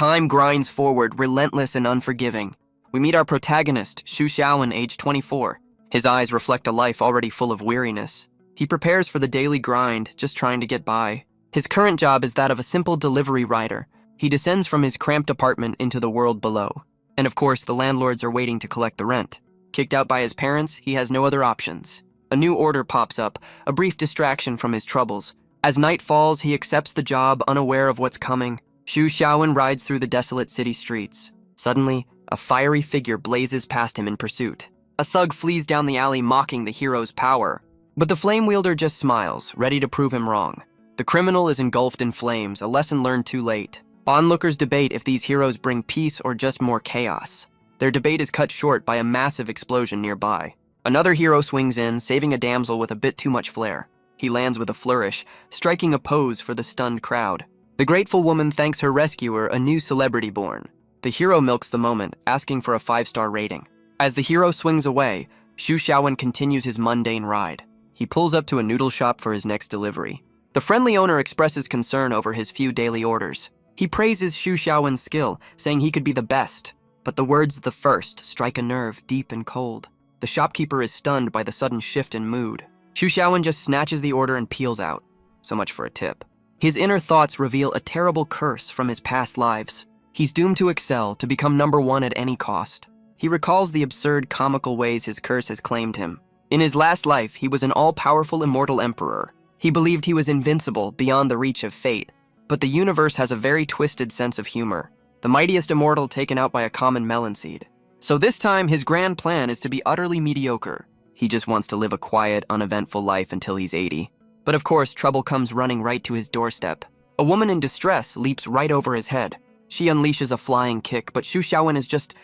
Time grinds forward, relentless and unforgiving. We meet our protagonist, Xu Xiaowen, age 24. His eyes reflect a life already full of weariness. He prepares for the daily grind, just trying to get by. His current job is that of a simple delivery rider. He descends from his cramped apartment into the world below. And of course, the landlords are waiting to collect the rent. Kicked out by his parents, he has no other options. A new order pops up, a brief distraction from his troubles. As night falls, he accepts the job, unaware of what's coming. Xu Xiaowen rides through the desolate city streets. Suddenly, a fiery figure blazes past him in pursuit. A thug flees down the alley, mocking the hero's power. But the flame wielder just smiles, ready to prove him wrong. The criminal is engulfed in flames, a lesson learned too late. Onlookers debate if these heroes bring peace or just more chaos. Their debate is cut short by a massive explosion nearby. Another hero swings in, saving a damsel with a bit too much flair. He lands with a flourish, striking a pose for the stunned crowd. The grateful woman thanks her rescuer, a new celebrity born. The hero milks the moment, asking for a 5-star rating. As the hero swings away, Xu Xiaowen continues his mundane ride. He pulls up to a noodle shop for his next delivery. The friendly owner expresses concern over his few daily orders. He praises Xu Xiaowen's skill, saying he could be the best. But the words "the first" strike a nerve deep and cold. The shopkeeper is stunned by the sudden shift in mood. Xu Xiaowen just snatches the order and peels out. So much for a tip. His inner thoughts reveal a terrible curse from his past lives. He's doomed to excel, to become number one at any cost. He recalls the absurd, comical ways his curse has claimed him. In his last life, he was an all-powerful immortal emperor. He believed he was invincible, beyond the reach of fate. But the universe has a very twisted sense of humor. The mightiest immortal taken out by a common melon seed. So this time, his grand plan is to be utterly mediocre. He just wants to live a quiet, uneventful life until he's 80. But of course, trouble comes running right to his doorstep. A woman in distress leaps right over his head. She unleashes a flying kick, but Xu Xiaowen is just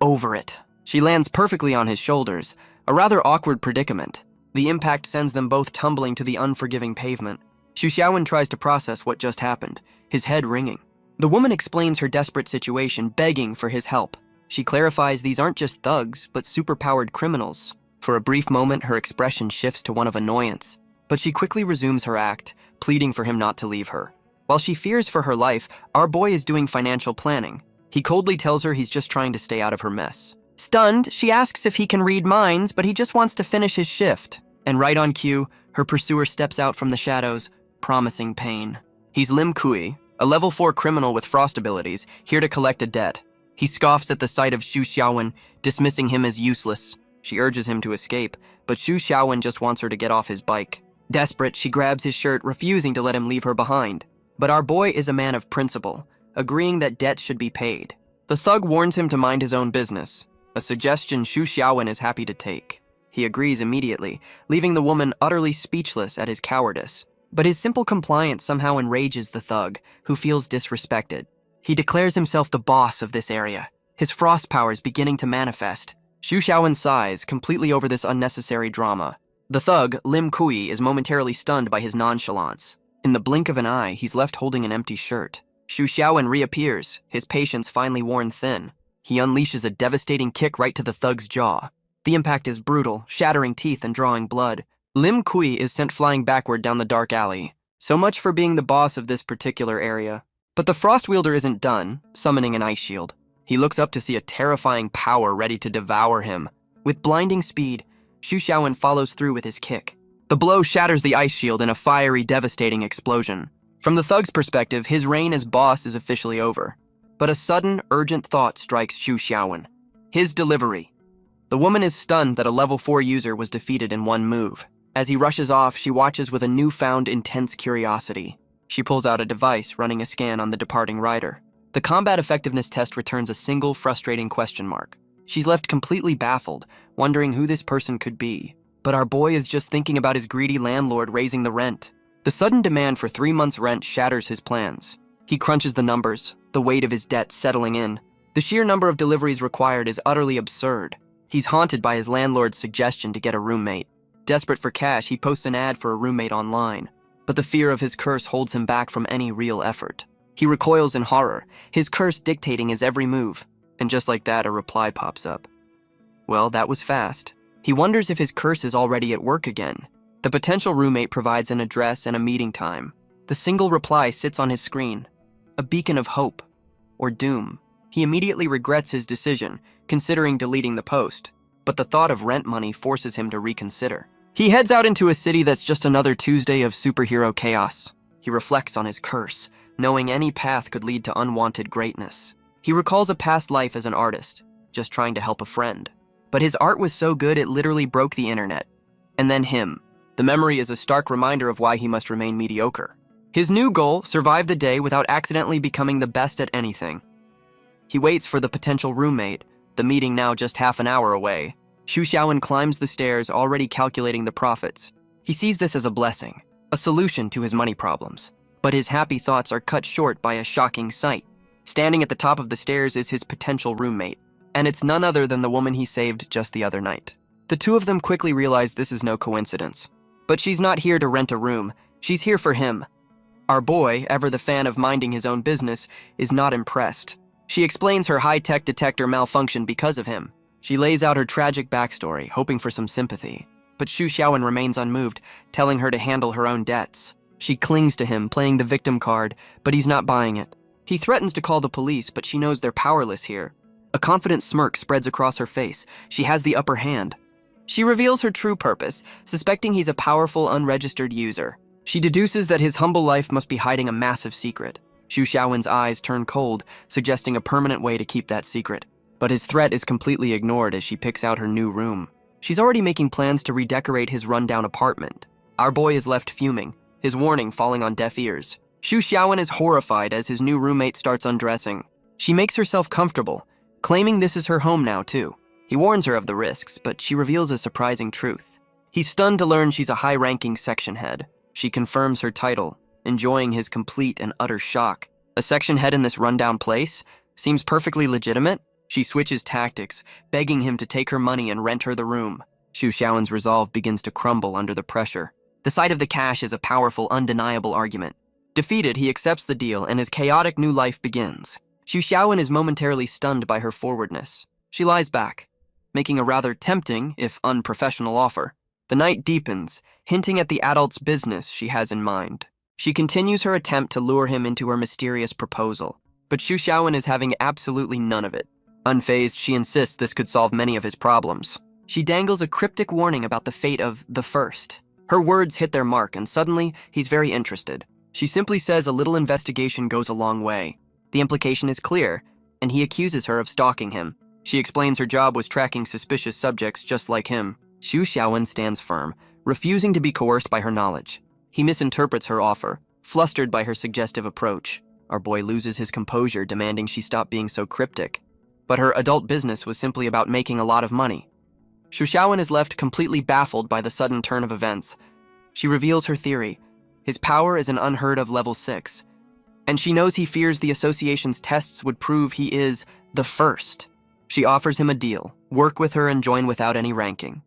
over it. She lands perfectly on his shoulders, a rather awkward predicament. The impact sends them both tumbling to the unforgiving pavement. Xu Xiaowen tries to process what just happened, his head ringing. The woman explains her desperate situation, begging for his help. She clarifies these aren't just thugs, but superpowered criminals. For a brief moment, her expression shifts to one of annoyance, but she quickly resumes her act, pleading for him not to leave her. While she fears for her life, our boy is doing financial planning. He coldly tells her he's just trying to stay out of her mess. Stunned, she asks if he can read minds, but he just wants to finish his shift. And right on cue, her pursuer steps out from the shadows, promising pain. He's Lim Kui, a level 4 criminal with frost abilities, here to collect a debt. He scoffs at the sight of Xu Xiaowen, dismissing him as useless. She urges him to escape, but Xu Xiaowen just wants her to get off his bike. Desperate, she grabs his shirt, refusing to let him leave her behind. But our boy is a man of principle, agreeing that debts should be paid. The thug warns him to mind his own business, a suggestion Xu Xiaowen is happy to take. He agrees immediately, leaving the woman utterly speechless at his cowardice. But his simple compliance somehow enrages the thug, who feels disrespected. He declares himself the boss of this area, his frost powers beginning to manifest. Xu Xiaowen sighs, completely over this unnecessary drama. The thug, Lim Kui, is momentarily stunned by his nonchalance. In the blink of an eye, he's left holding an empty shirt. Xu Xiaowen reappears, his patience finally worn thin. He unleashes a devastating kick right to the thug's jaw. The impact is brutal, shattering teeth and drawing blood. Lim Kui is sent flying backward down the dark alley. So much for being the boss of this particular area. But the frost wielder isn't done, summoning an ice shield. He looks up to see a terrifying power ready to devour him. With blinding speed, Xu Xiaowen follows through with his kick. The blow shatters the ice shield in a fiery, devastating explosion. From the thug's perspective, his reign as boss is officially over. But a sudden, urgent thought strikes Xu Xiaowen. His delivery. The woman is stunned that a level 4 user was defeated in one move. As he rushes off, she watches with a newfound intense curiosity. She pulls out a device, running a scan on the departing rider. The combat effectiveness test returns a single frustrating question mark. She's left completely baffled, wondering who this person could be. But our boy is just thinking about his greedy landlord raising the rent. The sudden demand for 3 months' rent shatters his plans. He crunches the numbers, the weight of his debt settling in. The sheer number of deliveries required is utterly absurd. He's haunted by his landlord's suggestion to get a roommate. Desperate for cash, he posts an ad for a roommate online. But the fear of his curse holds him back from any real effort. He recoils in horror, his curse dictating his every move. And just like that, a reply pops up. Well, that was fast. He wonders if his curse is already at work again. The potential roommate provides an address and a meeting time. The single reply sits on his screen, a beacon of hope. or doom. He immediately regrets his decision, considering deleting the post, but the thought of rent money forces him to reconsider. He heads out into a city that's just another Tuesday of superhero chaos. He reflects on his curse, knowing any path could lead to unwanted greatness. He recalls a past life as an artist, just trying to help a friend. But his art was so good it literally broke the internet. And then him. The memory is a stark reminder of why he must remain mediocre. His new goal, survive the day without accidentally becoming the best at anything. He waits for the potential roommate, the meeting now just half an hour away. Xu Xiaowen climbs the stairs, already calculating the profits. He sees this as a blessing, a solution to his money problems. But his happy thoughts are cut short by a shocking sight. Standing at the top of the stairs is his potential roommate, and it's none other than the woman he saved just the other night. The two of them quickly realize this is no coincidence. But she's not here to rent a room, she's here for him. Our boy, ever the fan of minding his own business, is not impressed. She explains her high-tech detector malfunctioned because of him. She lays out her tragic backstory, hoping for some sympathy. But Xu Xiaowen remains unmoved, telling her to handle her own debts. She clings to him, playing the victim card, but he's not buying it. He threatens to call the police, but she knows they're powerless here. A confident smirk spreads across her face. She has the upper hand. She reveals her true purpose, suspecting he's a powerful, unregistered user. She deduces that his humble life must be hiding a massive secret. Xu Xiaowen's eyes turn cold, suggesting a permanent way to keep that secret. But his threat is completely ignored as she picks out her new room. She's already making plans to redecorate his rundown apartment. Our boy is left fuming, his warning falling on deaf ears. Xu Xiaowen is horrified as his new roommate starts undressing. She makes herself comfortable, claiming this is her home now too. He warns her of the risks, but she reveals a surprising truth. He's stunned to learn she's a high-ranking section head. She confirms her title, enjoying his complete and utter shock. A section head in this rundown place? Seems perfectly legitimate? She switches tactics, begging him to take her money and rent her the room. Xu Xiaowen's resolve begins to crumble under the pressure. The sight of the cash is a powerful, undeniable argument. Defeated, he accepts the deal and his chaotic new life begins. Xu Xiaowen is momentarily stunned by her forwardness. She lies back, making a rather tempting, if unprofessional, offer. The night deepens, hinting at the adult's business she has in mind. She continues her attempt to lure him into her mysterious proposal, but Xu Xiaowen is having absolutely none of it. Unfazed, she insists this could solve many of his problems. She dangles a cryptic warning about the fate of the first. Her words hit their mark, and suddenly, he's very interested. She simply says a little investigation goes a long way. The implication is clear, and he accuses her of stalking him. She explains her job was tracking suspicious subjects just like him. Xu Xiaowen stands firm, refusing to be coerced by her knowledge. He misinterprets her offer, flustered by her suggestive approach. Our boy loses his composure, demanding she stop being so cryptic. But her adult business was simply about making a lot of money. Xu Xiaowen is left completely baffled by the sudden turn of events. She reveals her theory. His power is an unheard-of level 6. And she knows he fears the association's tests would prove he is the first. She offers him a deal, work with her and join without any ranking.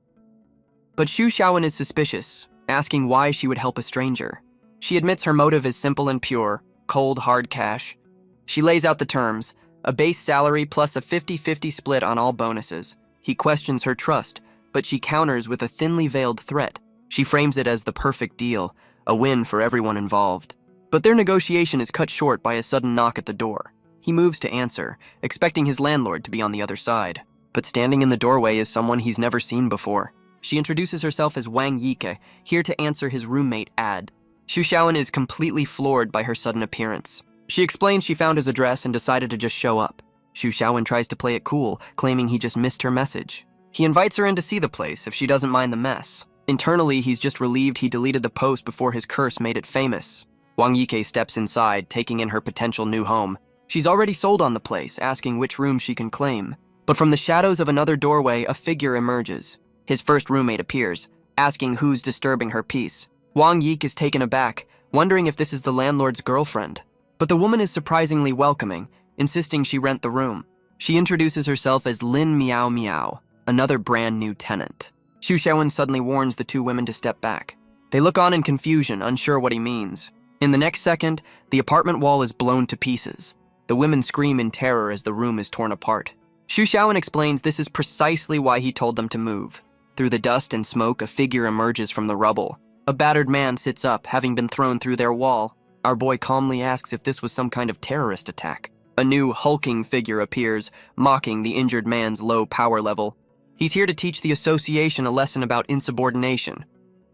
But Xu Xiaowen is suspicious, asking why she would help a stranger. She admits her motive is simple and pure, cold, hard cash. She lays out the terms, a base salary plus a 50-50 split on all bonuses. He questions her trust, but she counters with a thinly veiled threat. She frames it as the perfect deal, a win for everyone involved. But their negotiation is cut short by a sudden knock at the door. He moves to answer, expecting his landlord to be on the other side. But standing in the doorway is someone he's never seen before. She introduces herself as Wang Yike, here to answer his roommate Ad. Xu Xiaowen is completely floored by her sudden appearance. She explains she found his address and decided to just show up. Xu Xiaowen tries to play it cool, claiming he just missed her message. He invites her in to see the place if she doesn't mind the mess. Internally, he's just relieved he deleted the post before his curse made it famous. Wang Yike steps inside, taking in her potential new home. She's already sold on the place, asking which room she can claim. But from the shadows of another doorway, a figure emerges. His first roommate appears, asking who's disturbing her peace. Wang Yike is taken aback, wondering if this is the landlord's girlfriend. But the woman is surprisingly welcoming, insisting she rent the room. She introduces herself as Lin Miao Miao, another brand new tenant. Xu Xiaowen suddenly warns the two women to step back. They look on in confusion, unsure what he means. In the next second, the apartment wall is blown to pieces. The women scream in terror as the room is torn apart. Xu Xiaowen explains this is precisely why he told them to move. Through the dust and smoke, a figure emerges from the rubble. A battered man sits up, having been thrown through their wall. Our boy calmly asks if this was some kind of terrorist attack. A new hulking figure appears, mocking the injured man's low power level. He's here to teach the association a lesson about insubordination.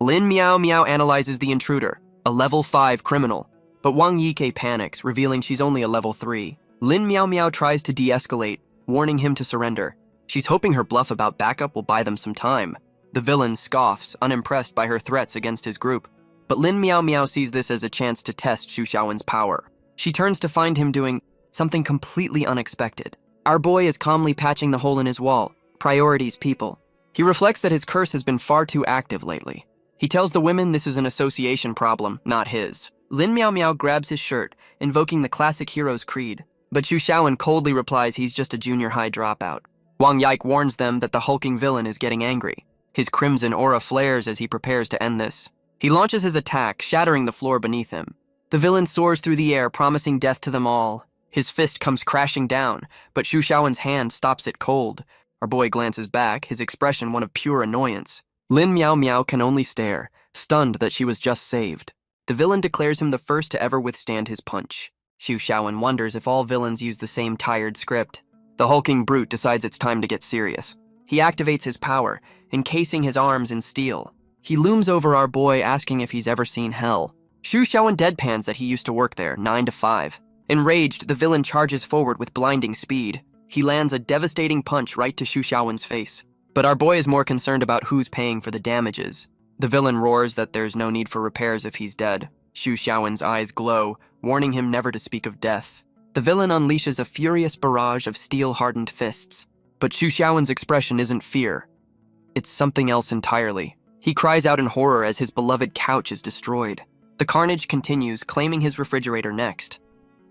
Lin Miao Miao analyzes the intruder, a level 5 criminal, but Wang Yike panics, revealing she's only a level 3. Lin Miao Miao tries to de-escalate, warning him to surrender. She's hoping her bluff about backup will buy them some time. The villain scoffs, unimpressed by her threats against his group. But Lin Miao Miao sees this as a chance to test Xu Xiaowen's power. She turns to find him doing something completely unexpected. Our boy is calmly patching the hole in his wall. Priorities, people. He reflects that his curse has been far too active lately. He tells the women this is an association problem, not his. Lin Miao Miao grabs his shirt, invoking the classic hero's creed. But Xu Xiaowen coldly replies he's just a junior high dropout. Wang Yike warns them that the hulking villain is getting angry. His crimson aura flares as he prepares to end this. He launches his attack, shattering the floor beneath him. The villain soars through the air, promising death to them all. His fist comes crashing down, but Xu Xiaowen's hand stops it cold. Our boy glances back, his expression one of pure annoyance. Lin Miao Miao can only stare, stunned that she was just saved. The villain declares him the first to ever withstand his punch. Xu Xiaowen wonders if all villains use the same tired script. The hulking brute decides it's time to get serious. He activates his power, encasing his arms in steel. He looms over our boy, asking if he's ever seen hell. Xu Xiaowen deadpans that he used to work there, 9 to 5. Enraged, the villain charges forward with blinding speed. He lands a devastating punch right to Xu Xiaowen's face. But our boy is more concerned about who's paying for the damages. The villain roars that there's no need for repairs if he's dead. Xu Xiaowen's eyes glow, warning him never to speak of death. The villain unleashes a furious barrage of steel-hardened fists. But Xu Xiaowen's expression isn't fear. It's something else entirely. He cries out in horror as his beloved couch is destroyed. The carnage continues, claiming his refrigerator next.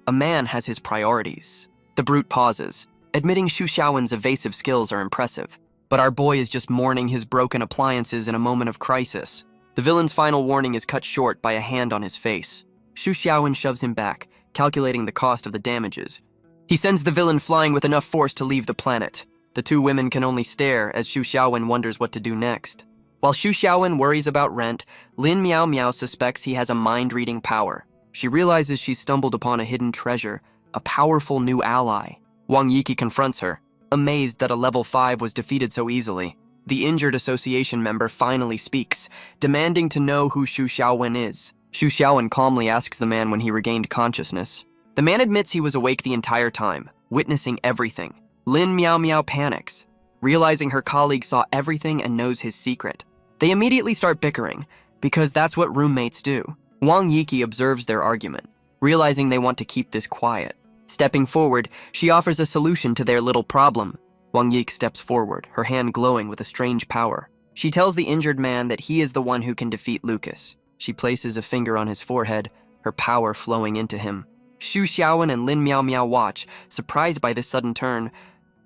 A man has his priorities. The brute pauses, admitting Xu Xiaowen's evasive skills are impressive. But our boy is just mourning his broken appliances in a moment of crisis. The villain's final warning is cut short by a hand on his face. Xu Xiaowen shoves him back, calculating the cost of the damages. He sends the villain flying with enough force to leave the planet. The two women can only stare as Xu Xiaowen wonders what to do next. While Xu Xiaowen worries about rent, Lin Miao Miao suspects he has a mind-reading power. She realizes she's stumbled upon a hidden treasure, a powerful new ally. Wang Yike confronts her, amazed that a level 5 was defeated so easily. The injured association member finally speaks, demanding to know who Xu Xiaowen is. Xu Xiaowen calmly asks the man when he regained consciousness. The man admits he was awake the entire time, witnessing everything. Lin Miao Miao panics, realizing her colleague saw everything and knows his secret. They immediately start bickering, because that's what roommates do. Wang Yike observes their argument, realizing they want to keep this quiet. Stepping forward, she offers a solution to their little problem. Wang Yike steps forward, her hand glowing with a strange power. She tells the injured man that he is the one who can defeat Lucas. She places a finger on his forehead, her power flowing into him. Xu Xiaowen and Lin Miao Miao watch, surprised by this sudden turn.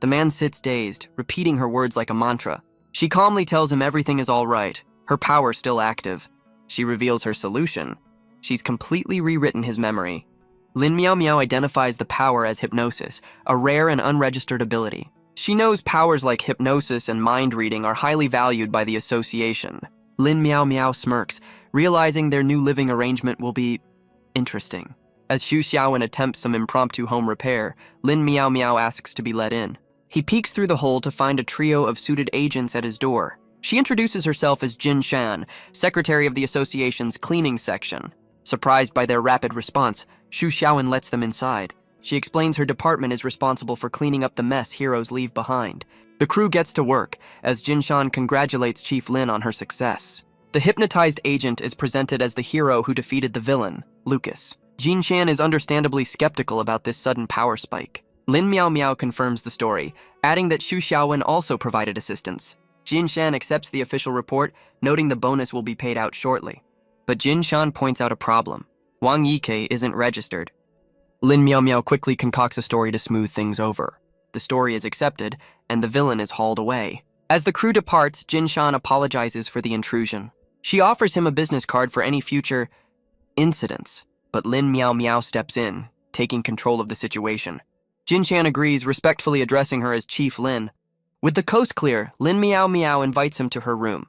The man sits dazed, repeating her words like a mantra. She calmly tells him everything is all right, her power still active. She reveals her solution. She's completely rewritten his memory. Lin Miao Miao identifies the power as hypnosis, a rare and unregistered ability. She knows powers like hypnosis and mind reading are highly valued by the association. Lin Miao Miao smirks, realizing their new living arrangement will be interesting. As Xu Xiaowen attempts some impromptu home repair, Lin Miao Miao asks to be let in. He peeks through the hole to find a trio of suited agents at his door. She introduces herself as Jin Shan, secretary of the association's cleaning section. Surprised by their rapid response, Xu Xiaowen lets them inside. She explains her department is responsible for cleaning up the mess heroes leave behind. The crew gets to work, as Jin Shan congratulates Chief Lin on her success. The hypnotized agent is presented as the hero who defeated the villain, Lucas. Jin Shan is understandably skeptical about this sudden power spike. Lin Miao Miao confirms the story, adding that Xu Xiaowen also provided assistance. Jin Shan accepts the official report, noting the bonus will be paid out shortly. But Jin Shan points out a problem. Wang Yike isn't registered. Lin Miao Miao quickly concocts a story to smooth things over. The story is accepted, and the villain is hauled away. As the crew departs, Jin Shan apologizes for the intrusion. She offers him a business card for any future incidents, but Lin Miao Miao steps in, taking control of the situation. Jin Shan agrees, respectfully addressing her as Chief Lin. With the coast clear, Lin Miao Miao invites him to her room.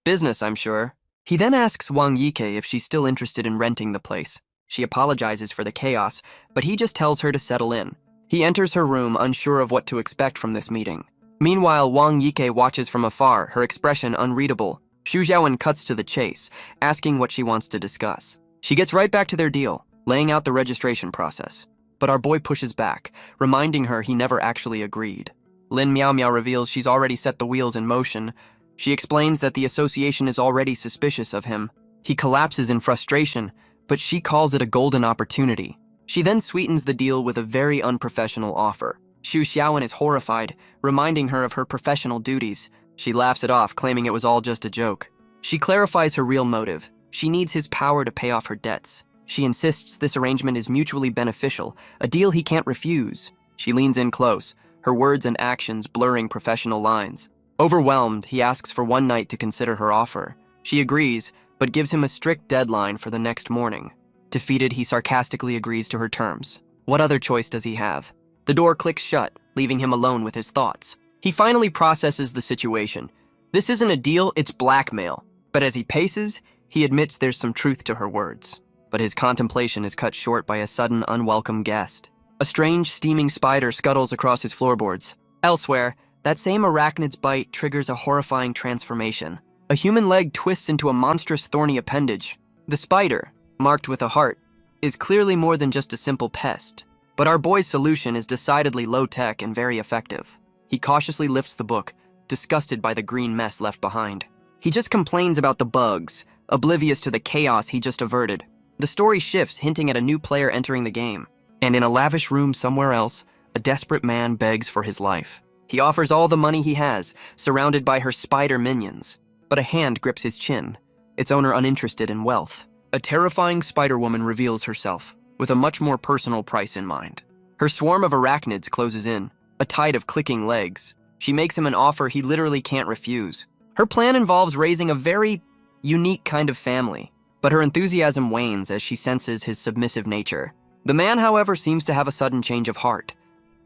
Business, I'm sure. He then asks Wang Yike if she's still interested in renting the place. She apologizes for the chaos, but he just tells her to settle in. He enters her room, unsure of what to expect from this meeting. Meanwhile, Wang Yike watches from afar, her expression unreadable. Xu Xiaowen cuts to the chase, asking what she wants to discuss. She gets right back to their deal, laying out the registration process. But our boy pushes back, reminding her he never actually agreed. Lin Miao Miao reveals she's already set the wheels in motion. She explains that the association is already suspicious of him. He collapses in frustration, but she calls it a golden opportunity. She then sweetens the deal with a very unprofessional offer. Xu Xiaowen is horrified, reminding her of her professional duties. She laughs it off, claiming it was all just a joke. She clarifies her real motive. She needs his power to pay off her debts. She insists this arrangement is mutually beneficial, a deal he can't refuse. She leans in close, her words and actions blurring professional lines. Overwhelmed, he asks for one night to consider her offer. She agrees, but gives him a strict deadline for the next morning. Defeated, he sarcastically agrees to her terms. What other choice does he have? The door clicks shut, leaving him alone with his thoughts. He finally processes the situation. This isn't a deal, it's blackmail. But as he paces, he admits there's some truth to her words. But his contemplation is cut short by a sudden, unwelcome guest. A strange, steaming spider scuttles across his floorboards. Elsewhere, that same arachnid's bite triggers a horrifying transformation. A human leg twists into a monstrous thorny appendage. The spider, marked with a heart, is clearly more than just a simple pest. But our boy's solution is decidedly low-tech and very effective. He cautiously lifts the book, disgusted by the green mess left behind. He just complains about the bugs, oblivious to the chaos he just averted. The story shifts, hinting at a new player entering the game. And in a lavish room somewhere else, a desperate man begs for his life. He offers all the money he has, surrounded by her spider minions. But a hand grips his chin, its owner uninterested in wealth. A terrifying spider woman reveals herself, with a much more personal price in mind. Her swarm of arachnids closes in, a tide of clicking legs. She makes him an offer he literally can't refuse. Her plan involves raising a very unique kind of family, but her enthusiasm wanes as she senses his submissive nature. The man, however, seems to have a sudden change of heart.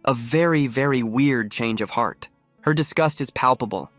A very, very weird change of heart. Her disgust is palpable.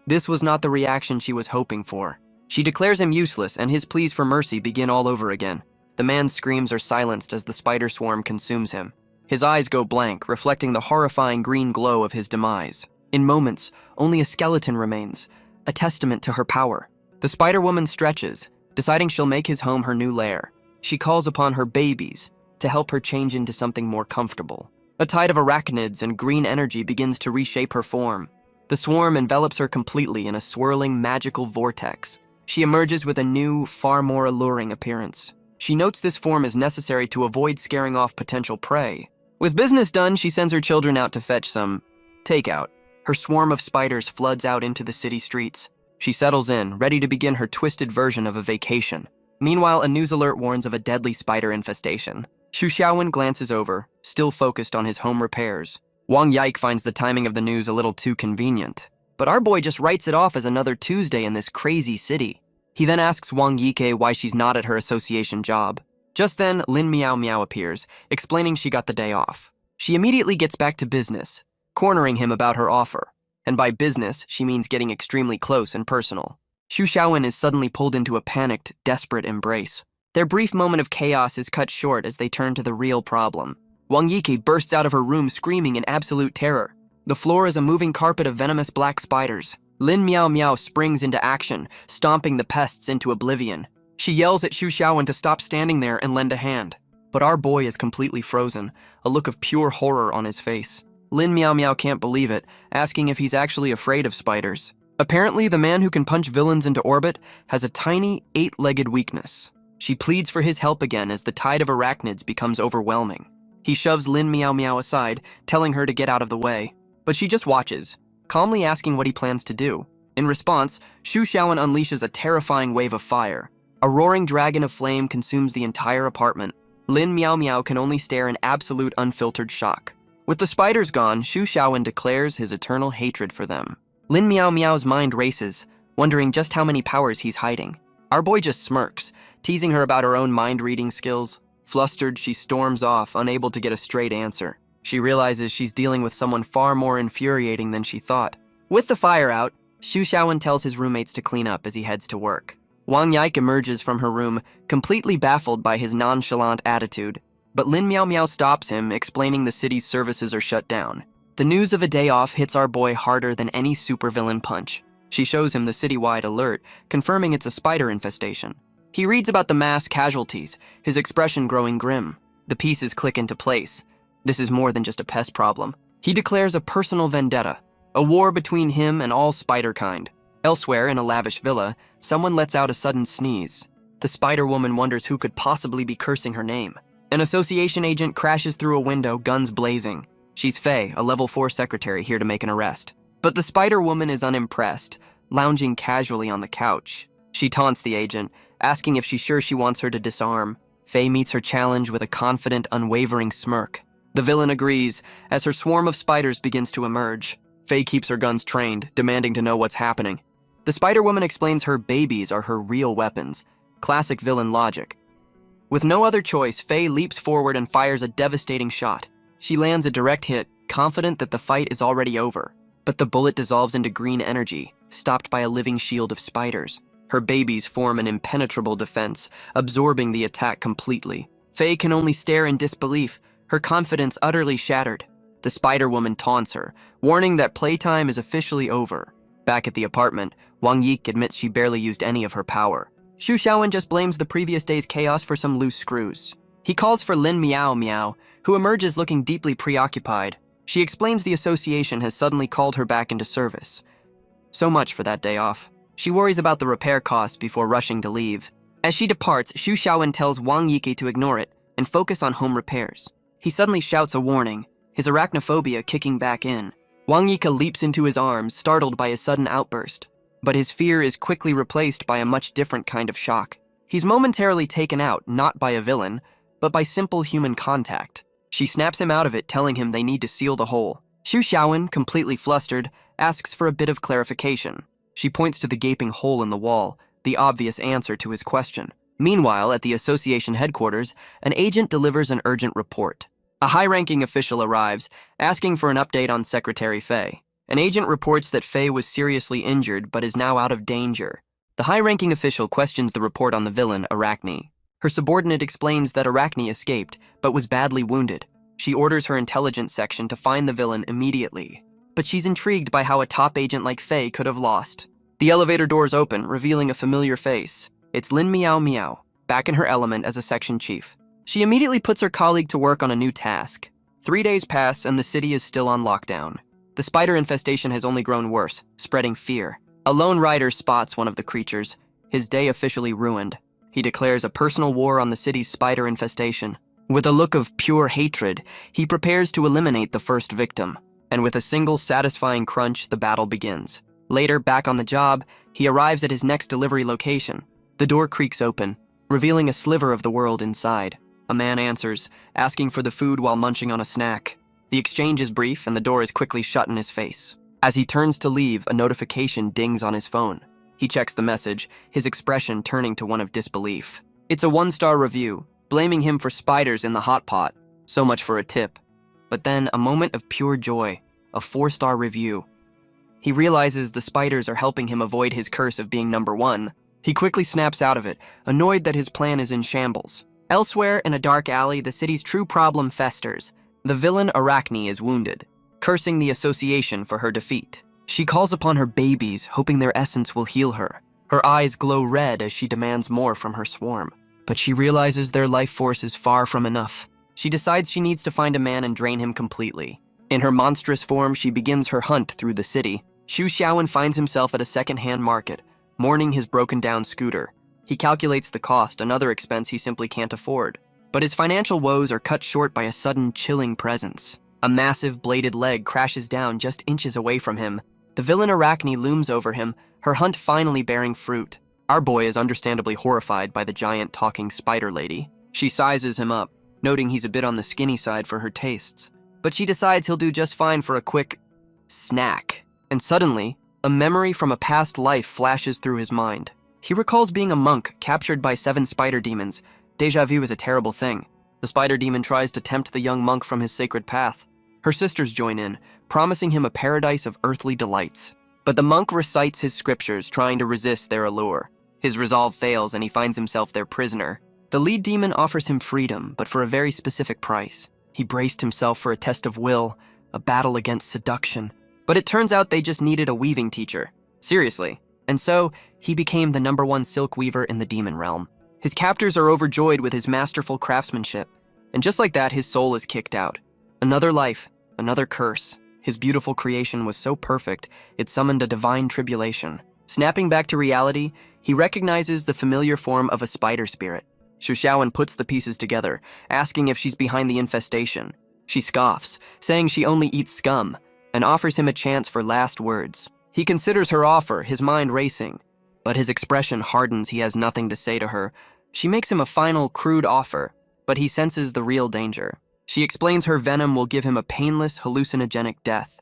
This was not the reaction she was hoping for. She declares him useless, and his pleas for mercy begin all over again. The man's screams are silenced as the spider swarm consumes him. His eyes go blank, reflecting the horrifying green glow of his demise. In moments, only a skeleton remains, a testament to her power. The spider woman stretches, deciding she'll make his home her new lair. She calls upon her babies to help her change into something more comfortable. A tide of arachnids and green energy begins to reshape her form. The swarm envelops her completely in a swirling, magical vortex. She emerges with a new, far more alluring appearance. She notes this form is necessary to avoid scaring off potential prey. With business done, she sends her children out to fetch some takeout. Her swarm of spiders floods out into the city streets. She settles in, ready to begin her twisted version of a vacation. Meanwhile, a news alert warns of a deadly spider infestation. Xu Xiaowen glances over, still focused on his home repairs. Wang Yike finds the timing of the news a little too convenient. But our boy just writes it off as another Tuesday in this crazy city. He then asks Wang Yike why she's not at her association job. Just then, Lin Miao Miao appears, explaining she got the day off. She immediately gets back to business, cornering him about her offer. And by business, she means getting extremely close and personal. Xu Xiaowen is suddenly pulled into a panicked, desperate embrace. Their brief moment of chaos is cut short as they turn to the real problem. Wang Yike bursts out of her room screaming in absolute terror. The floor is a moving carpet of venomous black spiders. Lin Miao Miao springs into action, stomping the pests into oblivion. She yells at Xu Xiaowen to stop standing there and lend a hand. But our boy is completely frozen, a look of pure horror on his face. Lin Miao Miao can't believe it, asking if he's actually afraid of spiders. Apparently, the man who can punch villains into orbit has a tiny, 8-legged weakness. She pleads for his help again as the tide of arachnids becomes overwhelming. He shoves Lin Miao Miao aside, telling her to get out of the way. But she just watches, calmly asking what he plans to do. In response, Xu Xiaowen unleashes a terrifying wave of fire. A roaring dragon of flame consumes the entire apartment. Lin Miao Miao can only stare in absolute unfiltered shock. With the spiders gone, Xu Xiaowen declares his eternal hatred for them. Lin Miao Miao's mind races, wondering just how many powers he's hiding. Our boy just smirks, teasing her about her own mind-reading skills. Flustered, she storms off, unable to get a straight answer. She realizes she's dealing with someone far more infuriating than she thought. With the fire out, Xu Xiaowen tells his roommates to clean up as he heads to work. Wang Yike emerges from her room, completely baffled by his nonchalant attitude. But Lin Miao Miao stops him, explaining the city's services are shut down. The news of a day off hits our boy harder than any supervillain punch. She shows him the citywide alert, confirming it's a spider infestation. He reads about the mass casualties, his expression growing grim. The pieces click into place. This is more than just a pest problem. He declares a personal vendetta, a war between him and all spider kind. Elsewhere, in a lavish villa, someone lets out a sudden sneeze. The Spider-Woman wonders who could possibly be cursing her name. An association agent crashes through a window, guns blazing. She's Faye, a level 4 secretary here to make an arrest. But the Spider-Woman is unimpressed, lounging casually on the couch. She taunts the agent, asking if she's sure she wants her to disarm. Faye meets her challenge with a confident, unwavering smirk. The villain agrees, as her swarm of spiders begins to emerge. Faye keeps her guns trained, demanding to know what's happening. The Spider-Woman explains her babies are her real weapons. Classic villain logic. With no other choice, Faye leaps forward and fires a devastating shot. She lands a direct hit, confident that the fight is already over. But the bullet dissolves into green energy, stopped by a living shield of spiders. Her babies form an impenetrable defense, absorbing the attack completely. Faye can only stare in disbelief, her confidence utterly shattered. The Spider-Woman taunts her, warning that playtime is officially over. Back at the apartment, Wang Yike admits she barely used any of her power. Xu Xiaowen just blames the previous day's chaos for some loose screws. He calls for Lin Miao Miao, who emerges looking deeply preoccupied. She explains the association has suddenly called her back into service. So much for that day off. She worries about the repair costs before rushing to leave. As she departs, Xu Xiaowen tells Wang Yike to ignore it and focus on home repairs. He suddenly shouts a warning, his arachnophobia kicking back in. Wang Yike leaps into his arms, startled by his sudden outburst. But his fear is quickly replaced by a much different kind of shock. He's momentarily taken out, not by a villain, but by simple human contact. She snaps him out of it, telling him they need to seal the hole. Xu Xiaowen, completely flustered, asks for a bit of clarification. She points to the gaping hole in the wall, the obvious answer to his question. Meanwhile, at the association headquarters, an agent delivers an urgent report. A high-ranking official arrives, asking for an update on Secretary Faye. An agent reports that Faye was seriously injured but is now out of danger. The high-ranking official questions the report on the villain, Arachne. Her subordinate explains that Arachne escaped, but was badly wounded. She orders her intelligence section to find the villain immediately. But she's intrigued by how a top agent like Faye could have lost. The elevator doors open, revealing a familiar face. It's Lin Miao Miao, back in her element as a section chief. She immediately puts her colleague to work on a new task. 3 days pass and the city is still on lockdown. The spider infestation has only grown worse, spreading fear. A lone rider spots one of the creatures, his day officially ruined. He declares a personal war on the city's spider infestation. With a look of pure hatred, he prepares to eliminate the first victim. And with a single satisfying crunch, the battle begins. Later, back on the job, he arrives at his next delivery location. The door creaks open, revealing a sliver of the world inside. A man answers, asking for the food while munching on a snack. The exchange is brief and the door is quickly shut in his face. As he turns to leave, a notification dings on his phone. He checks the message, his expression turning to one of disbelief. It's a 1-star review, blaming him for spiders in the hot pot. So much for a tip. But then, a moment of pure joy, a 4-star review. He realizes the spiders are helping him avoid his curse of being number 1. He quickly snaps out of it, annoyed that his plan is in shambles. Elsewhere, in a dark alley, the city's true problem festers. The villain Arachne is wounded, cursing the association for her defeat. She calls upon her babies, hoping their essence will heal her. Her eyes glow red as she demands more from her swarm. But she realizes their life force is far from enough. She decides she needs to find a man and drain him completely. In her monstrous form, she begins her hunt through the city. Xu Xiaowen finds himself at a second-hand market, mourning his broken-down scooter. He calculates the cost, another expense he simply can't afford. But his financial woes are cut short by a sudden chilling presence. A massive bladed leg crashes down just inches away from him. The villain Arachne looms over him, her hunt finally bearing fruit. Our boy is understandably horrified by the giant talking spider lady. She sizes him up, noting he's a bit on the skinny side for her tastes. But she decides he'll do just fine for a quick snack. And suddenly, a memory from a past life flashes through his mind. He recalls being a monk captured by 7 spider demons. Deja vu is a terrible thing. The spider demon tries to tempt the young monk from his sacred path. Her sisters join in, promising him a paradise of earthly delights. But the monk recites his scriptures, trying to resist their allure. His resolve fails and he finds himself their prisoner. The lead demon offers him freedom, but for a very specific price. He braced himself for a test of will, a battle against seduction. But it turns out they just needed a weaving teacher. Seriously. And so, he became the #1 silk weaver in the demon realm. His captors are overjoyed with his masterful craftsmanship. And just like that, his soul is kicked out. Another life, another curse. His beautiful creation was so perfect, it summoned a divine tribulation. Snapping back to reality, he recognizes the familiar form of a spider spirit. Xu Xiaowen puts the pieces together, asking if she's behind the infestation. She scoffs, saying she only eats scum, and offers him a chance for last words. He considers her offer, his mind racing. But his expression hardens, he has nothing to say to her. She makes him a final, crude offer, but he senses the real danger. She explains her venom will give him a painless, hallucinogenic death.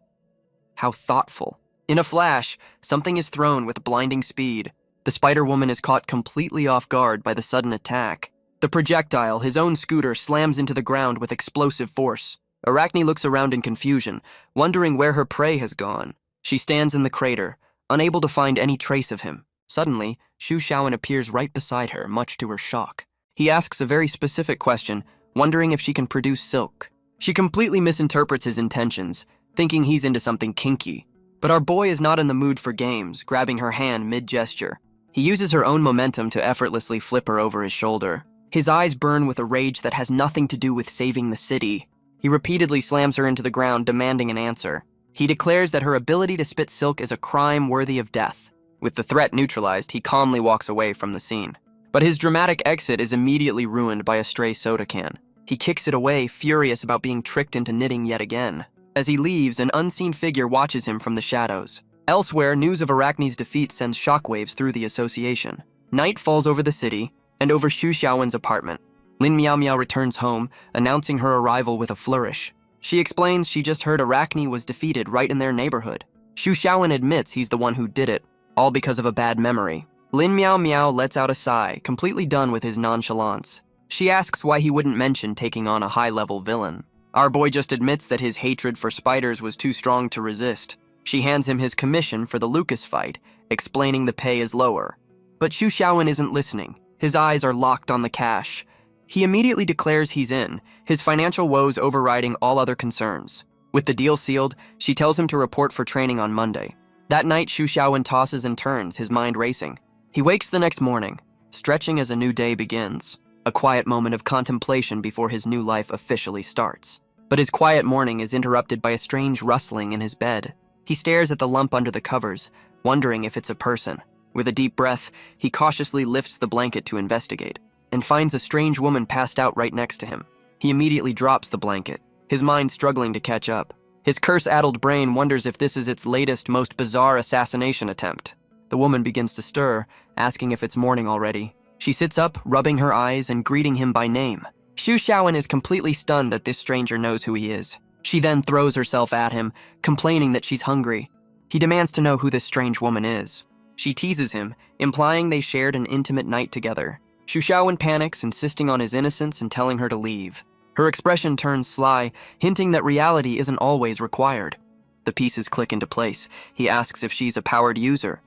How thoughtful. In a flash, something is thrown with blinding speed. The Spider-Woman is caught completely off guard by the sudden attack. The projectile, his own scooter, slams into the ground with explosive force. Arachne looks around in confusion, wondering where her prey has gone. She stands in the crater, unable to find any trace of him. Suddenly, Xu Xiaowen appears right beside her, much to her shock. He asks a very specific question, wondering if she can produce silk. She completely misinterprets his intentions, thinking he's into something kinky. But our boy is not in the mood for games, grabbing her hand mid-gesture. He uses her own momentum to effortlessly flip her over his shoulder. His eyes burn with a rage that has nothing to do with saving the city. He repeatedly slams her into the ground, demanding an answer. He declares that her ability to spit silk is a crime worthy of death. With the threat neutralized, he calmly walks away from the scene. But his dramatic exit is immediately ruined by a stray soda can. He kicks it away, furious about being tricked into knitting yet again. As he leaves, an unseen figure watches him from the shadows. Elsewhere, news of Arachne's defeat sends shockwaves through the association. Night falls over the city, and over Xu Xiaowen's apartment. Lin Miao Miao returns home, announcing her arrival with a flourish. She explains she just heard Arachne was defeated right in their neighborhood. Xu Xiaowen admits he's the one who did it, all because of a bad memory. Lin Miao Miao lets out a sigh, completely done with his nonchalance. She asks why he wouldn't mention taking on a high-level villain. Our boy just admits that his hatred for spiders was too strong to resist. She hands him his commission for the Lucas fight, explaining the pay is lower. But Xu Xiaowen isn't listening. His eyes are locked on the cash. He immediately declares he's in, his financial woes overriding all other concerns. With the deal sealed, she tells him to report for training on Monday. That night, Xu Xiaowen tosses and turns, his mind racing. He wakes the next morning, stretching as a new day begins. A quiet moment of contemplation before his new life officially starts. But his quiet morning is interrupted by a strange rustling in his bed. He stares at the lump under the covers, wondering if it's a person. With a deep breath, he cautiously lifts the blanket to investigate, and finds a strange woman passed out right next to him. He immediately drops the blanket, his mind struggling to catch up. His curse-addled brain wonders if this is its latest, most bizarre assassination attempt. The woman begins to stir, asking if it's morning already. She sits up, rubbing her eyes and greeting him by name. Xu Xiaowen is completely stunned that this stranger knows who he is. She then throws herself at him, complaining that she's hungry. He demands to know who this strange woman is. She teases him, implying they shared an intimate night together. Xu Xiaowen panics, insisting on his innocence and telling her to leave. Her expression turns sly, hinting that reality isn't always required. The pieces click into place. He asks if she's a powered user.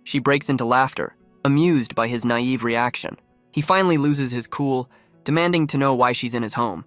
She breaks into laughter, amused by his naive reaction. He finally loses his cool, demanding to know why she's in his home.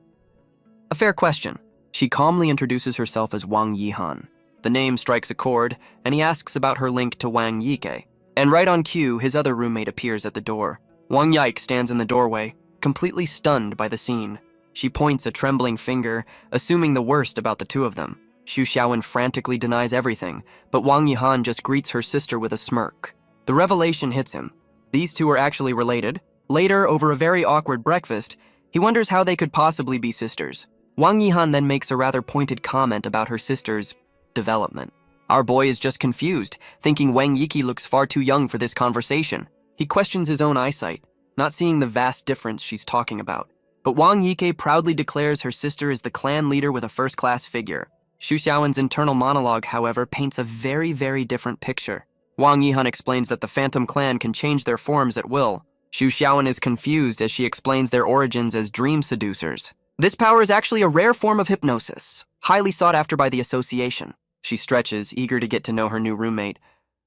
A fair question. She calmly introduces herself as Wang Yihan. The name strikes a chord, and he asks about her link to Wang Yike. And right on cue, his other roommate appears at the door. Wang Yike stands in the doorway, completely stunned by the scene. She points a trembling finger, assuming the worst about the two of them. Xu Xiaowen frantically denies everything, but Wang Yihan just greets her sister with a smirk. The revelation hits him. These two are actually related. Later, over a very awkward breakfast, he wonders how they could possibly be sisters. Wang Yihan then makes a rather pointed comment about her sister's development. Our boy is just confused, thinking Wang Yiki looks far too young for this conversation. He questions his own eyesight, not seeing the vast difference she's talking about. But Wang Yike proudly declares her sister is the clan leader with a first-class figure. Xu Xiaowen's internal monologue, however, paints a very, very different picture. Wang Yihan explains that the Phantom Clan can change their forms at will. Xu Xiaowen is confused as she explains their origins as dream seducers. This power is actually a rare form of hypnosis, highly sought after by the association. She stretches, eager to get to know her new roommate.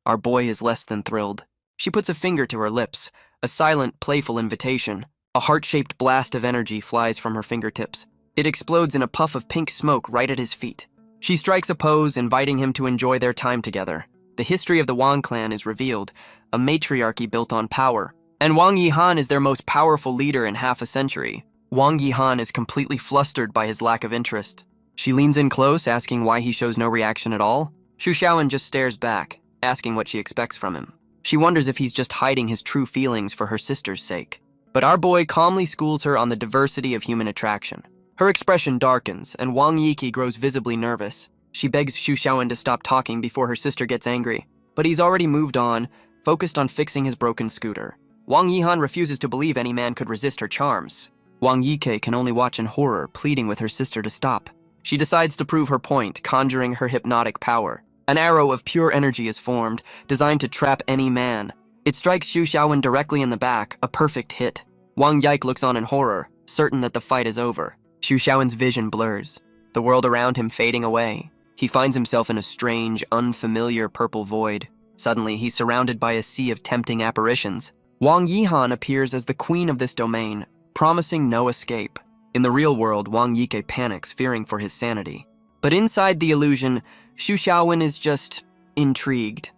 Our boy is less than thrilled. She puts a finger to her lips, a silent, playful invitation. A heart-shaped blast of energy flies from her fingertips. It explodes in a puff of pink smoke right at his feet. She strikes a pose, inviting him to enjoy their time together. The history of the Wang clan is revealed, a matriarchy built on power. And Wang Yihan is their most powerful leader in half a century. Wang Yihan is completely flustered by his lack of interest. She leans in close, asking why he shows no reaction at all. Xu Xiaowen just stares back, asking what she expects from him. She wonders if he's just hiding his true feelings for her sister's sake. But our boy calmly schools her on the diversity of human attraction. Her expression darkens, and Wang Yiki grows visibly nervous. She begs Xu Xiaowen to stop talking before her sister gets angry. But he's already moved on, focused on fixing his broken scooter. Wang Yihan refuses to believe any man could resist her charms. Wang Yike can only watch in horror, pleading with her sister to stop. She decides to prove her point, conjuring her hypnotic power. An arrow of pure energy is formed, designed to trap any man. It strikes Xu Xiaowen directly in the back, a perfect hit. Wang Yike looks on in horror, certain that the fight is over. Xu Xiaowen's vision blurs, the world around him fading away. He finds himself in a strange, unfamiliar purple void. Suddenly, he's surrounded by a sea of tempting apparitions. Wang Yihan appears as the queen of this domain, promising no escape. In the real world, Wang Yike panics, fearing for his sanity. But inside the illusion, Xu Xiaowen is just intrigued.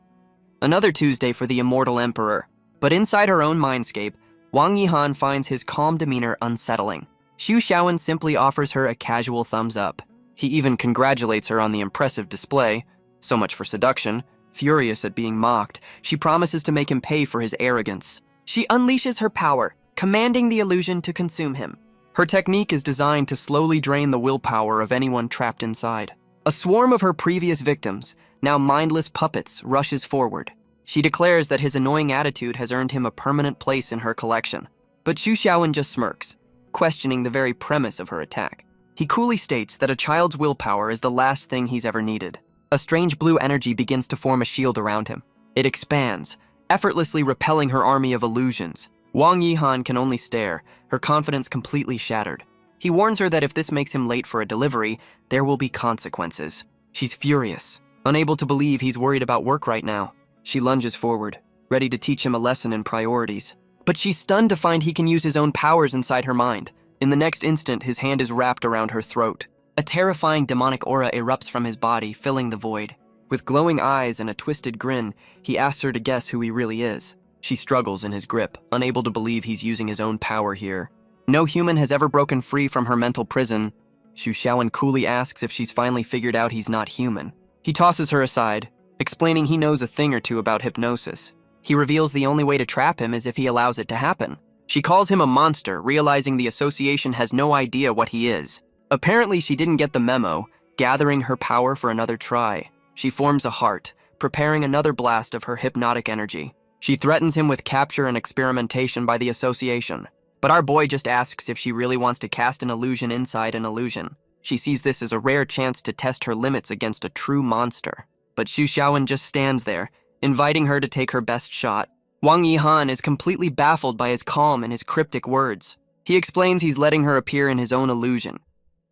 Another Tuesday for the immortal emperor. But inside her own mindscape, Wang Yihan finds his calm demeanor unsettling. Xu Xiaowen simply offers her a casual thumbs up. He even congratulates her on the impressive display. So much for seduction. Furious at being mocked, she promises to make him pay for his arrogance. She unleashes her power, commanding the illusion to consume him. Her technique is designed to slowly drain the willpower of anyone trapped inside. A swarm of her previous victims, now mindless puppets, rushes forward. She declares that his annoying attitude has earned him a permanent place in her collection. But Xu Xiaowen just smirks, questioning the very premise of her attack. He coolly states that a child's willpower is the last thing he's ever needed. A strange blue energy begins to form a shield around him. It expands, effortlessly repelling her army of illusions. Wang Yihan can only stare, her confidence completely shattered. He warns her that if this makes him late for a delivery, there will be consequences. She's furious, unable to believe he's worried about work right now. She lunges forward, ready to teach him a lesson in priorities. But she's stunned to find he can use his own powers inside her mind. In the next instant, his hand is wrapped around her throat. A terrifying demonic aura erupts from his body, filling the void. With glowing eyes and a twisted grin, he asks her to guess who he really is. She struggles in his grip, unable to believe he's using his own power here. No human has ever broken free from her mental prison. Xu Xiaowen coolly asks if she's finally figured out he's not human. He tosses her aside, explaining he knows a thing or two about hypnosis. He reveals the only way to trap him is if he allows it to happen. She calls him a monster, realizing the association has no idea what he is. Apparently, she didn't get the memo, gathering her power for another try. She forms a heart, preparing another blast of her hypnotic energy. She threatens him with capture and experimentation by the association. But our boy just asks if she really wants to cast an illusion inside an illusion. She sees this as a rare chance to test her limits against a true monster. But Xu Xiaowen just stands there, inviting her to take her best shot. Wang Yihan is completely baffled by his calm and his cryptic words. He explains he's letting her appear in his own illusion.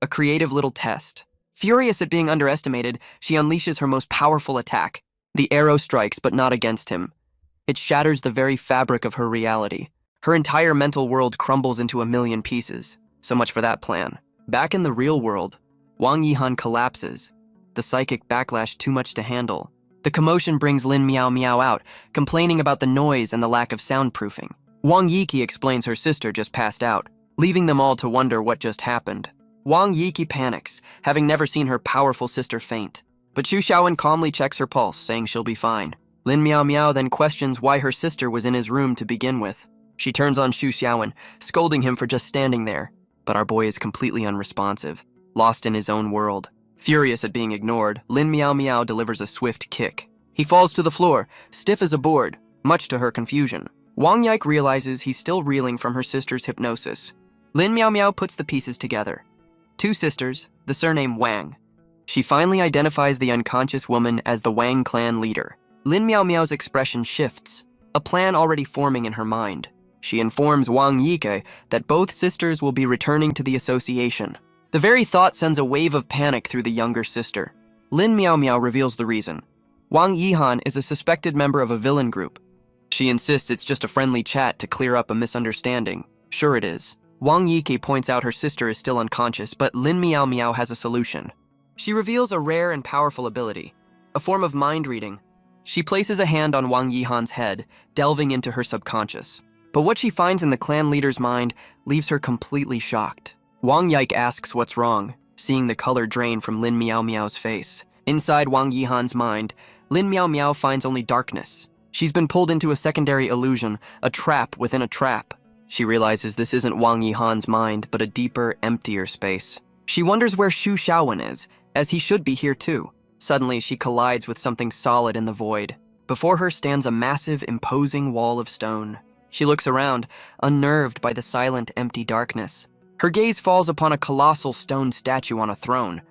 A creative little test. Furious at being underestimated, she unleashes her most powerful attack. The arrow strikes, but not against him. It shatters the very fabric of her reality. Her entire mental world crumbles into a million pieces. So much for that plan. Back in the real world, Wang Yihan collapses. The psychic backlash too much to handle. The commotion brings Lin Miao Miao out, complaining about the noise and the lack of soundproofing. Wang Yiki explains her sister just passed out, leaving them all to wonder what just happened. Wang Yiki panics, having never seen her powerful sister faint. But Xu Xiaowen calmly checks her pulse, saying she'll be fine. Lin Miao Miao then questions why her sister was in his room to begin with. She turns on Xu Xiaowen, scolding him for just standing there. But our boy is completely unresponsive, lost in his own world. Furious at being ignored, Lin Miao Miao delivers a swift kick. He falls to the floor, stiff as a board, much to her confusion. Wang Yike realizes he's still reeling from her sister's hypnosis. Lin Miao Miao puts the pieces together. Two sisters, the surname Wang. She finally identifies the unconscious woman as the Wang clan leader. Lin Miao Miao's expression shifts, a plan already forming in her mind. She informs Wang Yike that both sisters will be returning to the association. The very thought sends a wave of panic through the younger sister. Lin Miao Miao reveals the reason. Wang Yihan is a suspected member of a villain group. She insists it's just a friendly chat to clear up a misunderstanding. Sure it is. Wang Yike points out her sister is still unconscious, but Lin Miao Miao has a solution. She reveals a rare and powerful ability, a form of mind reading. She places a hand on Wang Yihan's head, delving into her subconscious. But what she finds in the clan leader's mind leaves her completely shocked. Wang Yike asks what's wrong, seeing the color drain from Lin Miao Miao's face. Inside Wang Yihan's mind, Lin Miao Miao finds only darkness. She's been pulled into a secondary illusion, a trap within a trap. She realizes this isn't Wang Yihan's mind, but a deeper, emptier space. She wonders where Xu Xiaowen is, as he should be here too. Suddenly, she collides with something solid in the void. Before her stands a massive, imposing wall of stone. She looks around, unnerved by the silent, empty darkness. Her gaze falls upon a colossal stone statue on a throne.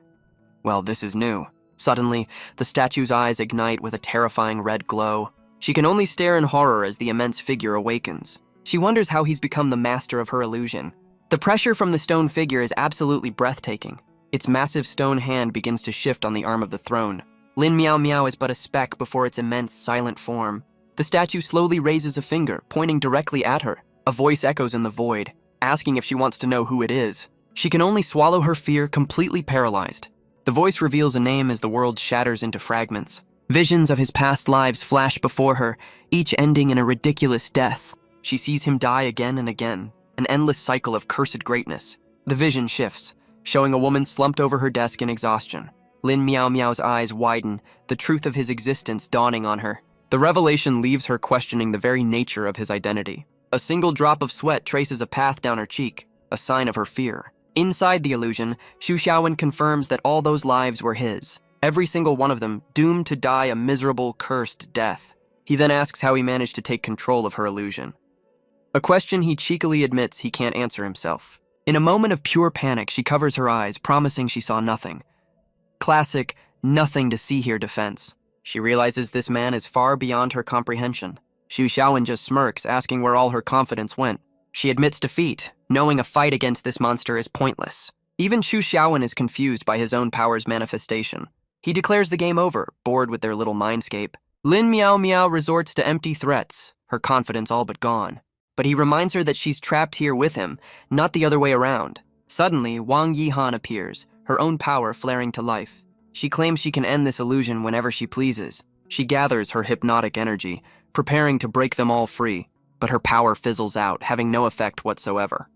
Well, this is new. Suddenly, the statue's eyes ignite with a terrifying red glow. She can only stare in horror as the immense figure awakens. She wonders how he's become the master of her illusion. The pressure from the stone figure is absolutely breathtaking. Its massive stone hand begins to shift on the arm of the throne. Lin Miao Miao is but a speck before its immense, silent form. The statue slowly raises a finger, pointing directly at her. A voice echoes in the void, asking if she wants to know who it is. She can only swallow her fear, completely paralyzed. The voice reveals a name as the world shatters into fragments. Visions of his past lives flash before her, each ending in a ridiculous death. She sees him die again and again, an endless cycle of cursed greatness. The vision shifts, showing a woman slumped over her desk in exhaustion. Lin Miao Miao's eyes widen, the truth of his existence dawning on her. The revelation leaves her questioning the very nature of his identity. A single drop of sweat traces a path down her cheek, a sign of her fear. Inside the illusion, Xu Xiaowen confirms that all those lives were his. Every single one of them doomed to die a miserable, cursed death. He then asks how he managed to take control of her illusion. A question he cheekily admits he can't answer himself. In a moment of pure panic, she covers her eyes, promising she saw nothing. Classic, nothing to see here defense. She realizes this man is far beyond her comprehension. Xu Xiaowen just smirks, asking where all her confidence went. She admits defeat, knowing a fight against this monster is pointless. Even Xu Xiaowen is confused by his own power's manifestation. He declares the game over, bored with their little mindscape. Lin Miao Miao resorts to empty threats, her confidence all but gone. But he reminds her that she's trapped here with him, not the other way around. Suddenly, Wang Yihan appears, her own power flaring to life. She claims she can end this illusion whenever she pleases. She gathers her hypnotic energy, preparing to break them all free, but her power fizzles out, having no effect whatsoever.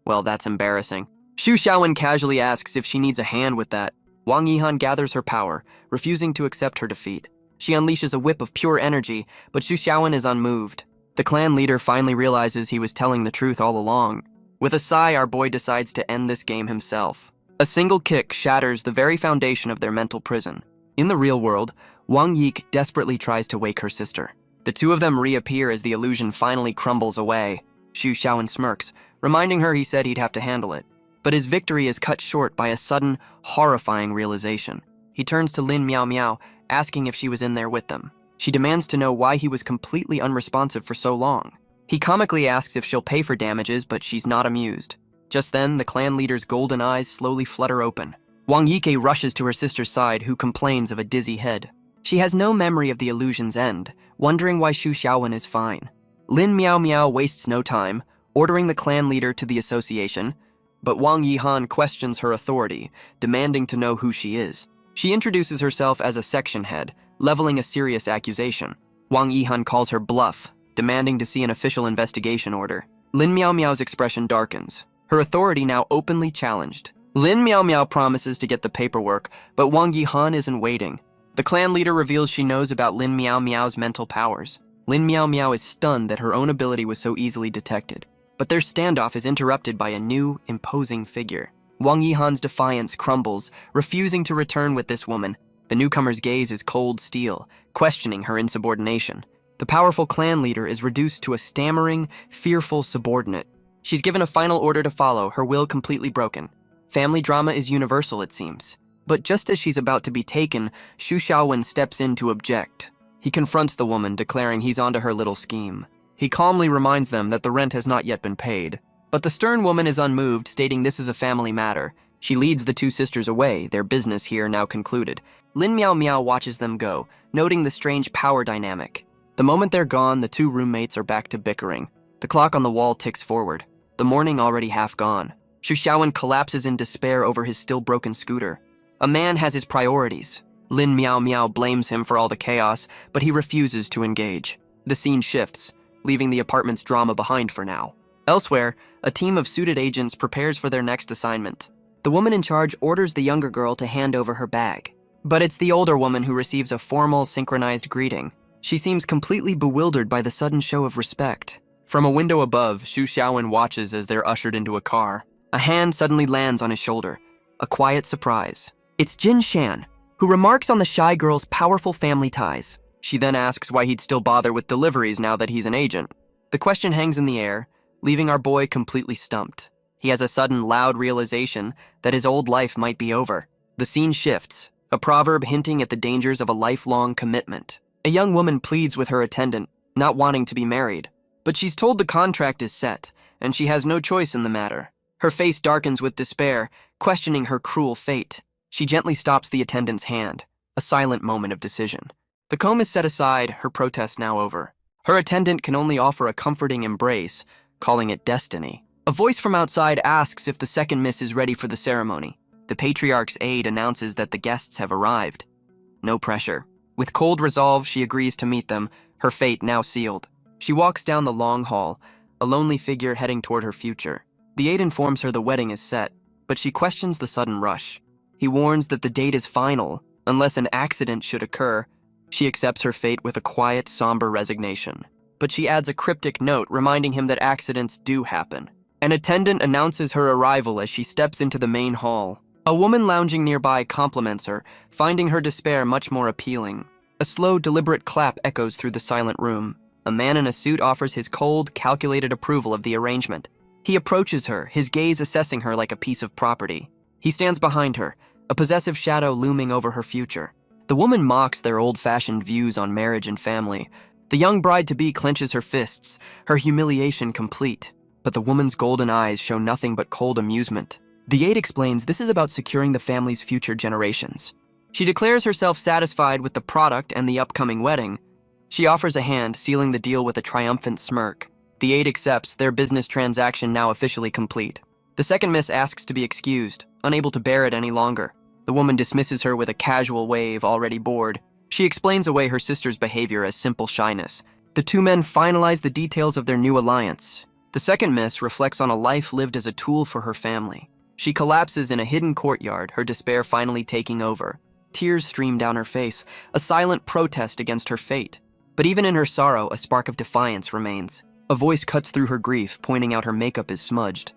Well, that's embarrassing. Xu Xiaowen casually asks if she needs a hand with that. Wang Yihan gathers her power, refusing to accept her defeat. She unleashes a whip of pure energy, but Xu Xiaowen is unmoved. The clan leader finally realizes he was telling the truth all along. With a sigh, our boy decides to end this game himself. A single kick shatters the very foundation of their mental prison. In the real world, Wang Yike desperately tries to wake her sister. The two of them reappear as the illusion finally crumbles away. Xu Xiaowen smirks, reminding her he said he'd have to handle it. But his victory is cut short by a sudden, horrifying realization. He turns to Lin Miao Miao, asking if she was in there with them. She demands to know why he was completely unresponsive for so long. He comically asks if she'll pay for damages, but she's not amused. Just then, the clan leader's golden eyes slowly flutter open. Wang Yike rushes to her sister's side, who complains of a dizzy head. She has no memory of the illusion's end, wondering why Xu Xiaowen is fine. Lin Miao Miao wastes no time, ordering the clan leader to the association, but Wang Yihan questions her authority, demanding to know who she is. She introduces herself as a section head, leveling a serious accusation. Wang Yihan calls her bluff, demanding to see an official investigation order. Lin Miao Miao's expression darkens, her authority now openly challenged. Lin Miao Miao promises to get the paperwork, but Wang Yihan isn't waiting. The clan leader reveals she knows about Lin Miao Miao's mental powers. Lin Miao Miao is stunned that her own ability was so easily detected. But their standoff is interrupted by a new, imposing figure. Wang Yihan's defiance crumbles, refusing to return with this woman. The newcomer's gaze is cold steel, questioning her insubordination. The powerful clan leader is reduced to a stammering, fearful subordinate. She's given a final order to follow, her will completely broken. Family drama is universal, it seems. But just as she's about to be taken, Xu Xiaowen steps in to object. He confronts the woman, declaring he's onto her little scheme. He calmly reminds them that the rent has not yet been paid. But the stern woman is unmoved, stating this is a family matter. She leads the two sisters away, their business here now concluded. Lin Miao Miao watches them go, noting the strange power dynamic. The moment they're gone, the two roommates are back to bickering. The clock on the wall ticks forward, the morning already half gone. Xu Xiaowen collapses in despair over his still broken scooter. A man has his priorities. Lin Miao Miao blames him for all the chaos, but he refuses to engage. The scene shifts, leaving the apartment's drama behind for now. Elsewhere, a team of suited agents prepares for their next assignment. The woman in charge orders the younger girl to hand over her bag. But it's the older woman who receives a formal, synchronized greeting. She seems completely bewildered by the sudden show of respect. From a window above, Xu Xiaowen watches as they're ushered into a car. A hand suddenly lands on his shoulder. A quiet surprise. It's Jin Shan, who remarks on the shy girl's powerful family ties. She then asks why he'd still bother with deliveries now that he's an agent. The question hangs in the air, leaving our boy completely stumped. He has a sudden, loud realization that his old life might be over. The scene shifts, a proverb hinting at the dangers of a lifelong commitment. A young woman pleads with her attendant, not wanting to be married. But she's told the contract is set, and she has no choice in the matter. Her face darkens with despair, questioning her cruel fate. She gently stops the attendant's hand, a silent moment of decision. The comb is set aside, her protest now over. Her attendant can only offer a comforting embrace, calling it destiny. A voice from outside asks if the second miss is ready for the ceremony. The patriarch's aide announces that the guests have arrived. No pressure. With cold resolve, she agrees to meet them, her fate now sealed. She walks down the long hall, a lonely figure heading toward her future. The aide informs her the wedding is set, but she questions the sudden rush. He warns that the date is final, unless an accident should occur. She accepts her fate with a quiet, somber resignation. But she adds a cryptic note reminding him that accidents do happen. An attendant announces her arrival as she steps into the main hall. A woman lounging nearby compliments her, finding her despair much more appealing. A slow, deliberate clap echoes through the silent room. A man in a suit offers his cold, calculated approval of the arrangement. He approaches her, his gaze assessing her like a piece of property. He stands behind her, a possessive shadow looming over her future. The woman mocks their old-fashioned views on marriage and family. The young bride-to-be clenches her fists, her humiliation complete. But the woman's golden eyes show nothing but cold amusement. The aide explains this is about securing the family's future generations. She declares herself satisfied with the product and the upcoming wedding. She offers a hand, sealing the deal with a triumphant smirk. The aide accepts, their business transaction now officially complete. The second miss asks to be excused, unable to bear it any longer. The woman dismisses her with a casual wave, already bored. She explains away her sister's behavior as simple shyness. The two men finalize the details of their new alliance. The second miss reflects on a life lived as a tool for her family. She collapses in a hidden courtyard, her despair finally taking over. Tears stream down her face, a silent protest against her fate. But even in her sorrow, a spark of defiance remains. A voice cuts through her grief, pointing out her makeup is smudged.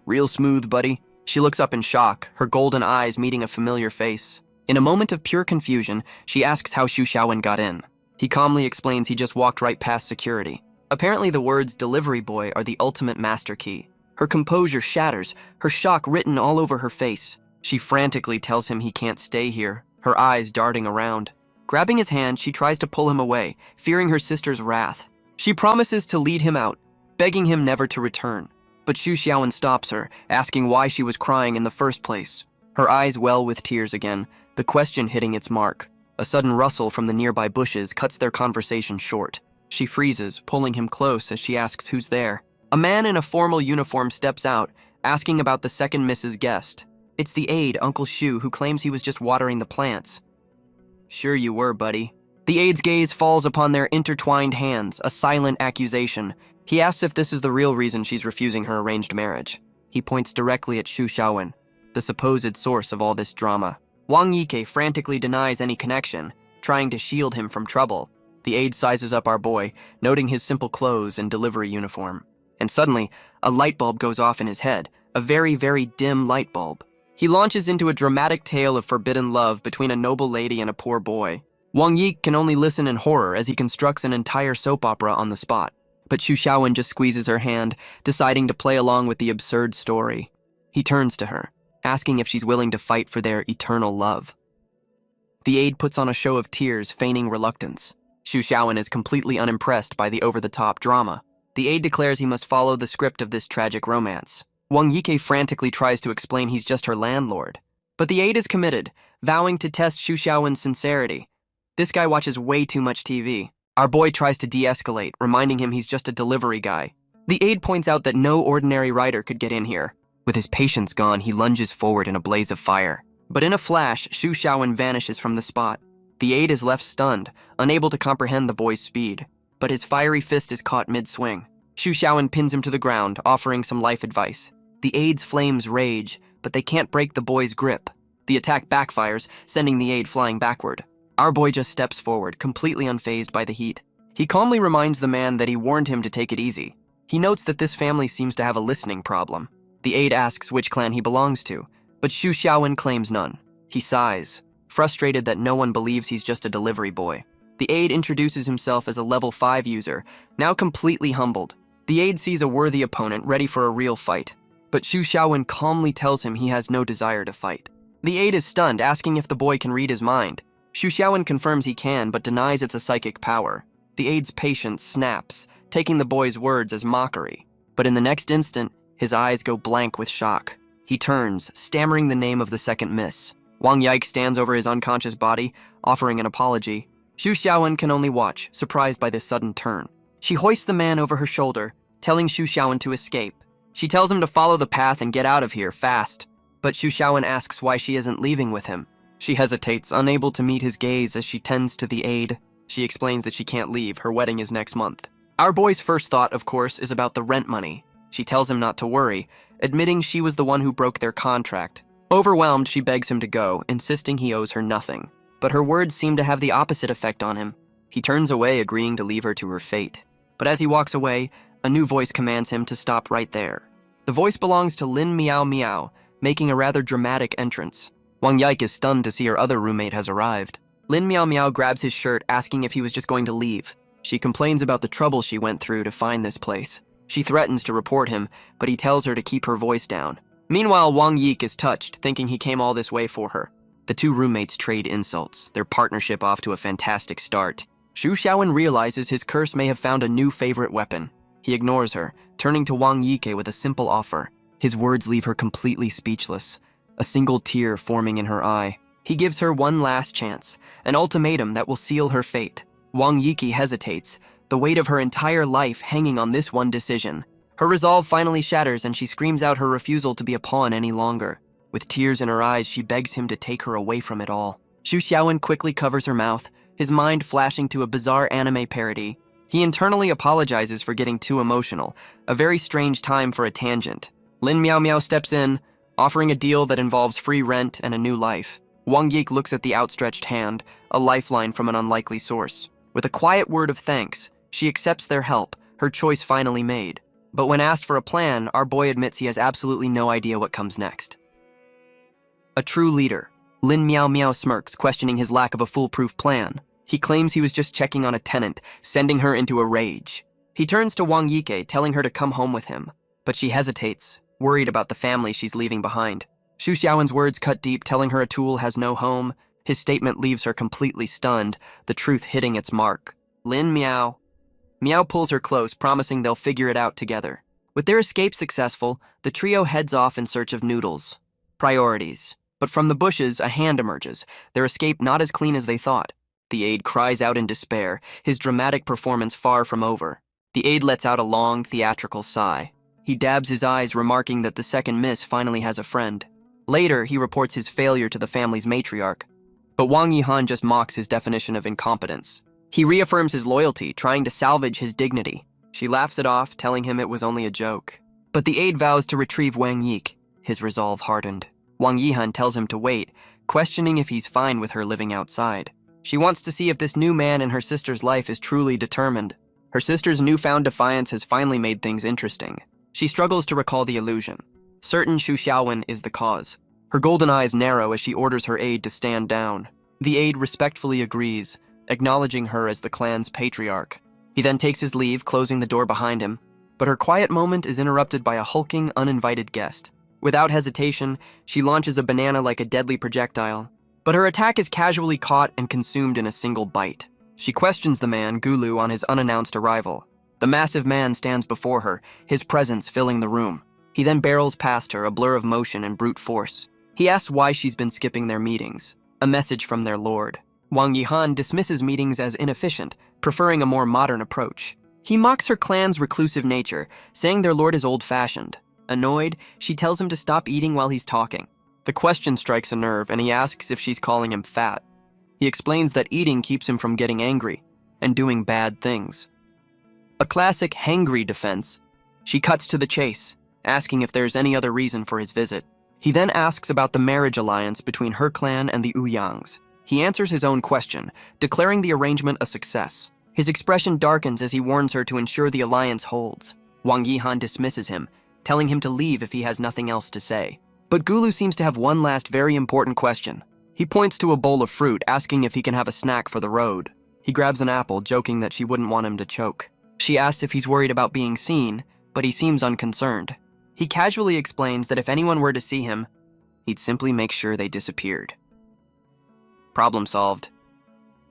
"Real smooth, buddy." She looks up in shock, her golden eyes meeting a familiar face. In a moment of pure confusion, she asks how Xu Xiaowen got in. He calmly explains he just walked right past security. Apparently the words "delivery boy" are the ultimate master key. Her composure shatters, her shock written all over her face. She frantically tells him he can't stay here, her eyes darting around. Grabbing his hand, she tries to pull him away, fearing her sister's wrath. She promises to lead him out, begging him never to return. But Xu Xiaowen stops her, asking why she was crying in the first place. Her eyes well with tears again, the question hitting its mark. A sudden rustle from the nearby bushes cuts their conversation short. She freezes, pulling him close as she asks who's there. A man in a formal uniform steps out, asking about the second Mrs. Guest. It's the aide, Uncle Xu, who claims he was just watering the plants. "Sure you were, buddy." The aide's gaze falls upon their intertwined hands, a silent accusation. He asks if this is the real reason she's refusing her arranged marriage. He points directly at Xu Xiaowen, the supposed source of all this drama. Wang Yike frantically denies any connection, trying to shield him from trouble. The aide sizes up our boy, noting his simple clothes and delivery uniform. And suddenly, a light bulb goes off in his head, a very, very dim light bulb. He launches into a dramatic tale of forbidden love between a noble lady and a poor boy. Wang Yi can only listen in horror as he constructs an entire soap opera on the spot. But Xu Xiaowen just squeezes her hand, deciding to play along with the absurd story. He turns to her, asking if she's willing to fight for their eternal love. The aide puts on a show of tears, feigning reluctance. Xu Xiaowen is completely unimpressed by the over-the-top drama. The aide declares he must follow the script of this tragic romance. Wang Yike frantically tries to explain he's just her landlord. But the aide is committed, vowing to test Xu Xiaowen's sincerity. This guy watches way too much TV. Our boy tries to de-escalate, reminding him he's just a delivery guy. The aide points out that no ordinary rider could get in here. With his patience gone, he lunges forward in a blaze of fire. But in a flash, Xu Xiaowen vanishes from the spot. The aide is left stunned, unable to comprehend the boy's speed. But his fiery fist is caught mid-swing. Xu Xiaowen pins him to the ground, offering some life advice. The aide's flames rage, but they can't break the boy's grip. The attack backfires, sending the aide flying backward. Our boy just steps forward, completely unfazed by the heat. He calmly reminds the man that he warned him to take it easy. He notes that this family seems to have a listening problem. The aide asks which clan he belongs to, but Xu Xiaowen claims none. He sighs, frustrated that no one believes he's just a delivery boy. The aide introduces himself as a level 5 user, now completely humbled. The aide sees a worthy opponent ready for a real fight, but Xu Xiaowen calmly tells him he has no desire to fight. The aide is stunned, asking if the boy can read his mind. Xu Xiaowen confirms he can, but denies it's a psychic power. The aide's patience snaps, taking the boy's words as mockery. But in the next instant, his eyes go blank with shock. He turns, stammering the name of the second miss. Wang Yike stands over his unconscious body, offering an apology. Xu Xiaowen can only watch, surprised by this sudden turn. She hoists the man over her shoulder, telling Xu Xiaowen to escape. She tells him to follow the path and get out of here, fast. But Xu Xiaowen asks why she isn't leaving with him. She hesitates, unable to meet his gaze as she tends to the aide. She explains that she can't leave, her wedding is next month. Our boy's first thought, of course, is about the rent money. She tells him not to worry, admitting she was the one who broke their contract. Overwhelmed, she begs him to go, insisting he owes her nothing. But her words seem to have the opposite effect on him. He turns away, agreeing to leave her to her fate. But as he walks away, a new voice commands him to stop right there. The voice belongs to Lin Miao Miao, making a rather dramatic entrance. Wang Yike is stunned to see her other roommate has arrived. Lin Miao Miao grabs his shirt, asking if he was just going to leave. She complains about the trouble she went through to find this place. She threatens to report him, but he tells her to keep her voice down. Meanwhile, Wang Yike is touched, thinking he came all this way for her. The two roommates trade insults, their partnership off to a fantastic start. Xu Xiaowen realizes his curse may have found a new favorite weapon. He ignores her, turning to Wang Yike with a simple offer. His words leave her completely speechless, a single tear forming in her eye. He gives her one last chance, an ultimatum that will seal her fate. Wang Yike hesitates, the weight of her entire life hanging on this one decision. Her resolve finally shatters and she screams out her refusal to be a pawn any longer. With tears in her eyes, she begs him to take her away from it all. Xu Xiaowen quickly covers her mouth, his mind flashing to a bizarre anime parody. He internally apologizes for getting too emotional, a very strange time for a tangent. Lin Miao Miao steps in, offering a deal that involves free rent and a new life. Wang Yike looks at the outstretched hand, a lifeline from an unlikely source. With a quiet word of thanks, she accepts their help, her choice finally made. But when asked for a plan, our boy admits he has absolutely no idea what comes next. A true leader. Lin Miao Miao smirks, questioning his lack of a foolproof plan. He claims he was just checking on a tenant, sending her into a rage. He turns to Wang Yike, telling her to come home with him. But she hesitates, worried about the family she's leaving behind. Xu Xiaowen's words cut deep, telling her Atul has no home. His statement leaves her completely stunned, the truth hitting its mark. Lin Miao. Miao pulls her close, promising they'll figure it out together. With their escape successful, the trio heads off in search of noodles. Priorities. But from the bushes, a hand emerges, their escape not as clean as they thought. The aide cries out in despair, his dramatic performance far from over. The aide lets out a long, theatrical sigh. He dabs his eyes, remarking that the second miss finally has a friend. Later, he reports his failure to the family's matriarch. But Wang Yihan just mocks his definition of incompetence. He reaffirms his loyalty, trying to salvage his dignity. She laughs it off, telling him it was only a joke. But the aide vows to retrieve Wang Yike, his resolve hardened. Wang Yihan tells him to wait, questioning if he's fine with her living outside. She wants to see if this new man in her sister's life is truly determined. Her sister's newfound defiance has finally made things interesting. She struggles to recall the illusion. Certain Xu Xiaowen is the cause. Her golden eyes narrow as she orders her aide to stand down. The aide respectfully agrees, acknowledging her as the clan's patriarch. He then takes his leave, closing the door behind him. But her quiet moment is interrupted by a hulking, uninvited guest. Without hesitation, she launches a banana like a deadly projectile. But her attack is casually caught and consumed in a single bite. She questions the man, Gulu, on his unannounced arrival. The massive man stands before her, his presence filling the room. He then barrels past her, a blur of motion and brute force. He asks why she's been skipping their meetings, a message from their lord. Wang Yihan dismisses meetings as inefficient, preferring a more modern approach. He mocks her clan's reclusive nature, saying their lord is old-fashioned. Annoyed, she tells him to stop eating while he's talking. The question strikes a nerve, and he asks if she's calling him fat. He explains that eating keeps him from getting angry and doing bad things. A classic hangry defense. She cuts to the chase, asking if there's any other reason for his visit. He then asks about the marriage alliance between her clan and the Ouyangs. He answers his own question, declaring the arrangement a success. His expression darkens as he warns her to ensure the alliance holds. Wang Yihan dismisses him, telling him to leave if he has nothing else to say. But Gulu seems to have one last very important question. He points to a bowl of fruit, asking if he can have a snack for the road. He grabs an apple, joking that she wouldn't want him to choke. She asks if he's worried about being seen, but he seems unconcerned. He casually explains that if anyone were to see him, he'd simply make sure they disappeared. Problem solved.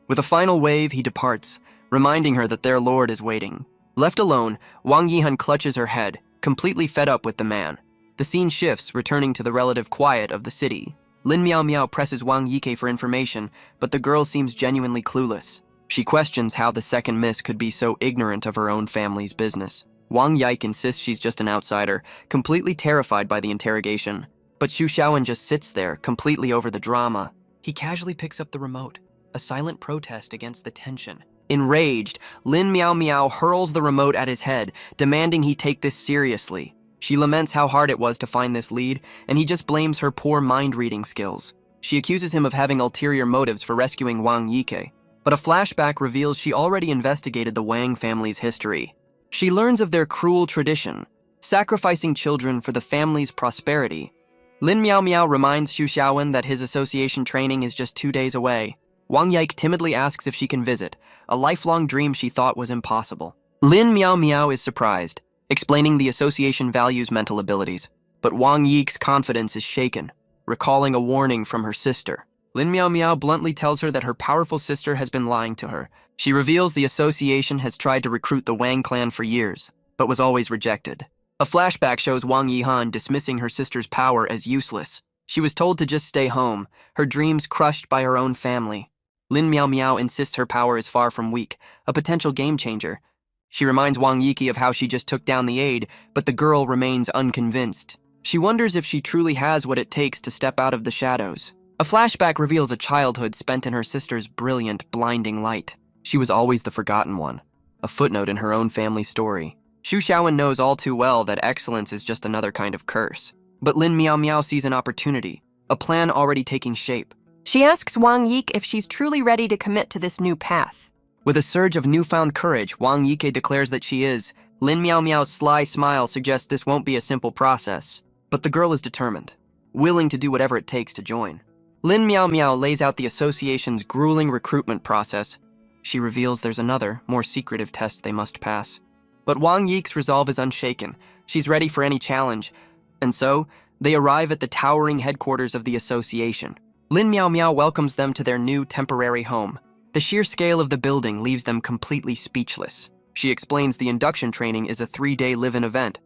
With a final wave, he departs, reminding her that their lord is waiting. Left alone, Wang Yihan clutches her head, completely fed up with the man. The scene shifts, returning to the relative quiet of the city. Lin Miao Miao presses Wang Yike for information, but the girl seems genuinely clueless. She questions how the second miss could be so ignorant of her own family's business. Wang Yike insists she's just an outsider, completely terrified by the interrogation. But Xu Xiaowen just sits there, completely over the drama. He casually picks up the remote, a silent protest against the tension. Enraged, Lin Miao Miao hurls the remote at his head, demanding he take this seriously. She laments how hard it was to find this lead, and he just blames her poor mind-reading skills. She accuses him of having ulterior motives for rescuing Wang Yike, but a flashback reveals she already investigated the Wang family's history. She learns of their cruel tradition, sacrificing children for the family's prosperity. Lin Miao Miao reminds Xu Xiaowen that his association training is just 2 days away. Wang Yike timidly asks if she can visit, a lifelong dream she thought was impossible. Lin Miao Miao is surprised, explaining the association values mental abilities. But Wang Yike's confidence is shaken, recalling a warning from her sister. Lin Miao Miao bluntly tells her that her powerful sister has been lying to her. She reveals the association has tried to recruit the Wang clan for years, but was always rejected. A flashback shows Wang Yihan dismissing her sister's power as useless. She was told to just stay home, her dreams crushed by her own family. Lin Miao Miao insists her power is far from weak, a potential game changer. She reminds Wang Yike of how she just took down the aide, but the girl remains unconvinced. She wonders if she truly has what it takes to step out of the shadows. A flashback reveals a childhood spent in her sister's brilliant, blinding light. She was always the forgotten one, a footnote in her own family story. Xu Xiaowen knows all too well that excellence is just another kind of curse. But Lin Miao Miao sees an opportunity, a plan already taking shape. She asks Wang Yike if she's truly ready to commit to this new path. With a surge of newfound courage, Wang Yike declares that she is. Lin Miao Miao's sly smile suggests this won't be a simple process. But the girl is determined, willing to do whatever it takes to join. Lin Miao Miao lays out the association's grueling recruitment process. She reveals there's another, more secretive test they must pass. But Wang Yike's resolve is unshaken. She's ready for any challenge. And so, they arrive at the towering headquarters of the association. Lin Miao Miao welcomes them to their new temporary home. The sheer scale of the building leaves them completely speechless. She explains the induction training is a 3-day live-in event.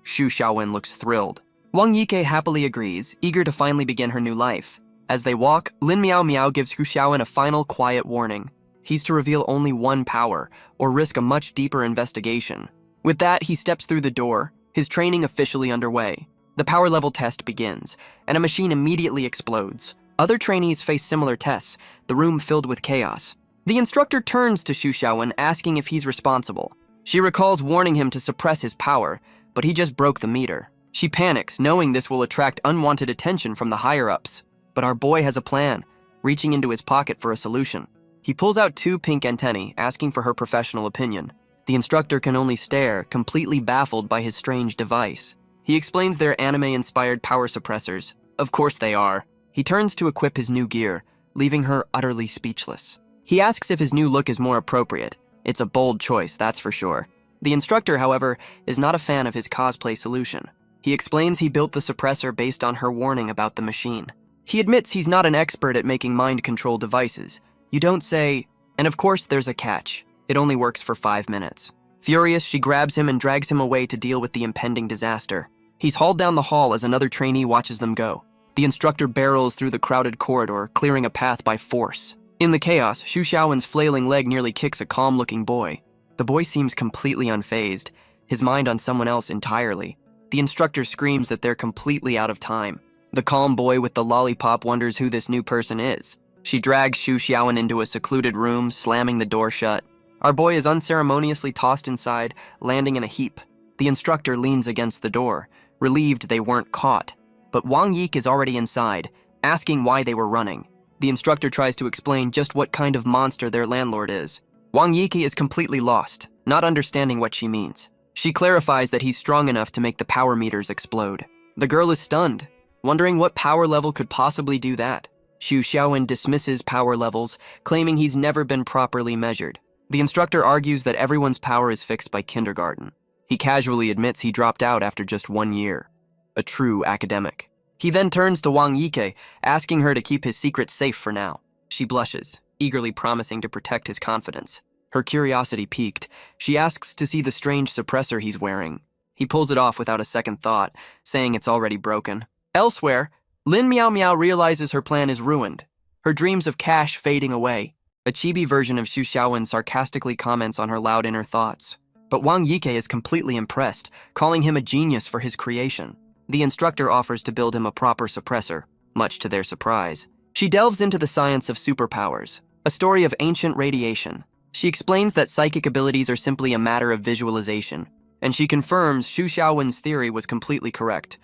Xu Xiaowen looks thrilled. Wang Yike happily agrees, eager to finally begin her new life. As they walk, Lin Miao Miao gives Xu Xiaowen a final quiet warning. He's to reveal only one power, or risk a much deeper investigation. With that, he steps through the door, his training officially underway. The power level test begins, and a machine immediately explodes. Other trainees face similar tests, the room filled with chaos. The instructor turns to Xu Xiaowen, asking if he's responsible. She recalls warning him to suppress his power, but he just broke the meter. She panics, knowing this will attract unwanted attention from the higher-ups. But our boy has a plan, reaching into his pocket for a solution. He pulls out 2 pink antennae, asking for her professional opinion. The instructor can only stare, completely baffled by his strange device. He explains they're anime-inspired power suppressors. Of course they are. He turns to equip his new gear, leaving her utterly speechless. He asks if his new look is more appropriate. It's a bold choice, that's for sure. The instructor, however, is not a fan of his cosplay solution. He explains he built the suppressor based on her warning about the machine. He admits he's not an expert at making mind control devices. You don't say, and of course there's a catch. It only works for 5 minutes. Furious, she grabs him and drags him away to deal with the impending disaster. He's hauled down the hall as another trainee watches them go. The instructor barrels through the crowded corridor, clearing a path by force. In the chaos, Xu Xiaowen's flailing leg nearly kicks a calm-looking boy. The boy seems completely unfazed, his mind on someone else entirely. The instructor screams that they're completely out of time. The calm boy with the lollipop wonders who this new person is. She drags Xu Xiaowen into a secluded room, slamming the door shut. Our boy is unceremoniously tossed inside, landing in a heap. The instructor leans against the door, relieved they weren't caught. But Wang Yik is already inside, asking why they were running. The instructor tries to explain just what kind of monster their landlord is. Wang Yiki is completely lost, not understanding what she means. She clarifies that he's strong enough to make the power meters explode. The girl is stunned, wondering what power level could possibly do that. Xu Xiaowen dismisses power levels, claiming he's never been properly measured. The instructor argues that everyone's power is fixed by kindergarten. He casually admits he dropped out after just 1 year. A true academic. He then turns to Wang Yike, asking her to keep his secret safe for now. She blushes, eagerly promising to protect his confidence. Her curiosity piqued, she asks to see the strange suppressor he's wearing. He pulls it off without a second thought, saying it's already broken. Elsewhere, Lin Miao Miao realizes her plan is ruined, her dreams of cash fading away. A chibi version of Xu Xiaowen sarcastically comments on her loud inner thoughts. But Wang Yike is completely impressed, calling him a genius for his creation. The instructor offers to build him a proper suppressor, much to their surprise. She delves into the science of superpowers, a story of ancient radiation. She explains that psychic abilities are simply a matter of visualization, and she confirms Xu Xiaowen's theory was completely correct.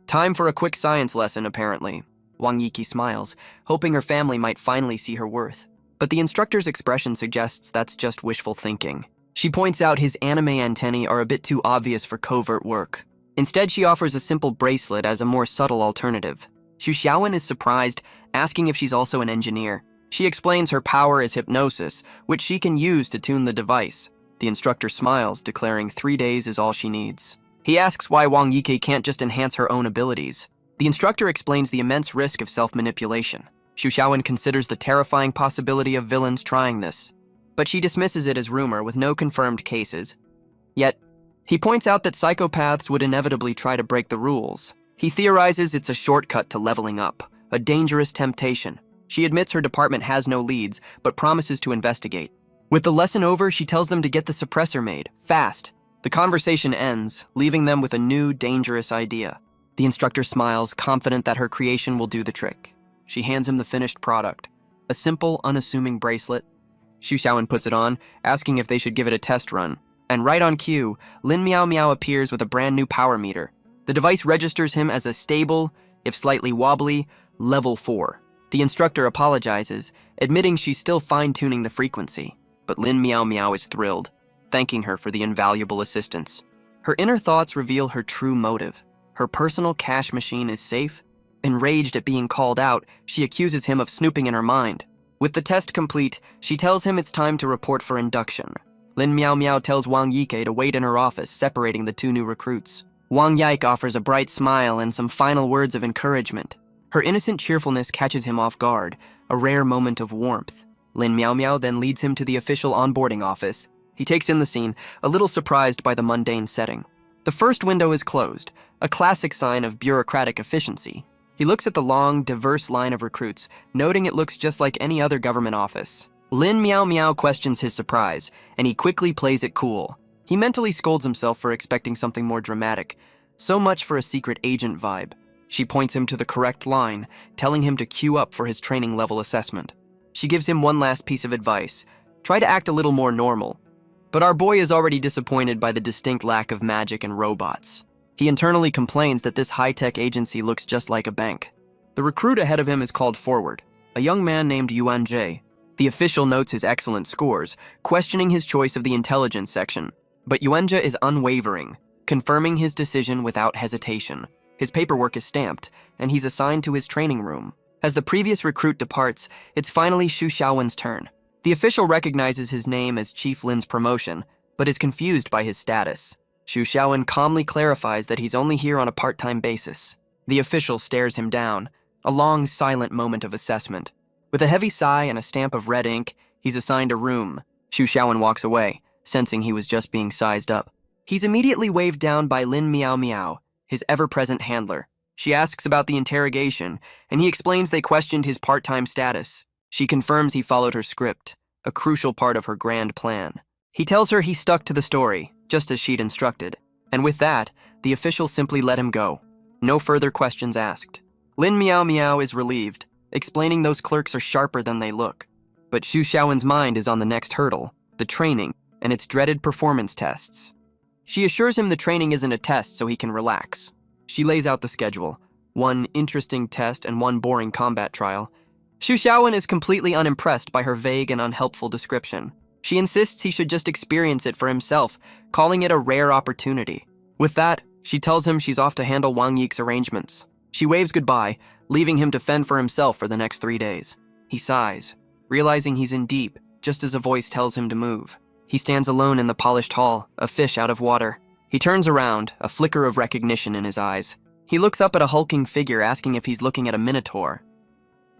Time for a quick science lesson, apparently. Wang Yiki smiles, hoping her family might finally see her worth. But the instructor's expression suggests that's just wishful thinking. She points out his anime antennae are a bit too obvious for covert work. Instead, she offers a simple bracelet as a more subtle alternative. Xu Xiaowen is surprised, asking if she's also an engineer. She explains her power is hypnosis, which she can use to tune the device. The instructor smiles, declaring 3 days is all she needs. He asks why Wang Yike can't just enhance her own abilities. The instructor explains the immense risk of self-manipulation. Xu Xiaowen considers the terrifying possibility of villains trying this, but she dismisses it as rumor with no confirmed cases. Yet, he points out that psychopaths would inevitably try to break the rules. He theorizes it's a shortcut to leveling up, a dangerous temptation. She admits her department has no leads, but promises to investigate. With the lesson over, she tells them to get the suppressor made, fast. The conversation ends, leaving them with a new, dangerous idea. The instructor smiles, confident that her creation will do the trick. She hands him the finished product, a simple, unassuming bracelet. Xu Xiaowen puts it on, asking if they should give it a test run. And right on cue, Lin Miao Miao appears with a brand new power meter. The device registers him as a stable, if slightly wobbly, level 4. The instructor apologizes, admitting she's still fine-tuning the frequency. But Lin Miao Miao is thrilled, thanking her for the invaluable assistance. Her inner thoughts reveal her true motive. Her personal cash machine is safe. Enraged at being called out, she accuses him of snooping in her mind. With the test complete, she tells him it's time to report for induction. Lin Miao Miao tells Wang Yike to wait in her office, separating the 2 new recruits. Wang Yike offers a bright smile and some final words of encouragement. Her innocent cheerfulness catches him off guard, a rare moment of warmth. Lin Miao Miao then leads him to the official onboarding office. He takes in the scene, a little surprised by the mundane setting. The first window is closed, a classic sign of bureaucratic efficiency. He looks at the long, diverse line of recruits, noting it looks just like any other government office. Lin Miao Miao questions his surprise, and he quickly plays it cool. He mentally scolds himself for expecting something more dramatic. So much for a secret agent vibe. She points him to the correct line, telling him to queue up for his training level assessment. She gives him one last piece of advice. Try to act a little more normal. But our boy is already disappointed by the distinct lack of magic and robots. He internally complains that this high-tech agency looks just like a bank. The recruit ahead of him is called forward, a young man named Yuan Jie. The official notes his excellent scores, questioning his choice of the intelligence section. But Yuanjia is unwavering, confirming his decision without hesitation. His paperwork is stamped, and he's assigned to his training room. As the previous recruit departs, it's finally Xu Xiaowen's turn. The official recognizes his name as Chief Lin's promotion, but is confused by his status. Xu Xiaowen calmly clarifies that he's only here on a part-time basis. The official stares him down, a long, silent moment of assessment. With a heavy sigh and a stamp of red ink, he's assigned a room. Xu Xiaowen walks away, sensing he was just being sized up. He's immediately waved down by Lin Miao Miao, his ever-present handler. She asks about the interrogation, and he explains they questioned his part-time status. She confirms he followed her script, a crucial part of her grand plan. He tells her he stuck to the story, just as she'd instructed. And with that, the officials simply let him go. No further questions asked. Lin Miao Miao is relieved, explaining those clerks are sharper than they look. But Xu Xiaowen's mind is on the next hurdle, the training, and its dreaded performance tests. She assures him the training isn't a test so he can relax. She lays out the schedule, one interesting test and one boring combat trial. Xu Xiaowen is completely unimpressed by her vague and unhelpful description. She insists he should just experience it for himself, calling it a rare opportunity. With that, she tells him she's off to handle Wang Yik's arrangements. She waves goodbye, leaving him to fend for himself for the next 3 days. He sighs, realizing he's in deep, just as a voice tells him to move. He stands alone in the polished hall, a fish out of water. He turns around, a flicker of recognition in his eyes. He looks up at a hulking figure, asking if he's looking at a minotaur.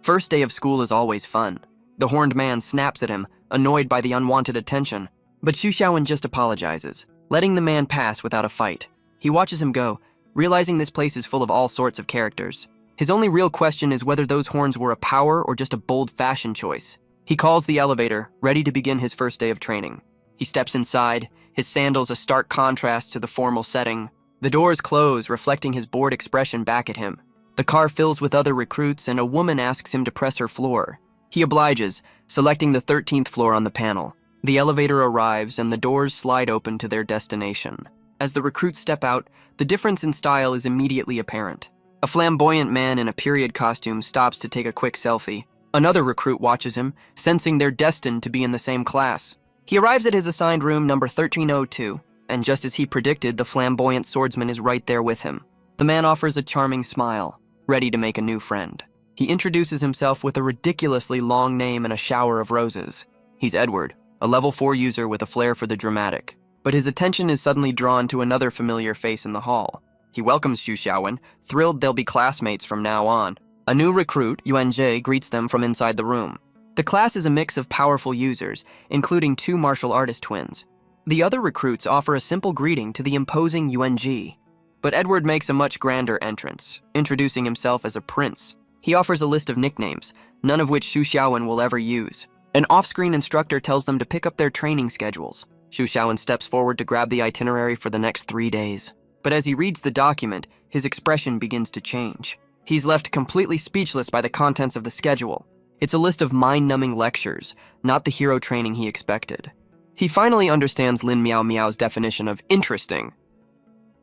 First day of school is always fun. The horned man snaps at him, annoyed by the unwanted attention. But Xu Xiaowen just apologizes, letting the man pass without a fight. He watches him go, realizing this place is full of all sorts of characters. His only real question is whether those horns were a power or just a bold fashion choice. He calls the elevator, ready to begin his first day of training. He steps inside, his sandals a stark contrast to the formal setting. The doors close, reflecting his bored expression back at him. The car fills with other recruits, and a woman asks him to press her floor. He obliges, selecting the 13th floor on the panel. The elevator arrives, and the doors slide open to their destination. As the recruits step out, the difference in style is immediately apparent. A flamboyant man in a period costume stops to take a quick selfie. Another recruit watches him, sensing they're destined to be in the same class. He arrives at his assigned room number 1302, and just as he predicted, the flamboyant swordsman is right there with him. The man offers a charming smile, ready to make a new friend. He introduces himself with a ridiculously long name and a shower of roses. He's Edward, a level 4 user with a flair for the dramatic. But his attention is suddenly drawn to another familiar face in the hall. He welcomes Xu Xiaowen, thrilled they'll be classmates from now on. A new recruit, Yuan Jie, greets them from inside the room. The class is a mix of powerful users, including 2 martial artist twins. The other recruits offer a simple greeting to the imposing Yuan Ji. But Edward makes a much grander entrance, introducing himself as a prince. He offers a list of nicknames, none of which Xu Xiaowen will ever use. An off-screen instructor tells them to pick up their training schedules. Xu Xiaowen steps forward to grab the itinerary for the next 3 days. But as he reads the document, his expression begins to change. He's left completely speechless by the contents of the schedule. It's a list of mind-numbing lectures, not the hero training he expected. He finally understands Lin Miao Miao's definition of interesting.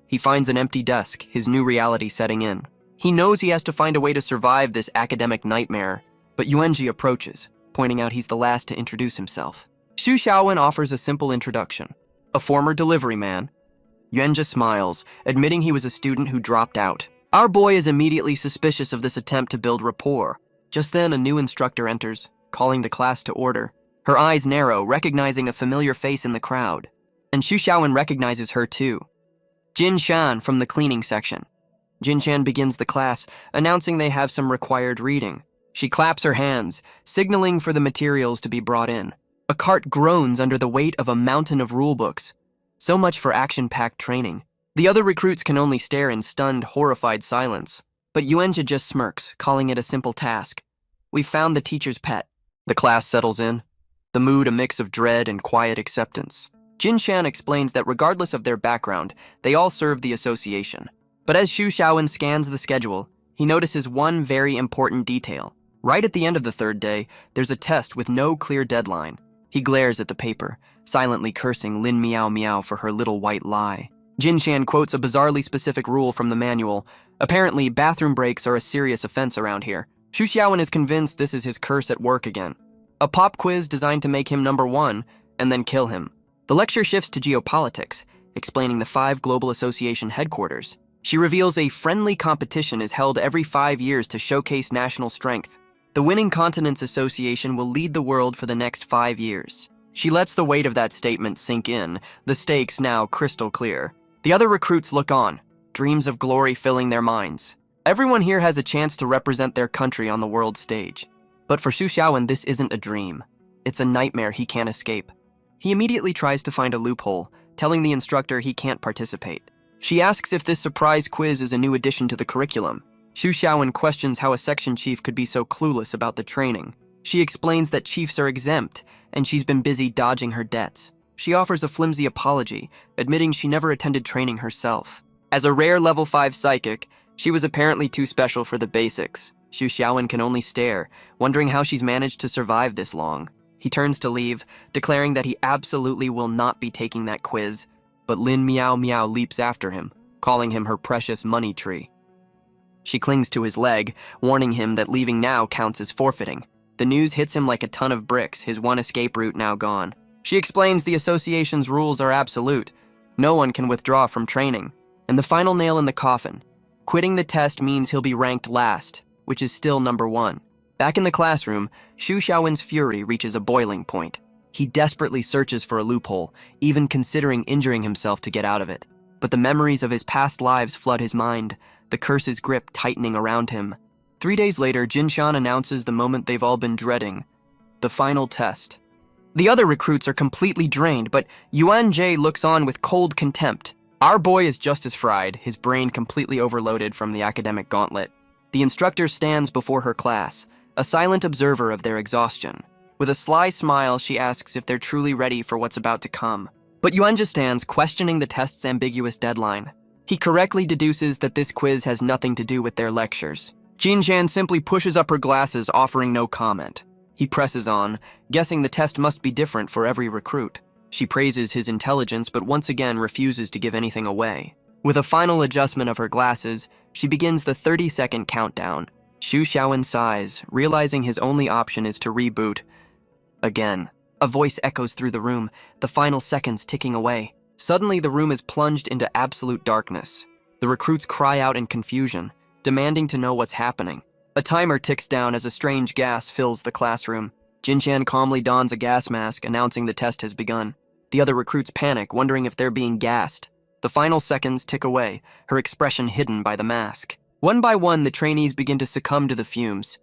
He finds an empty desk, his new reality setting in. He knows he has to find a way to survive this academic nightmare, but Yuanji approaches, pointing out he's the last to introduce himself. Xu Xiaowen offers a simple introduction. A former delivery man. Yuanji smiles, admitting he was a student who dropped out. Our boy is immediately suspicious of this attempt to build rapport. Just then, a new instructor enters, calling the class to order. Her eyes narrow, recognizing a familiar face in the crowd. And Xu Xiaowen recognizes her too. Jin Shan from the cleaning section. Jin Shan begins the class, announcing they have some required reading. She claps her hands, signaling for the materials to be brought in. A cart groans under the weight of a mountain of rulebooks. So much for action-packed training. The other recruits can only stare in stunned, horrified silence. But Yuanji just smirks, calling it a simple task. We've found the teacher's pet. The class settles in, the mood a mix of dread and quiet acceptance. Jin Shan explains that regardless of their background, they all serve the association. But as Xu Xiaowen scans the schedule, he notices one very important detail. Right at the end of the 3rd day, there's a test with no clear deadline. He glares at the paper, silently cursing Lin Miao Miao for her little white lie. Jin Shan quotes a bizarrely specific rule from the manual. Apparently, bathroom breaks are a serious offense around here. Xu Xiaowen is convinced this is his curse at work again. A pop quiz designed to make him number 1 and then kill him. The lecture shifts to geopolitics, explaining the 5 Global Association headquarters. She reveals a friendly competition is held every 5 years to showcase national strength. The winning continents association will lead the world for the next 5 years. She lets the weight of that statement sink in, the stakes now crystal clear. The other recruits look on, dreams of glory filling their minds. Everyone here has a chance to represent their country on the world stage. But for Xu Xiaowen, this isn't a dream. It's a nightmare he can't escape. He immediately tries to find a loophole, telling the instructor he can't participate. She asks if this surprise quiz is a new addition to the curriculum. Xu Xiaowen questions how a section chief could be so clueless about the training. She explains that chiefs are exempt, and she's been busy dodging her debts. She offers a flimsy apology, admitting she never attended training herself. As a rare level 5 psychic, she was apparently too special for the basics. Xu Xiaowen can only stare, wondering how she's managed to survive this long. He turns to leave, declaring that he absolutely will not be taking that quiz, but Lin Miao Miao leaps after him, calling him her precious money tree. She clings to his leg, warning him that leaving now counts as forfeiting. The news hits him like a ton of bricks, his one escape route now gone. She explains the association's rules are absolute. No one can withdraw from training. And the final nail in the coffin. Quitting the test means he'll be ranked last, which is still number 1. Back in the classroom, Xu Xiaowen's fury reaches a boiling point. He desperately searches for a loophole, even considering injuring himself to get out of it. But the memories of his past lives flood his mind, the curse's grip tightening around him. 3 days later, Jinshan announces the moment they've all been dreading, the final test. The other recruits are completely drained, but Yuan Jie looks on with cold contempt. Our boy is just as fried, his brain completely overloaded from the academic gauntlet. The instructor stands before her class, a silent observer of their exhaustion. With a sly smile, she asks if they're truly ready for what's about to come. But Yuanjia stands, questioning the test's ambiguous deadline. He correctly deduces that this quiz has nothing to do with their lectures. Jinshan simply pushes up her glasses, offering no comment. He presses on, guessing the test must be different for every recruit. She praises his intelligence, but once again refuses to give anything away. With a final adjustment of her glasses, she begins the 30-second countdown. Xu Xiaowen sighs, realizing his only option is to reboot. Again, a voice echoes through the room, the final seconds ticking away. Suddenly, the room is plunged into absolute darkness. The recruits cry out in confusion, demanding to know what's happening. A timer ticks down as a strange gas fills the classroom. Jinshan calmly dons a gas mask, announcing the test has begun. The other recruits panic, wondering if they're being gassed. The final seconds tick away, her expression hidden by the mask. One by one, the trainees begin to succumb to the fumes.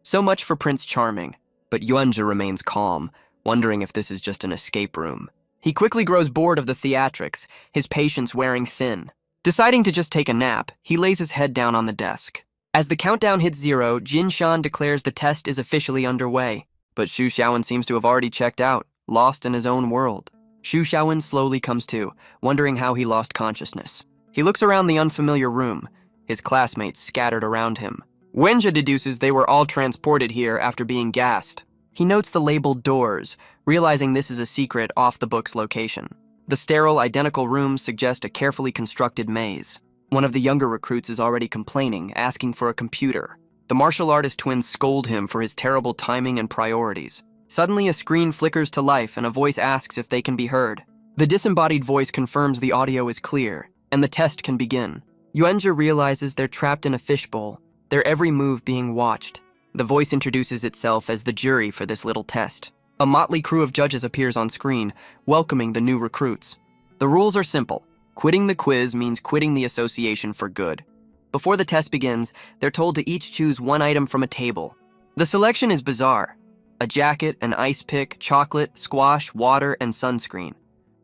So much for Prince Charming, but Yuanjia remains calm, wondering if this is just an escape room. He quickly grows bored of the theatrics, his patience wearing thin. Deciding to just take a nap, he lays his head down on the desk. As the countdown hits 0, Jinshan declares the test is officially underway. But Xu Xiaowen seems to have already checked out, lost in his own world. Xu Xiaowen slowly comes to, wondering how he lost consciousness. He looks around the unfamiliar room, his classmates scattered around him. Wenjia deduces they were all transported here after being gassed. He notes the labeled doors, realizing this is a secret off-the-books location. The sterile, identical rooms suggest a carefully constructed maze. One of the younger recruits is already complaining, asking for a computer. The martial artist twins scold him for his terrible timing and priorities. Suddenly, a screen flickers to life and a voice asks if they can be heard. The disembodied voice confirms the audio is clear, and the test can begin. Yuanjia realizes they're trapped in a fishbowl, their every move being watched. The voice introduces itself as the jury for this little test. A motley crew of judges appears on screen, welcoming the new recruits. The rules are simple. Quitting the quiz means quitting the association for good. Before the test begins, they're told to each choose one item from a table. The selection is bizarre. A jacket, an ice pick, chocolate, squash, water, and sunscreen.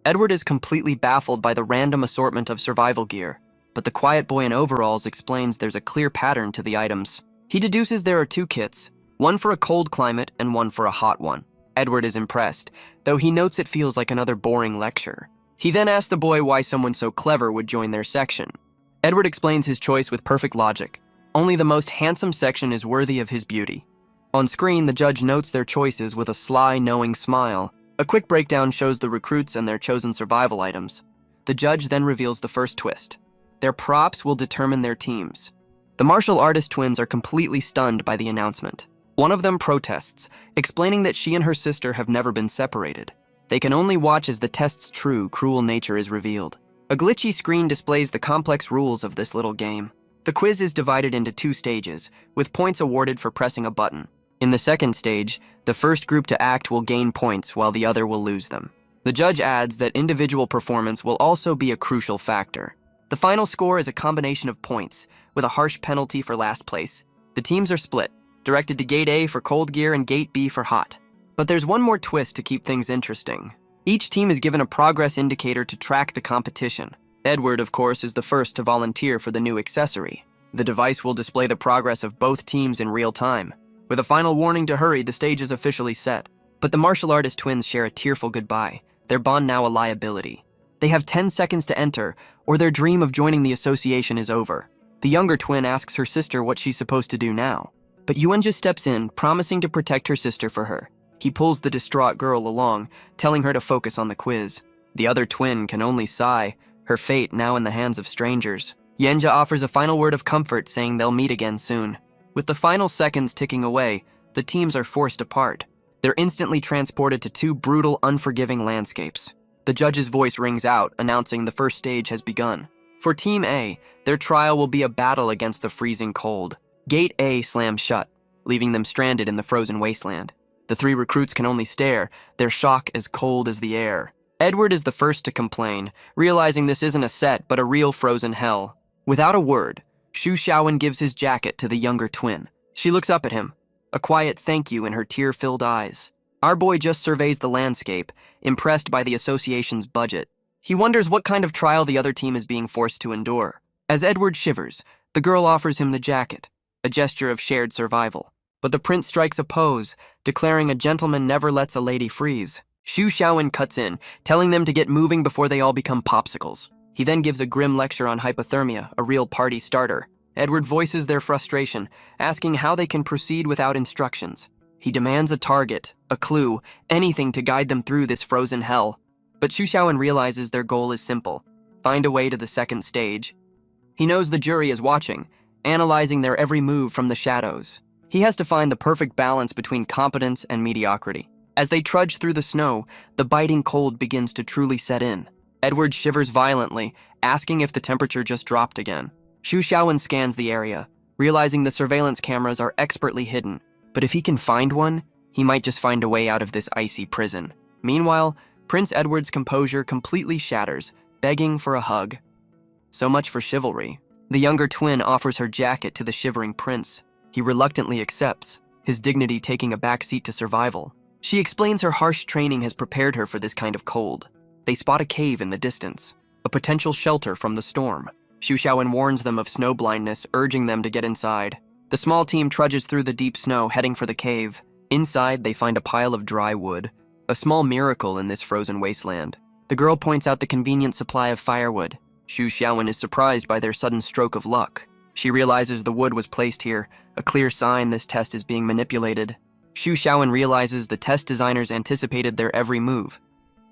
Edward is completely baffled by the random assortment of survival gear, but the quiet boy in overalls explains there's a clear pattern to the items. He deduces there are 2 kits, one for a cold climate and one for a hot one. Edward is impressed, though he notes it feels like another boring lecture. He then asks the boy why someone so clever would join their section. Edward explains his choice with perfect logic. Only the most handsome section is worthy of his beauty. On screen, the judge notes their choices with a sly, knowing smile. A quick breakdown shows the recruits and their chosen survival items. The judge then reveals the first twist. Their props will determine their teams. The martial artist twins are completely stunned by the announcement. One of them protests, explaining that she and her sister have never been separated. They can only watch as the test's true, cruel nature is revealed. A glitchy screen displays the complex rules of this little game. The quiz is divided into 2 stages, with points awarded for pressing a button. In the second stage, the first group to act will gain points while the other will lose them. The judge adds that individual performance will also be a crucial factor. The final score is a combination of points, with a harsh penalty for last place. The teams are split, directed to Gate A for cold gear and Gate B for hot. But there's one more twist to keep things interesting. Each team is given a progress indicator to track the competition. Edward, of course, is the first to volunteer for the new accessory. The device will display the progress of both teams in real time. With a final warning to hurry, the stage is officially set. But the martial artist twins share a tearful goodbye, their bond now a liability. They have 10 seconds to enter, or their dream of joining the association is over. The younger twin asks her sister what she's supposed to do now. But Yuan just steps in, promising to protect her sister for her. He pulls the distraught girl along, telling her to focus on the quiz. The other twin can only sigh, her fate now in the hands of strangers. Yenja offers a final word of comfort, saying they'll meet again soon. With the final seconds ticking away, the teams are forced apart. They're instantly transported to two brutal, unforgiving landscapes. The judge's voice rings out, announcing the first stage has begun. For Team A, their trial will be a battle against the freezing cold. Gate A slams shut, leaving them stranded in the frozen wasteland. The three recruits can only stare, their shock as cold as the air. Edward is the first to complain, realizing this isn't a set but a real frozen hell. Without a word, Xu Xiaowen gives his jacket to the younger twin. She looks up at him, a quiet thank you in her tear-filled eyes. Our boy just surveys the landscape, impressed by the association's budget. He wonders what kind of trial the other team is being forced to endure. As Edward shivers, the girl offers him the jacket, a gesture of shared survival. But the prince strikes a pose, declaring a gentleman never lets a lady freeze. Xu Xiaowen cuts in, telling them to get moving before they all become popsicles. He then gives a grim lecture on hypothermia, a real party starter. Edward voices their frustration, asking how they can proceed without instructions. He demands a target, a clue, anything to guide them through this frozen hell. But Xu Xiaowen realizes their goal is simple: find a way to the second stage. He knows the jury is watching, analyzing their every move from the shadows. He has to find the perfect balance between competence and mediocrity. As they trudge through the snow, the biting cold begins to truly set in. Edward shivers violently, asking if the temperature just dropped again. Xu Xiaowen scans the area, realizing the surveillance cameras are expertly hidden. But if he can find one, he might just find a way out of this icy prison. Meanwhile, Prince Edward's composure completely shatters, begging for a hug. So much for chivalry. The younger twin offers her jacket to the shivering prince. He reluctantly accepts, his dignity taking a backseat to survival. She explains her harsh training has prepared her for this kind of cold. They spot a cave in the distance, a potential shelter from the storm. Xu Xiaowen warns them of snow blindness, urging them to get inside. The small team trudges through the deep snow, heading for the cave. Inside, they find a pile of dry wood, a small miracle in this frozen wasteland. The girl points out the convenient supply of firewood. Xu Xiaowen is surprised by their sudden stroke of luck. She realizes the wood was placed here, a clear sign this test is being manipulated. Xu Xiaowen realizes the test designers anticipated their every move.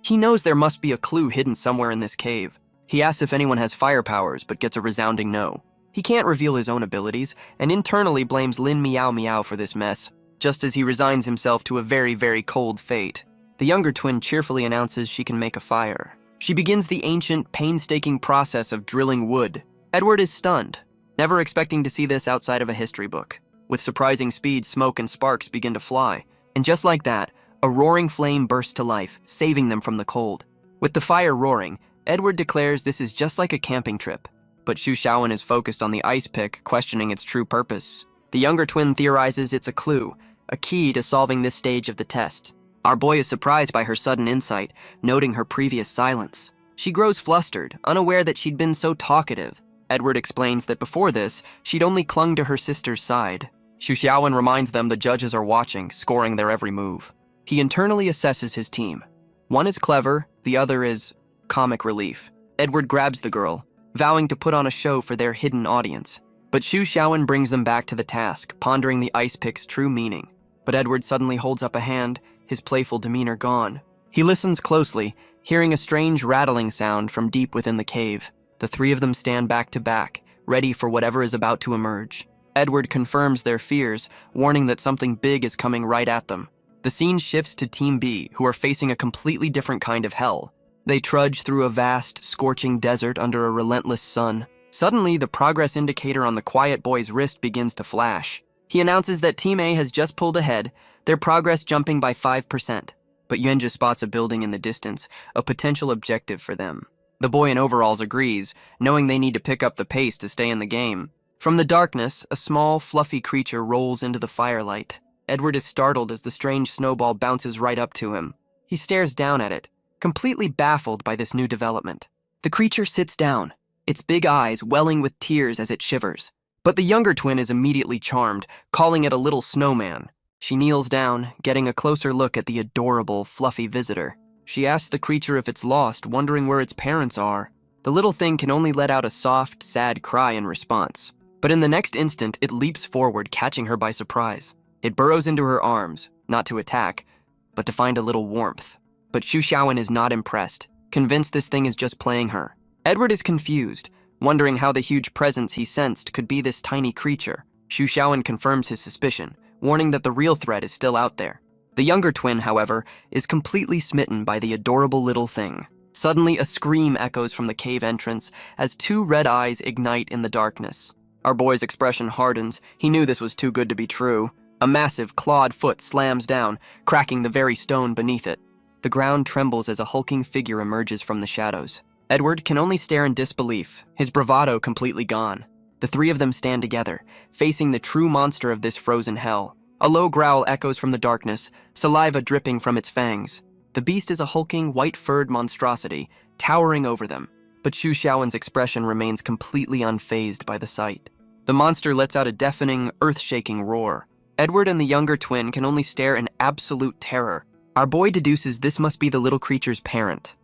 He knows there must be a clue hidden somewhere in this cave. He asks if anyone has fire powers, but gets a resounding no. He can't reveal his own abilities, and internally blames Lin Miao Miao for this mess, just as he resigns himself to a very, very cold fate. The younger twin cheerfully announces she can make a fire. She begins the ancient, painstaking process of drilling wood. Edward is stunned, never expecting to see this outside of a history book. With surprising speed, smoke and sparks begin to fly, and just like that, a roaring flame bursts to life, saving them from the cold. With the fire roaring, Edward declares this is just like a camping trip. But Xu Xiaowen is focused on the ice pick, questioning its true purpose. The younger twin theorizes it's a clue, a key to solving this stage of the test. Our boy is surprised by her sudden insight, noting her previous silence. She grows flustered, unaware that she'd been so talkative. Edward explains that before this, she'd only clung to her sister's side. Xu Xiaowen reminds them the judges are watching, scoring their every move. He internally assesses his team. One is clever, the other is comic relief. Edward grabs the girl, vowing to put on a show for their hidden audience. But Xu Xiaowen brings them back to the task, pondering the ice pick's true meaning. But Edward suddenly holds up a hand, his playful demeanor gone. He listens closely, hearing a strange rattling sound from deep within the cave. The three of them stand back to back, ready for whatever is about to emerge. Edward confirms their fears, warning that something big is coming right at them. The scene shifts to Team B, who are facing a completely different kind of hell. They trudge through a vast, scorching desert under a relentless sun. Suddenly, the progress indicator on the quiet boy's wrist begins to flash. He announces that Team A has just pulled ahead, their progress jumping by 5%. But Yuanjia spots a building in the distance, a potential objective for them. The boy in overalls agrees, knowing they need to pick up the pace to stay in the game. From the darkness, a small, fluffy creature rolls into the firelight. Edward is startled as the strange snowball bounces right up to him. He stares down at it, completely baffled by this new development. The creature sits down, its big eyes welling with tears as it shivers. But the younger twin is immediately charmed, calling it a little snowman. She kneels down, getting a closer look at the adorable, fluffy visitor. She asks the creature if it's lost, wondering where its parents are. The little thing can only let out a soft, sad cry in response. But in the next instant, it leaps forward, catching her by surprise. It burrows into her arms, not to attack, but to find a little warmth. But Xu Xiaowen is not impressed, convinced this thing is just playing her. Edward is confused, wondering how the huge presence he sensed could be this tiny creature. Xu Xiaowen confirms his suspicion, warning that the real threat is still out there. The younger twin, however, is completely smitten by the adorable little thing. Suddenly, a scream echoes from the cave entrance as two red eyes ignite in the darkness. Our boy's expression hardens. He knew this was too good to be true. A massive, clawed foot slams down, cracking the very stone beneath it. The ground trembles as a hulking figure emerges from the shadows. Edward can only stare in disbelief, his bravado completely gone. The three of them stand together, facing the true monster of this frozen hell. A low growl echoes from the darkness, saliva dripping from its fangs. The beast is a hulking, white-furred monstrosity, towering over them. But Xu Xiaowen's expression remains completely unfazed by the sight. The monster lets out a deafening, earth-shaking roar. Edward and the younger twin can only stare in absolute terror. Our boy deduces this must be the little creature's parent.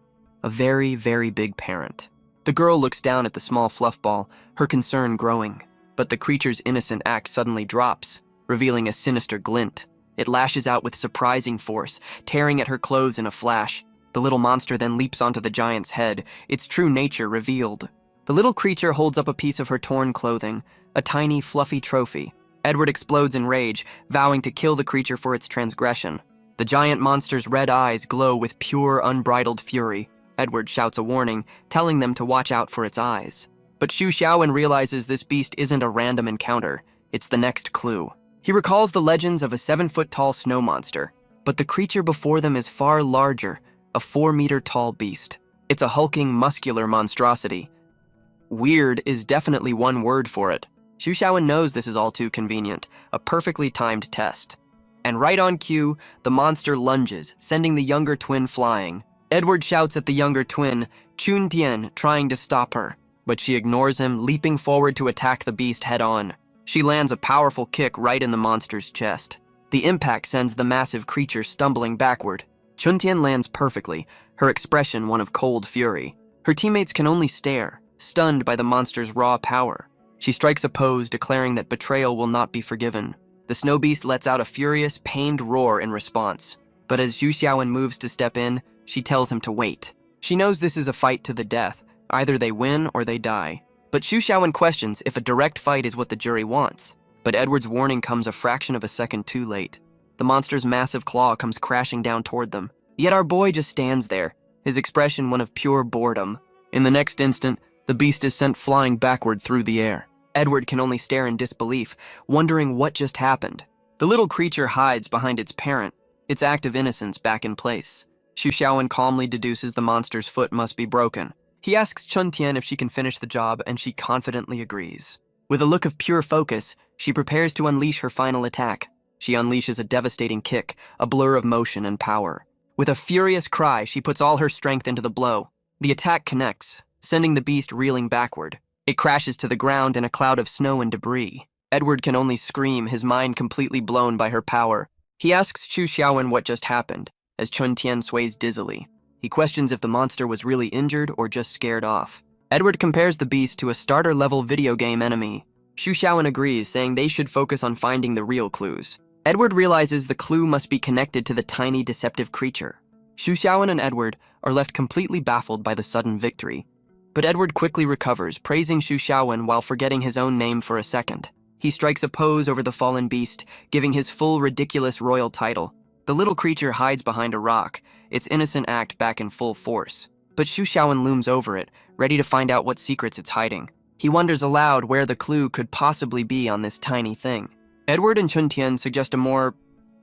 A very, very big parent. The girl looks down at the small fluff ball, her concern growing. But the creature's innocent act suddenly drops, revealing a sinister glint. It lashes out with surprising force, tearing at her clothes in a flash. The little monster then leaps onto the giant's head, its true nature revealed. The little creature holds up a piece of her torn clothing, a tiny, fluffy trophy. Edward explodes in rage, vowing to kill the creature for its transgression. The giant monster's red eyes glow with pure, unbridled fury. Edward shouts a warning, telling them to watch out for its eyes. But Xu Xiaowen realizes this beast isn't a random encounter. It's the next clue. He recalls the legends of a 7-foot-tall snow monster, but the creature before them is far larger, a 4-meter-tall beast. It's a hulking, muscular monstrosity. Weird is definitely one word for it. Xu Xiaowen knows this is all too convenient, a perfectly timed test. And right on cue, the monster lunges, sending the younger twin flying. Edward shouts at the younger twin, Chun Tian, trying to stop her, but she ignores him, leaping forward to attack the beast head-on. She lands a powerful kick right in the monster's chest. The impact sends the massive creature stumbling backward. Chun Tian lands perfectly, her expression one of cold fury. Her teammates can only stare, stunned by the monster's raw power. She strikes a pose, declaring that betrayal will not be forgiven. The snow beast lets out a furious, pained roar in response. But as Xu Xiaowen moves to step in, she tells him to wait. She knows this is a fight to the death. Either they win or they die. But Xu Xiaowen questions if a direct fight is what the jury wants. But Edward's warning comes a fraction of a second too late. The monster's massive claw comes crashing down toward them. Yet our boy just stands there, his expression one of pure boredom. In the next instant, the beast is sent flying backward through the air. Edward can only stare in disbelief, wondering what just happened. The little creature hides behind its parent, its act of innocence back in place. Xu Xiaowen calmly deduces the monster's foot must be broken. He asks Chun Tian if she can finish the job, and she confidently agrees. With a look of pure focus, she prepares to unleash her final attack. She unleashes a devastating kick, a blur of motion and power. With a furious cry, she puts all her strength into the blow. The attack connects, sending the beast reeling backward. It crashes to the ground in a cloud of snow and debris. Edward can only scream, his mind completely blown by her power. He asks Xu Xiaowen what just happened, as Chun Tian sways dizzily. He questions if the monster was really injured or just scared off. Edward compares the beast to a starter-level video game enemy. Xu Xiaowen agrees, saying they should focus on finding the real clues. Edward realizes the clue must be connected to the tiny, deceptive creature. Xu Xiaowen and Edward are left completely baffled by the sudden victory. But Edward quickly recovers, praising Xu Xiaowen while forgetting his own name for a second. He strikes a pose over the fallen beast, giving his full, ridiculous royal title. The little creature hides behind a rock, its innocent act back in full force. But Xu Xiaowen looms over it, ready to find out what secrets it's hiding. He wonders aloud where the clue could possibly be on this tiny thing. Edward and Chun Tian suggest a more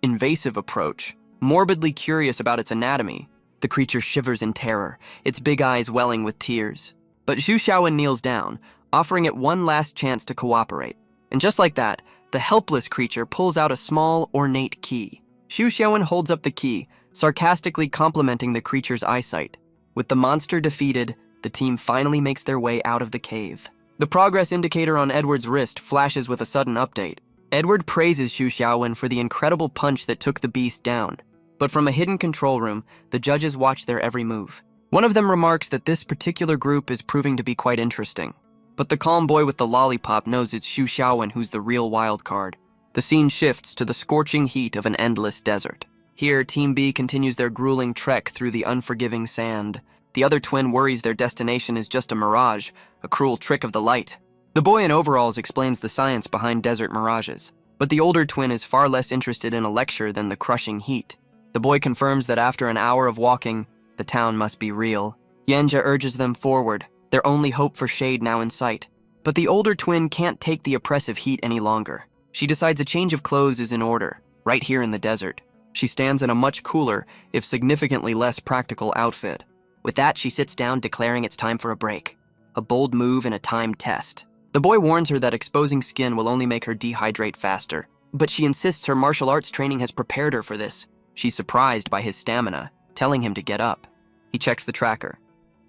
invasive approach, morbidly curious about its anatomy. The creature shivers in terror, its big eyes welling with tears. But Xu Xiaowen kneels down, offering it one last chance to cooperate. And just like that, the helpless creature pulls out a small, ornate key. Xu Xiaowen holds up the key, sarcastically complimenting the creature's eyesight. With the monster defeated, the team finally makes their way out of the cave. The progress indicator on Edward's wrist flashes with a sudden update. Edward praises Xu Xiaowen for the incredible punch that took the beast down. But from a hidden control room, the judges watch their every move. One of them remarks that this particular group is proving to be quite interesting. But the calm boy with the lollipop knows it's Xu Xiaowen who's the real wild card. The scene shifts to the scorching heat of an endless desert. Here, Team B continues their grueling trek through the unforgiving sand. The other twin worries their destination is just a mirage, a cruel trick of the light. The boy in overalls explains the science behind desert mirages, but the older twin is far less interested in a lecture than the crushing heat. The boy confirms that after an hour of walking, the town must be real. Yenja urges them forward, their only hope for shade now in sight. But the older twin can't take the oppressive heat any longer. She decides a change of clothes is in order, right here in the desert. She stands in a much cooler, if significantly less practical outfit. With that, she sits down, declaring it's time for a break. A bold move in a timed test. The boy warns her that exposing skin will only make her dehydrate faster, but she insists her martial arts training has prepared her for this. She's surprised by his stamina, telling him to get up. He checks the tracker.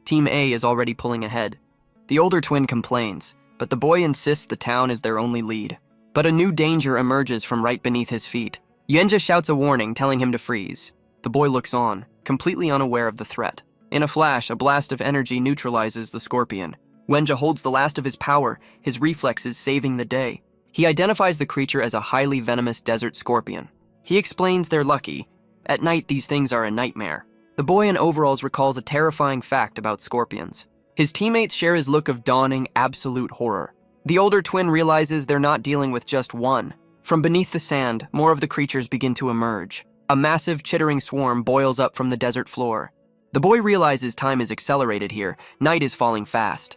Team A is already pulling ahead. The older twin complains, but the boy insists the town is their only lead. But a new danger emerges from right beneath his feet. Yenja shouts a warning, telling him to freeze. The boy looks on, completely unaware of the threat. In a flash, a blast of energy neutralizes the scorpion. Wenja holds the last of his power, his reflexes saving the day. He identifies the creature as a highly venomous desert scorpion. He explains they're lucky. At night, these things are a nightmare. The boy in overalls recalls a terrifying fact about scorpions. His teammates share his look of dawning, absolute horror. The older twin realizes they're not dealing with just one. From beneath the sand, more of the creatures begin to emerge. A massive, chittering swarm boils up from the desert floor. The boy realizes time is accelerated here. Night is falling fast.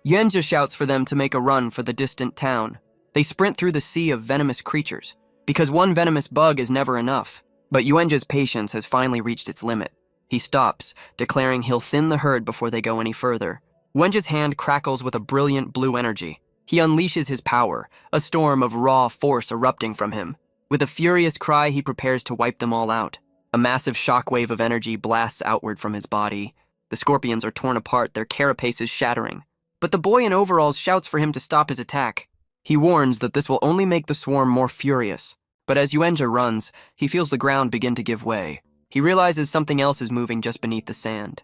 Yenja shouts for them to make a run for the distant town. They sprint through the sea of venomous creatures, because one venomous bug is never enough. But Yuenja's patience has finally reached its limit. He stops, declaring he'll thin the herd before they go any further. Wenja's hand crackles with a brilliant blue energy. He unleashes his power, a storm of raw force erupting from him. With a furious cry, he prepares to wipe them all out. A massive shockwave of energy blasts outward from his body. The scorpions are torn apart, their carapaces shattering. But the boy in overalls shouts for him to stop his attack. He warns that this will only make the swarm more furious. But as Yuenja runs, he feels the ground begin to give way. He realizes something else is moving just beneath the sand.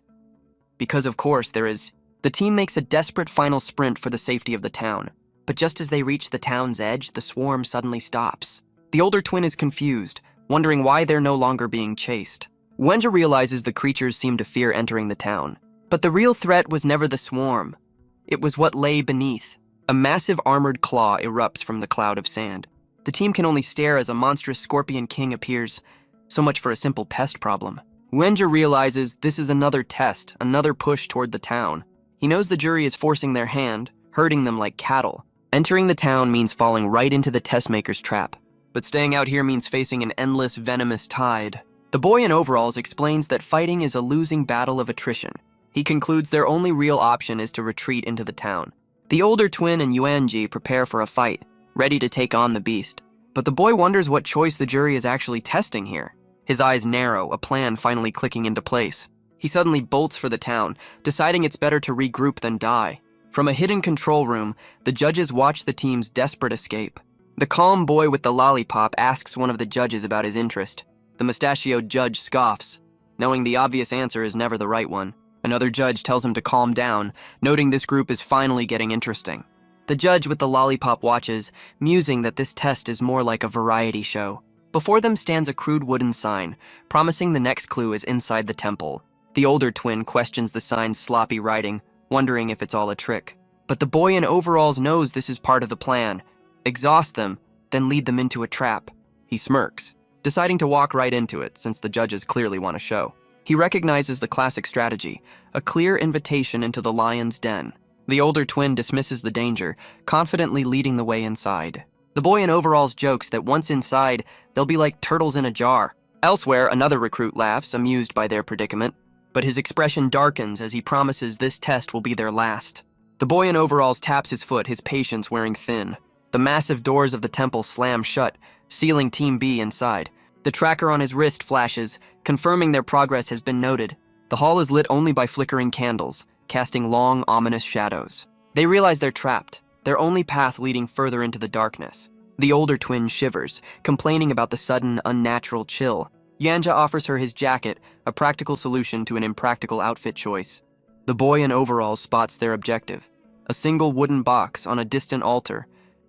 Because of course there is. The team makes a desperate final sprint for the safety of the town. But just as they reach the town's edge, the swarm suddenly stops. The older twin is confused, wondering why they're no longer being chased. Wenja realizes the creatures seem to fear entering the town. But the real threat was never the swarm. It was what lay beneath. A massive armored claw erupts from the cloud of sand. The team can only stare as a monstrous scorpion king appears. So much for a simple pest problem. Wenja realizes this is another test, another push toward the town. He knows the jury is forcing their hand, herding them like cattle. Entering the town means falling right into the test-maker's trap. But staying out here means facing an endless, venomous tide. The boy in overalls explains that fighting is a losing battle of attrition. He concludes their only real option is to retreat into the town. The older twin and Yuanji prepare for a fight, ready to take on the beast. But the boy wonders what choice the jury is actually testing here. His eyes narrow, a plan finally clicking into place. He suddenly bolts for the town, deciding it's better to regroup than die. From a hidden control room, the judges watch the team's desperate escape. The calm boy with the lollipop asks one of the judges about his interest. The mustachioed judge scoffs, knowing the obvious answer is never the right one. Another judge tells him to calm down, noting this group is finally getting interesting. The judge with the lollipop watches, musing that this test is more like a variety show. Before them stands a crude wooden sign, promising the next clue is inside the temple. The older twin questions the sign's sloppy writing, wondering if it's all a trick. But the boy in overalls knows this is part of the plan. Exhaust them, then lead them into a trap. He smirks, deciding to walk right into it since the judges clearly want a show. He recognizes the classic strategy, a clear invitation into the lion's den. The older twin dismisses the danger, confidently leading the way inside. The boy in overalls jokes that once inside, they'll be like turtles in a jar. Elsewhere, another recruit laughs, amused by their predicament, but his expression darkens as he promises this test will be their last. The boy in overalls taps his foot, his patience wearing thin. The massive doors of the temple slam shut, sealing Team B inside. The tracker on his wrist flashes, confirming their progress has been noted. The hall is lit only by flickering candles, casting long, ominous shadows. They realize they're trapped, their only path leading further into the darkness. The older twin shivers, complaining about the sudden, unnatural chill. Yanja offers her his jacket, a practical solution to an impractical outfit choice. The boy in overalls spots their objective, a single wooden box on a distant altar.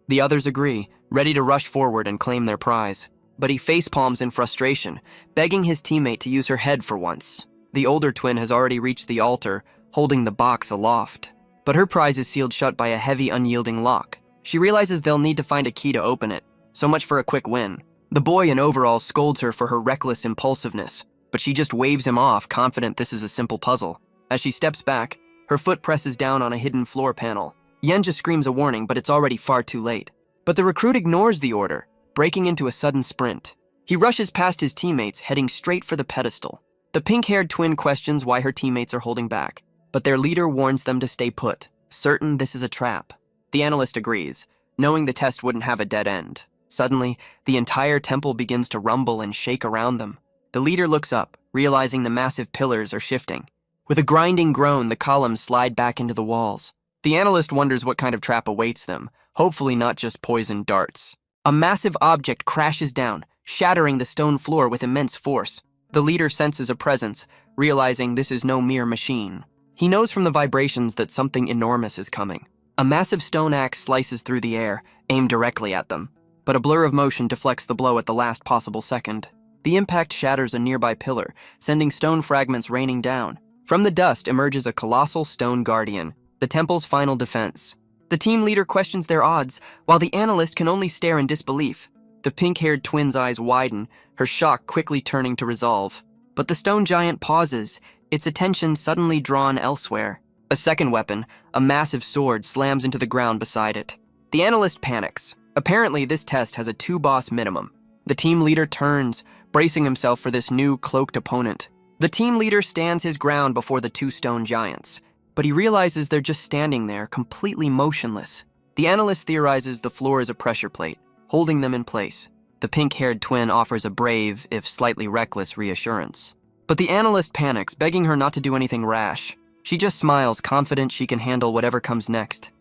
The others agree, ready to rush forward and claim their prize. But he facepalms in frustration, begging his teammate to use her head for once. The older twin has already reached the altar, holding the box aloft. But her prize is sealed shut by a heavy, unyielding lock. She realizes they'll need to find a key to open it. So much for a quick win. The boy in overalls scolds her for her reckless impulsiveness, but she just waves him off, confident this is a simple puzzle. As she steps back, her foot presses down on a hidden floor panel. Yenja screams a warning, but it's already far too late. But the recruit ignores the order, breaking into a sudden sprint. He rushes past his teammates, heading straight for the pedestal. The pink-haired twin questions why her teammates are holding back, but their leader warns them to stay put, certain this is a trap. The analyst agrees, knowing the test wouldn't have a dead end. Suddenly, the entire temple begins to rumble and shake around them. The leader looks up, realizing the massive pillars are shifting. With a grinding groan, the columns slide back into the walls. The analyst wonders what kind of trap awaits them, hopefully not just poisoned darts. A massive object crashes down, shattering the stone floor with immense force. The leader senses a presence, realizing this is no mere machine. He knows from the vibrations that something enormous is coming. A massive stone axe slices through the air, aimed directly at them. But a blur of motion deflects the blow at the last possible second. The impact shatters a nearby pillar, sending stone fragments raining down. From the dust emerges a colossal stone guardian, the temple's final defense. The team leader questions their odds, while the analyst can only stare in disbelief. The pink-haired twin's eyes widen, her shock quickly turning to resolve. But the stone giant pauses, its attention suddenly drawn elsewhere. A second weapon, a massive sword, slams into the ground beside it. The analyst panics. Apparently, this test has a two-boss minimum. The team leader turns, bracing himself for this new cloaked opponent. The team leader stands his ground before the two stone giants, but he realizes they're just standing there, completely motionless. The analyst theorizes the floor is a pressure plate, holding them in place. The pink-haired twin offers a brave, if slightly reckless, reassurance. But the analyst panics, begging her not to do anything rash. She just smiles, confident she can handle whatever comes next.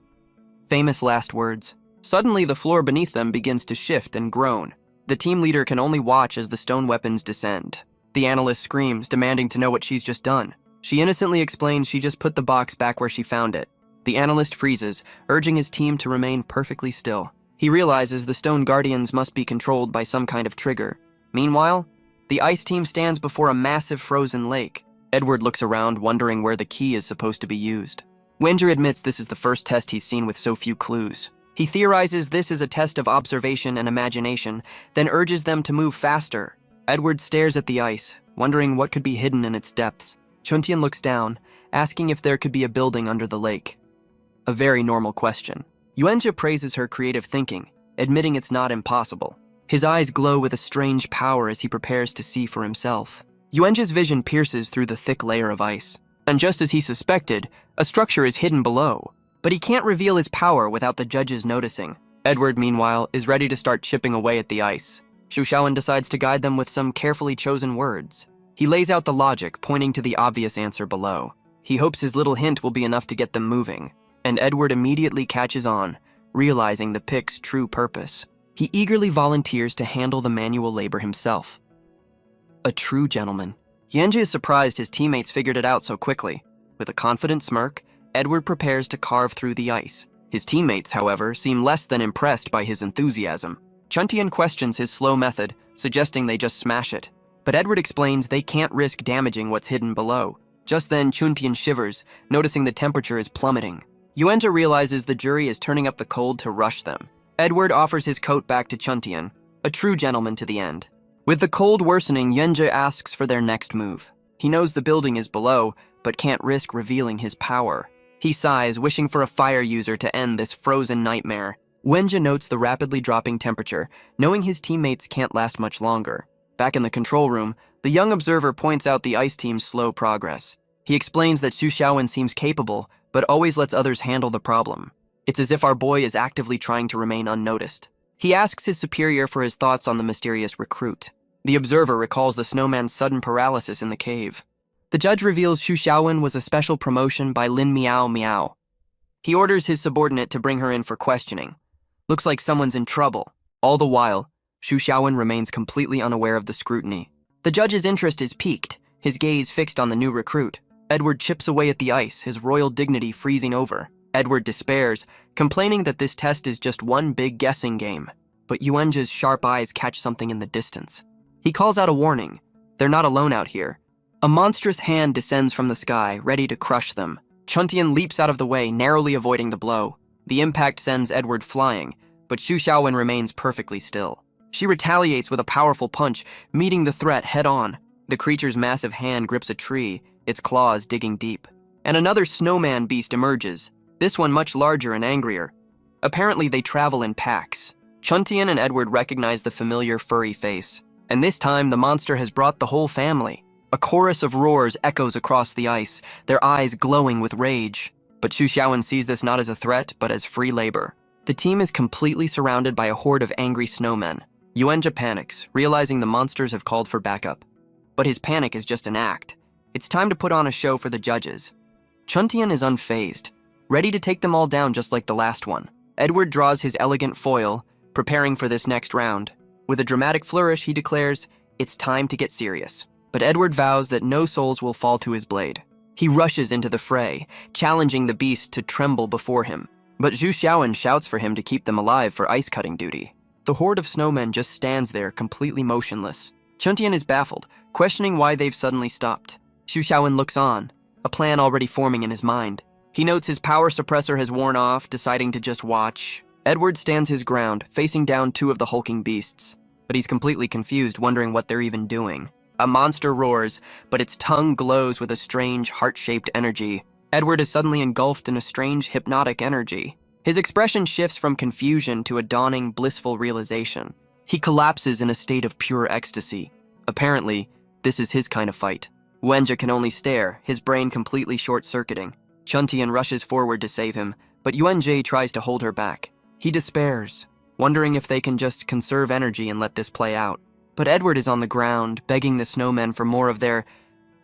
Famous last words. Suddenly, the floor beneath them begins to shift and groan. The team leader can only watch as the stone weapons descend. The analyst screams, demanding to know what she's just done. She innocently explains she just put the box back where she found it. The analyst freezes, urging his team to remain perfectly still. He realizes the stone guardians must be controlled by some kind of trigger. Meanwhile, the ice team stands before a massive frozen lake. Edward looks around, wondering where the key is supposed to be used. Winger admits this is the first test he's seen with so few clues. He theorizes this is a test of observation and imagination, then urges them to move faster. Edward stares at the ice, wondering what could be hidden in its depths. Chuntian looks down, asking if there could be a building under the lake. A very normal question. Yuenja praises her creative thinking, admitting it's not impossible. His eyes glow with a strange power as he prepares to see for himself. Yuenja's vision pierces through the thick layer of ice. And just as he suspected, a structure is hidden below. But he can't reveal his power without the judges noticing. Edward, meanwhile, is ready to start chipping away at the ice. Shushawan decides to guide them with some carefully chosen words. He lays out the logic, pointing to the obvious answer below. He hopes his little hint will be enough to get them moving. And Edward immediately catches on, realizing the pick's true purpose. He eagerly volunteers to handle the manual labor himself. A true gentleman. Yenji is surprised his teammates figured it out so quickly. With a confident smirk, Edward prepares to carve through the ice. His teammates, however, seem less than impressed by his enthusiasm. Chuntian questions his slow method, suggesting they just smash it. But Edward explains they can't risk damaging what's hidden below. Just then, Chuntian shivers, noticing the temperature is plummeting. Yuenja realizes the jury is turning up the cold to rush them. Edward offers his coat back to Chuntian, a true gentleman to the end. With the cold worsening, Yuenja asks for their next move. He knows the building is below, but can't risk revealing his power. He sighs, wishing for a fire user to end this frozen nightmare. Wenja notes the rapidly dropping temperature, knowing his teammates can't last much longer. Back in the control room, the young observer points out the ice team's slow progress. He explains that Xu Xiaowen seems capable, but always lets others handle the problem. It's as if our boy is actively trying to remain unnoticed. He asks his superior for his thoughts on the mysterious recruit. The observer recalls the snowman's sudden paralysis in the cave. The judge reveals Xu Xiaowen was a special promotion by Lin Miao Miao. He orders his subordinate to bring her in for questioning. Looks like someone's in trouble. All the while, Xu Xiaowen remains completely unaware of the scrutiny. The judge's interest is piqued, his gaze fixed on the new recruit. Edward chips away at the ice, his royal dignity freezing over. Edward despairs, complaining that this test is just one big guessing game. But Yuenja's sharp eyes catch something in the distance. He calls out a warning. They're not alone out here. A monstrous hand descends from the sky, ready to crush them. Chuntian leaps out of the way, narrowly avoiding the blow. The impact sends Edward flying, but Xu Xiaowen remains perfectly still. She retaliates with a powerful punch, meeting the threat head-on. The creature's massive hand grips a tree, its claws digging deep. And another snowman beast emerges, this one much larger and angrier. Apparently they travel in packs. Chuntian and Edward recognize the familiar furry face. And this time, the monster has brought the whole family. A chorus of roars echoes across the ice, their eyes glowing with rage. But Xu Xiaowen sees this not as a threat, but as free labor. The team is completely surrounded by a horde of angry snowmen. Yuenja panics, realizing the monsters have called for backup. But his panic is just an act. It's time to put on a show for the judges. Chuntian is unfazed, ready to take them all down just like the last one. Edward draws his elegant foil, preparing for this next round. With a dramatic flourish, he declares, "It's time to get serious." But Edward vows that no souls will fall to his blade. He rushes into the fray, challenging the beast to tremble before him. But Xu Xiaowen shouts for him to keep them alive for ice-cutting duty. The horde of snowmen just stands there, completely motionless. Chuntian is baffled, questioning why they've suddenly stopped. Xu Xiaowen looks on, a plan already forming in his mind. He notes his power suppressor has worn off, deciding to just watch. Edward stands his ground, facing down two of the hulking beasts. But he's completely confused, wondering what they're even doing. A monster roars, but its tongue glows with a strange, heart-shaped energy. Edward is suddenly engulfed in a strange, hypnotic energy. His expression shifts from confusion to a dawning, blissful realization. He collapses in a state of pure ecstasy. Apparently, this is his kind of fight. Wenja can only stare, his brain completely short-circuiting. Chuntian rushes forward to save him, but Yuenjie tries to hold her back. He despairs, wondering if they can just conserve energy and let this play out. But Edward is on the ground, begging the snowmen for more of their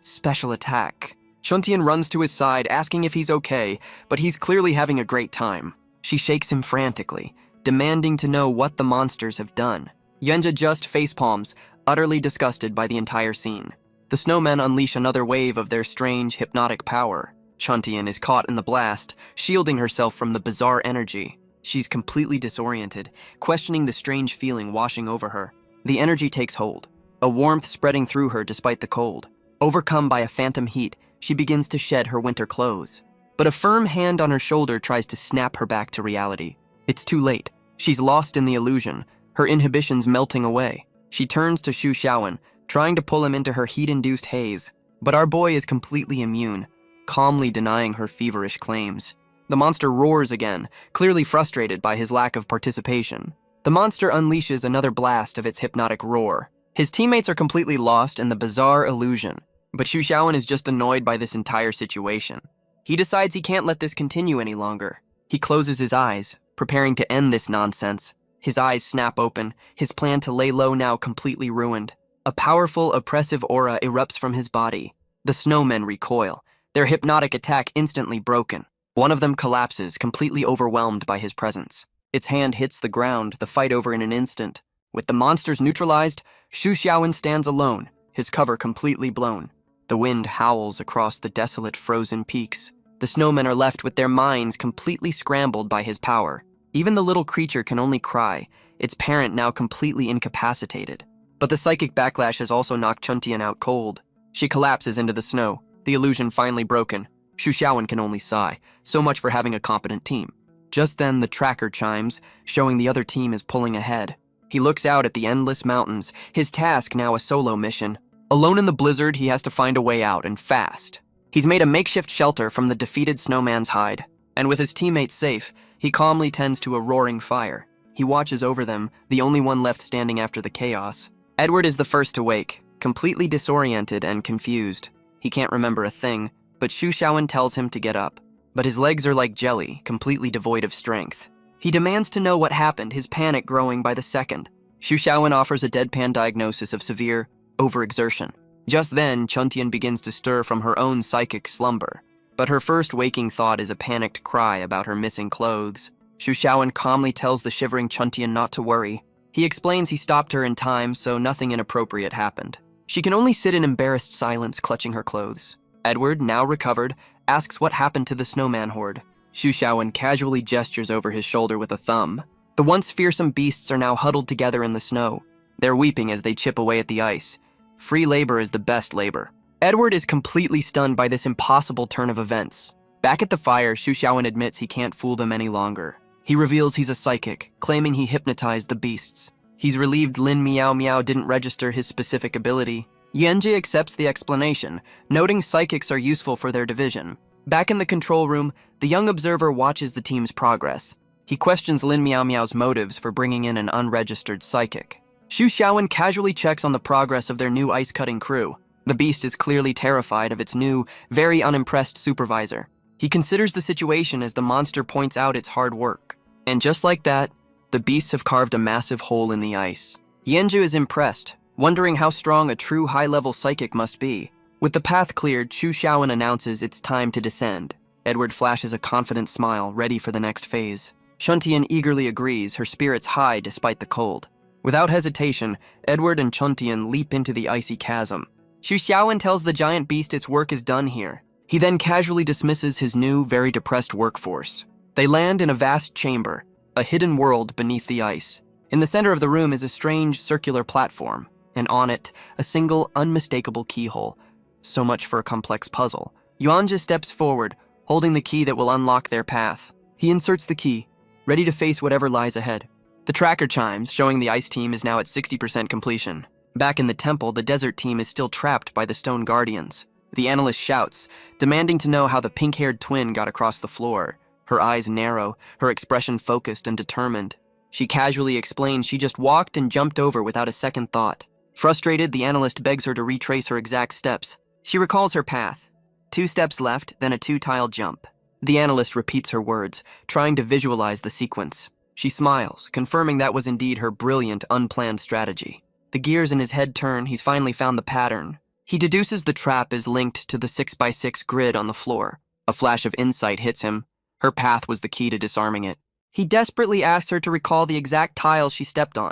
special attack. Chuntian runs to his side, asking if he's okay, but he's clearly having a great time. She shakes him frantically, demanding to know what the monsters have done. Yuenja just facepalms, utterly disgusted by the entire scene. The snowmen unleash another wave of their strange, hypnotic power. Chuntian is caught in the blast, shielding herself from the bizarre energy. She's completely disoriented, questioning the strange feeling washing over her. The energy takes hold, a warmth spreading through her despite the cold. Overcome by a phantom heat, she begins to shed her winter clothes. But a firm hand on her shoulder tries to snap her back to reality. It's too late. She's lost in the illusion, her inhibitions melting away. She turns to Xu Xiaowen, trying to pull him into her heat-induced haze. But our boy is completely immune, calmly denying her feverish claims. The monster roars again, clearly frustrated by his lack of participation. The monster unleashes another blast of its hypnotic roar. His teammates are completely lost in the bizarre illusion, but Xu Xiaowen is just annoyed by this entire situation. He decides he can't let this continue any longer. He closes his eyes, preparing to end this nonsense. His eyes snap open, his plan to lay low now completely ruined. A powerful, oppressive aura erupts from his body. The snowmen recoil, their hypnotic attack instantly broken. One of them collapses, completely overwhelmed by his presence. Its hand hits the ground, the fight over in an instant. With the monsters neutralized, Xu Xiaowen stands alone, his cover completely blown. The wind howls across the desolate frozen peaks. The snowmen are left with their minds completely scrambled by his power. Even the little creature can only cry, its parent now completely incapacitated. But the psychic backlash has also knocked Chuntian out cold. She collapses into the snow, the illusion finally broken. Xu Xiaowen can only sigh, so much for having a competent team. Just then, the tracker chimes, showing the other team is pulling ahead. He looks out at the endless mountains, his task now a solo mission. Alone in the blizzard, he has to find a way out, and fast. He's made a makeshift shelter from the defeated snowman's hide, and with his teammates safe, he calmly tends to a roaring fire. He watches over them, the only one left standing after the chaos. Edward is the first to wake, completely disoriented and confused. He can't remember a thing, but Xu Xiaowen tells him to get up. But his legs are like jelly, completely devoid of strength. He demands to know what happened, his panic growing by the second. Xu Xiaowen offers a deadpan diagnosis of severe overexertion. Just then, Chuntian begins to stir from her own psychic slumber. But her first waking thought is a panicked cry about her missing clothes. Xu Xiaowen calmly tells the shivering Chuntian not to worry. He explains he stopped her in time, so nothing inappropriate happened. She can only sit in embarrassed silence, clutching her clothes. Edward, now recovered, asks what happened to the snowman horde. Xu Xiaowen casually gestures over his shoulder with a thumb. The once fearsome beasts are now huddled together in the snow. They're weeping as they chip away at the ice. Free labor is the best labor. Edward is completely stunned by this impossible turn of events. Back at the fire, Xu Xiaowen admits he can't fool them any longer. He reveals he's a psychic, claiming he hypnotized the beasts. He's relieved Lin Miao Miao didn't register his specific ability. Yanji accepts the explanation, noting psychics are useful for their division. Back in the control room, the young observer watches the team's progress. He questions Lin Miao Miao's motives for bringing in an unregistered psychic. Xu Xiaowen casually checks on the progress of their new ice-cutting crew. The beast is clearly terrified of its new, very unimpressed supervisor. He considers the situation as the monster points out its hard work. And just like that, the beasts have carved a massive hole in the ice. Yanju is impressed, wondering how strong a true high-level psychic must be. With the path cleared, Xu Xiaowen announces it's time to descend. Edward flashes a confident smile, ready for the next phase. Chuntian eagerly agrees, her spirits high despite the cold. Without hesitation, Edward and Chuntian leap into the icy chasm. Xu Xiaowen tells the giant beast its work is done here. He then casually dismisses his new, very depressed workforce. They land in a vast chamber, a hidden world beneath the ice. In the center of the room is a strange circular platform, and on it, a single, unmistakable keyhole. So much for a complex puzzle. Yuanja steps forward, holding the key that will unlock their path. He inserts the key, ready to face whatever lies ahead. The tracker chimes, showing the ice team is now at 60% completion. Back in the temple, the desert team is still trapped by the stone guardians. The analyst shouts, demanding to know how the pink-haired twin got across the floor. Her eyes narrow, her expression focused and determined. She casually explains she just walked and jumped over without a second thought. Frustrated, the analyst begs her to retrace her exact steps. She recalls her path. 2 steps left, then a 2-tile jump. The analyst repeats her words, trying to visualize the sequence. She smiles, confirming that was indeed her brilliant, unplanned strategy. The gears in his head turn, he's finally found the pattern. He deduces the trap is linked to the 6x6 grid on the floor. A flash of insight hits him. Her path was the key to disarming it. He desperately asks her to recall the exact tiles she stepped on,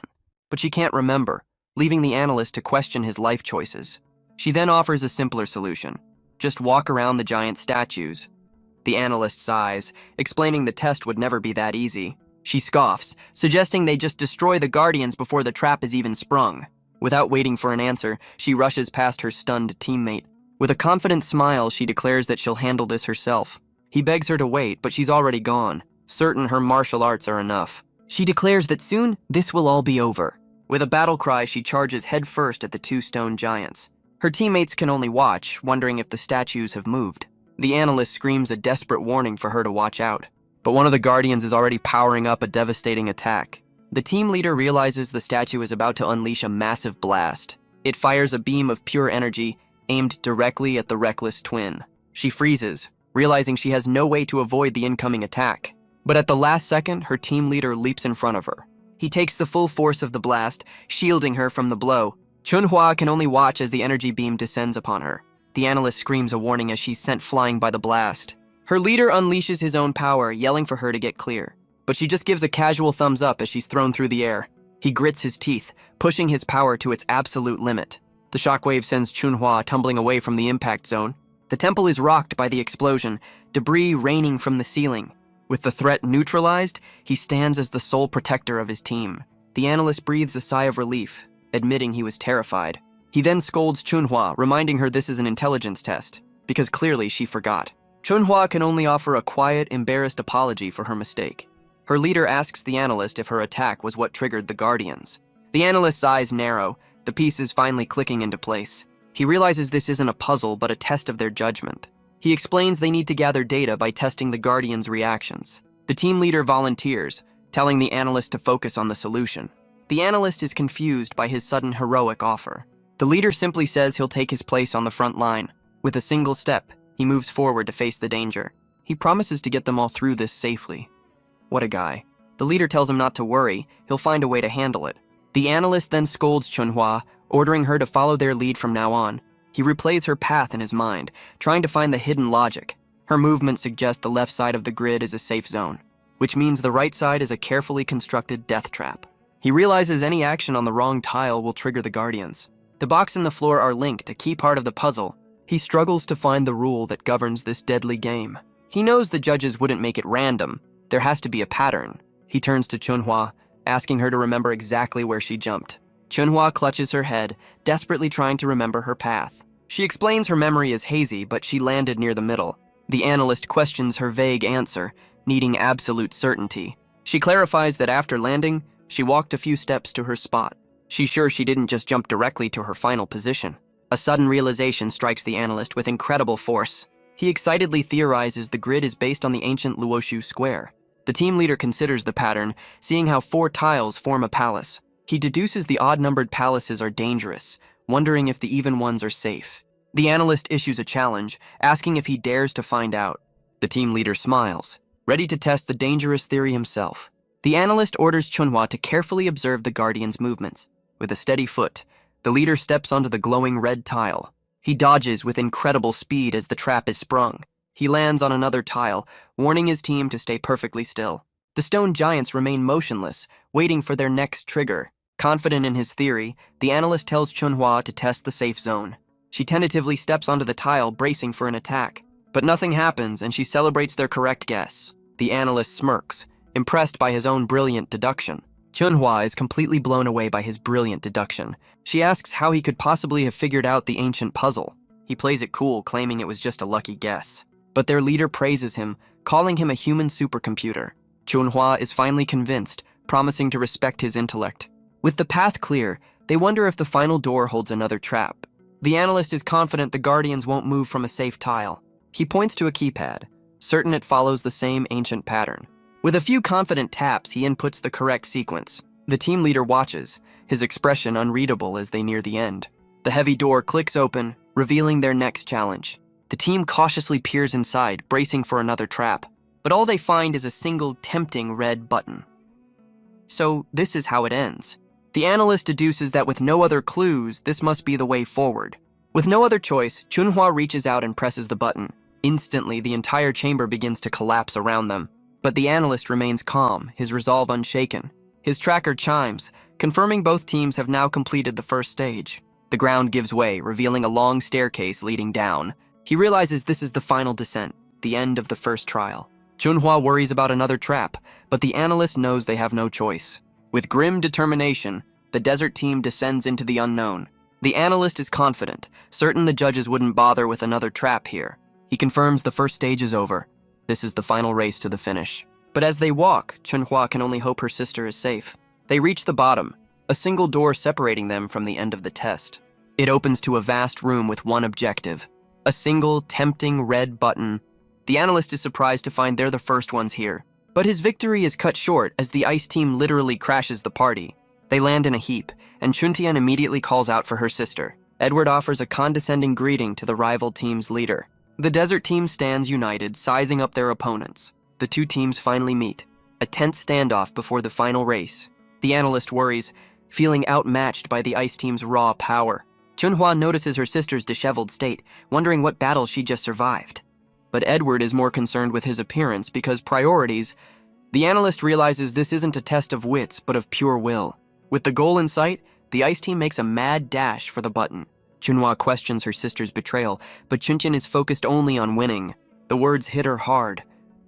but she can't remember, leaving the analyst to question his life choices. She then offers a simpler solution. Just walk around the giant statues. The analyst sighs, explaining the test would never be that easy. She scoffs, suggesting they just destroy the guardians before the trap is even sprung. Without waiting for an answer, she rushes past her stunned teammate. With a confident smile, she declares that she'll handle this herself. He begs her to wait, but she's already gone, certain her martial arts are enough. She declares that soon, this will all be over. With a battle cry, she charges headfirst at the 2 stone giants. Her teammates can only watch, wondering if the statues have moved. The analyst screams a desperate warning for her to watch out. But one of the guardians is already powering up a devastating attack. The team leader realizes the statue is about to unleash a massive blast. It fires a beam of pure energy, aimed directly at the reckless twin. She freezes, realizing she has no way to avoid the incoming attack. But at the last second, her team leader leaps in front of her. He takes the full force of the blast, shielding her from the blow. Chunhua can only watch as the energy beam descends upon her. The analyst screams a warning as she's sent flying by the blast. Her leader unleashes his own power, yelling for her to get clear. But she just gives a casual thumbs up as she's thrown through the air. He grits his teeth, pushing his power to its absolute limit. The shockwave sends Chunhua tumbling away from the impact zone. The temple is rocked by the explosion, debris raining from the ceiling. With the threat neutralized, he stands as the sole protector of his team. The analyst breathes a sigh of relief, admitting he was terrified. He then scolds Chunhua, reminding her this is an intelligence test, because clearly she forgot. Chunhua can only offer a quiet, embarrassed apology for her mistake. Her leader asks the analyst if her attack was what triggered the guardians. The analyst's eyes narrow, the pieces finally clicking into place. He realizes this isn't a puzzle, but a test of their judgment. He explains they need to gather data by testing the guardians' reactions. The team leader volunteers, telling the analyst to focus on the solution. The analyst is confused by his sudden heroic offer. The leader simply says he'll take his place on the front line. With a single step, he moves forward to face the danger. He promises to get them all through this safely. What a guy. The leader tells him not to worry, he'll find a way to handle it. The analyst then scolds Chunhua, ordering her to follow their lead from now on. He replays her path in his mind, trying to find the hidden logic. Her movements suggest the left side of the grid is a safe zone, which means the right side is a carefully constructed death trap. He realizes any action on the wrong tile will trigger the Guardians. The box and the floor are linked, a key part of the puzzle. He struggles to find the rule that governs this deadly game. He knows the judges wouldn't make it random. There has to be a pattern. He turns to Chunhwa, asking her to remember exactly where she jumped. Chunhwa clutches her head, desperately trying to remember her path. She explains her memory is hazy, but she landed near the middle. The analyst questions her vague answer, needing absolute certainty. She clarifies that after landing, she walked a few steps to her spot. She's sure she didn't just jump directly to her final position. A sudden realization strikes the analyst with incredible force. He excitedly theorizes the grid is based on the ancient Luoshu square. The team leader considers the pattern, seeing how 4 tiles form a palace. He deduces the odd-numbered palaces are dangerous, wondering if the even ones are safe. The analyst issues a challenge, asking if he dares to find out. The team leader smiles, ready to test the dangerous theory himself. The analyst orders Chunhwa to carefully observe the Guardian's movements. With a steady foot, the leader steps onto the glowing red tile. He dodges with incredible speed as the trap is sprung. He lands on another tile, warning his team to stay perfectly still. The stone giants remain motionless, waiting for their next trigger. Confident in his theory, the analyst tells Chunhwa to test the safe zone. She tentatively steps onto the tile, bracing for an attack. But nothing happens, and she celebrates their correct guess. The analyst smirks, impressed by his own brilliant deduction. Chunhwa is completely blown away by his brilliant deduction. She asks how he could possibly have figured out the ancient puzzle. He plays it cool, claiming it was just a lucky guess. But their leader praises him, calling him a human supercomputer. Chunhwa is finally convinced, promising to respect his intellect. With the path clear, they wonder if the final door holds another trap. The analyst is confident the Guardians won't move from a safe tile. He points to a keypad, certain it follows the same ancient pattern. With a few confident taps, he inputs the correct sequence. The team leader watches, his expression unreadable as they near the end. The heavy door clicks open, revealing their next challenge. The team cautiously peers inside, bracing for another trap. But all they find is a single tempting red button. So this is how it ends. The analyst deduces that with no other clues, this must be the way forward. With no other choice, Chunhwa reaches out and presses the button. Instantly, the entire chamber begins to collapse around them. But the analyst remains calm, his resolve unshaken. His tracker chimes, confirming both teams have now completed the first stage. The ground gives way, revealing a long staircase leading down. He realizes this is the final descent, the end of the first trial. Chunhwa worries about another trap, but the analyst knows they have no choice. With grim determination, the desert team descends into the unknown. The analyst is confident, certain the judges wouldn't bother with another trap here. He confirms the first stage is over. This is the final race to the finish. But as they walk, Chunhwa can only hope her sister is safe. They reach the bottom, a single door separating them from the end of the test. It opens to a vast room with one objective, a single tempting red button. The analyst is surprised to find they're the first ones here. But his victory is cut short as the ice team literally crashes the party. They land in a heap, and Chuntian immediately calls out for her sister. Edward offers a condescending greeting to the rival team's leader. The desert team stands united, sizing up their opponents. The two teams finally meet, a tense standoff before the final race. The analyst worries, feeling outmatched by the ice team's raw power. Chunhwa notices her sister's disheveled state, wondering what battle she just survived. But Edward is more concerned with his appearance because priorities. The analyst realizes this isn't a test of wits, but of pure will. With the goal in sight, the ice team makes a mad dash for the button. Chunhwa questions her sister's betrayal, but Chuntian is focused only on winning. The words hit her hard.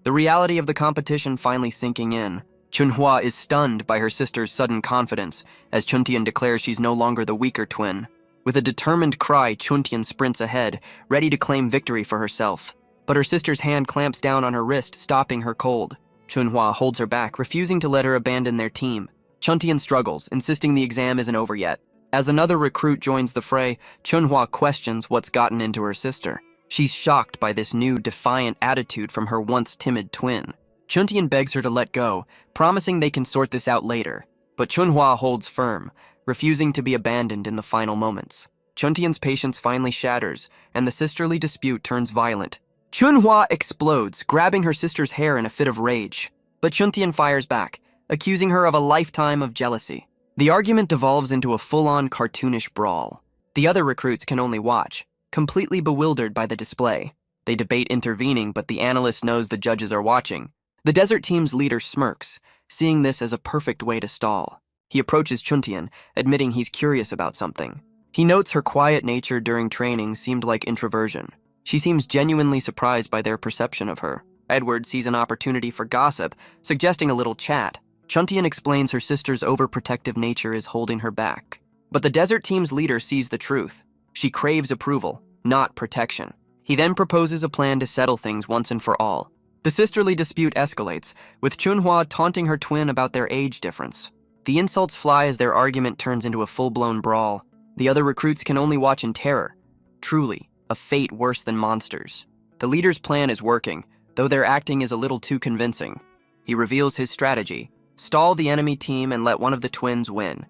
The reality of the competition finally sinking in. Chunhwa is stunned by her sister's sudden confidence, as Chuntian declares she's no longer the weaker twin. With a determined cry, Chuntian sprints ahead, ready to claim victory for herself. But her sister's hand clamps down on her wrist, stopping her cold. Chunhwa holds her back, refusing to let her abandon their team. Chuntian struggles, insisting the exam isn't over yet. As another recruit joins the fray, Chunhwa questions what's gotten into her sister. She's shocked by this new, defiant attitude from her once timid twin. Chuntian begs her to let go, promising they can sort this out later. But Chunhwa holds firm, refusing to be abandoned in the final moments. Chuntian's patience finally shatters, and the sisterly dispute turns violent. Chunhwa explodes, grabbing her sister's hair in a fit of rage. But Chuntian fires back, accusing her of a lifetime of jealousy. The argument devolves into a full-on cartoonish brawl. The other recruits can only watch, completely bewildered by the display. They debate intervening, but the analyst knows the judges are watching. The desert team's leader smirks, seeing this as a perfect way to stall. He approaches Chuntian, admitting he's curious about something. He notes her quiet nature during training seemed like introversion. She seems genuinely surprised by their perception of her. Edward sees an opportunity for gossip, suggesting a little chat. Chuntian explains her sister's overprotective nature is holding her back. But the desert team's leader sees the truth. She craves approval, not protection. He then proposes a plan to settle things once and for all. The sisterly dispute escalates, with Chunhua taunting her twin about their age difference. The insults fly as their argument turns into a full-blown brawl. The other recruits can only watch in terror. Truly, a fate worse than monsters. The leader's plan is working, though their acting is a little too convincing. He reveals his strategy: stall the enemy team and let one of the twins win.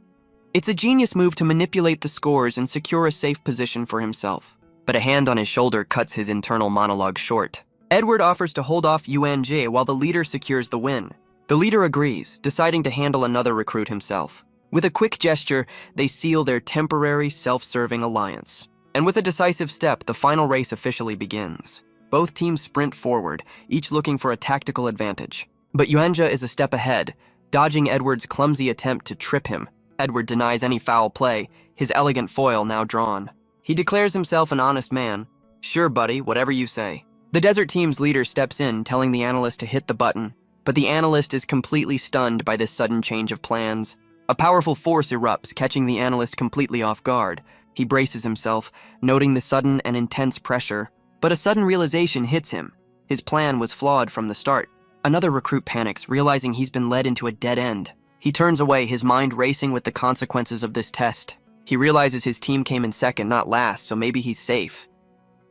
It's a genius move to manipulate the scores and secure a safe position for himself. But a hand on his shoulder cuts his internal monologue short. Edward offers to hold off Yuan-jae while the leader secures the win. The leader agrees, deciding to handle another recruit himself. With a quick gesture, they seal their temporary, self-serving alliance. And with a decisive step, the final race officially begins. Both teams sprint forward, each looking for a tactical advantage. But Yuanja is a step ahead, dodging Edward's clumsy attempt to trip him. Edward denies any foul play, his elegant foil now drawn. He declares himself an honest man. "Sure, buddy, whatever you say." The desert team's leader steps in, telling the analyst to hit the button, but the analyst is completely stunned by this sudden change of plans. A powerful force erupts, catching the analyst completely off guard. He braces himself, noting the sudden and intense pressure, but a sudden realization hits him. His plan was flawed from the start. Another recruit panics, realizing he's been led into a dead end. He turns away, his mind racing with the consequences of this test. He realizes his team came in second, not last, so maybe he's safe.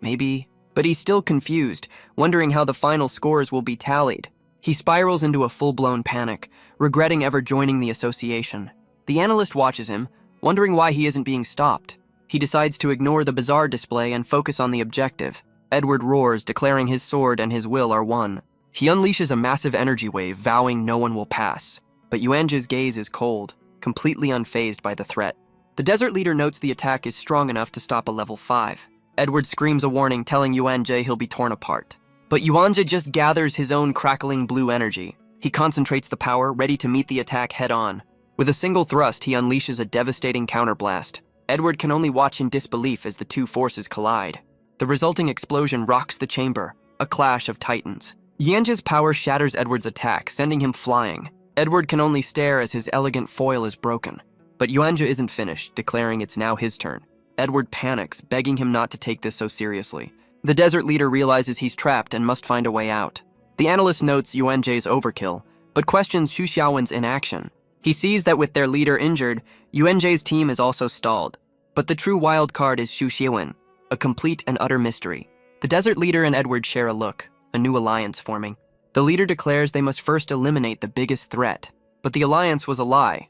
Maybe... But he's still confused, wondering how the final scores will be tallied. He spirals into a full-blown panic, regretting ever joining the association. The analyst watches him, wondering why he isn't being stopped. He decides to ignore the bizarre display and focus on the objective. Edward roars, declaring his sword and his will are one. He unleashes a massive energy wave, vowing no one will pass. But Yuanja's gaze is cold, completely unfazed by the threat. The desert leader notes the attack is strong enough to stop a level 5. Edward screams a warning, telling Yuan-jae he'll be torn apart. But Yuan-jae just gathers his own crackling blue energy. He concentrates the power, ready to meet the attack head-on. With a single thrust, he unleashes a devastating counterblast. Edward can only watch in disbelief as the two forces collide. The resulting explosion rocks the chamber, a clash of titans. Yuan-jae's power shatters Edward's attack, sending him flying. Edward can only stare as his elegant foil is broken. But Yuan-jae isn't finished, declaring it's now his turn. Edward panics, begging him not to take this so seriously. The desert leader realizes he's trapped and must find a way out. The analyst notes Yuan-jae's overkill, but questions Xu Xiaowen's inaction. He sees that with their leader injured, Yuan-jae's team is also stalled. But the true wild card is Xu Xiaowen, a complete and utter mystery. The desert leader and Edward share a look, a new alliance forming. The leader declares they must first eliminate the biggest threat, but the alliance was a lie.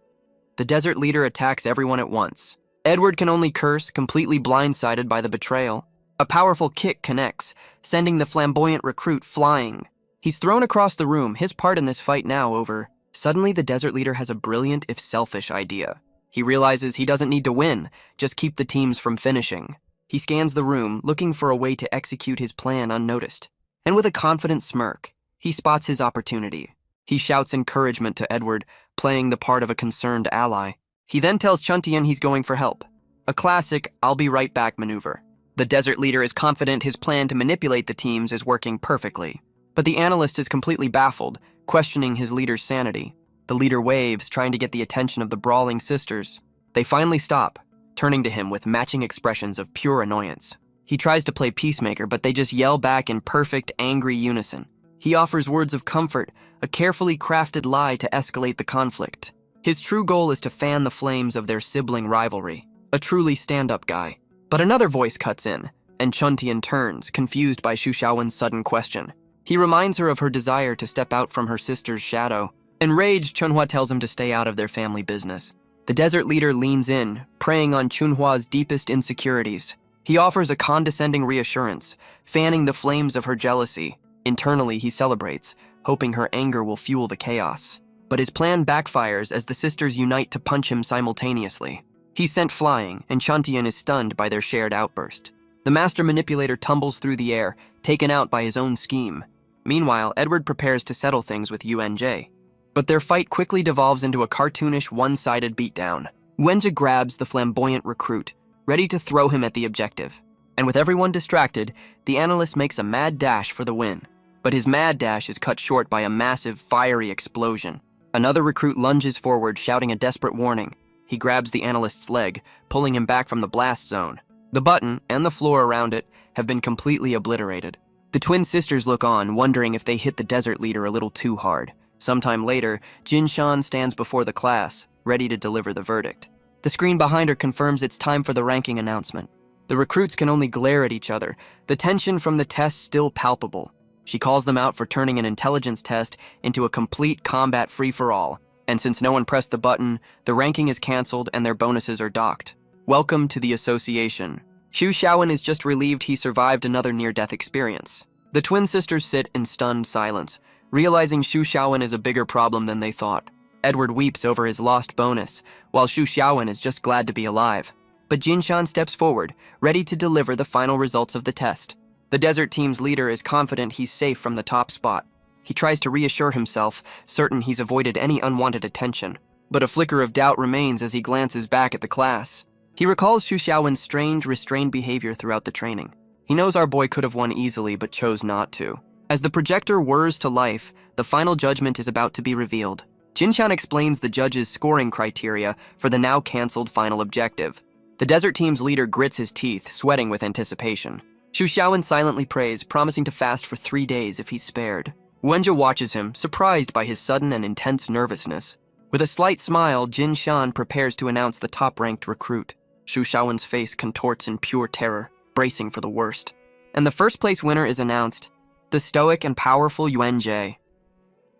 The desert leader attacks everyone at once. Edward can only curse, completely blindsided by the betrayal. A powerful kick connects, sending the flamboyant recruit flying. He's thrown across the room, his part in this fight now over. Suddenly, the desert leader has a brilliant, if selfish, idea. He realizes he doesn't need to win, just keep the teams from finishing. He scans the room, looking for a way to execute his plan unnoticed. And with a confident smirk, he spots his opportunity. He shouts encouragement to Edward, playing the part of a concerned ally. He then tells Chuntian he's going for help. A classic "I'll be right back" maneuver. The desert leader is confident his plan to manipulate the teams is working perfectly. But the analyst is completely baffled, questioning his leader's sanity. The leader waves, trying to get the attention of the brawling sisters. They finally stop, turning to him with matching expressions of pure annoyance. He tries to play peacemaker, but they just yell back in perfect, angry unison. He offers words of comfort, a carefully crafted lie to escalate the conflict. His true goal is to fan the flames of their sibling rivalry. A truly stand-up guy. But another voice cuts in, and Chuntian turns, confused by Xu Xiaowen's sudden question. He reminds her of her desire to step out from her sister's shadow. Enraged, Chunhua tells him to stay out of their family business. The desert leader leans in, preying on Chunhua's deepest insecurities. He offers a condescending reassurance, fanning the flames of her jealousy. Internally, he celebrates, hoping her anger will fuel the chaos. But his plan backfires as the sisters unite to punch him simultaneously. He's sent flying, and Chuntian is stunned by their shared outburst. The master manipulator tumbles through the air, taken out by his own scheme. Meanwhile, Edward prepares to settle things with UNJ. But their fight quickly devolves into a cartoonish, one-sided beatdown. Wenja grabs the flamboyant recruit, ready to throw him at the objective. And with everyone distracted, the analyst makes a mad dash for the win. But his mad dash is cut short by a massive, fiery explosion. Another recruit lunges forward, shouting a desperate warning. He grabs the analyst's leg, pulling him back from the blast zone. The button, and the floor around it, have been completely obliterated. The twin sisters look on, wondering if they hit the desert leader a little too hard. Sometime later, Jin Shan stands before the class, ready to deliver the verdict. The screen behind her confirms it's time for the ranking announcement. The recruits can only glare at each other, the tension from the test still palpable. She calls them out for turning an intelligence test into a complete combat free-for-all, and since no one pressed the button, the ranking is canceled and their bonuses are docked. Welcome to the association. Xu Xiaowen is just relieved he survived another near-death experience. The twin sisters sit in stunned silence, realizing Xu Xiaowen is a bigger problem than they thought. Edward weeps over his lost bonus, while Xu Xiaowen is just glad to be alive. But Jin Shan steps forward, ready to deliver the final results of the test. The desert team's leader is confident he's safe from the top spot. He tries to reassure himself, certain he's avoided any unwanted attention. But a flicker of doubt remains as he glances back at the class. He recalls Xu Xiaowen's strange, restrained behavior throughout the training. He knows our boy could have won easily, but chose not to. As the projector whirs to life, the final judgment is about to be revealed. Jin Shan explains the judge's scoring criteria for the now canceled final objective. The desert team's leader grits his teeth, sweating with anticipation. Xu Xiaowen silently prays, promising to fast for 3 days if he's spared. Wenja watches him, surprised by his sudden and intense nervousness. With a slight smile, Jin Shan prepares to announce the top-ranked recruit. Xu Xiaowen's face contorts in pure terror, bracing for the worst. And the first-place winner is announced, the stoic and powerful Yuan-Jie.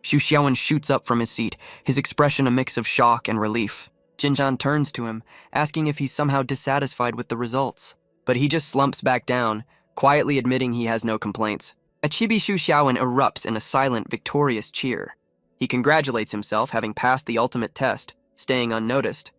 Xu Xiaowen shoots up from his seat, his expression a mix of shock and relief. Jin Shan turns to him, asking if he's somehow dissatisfied with the results. But he just slumps back down, quietly admitting he has no complaints. A chibi Xu Xiaowen erupts in a silent, victorious cheer. He congratulates himself, having passed the ultimate test, staying unnoticed.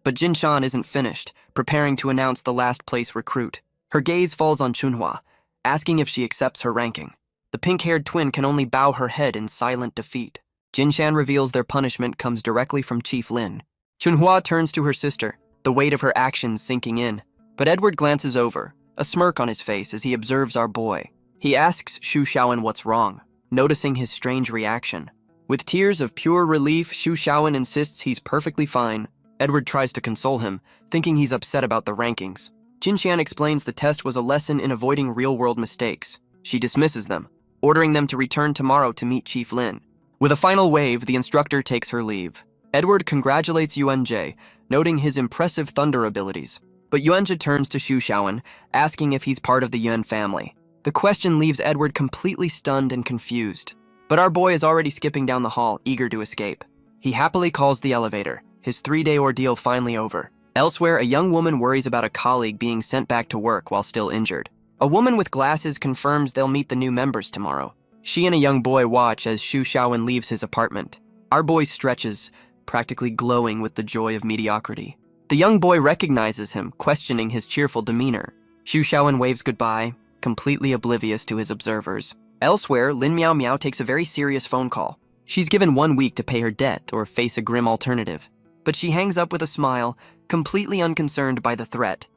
But Jin Shan isn't finished, preparing to announce the last-place recruit. Her gaze falls on Chunhua, asking if she accepts her ranking. The pink-haired twin can only bow her head in silent defeat. Jin Shan reveals their punishment comes directly from Chief Lin. Chunhua turns to her sister, the weight of her actions sinking in. But Edward glances over, a smirk on his face as he observes our boy. He asks Xu Xiaowen what's wrong, noticing his strange reaction. With tears of pure relief, Xu Xiaowen insists he's perfectly fine. Edward tries to console him, thinking he's upset about the rankings. Jin Shan explains the test was a lesson in avoiding real-world mistakes. She dismisses them, ordering them to return tomorrow to meet Chief Lin. With a final wave, the instructor takes her leave. Edward congratulates Yuan-Jie, noting his impressive thunder abilities. But Yuan-Jie turns to Xu Xiaowen, asking if he's part of the Yuan family. The question leaves Edward completely stunned and confused. But our boy is already skipping down the hall, eager to escape. He happily calls the elevator, his 3-day ordeal finally over. Elsewhere, a young woman worries about a colleague being sent back to work while still injured. A woman with glasses confirms they'll meet the new members tomorrow. She and a young boy watch as Xu Xiaowen leaves his apartment. Our boy stretches, practically glowing with the joy of mediocrity. The young boy recognizes him, questioning his cheerful demeanor. Xu Xiaowen waves goodbye, completely oblivious to his observers. Elsewhere, Lin Miao Miao takes a very serious phone call. She's given 1 week to pay her debt or face a grim alternative. But she hangs up with a smile, completely unconcerned by the threat.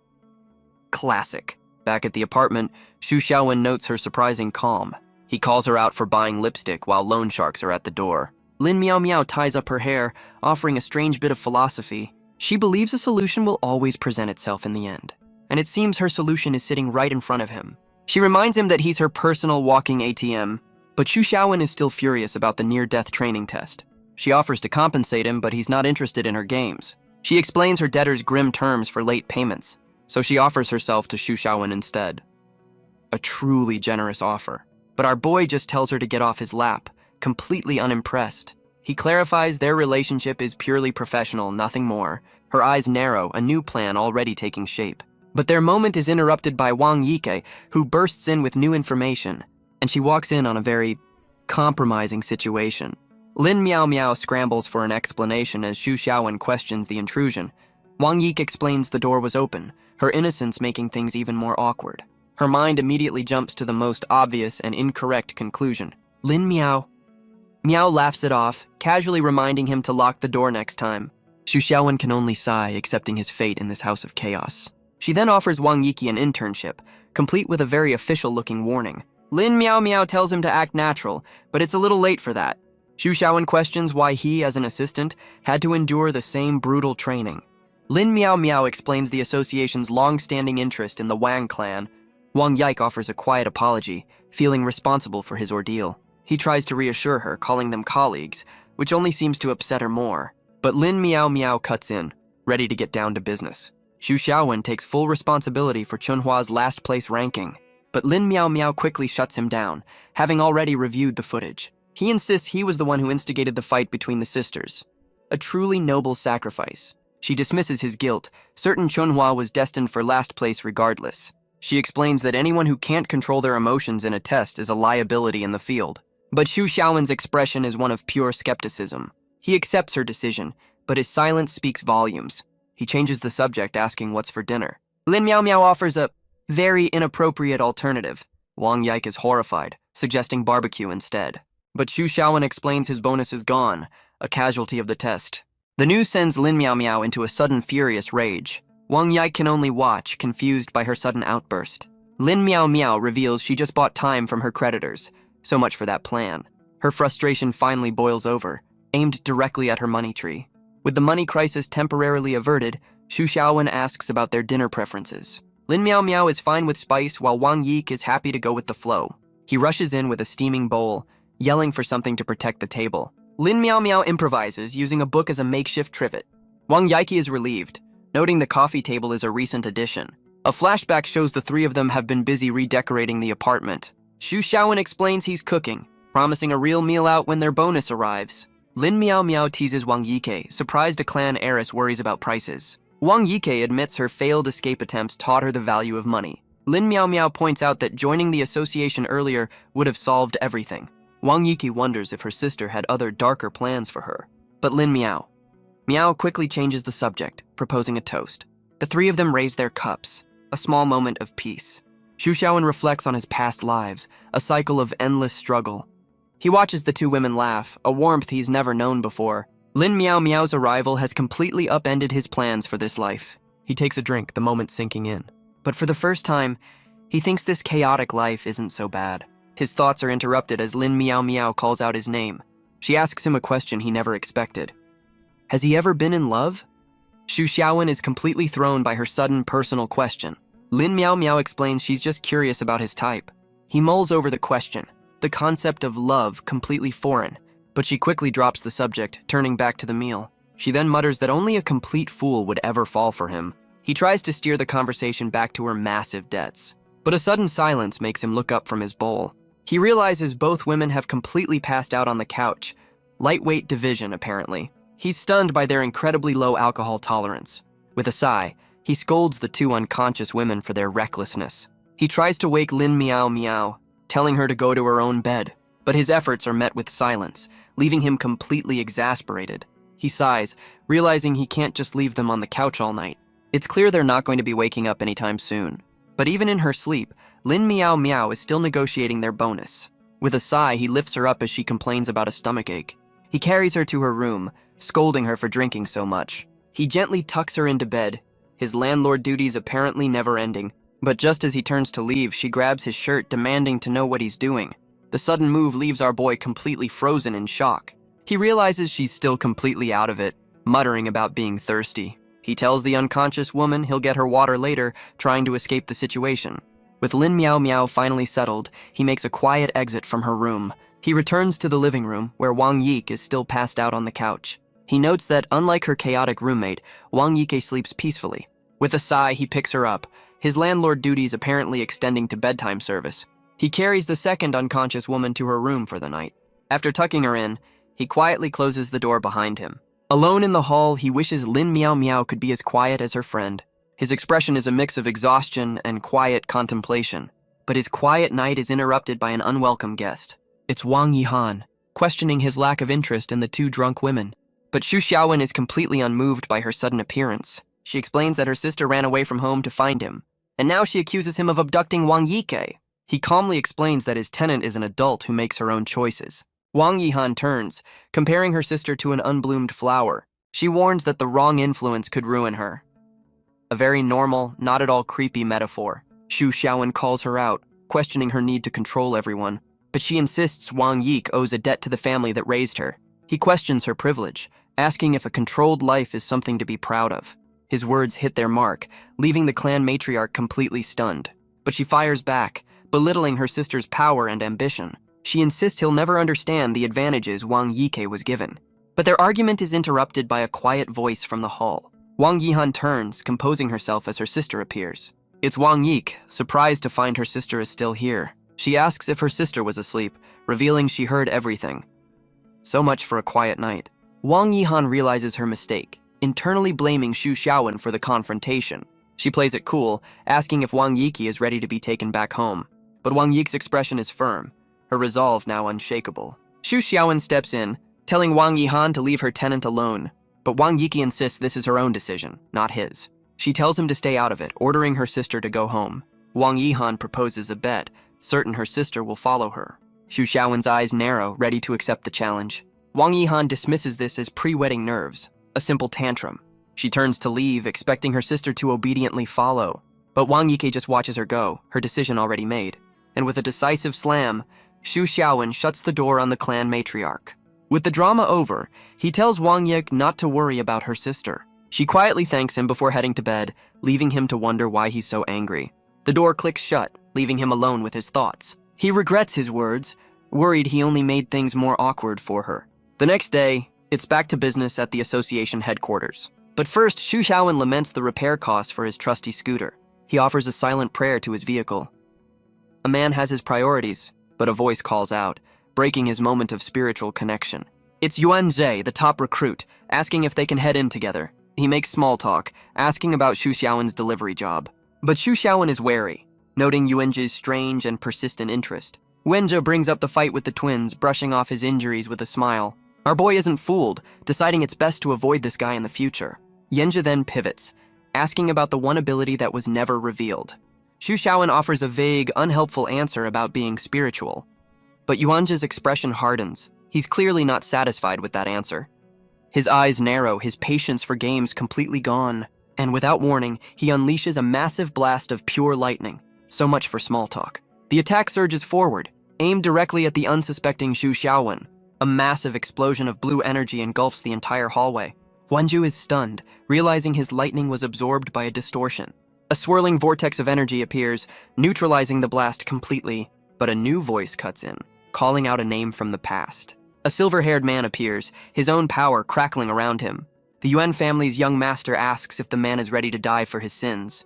Classic. Back at the apartment, Xu Xiaowen notes her surprising calm. He calls her out for buying lipstick while loan sharks are at the door. Lin Miao Miao ties up her hair, offering a strange bit of philosophy. She believes a solution will always present itself in the end, and it seems her solution is sitting right in front of him. She reminds him that he's her personal walking ATM, but Xu Xiaowen is still furious about the near-death training test. She offers to compensate him, but he's not interested in her games. She explains her debtor's grim terms for late payments, so she offers herself to Xu Xiaowen instead. A truly generous offer. But our boy just tells her to get off his lap, completely unimpressed. He clarifies their relationship is purely professional, nothing more. Her eyes narrow, a new plan already taking shape. But their moment is interrupted by Wang Yike, who bursts in with new information, and she walks in on a very compromising situation. Lin Miao Miao scrambles for an explanation as Xu Xiaowen questions the intrusion. Wang Yike explains the door was open, her innocence making things even more awkward. Her mind immediately jumps to the most obvious and incorrect conclusion. Lin Miao. Miao laughs it off, casually reminding him to lock the door next time. Xu Xiaowen can only sigh, accepting his fate in this house of chaos. She then offers Wang Yiki an internship, complete with a very official-looking warning. Lin Miao Miao tells him to act natural, but it's a little late for that. Xu Xiaowen questions why he, as an assistant, had to endure the same brutal training. Lin Miao Miao explains the association's long-standing interest in the Wang clan. Wang Yike offers a quiet apology, feeling responsible for his ordeal. He tries to reassure her, calling them colleagues, which only seems to upset her more. But Lin Miao Miao cuts in, ready to get down to business. Xu Xiaowen takes full responsibility for Chunhua's last place ranking, but Lin Miao Miao quickly shuts him down, having already reviewed the footage. He insists he was the one who instigated the fight between the sisters. A truly noble sacrifice. She dismisses his guilt, certain Chunhua was destined for last place regardless. She explains that anyone who can't control their emotions in a test is a liability in the field. But Xu Xiaowen's expression is one of pure skepticism. He accepts her decision, but his silence speaks volumes. He changes the subject, asking what's for dinner. Lin Miao Miao offers a very inappropriate alternative. Wang Yike is horrified, suggesting barbecue instead. But Xu Xiaowen explains his bonus is gone, a casualty of the test. The news sends Lin Miao Miao into a sudden furious rage. Wang Yike can only watch, confused by her sudden outburst. Lin Miao Miao reveals she just bought time from her creditors. So much for that plan. Her frustration finally boils over, aimed directly at her money tree. With the money crisis temporarily averted, Xu Xiaowen asks about their dinner preferences. Lin Miao Miao is fine with spice, while Wang Yike is happy to go with the flow. He rushes in with a steaming bowl, yelling for something to protect the table. Lin Miao Miao improvises, using a book as a makeshift trivet. Wang Yike is relieved, noting the coffee table is a recent addition. A flashback shows the three of them have been busy redecorating the apartment. Xu Xiaowen explains he's cooking, promising a real meal out when their bonus arrives. Lin Miao Miao teases Wang Yike, surprised a clan heiress worries about prices. Wang Yike admits her failed escape attempts taught her the value of money. Lin Miao Miao points out that joining the association earlier would have solved everything. Wang Yike wonders if her sister had other darker plans for her. But Lin Miao quickly changes the subject, proposing a toast. The three of them raise their cups, a small moment of peace. Xu Xiaowen reflects on his past lives, a cycle of endless struggle. He watches the two women laugh, a warmth he's never known before. Lin Miao Miao's arrival has completely upended his plans for this life. He takes a drink, the moment sinking in. But for the first time, he thinks this chaotic life isn't so bad. His thoughts are interrupted as Lin Miao Miao calls out his name. She asks him a question he never expected. Has he ever been in love? Xu Xiaowen is completely thrown by her sudden personal question. Lin Miao Miao explains she's just curious about his type. He mulls over the question, the concept of love completely foreign, but she quickly drops the subject, turning back to the meal. She then mutters that only a complete fool would ever fall for him. He tries to steer the conversation back to her massive debts, but a sudden silence makes him look up from his bowl. He realizes both women have completely passed out on the couch. Lightweight division, apparently. He's stunned by their incredibly low alcohol tolerance. With a sigh, he scolds the two unconscious women for their recklessness. He tries to wake Lin Miao Miao, telling her to go to her own bed, but his efforts are met with silence, leaving him completely exasperated. He sighs, realizing he can't just leave them on the couch all night. It's clear they're not going to be waking up anytime soon. But even in her sleep, Lin Miao Miao is still negotiating their bonus. With a sigh, he lifts her up as she complains about a stomachache. He carries her to her room, scolding her for drinking so much. He gently tucks her into bed, his landlord duties apparently never ending. But just as he turns to leave, she grabs his shirt, demanding to know what he's doing. The sudden move leaves our boy completely frozen in shock. He realizes she's still completely out of it, muttering about being thirsty. He tells the unconscious woman he'll get her water later, trying to escape the situation. With Lin Miao Miao finally settled, he makes a quiet exit from her room. He returns to the living room, where Wang Yike is still passed out on the couch. He notes that, unlike her chaotic roommate, Wang Yike sleeps peacefully. With a sigh, he picks her up, his landlord duties apparently extending to bedtime service. He carries the second unconscious woman to her room for the night. After tucking her in, he quietly closes the door behind him. Alone in the hall, he wishes Lin Miao Miao could be as quiet as her friend. His expression is a mix of exhaustion and quiet contemplation. But his quiet night is interrupted by an unwelcome guest. It's Wang Yihan, questioning his lack of interest in the two drunk women. But Xu Xiaowen is completely unmoved by her sudden appearance. She explains that her sister ran away from home to find him. and now she accuses him of abducting Wang Yike. He calmly explains that his tenant is an adult who makes her own choices. Wang Yihan turns, comparing her sister to an unbloomed flower. She warns that the wrong influence could ruin her. A very normal, not at all creepy metaphor. Xu Xiaowen calls her out, questioning her need to control everyone. But she insists Wang Yike owes a debt to the family that raised her. He questions her privilege, asking if a controlled life is something to be proud of. His words hit their mark, leaving the clan matriarch completely stunned. But she fires back, belittling her sister's power and ambition. She insists he'll never understand the advantages Wang Yike was given. But their argument is interrupted by a quiet voice from the hall. Wang Yihan turns, composing herself as her sister appears. It's Wang Yike, surprised to find her sister is still here. She asks if her sister was asleep, revealing she heard everything. So much for a quiet night. Wang Yihan realizes her mistake, internally blaming Xu Xiaowen for the confrontation. She plays it cool, asking if Wang Yike is ready to be taken back home. But Wang Yike's expression is firm, her resolve now unshakable. Xu Xiaowen steps in, telling Wang Yihan to leave her tenant alone. But Wang Yike insists this is her own decision, not his. She tells him to stay out of it, ordering her sister to go home. Wang Yihan proposes a bet, certain her sister will follow her. Xu Xiaowen's eyes narrow, ready to accept the challenge. Wang Yihan dismisses this as pre-wedding nerves, a simple tantrum. She turns to leave, expecting her sister to obediently follow. But Wang Yike just watches her go, her decision already made. And with a decisive slam, Xu Xiaowen shuts the door on the clan matriarch. With the drama over, he tells Wang Yike not to worry about her sister. She quietly thanks him before heading to bed, leaving him to wonder why he's so angry. The door clicks shut, leaving him alone with his thoughts. He regrets his words, worried he only made things more awkward for her. The next day, it's back to business at the association headquarters. But first, Xu Xiaowen laments the repair costs for his trusty scooter. He offers a silent prayer to his vehicle. A man has his priorities, but a voice calls out, breaking his moment of spiritual connection. It's Yuan Zhe, the top recruit, asking if they can head in together. He makes small talk, asking about Xu Xiaowen's delivery job. But Xu Xiaowen is wary, noting Yuanzhe's strange and persistent interest. Yuanzhe brings up the fight with the twins, brushing off his injuries with a smile. Our boy isn't fooled, deciding it's best to avoid this guy in the future. Yuanzhe then pivots, asking about the one ability that was never revealed. Xu Xiaowen offers a vague, unhelpful answer about being spiritual. But Yuanzhe's expression hardens. He's clearly not satisfied with that answer. His eyes narrow, his patience for games completely gone. And without warning, he unleashes a massive blast of pure lightning. So much for small talk. The attack surges forward, aimed directly at the unsuspecting Xu Xiaowen. A massive explosion of blue energy engulfs the entire hallway. Wanju is stunned, realizing his lightning was absorbed by a distortion. A swirling vortex of energy appears, neutralizing the blast completely, but a new voice cuts in, calling out a name from the past. A silver-haired man appears, his own power crackling around him. The Yuan family's young master asks if the man is ready to die for his sins.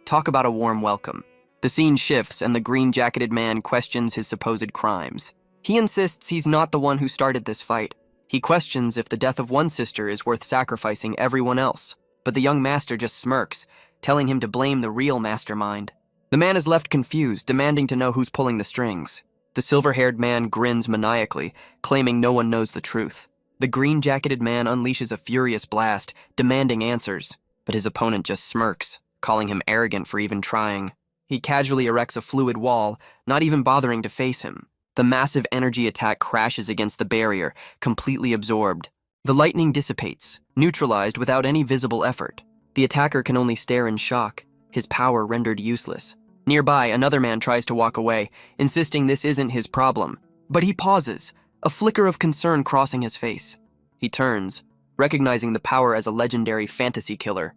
Talk about a warm welcome. The scene shifts and the green-jacketed man questions his supposed crimes. He insists he's not the one who started this fight. He questions if the death of one sister is worth sacrificing everyone else. But the young master just smirks, telling him to blame the real mastermind. The man is left confused, demanding to know who's pulling the strings. The silver-haired man grins maniacally, claiming no one knows the truth. The green-jacketed man unleashes a furious blast, demanding answers. But his opponent just smirks, calling him arrogant for even trying. He casually erects a fluid wall, not even bothering to face him. The massive energy attack crashes against the barrier, completely absorbed. The lightning dissipates, neutralized without any visible effort. The attacker can only stare in shock, his power rendered useless. Nearby, another man tries to walk away, insisting this isn't his problem. But he pauses, a flicker of concern crossing his face. He turns, recognizing the power as a legendary fantasy killer.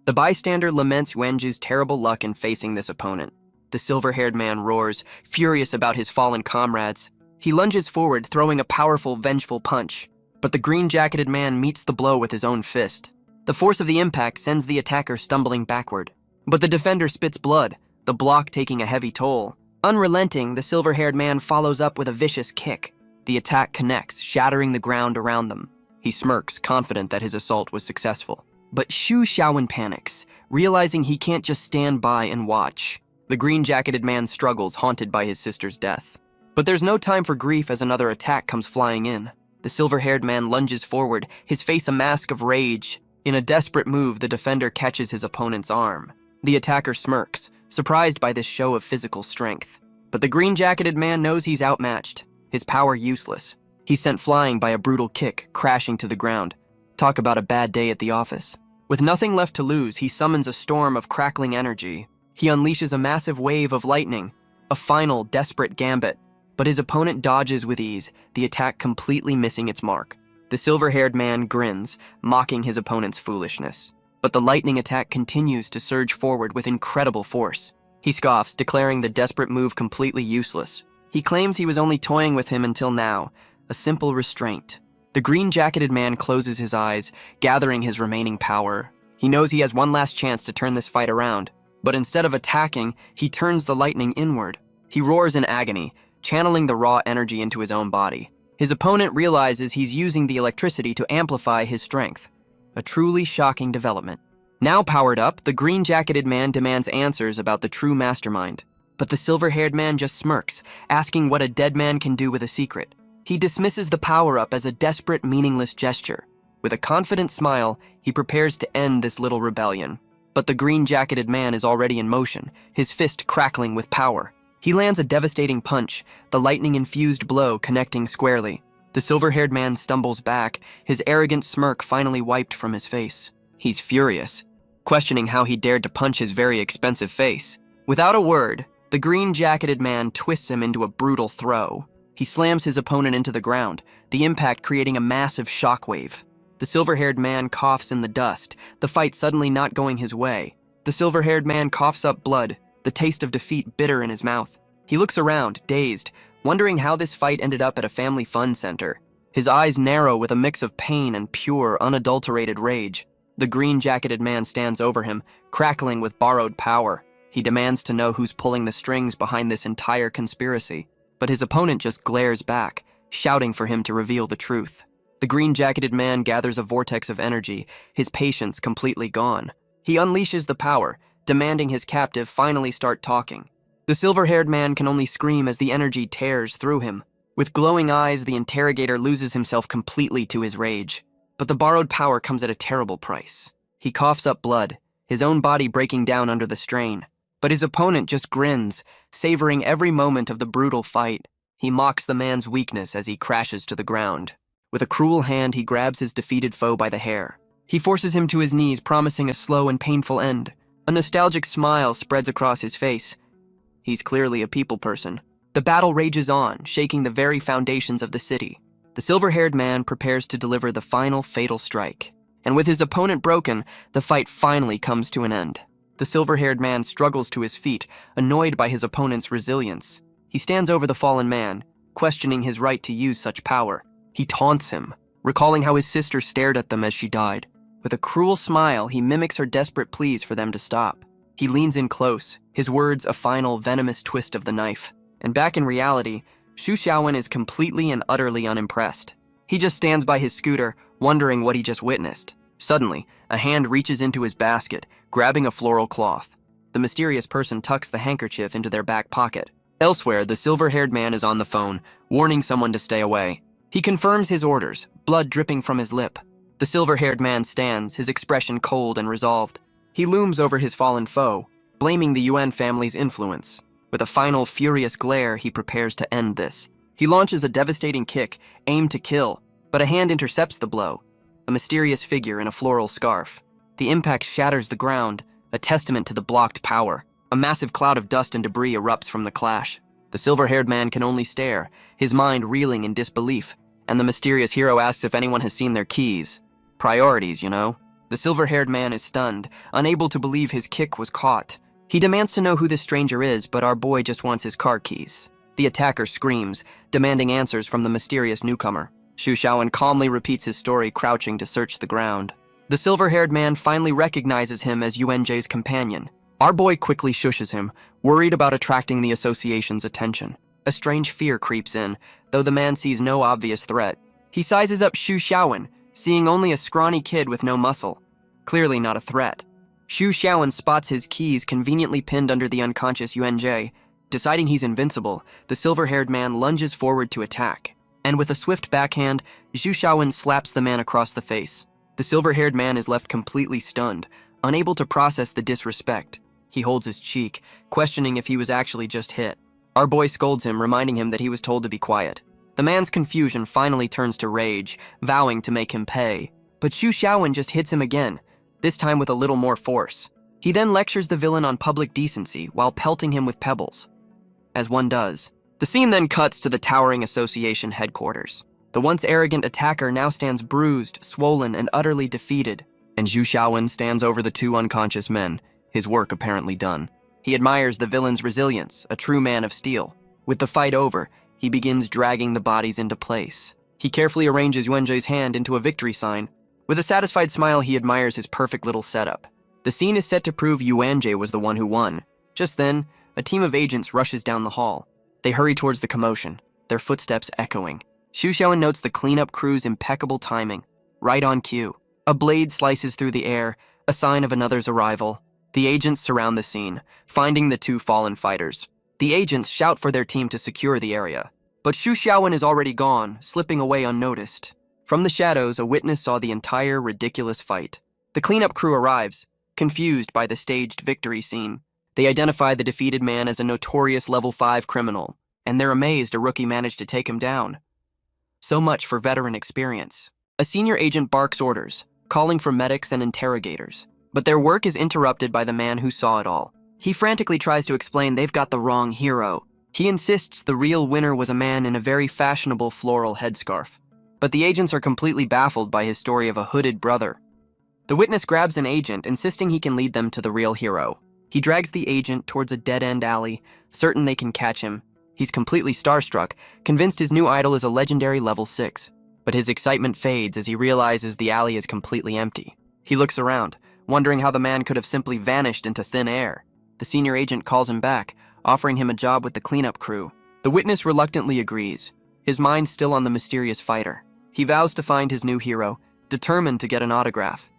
The bystander laments Yuanju's terrible luck in facing this opponent. The silver-haired man roars, furious about his fallen comrades. He lunges forward, throwing a powerful, vengeful punch. But the green-jacketed man meets the blow with his own fist. The force of the impact sends the attacker stumbling backward. But the defender spits blood, the block taking a heavy toll. Unrelenting, the silver-haired man follows up with a vicious kick. The attack connects, shattering the ground around them. He smirks, confident that his assault was successful. But Xu Xiaowen panics, realizing he can't just stand by and watch. The green-jacketed man struggles, haunted by his sister's death. But there's no time for grief as another attack comes flying in. The silver-haired man lunges forward, his face a mask of rage. In a desperate move, the defender catches his opponent's arm. The attacker smirks, surprised by this show of physical strength. But the green-jacketed man knows he's outmatched, his power useless. He's sent flying by a brutal kick, crashing to the ground. Talk about a bad day at the office. With nothing left to lose, he summons a storm of crackling energy. He unleashes a massive wave of lightning, a final, desperate gambit. But his opponent dodges with ease, the attack completely missing its mark. The silver-haired man grins, mocking his opponent's foolishness. But the lightning attack continues to surge forward with incredible force. He scoffs, declaring the desperate move completely useless. He claims he was only toying with him until now, a simple restraint. The green-jacketed man closes his eyes, gathering his remaining power. He knows he has one last chance to turn this fight around, but instead of attacking, he turns the lightning inward. He roars in agony, channeling the raw energy into his own body. His opponent realizes he's using the electricity to amplify his strength. A truly shocking development. Now powered up, the green-jacketed man demands answers about the true mastermind. But the silver-haired man just smirks, asking what a dead man can do with a secret. He dismisses the power-up as a desperate, meaningless gesture. With a confident smile, he prepares to end this little rebellion. But the green-jacketed man is already in motion, his fist crackling with power. He lands a devastating punch, the lightning-infused blow connecting squarely. The silver-haired man stumbles back, his arrogant smirk finally wiped from his face. He's furious, questioning how he dared to punch his very expensive face. Without a word, the green-jacketed man twists him into a brutal throw. He slams his opponent into the ground, the impact creating a massive shockwave. The silver-haired man coughs in the dust, the fight suddenly not going his way. The silver-haired man coughs up blood, the taste of defeat bitter in his mouth. He looks around, dazed, wondering how this fight ended up at a family fun center. His eyes narrow with a mix of pain and pure, unadulterated rage. The green-jacketed man stands over him, crackling with borrowed power. He demands to know who's pulling the strings behind this entire conspiracy. But his opponent just glares back, shouting for him to reveal the truth. The green-jacketed man gathers a vortex of energy, his patience completely gone. He unleashes the power, demanding his captive finally start talking. The silver-haired man can only scream as the energy tears through him. With glowing eyes, the interrogator loses himself completely to his rage. But the borrowed power comes at a terrible price. He coughs up blood, his own body breaking down under the strain. But his opponent just grins, savoring every moment of the brutal fight. He mocks the man's weakness as he crashes to the ground. With a cruel hand, he grabs his defeated foe by the hair. He forces him to his knees, promising a slow and painful end. A nostalgic smile spreads across his face. He's clearly a people person. The battle rages on, shaking the very foundations of the city. The silver-haired man prepares to deliver the final fatal strike. And with his opponent broken, the fight finally comes to an end. The silver-haired man struggles to his feet, annoyed by his opponent's resilience. He stands over the fallen man, questioning his right to use such power. He taunts him, recalling how his sister stared at them as she died. With a cruel smile, he mimics her desperate pleas for them to stop. He leans in close, his words a final venomous twist of the knife. And back in reality, Xu Xiaowen is completely and utterly unimpressed. He just stands by his scooter, wondering what he just witnessed. Suddenly, a hand reaches into his basket, grabbing a floral cloth. The mysterious person tucks the handkerchief into their back pocket. Elsewhere, the silver-haired man is on the phone, warning someone to stay away. He confirms his orders, blood dripping from his lip. The silver-haired man stands, his expression cold and resolved. He looms over his fallen foe, blaming the Yuan family's influence. With a final furious glare, he prepares to end this. He launches a devastating kick, aimed to kill, but a hand intercepts the blow. A mysterious figure in a floral scarf. The impact shatters the ground, a testament to the blocked power. A massive cloud of dust and debris erupts from the clash. The silver-haired man can only stare, his mind reeling in disbelief, and the mysterious hero asks if anyone has seen their keys. Priorities, you know. The silver-haired man is stunned, unable to believe his kick was caught. He demands to know who this stranger is, but our boy just wants his car keys. The attacker screams, demanding answers from the mysterious newcomer. Xu Xiaowen calmly repeats his story, crouching to search the ground. The silver-haired man finally recognizes him as Yuanjie's companion. Our boy quickly shushes him, worried about attracting the association's attention. A strange fear creeps in, though the man sees no obvious threat. He sizes up Xu Xiaowen, seeing only a scrawny kid with no muscle. Clearly not a threat. Xu Xiaowen spots his keys conveniently pinned under the unconscious Yuanjie. Deciding he's invincible, the silver-haired man lunges forward to attack. And with a swift backhand, Xu Xiaowen slaps the man across the face. The silver-haired man is left completely stunned, unable to process the disrespect. He holds his cheek, questioning if he was actually just hit. Our boy scolds him, reminding him that he was told to be quiet. The man's confusion finally turns to rage, vowing to make him pay. But Xu Xiaowen just hits him again, this time with a little more force. He then lectures the villain on public decency while pelting him with pebbles. As one does. The scene then cuts to the towering association headquarters. The once arrogant attacker now stands bruised, swollen, and utterly defeated, and Xu Xiaowen stands over the two unconscious men, his work apparently done. He admires the villain's resilience, a true man of steel. With the fight over, he begins dragging the bodies into place. He carefully arranges Yuanzhe's hand into a victory sign. With a satisfied smile, he admires his perfect little setup. The scene is set to prove Yuanzhe was the one who won. Just then, a team of agents rushes down the hall. They hurry towards the commotion, their footsteps echoing. Xu Xiaowen notes the cleanup crew's impeccable timing. Right on cue. A blade slices through the air, a sign of another's arrival. The agents surround the scene, finding the two fallen fighters. The agents shout for their team to secure the area. But Xu Xiaowen is already gone, slipping away unnoticed. From the shadows, a witness saw the entire ridiculous fight. The cleanup crew arrives, confused by the staged victory scene. They identify the defeated man as a notorious level 5 criminal, and they're amazed a rookie managed to take him down. So much for veteran experience. A senior agent barks orders, calling for medics and interrogators. But their work is interrupted by the man who saw it all. He frantically tries to explain they've got the wrong hero. He insists the real winner was a man in a very fashionable floral headscarf. But the agents are completely baffled by his story of a hooded brother. The witness grabs an agent, insisting he can lead them to the real hero. He drags the agent towards a dead-end alley, certain they can catch him. He's completely starstruck, convinced his new idol is a legendary level 6. But his excitement fades as he realizes the alley is completely empty. He looks around, wondering how the man could have simply vanished into thin air. The senior agent calls him back, offering him a job with the cleanup crew. The witness reluctantly agrees, his mind still on the mysterious fighter. He vows to find his new hero, determined to get an autograph.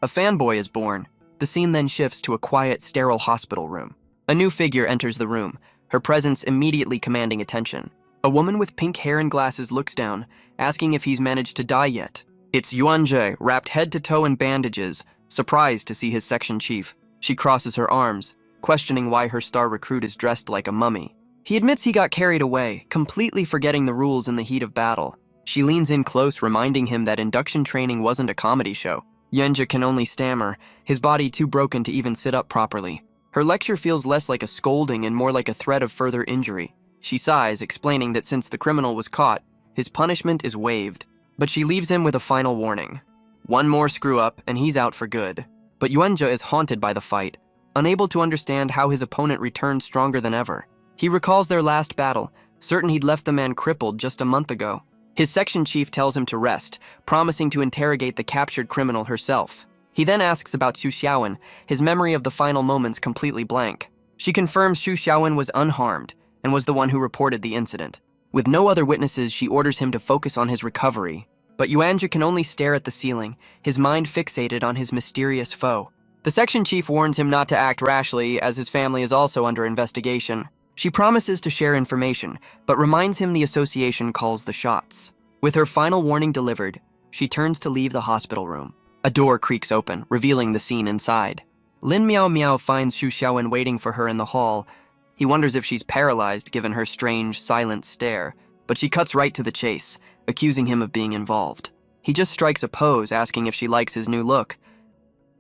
A fanboy is born. The scene then shifts to a quiet, sterile hospital room. A new figure enters the room, her presence immediately commanding attention. A woman with pink hair and glasses looks down, asking if he's managed to die yet. It's Yuanzhe, wrapped head to toe in bandages, surprised to see his section chief. She crosses her arms, questioning why her star recruit is dressed like a mummy. He admits he got carried away, completely forgetting the rules in the heat of battle. She leans in close, reminding him that induction training wasn't a comedy show. Yuanzhe can only stammer, his body too broken to even sit up properly. Her lecture feels less like a scolding and more like a threat of further injury. She sighs, explaining that since the criminal was caught, his punishment is waived. But she leaves him with a final warning. One more screw-up, and he's out for good. But Yuanzhe is haunted by the fight, unable to understand how his opponent returned stronger than ever. He recalls their last battle, certain he'd left the man crippled just a month ago. His section chief tells him to rest, promising to interrogate the captured criminal herself. He then asks about Xu Xiaowen, his memory of the final moments completely blank. She confirms Xu Xiaowen was unharmed and was the one who reported the incident. With no other witnesses, she orders him to focus on his recovery. But Yuanzhe can only stare at the ceiling, his mind fixated on his mysterious foe. The section chief warns him not to act rashly, as his family is also under investigation. She promises to share information, but reminds him the association calls the shots. With her final warning delivered, she turns to leave the hospital room. A door creaks open, revealing the scene inside. Lin Miao Miao finds Xu Xiaowen waiting for her in the hall. He wonders if she's paralyzed given her strange, silent stare, but she cuts right to the chase, accusing him of being involved. He just strikes a pose, asking if she likes his new look.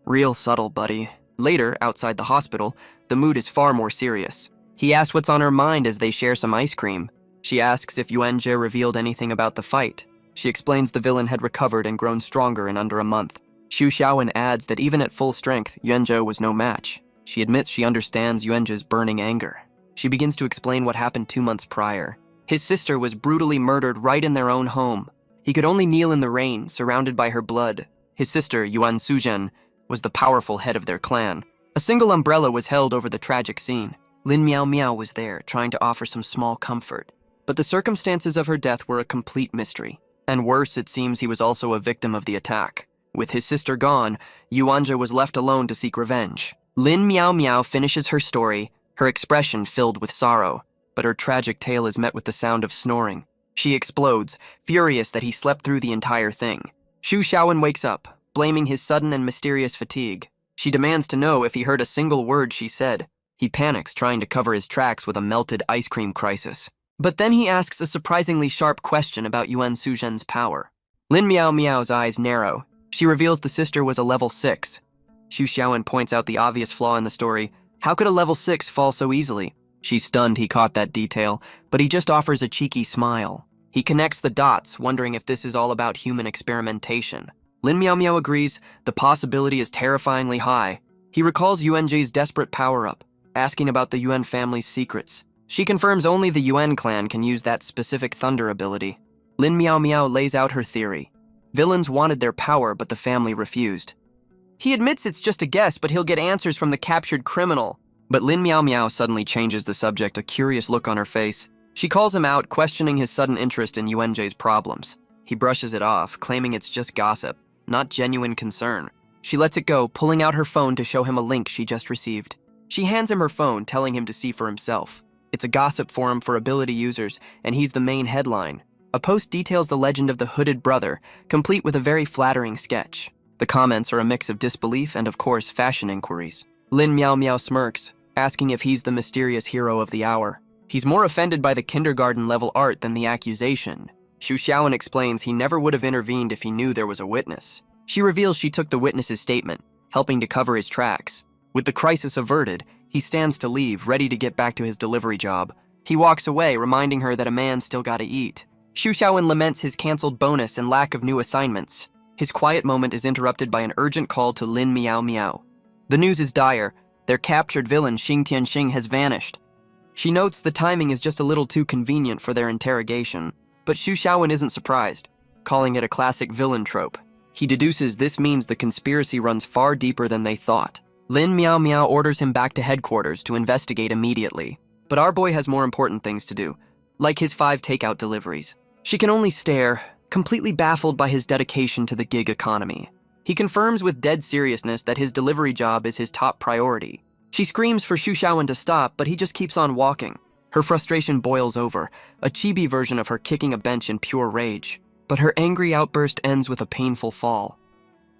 Real subtle, buddy. Later, outside the hospital, the mood is far more serious. He asks what's on her mind as they share some ice cream. She asks if Yuanzhe revealed anything about the fight. She explains the villain had recovered and grown stronger in under a month. Xu Xiaowen adds that even at full strength, Yuanzhe was no match. She admits she understands Yuanzhe's burning anger. She begins to explain what happened 2 months prior. His sister was brutally murdered right in their own home. He could only kneel in the rain, surrounded by her blood. His sister, Yuan Suzhen, was the powerful head of their clan. A single umbrella was held over the tragic scene. Lin Miao Miao was there, trying to offer some small comfort. But the circumstances of her death were a complete mystery. And worse, it seems he was also a victim of the attack. With his sister gone, Yuanzhe was left alone to seek revenge. Lin Miao Miao finishes her story, her expression filled with sorrow. But her tragic tale is met with the sound of snoring. She explodes, furious that he slept through the entire thing. Xu Xiaowen wakes up, blaming his sudden and mysterious fatigue. She demands to know if he heard a single word she said. He panics, trying to cover his tracks with a melted ice cream crisis. But then he asks a surprisingly sharp question about Yuan Suzhen's power. Lin Miao Miao's eyes narrow. She reveals the sister was a level 6. Xu Xiaowen points out the obvious flaw in the story. How could a level 6 fall so easily? She's stunned he caught that detail, but he just offers a cheeky smile. He connects the dots, wondering if this is all about human experimentation. Lin Miao Miao agrees the possibility is terrifyingly high. He recalls Yuanjie's desperate power-up, asking about the Yuan family's secrets. She confirms only the Yuan clan can use that specific thunder ability. Lin Miao Miao lays out her theory. Villains wanted their power, but the family refused. He admits it's just a guess, but he'll get answers from the captured criminal. But Lin Miao Miao suddenly changes the subject, a curious look on her face. She calls him out, questioning his sudden interest in Yuanjie's problems. He brushes it off, claiming it's just gossip, not genuine concern. She lets it go, pulling out her phone to show him a link she just received. She hands him her phone, telling him to see for himself. It's a gossip forum for ability users, and he's the main headline. A post details the legend of the hooded brother, complete with a very flattering sketch. The comments are a mix of disbelief and, of course, fashion inquiries. Lin Miao Miao smirks, asking if he's the mysterious hero of the hour. He's more offended by the kindergarten-level art than the accusation. Xu Xiaowen explains he never would have intervened if he knew there was a witness. She reveals she took the witness's statement, helping to cover his tracks. With the crisis averted, he stands to leave, ready to get back to his delivery job. He walks away, reminding her that a man's still gotta eat. Xu Xiaowen laments his canceled bonus and lack of new assignments. His quiet moment is interrupted by an urgent call to Lin Miao Miao. The news is dire. Their captured villain, Xing Tianxing, has vanished. She notes the timing is just a little too convenient for their interrogation, but Xu Xiaowen isn't surprised, calling it a classic villain trope. He deduces this means the conspiracy runs far deeper than they thought. Lin Miao Miao orders him back to headquarters to investigate immediately, but our boy has more important things to do, like his 5 takeout deliveries. She can only stare, completely baffled by his dedication to the gig economy. He confirms with dead seriousness that his delivery job is his top priority. She screams for Xu Xiaowen to stop, but he just keeps on walking. Her frustration boils over, a chibi version of her kicking a bench in pure rage. But her angry outburst ends with a painful fall.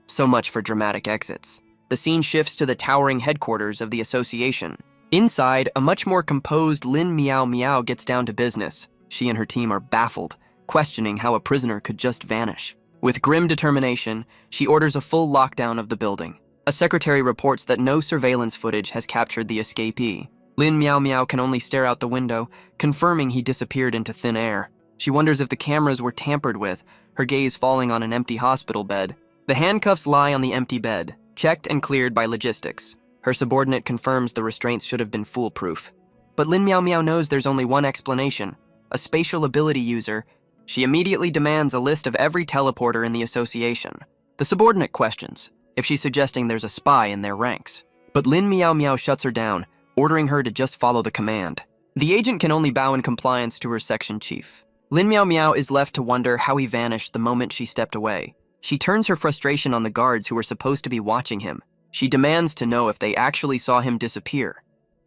So much for dramatic exits. The scene shifts to the towering headquarters of the association. Inside, a much more composed Lin Miao Miao gets down to business. She and her team are baffled, questioning how a prisoner could just vanish. With grim determination, she orders a full lockdown of the building. A secretary reports that no surveillance footage has captured the escapee. Lin Miao Miao can only stare out the window, confirming he disappeared into thin air. She wonders if the cameras were tampered with, her gaze falling on an empty hospital bed. The handcuffs lie on the empty bed, checked and cleared by logistics. Her subordinate confirms the restraints should have been foolproof. But Lin Miao Miao knows there's only one explanation: a spatial ability user. She immediately demands a list of every teleporter in the association. The subordinate questions if she's suggesting there's a spy in their ranks. But Lin Miao Miao shuts her down, ordering her to just follow the command. The agent can only bow in compliance to her section chief. Lin Miao Miao is left to wonder how he vanished the moment she stepped away. She turns her frustration on the guards who were supposed to be watching him. She demands to know if they actually saw him disappear.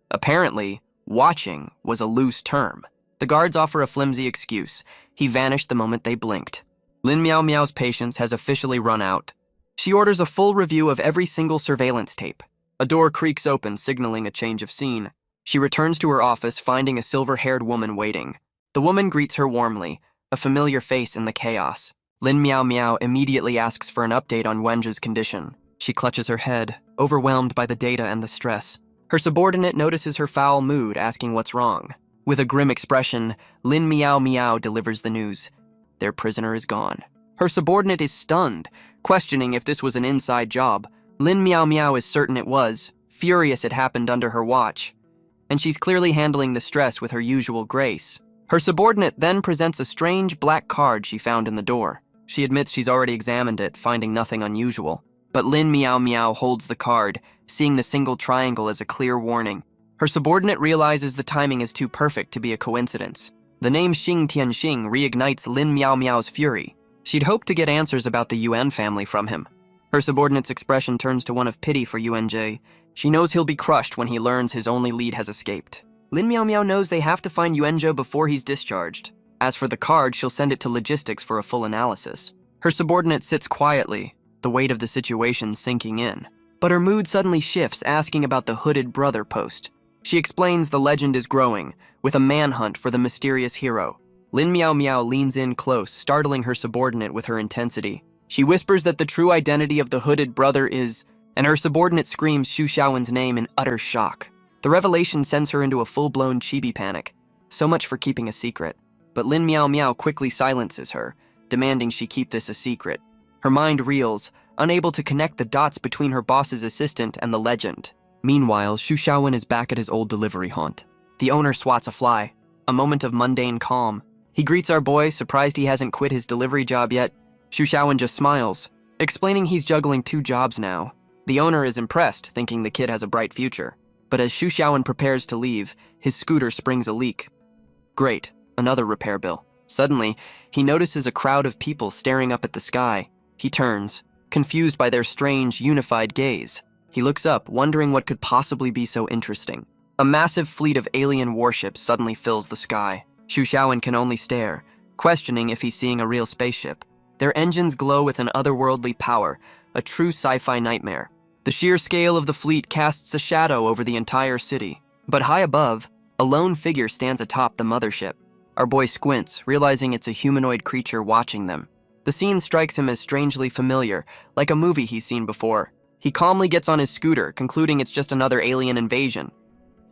Apparently, watching was a loose term. The guards offer a flimsy excuse. He vanished the moment they blinked. Lin Miao Miao's patience has officially run out. She orders a full review of every single surveillance tape. A door creaks open, signaling a change of scene. She returns to her office, finding a silver-haired woman waiting. The woman greets her warmly, a familiar face in the chaos. Lin Miao Miao immediately asks for an update on Wenjie's condition. She clutches her head, overwhelmed by the data and the stress. Her subordinate notices her foul mood, asking what's wrong. With a grim expression, Lin Miao Miao delivers the news. Their prisoner is gone. Her subordinate is stunned, questioning if this was an inside job. Lin Miao Miao is certain it was, furious it happened under her watch. And she's clearly handling the stress with her usual grace. Her subordinate then presents a strange black card she found in the door. She admits she's already examined it, finding nothing unusual. But Lin Miao Miao holds the card, seeing the single triangle as a clear warning. Her subordinate realizes the timing is too perfect to be a coincidence. The name Xing Tianxing reignites Lin Miao Miao's fury. She'd hoped to get answers about the Yuan family from him. Her subordinate's expression turns to one of pity for Yuanjie. She knows he'll be crushed when he learns his only lead has escaped. Lin Miao Miao knows they have to find Yuanzhou before he's discharged. As for the card, she'll send it to logistics for a full analysis. Her subordinate sits quietly, the weight of the situation sinking in. but her mood suddenly shifts, asking about the hooded brother post. She explains the legend is growing, with a manhunt for the mysterious hero. Lin Miao Miao leans in close, startling her subordinate with her intensity. She whispers that the true identity of the hooded brother is, and her subordinate screams Xu Xiaowen's name in utter shock. The revelation sends her into a full-blown chibi panic. So much for keeping a secret. But Lin Miao Miao quickly silences her, demanding she keep this a secret. Her mind reels, unable to connect the dots between her boss's assistant and the legend. Meanwhile, Xu Xiaowen is back at his old delivery haunt. The owner swats a fly, a moment of mundane calm. He greets our boy, surprised he hasn't quit his delivery job yet. Xu Xiaowen just smiles, explaining he's juggling 2 jobs now. The owner is impressed, thinking the kid has a bright future. But as Xu Xiaowen prepares to leave, his scooter springs a leak. Great, another repair bill. Suddenly, he notices a crowd of people staring up at the sky. He turns, confused by their strange, unified gaze. He looks up, wondering what could possibly be so interesting. A massive fleet of alien warships suddenly fills the sky. Xu Xiaowen can only stare, questioning if he's seeing a real spaceship. Their engines glow with an otherworldly power, a true sci-fi nightmare. The sheer scale of the fleet casts a shadow over the entire city. But high above, a lone figure stands atop the mothership. Our boy squints, realizing it's a humanoid creature watching them. The scene strikes him as strangely familiar, like a movie he's seen before. He calmly gets on his scooter, concluding it's just another alien invasion.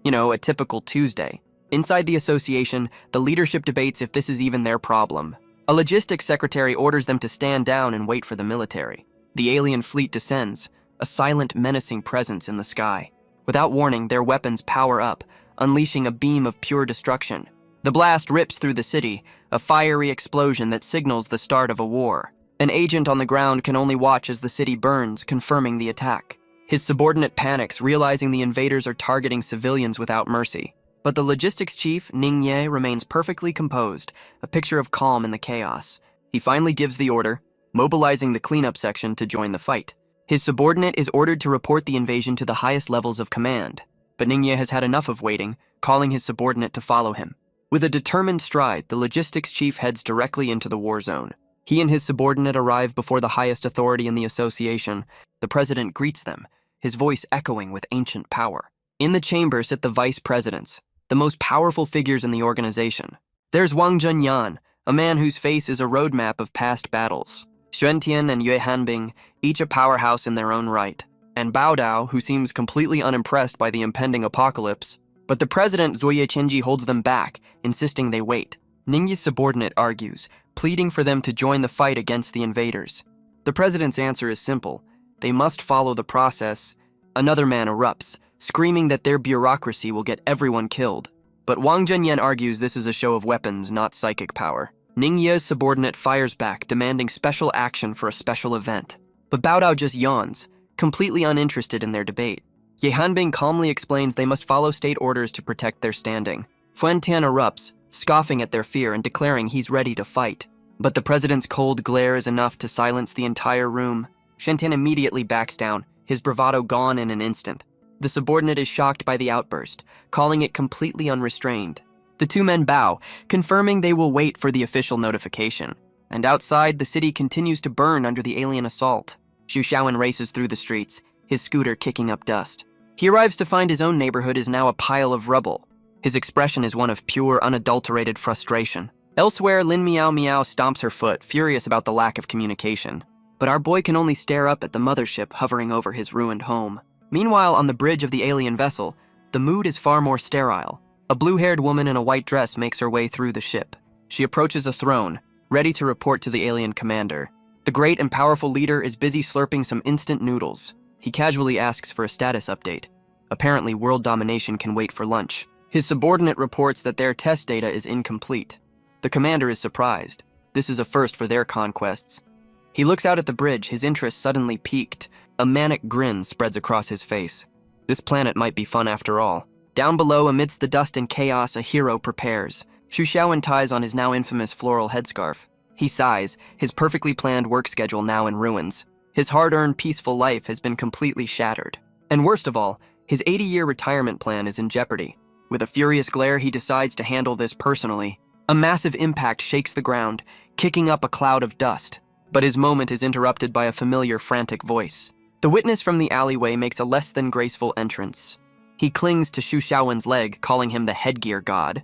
You know, a typical Tuesday. Inside the association, the leadership debates if this is even their problem. A logistics secretary orders them to stand down and wait for the military. The alien fleet descends, a silent, menacing presence in the sky. Without warning, their weapons power up, unleashing a beam of pure destruction. The blast rips through the city, a fiery explosion that signals the start of a war. An agent on the ground can only watch as the city burns, confirming the attack. His subordinate panics, realizing the invaders are targeting civilians without mercy. But the logistics chief, Ning Ye, remains perfectly composed, a picture of calm in the chaos. He finally gives the order, mobilizing the cleanup section to join the fight. His subordinate is ordered to report the invasion to the highest levels of command. But Ning Ye has had enough of waiting, calling his subordinate to follow him. With a determined stride, the logistics chief heads directly into the war zone. He and his subordinate arrive before the highest authority in the association. The president greets them, his voice echoing with ancient power. In the chamber sit the vice presidents, the most powerful figures in the organization. There's Wang Zhenyan, a man whose face is a roadmap of past battles. Xuan Tian and Yue Hanbing, each a powerhouse in their own right. And Bao Dao, who seems completely unimpressed by the impending apocalypse. But the president, Zuoye Qianji, holds them back, insisting they wait. Ningyi's subordinate argues, pleading for them to join the fight against the invaders. The president's answer is simple. They must follow the process. Another man erupts, screaming that their bureaucracy will get everyone killed. But Wang Zhenyan argues this is a show of weapons, not psychic power. Ningyi's subordinate fires back, demanding special action for a special event. But Bao Dao just yawns, completely uninterested in their debate. Ye Hanbing calmly explains they must follow state orders to protect their standing. Fuan Tian erupts, scoffing at their fear and declaring he's ready to fight. But the president's cold glare is enough to silence the entire room. Shen Tian immediately backs down, his bravado gone in an instant. The subordinate is shocked by the outburst, calling it completely unrestrained. The 2 men bow, confirming they will wait for the official notification. And outside, the city continues to burn under the alien assault. Xu Xiaowen races through the streets, his scooter kicking up dust. He arrives to find his own neighborhood is now a pile of rubble. His expression is one of pure, unadulterated frustration. Elsewhere, Lin Miao Miao stomps her foot, furious about the lack of communication. But our boy can only stare up at the mothership hovering over his ruined home. Meanwhile, on the bridge of the alien vessel, the mood is far more sterile. A blue-haired woman in a white dress makes her way through the ship. She approaches a throne, ready to report to the alien commander. The great and powerful leader is busy slurping some instant noodles. He casually asks for a status update. Apparently, world domination can wait for lunch. His subordinate reports that their test data is incomplete. The commander is surprised. This is a first for their conquests. He looks out at the bridge, his interest suddenly piqued. A manic grin spreads across his face. This planet might be fun after all. Down below, amidst the dust and chaos, a hero prepares. Xu Xiaowen ties on his now infamous floral headscarf. He sighs, his perfectly planned work schedule now in ruins. His hard-earned, peaceful life has been completely shattered. And worst of all, his 80-year retirement plan is in jeopardy. With a furious glare, he decides to handle this personally. A massive impact shakes the ground, kicking up a cloud of dust. But his moment is interrupted by a familiar, frantic voice. The witness from the alleyway makes a less than graceful entrance. He clings to Xu Xiaowen's leg, calling him the headgear god.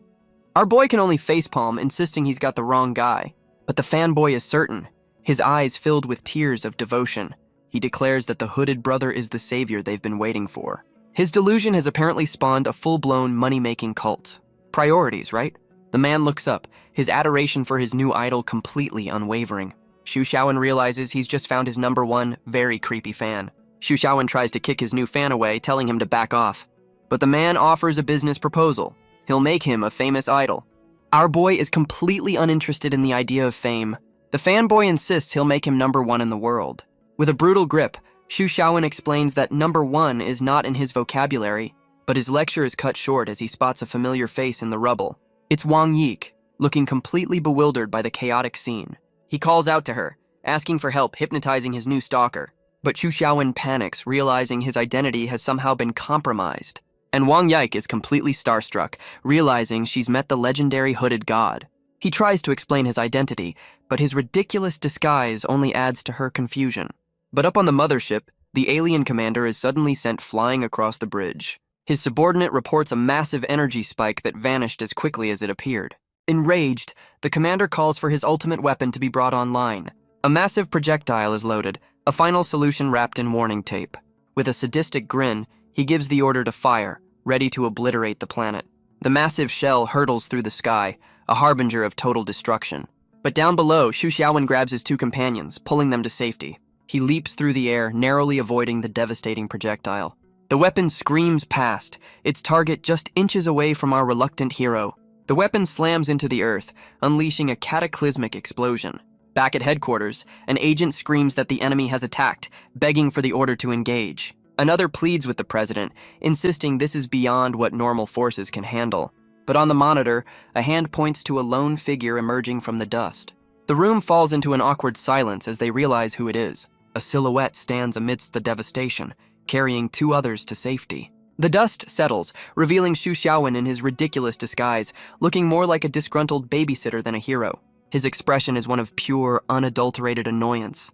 Our boy can only facepalm, insisting he's got the wrong guy. But the fanboy is certain, his eyes filled with tears of devotion. He declares that the hooded brother is the savior they've been waiting for. His delusion has apparently spawned a full-blown money-making cult. Priorities, right? The man looks up, his adoration for his new idol completely unwavering. Xu Xiaowen realizes he's just found his number one, very creepy fan. Xu Xiaowen tries to kick his new fan away, telling him to back off. But the man offers a business proposal. He'll make him a famous idol. Our boy is completely uninterested in the idea of fame. The fanboy insists he'll make him number one in the world. With a brutal grip, Xu Xiaowen explains that number one is not in his vocabulary, but his lecture is cut short as he spots a familiar face in the rubble. It's Wang Yik, looking completely bewildered by the chaotic scene. He calls out to her, asking for help hypnotizing his new stalker. But Xu Xiaowen panics, realizing his identity has somehow been compromised. And Wang Yik is completely starstruck, realizing she's met the legendary hooded god. He tries to explain his identity, but his ridiculous disguise only adds to her confusion. But up on the mothership, the alien commander is suddenly sent flying across the bridge. His subordinate reports a massive energy spike that vanished as quickly as it appeared. Enraged, the commander calls for his ultimate weapon to be brought online. A massive projectile is loaded, a final solution wrapped in warning tape. With a sadistic grin, he gives the order to fire, ready to obliterate the planet. The massive shell hurtles through the sky, a harbinger of total destruction. But down below, Xu Xiaowen grabs his two companions, pulling them to safety. He leaps through the air, narrowly avoiding the devastating projectile. The weapon screams past, its target just inches away from our reluctant hero. The weapon slams into the earth, unleashing a cataclysmic explosion. Back at headquarters, an agent screams that the enemy has attacked, begging for the order to engage. Another pleads with the president, insisting this is beyond what normal forces can handle. But on the monitor, a hand points to a lone figure emerging from the dust. The room falls into an awkward silence as they realize who it is. A silhouette stands amidst the devastation, carrying two others to safety. The dust settles, revealing Xu Xiaowen in his ridiculous disguise, looking more like a disgruntled babysitter than a hero. His expression is one of pure, unadulterated annoyance.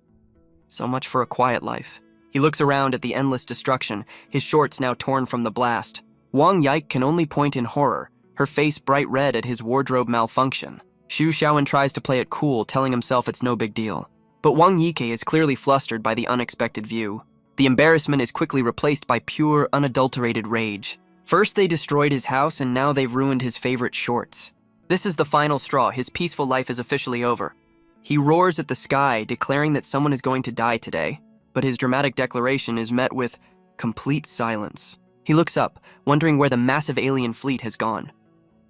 So much for a quiet life. He looks around at the endless destruction, his shorts now torn from the blast. Wang Yik can only point in horror, her face bright red at his wardrobe malfunction. Xu Xiaowen tries to play it cool, telling himself it's no big deal. But Wang Yike is clearly flustered by the unexpected view. The embarrassment is quickly replaced by pure, unadulterated rage. First they destroyed his house, and now they've ruined his favorite shorts. This is the final straw. His peaceful life is officially over. He roars at the sky, declaring that someone is going to die today. But his dramatic declaration is met with complete silence. He looks up, wondering where the massive alien fleet has gone.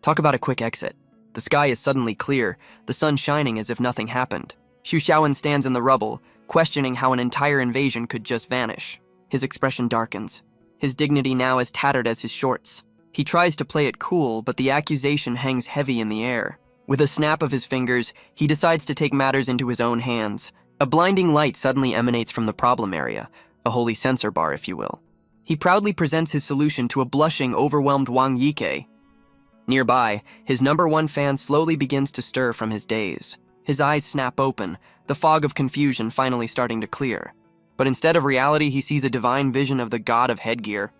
Talk about a quick exit. The sky is suddenly clear, the sun shining as if nothing happened. Xu Xiaowen stands in the rubble, questioning how an entire invasion could just vanish. His expression darkens, his dignity now as tattered as his shorts. He tries to play it cool, but the accusation hangs heavy in the air. With a snap of his fingers, he decides to take matters into his own hands. A blinding light suddenly emanates from the problem area, a holy sensor bar, if you will. He proudly presents his solution to a blushing, overwhelmed Wang Yike. Nearby, his number one fan slowly begins to stir from his daze. His eyes snap open, the fog of confusion finally starting to clear. But instead of reality, he sees a divine vision of the god of headgear.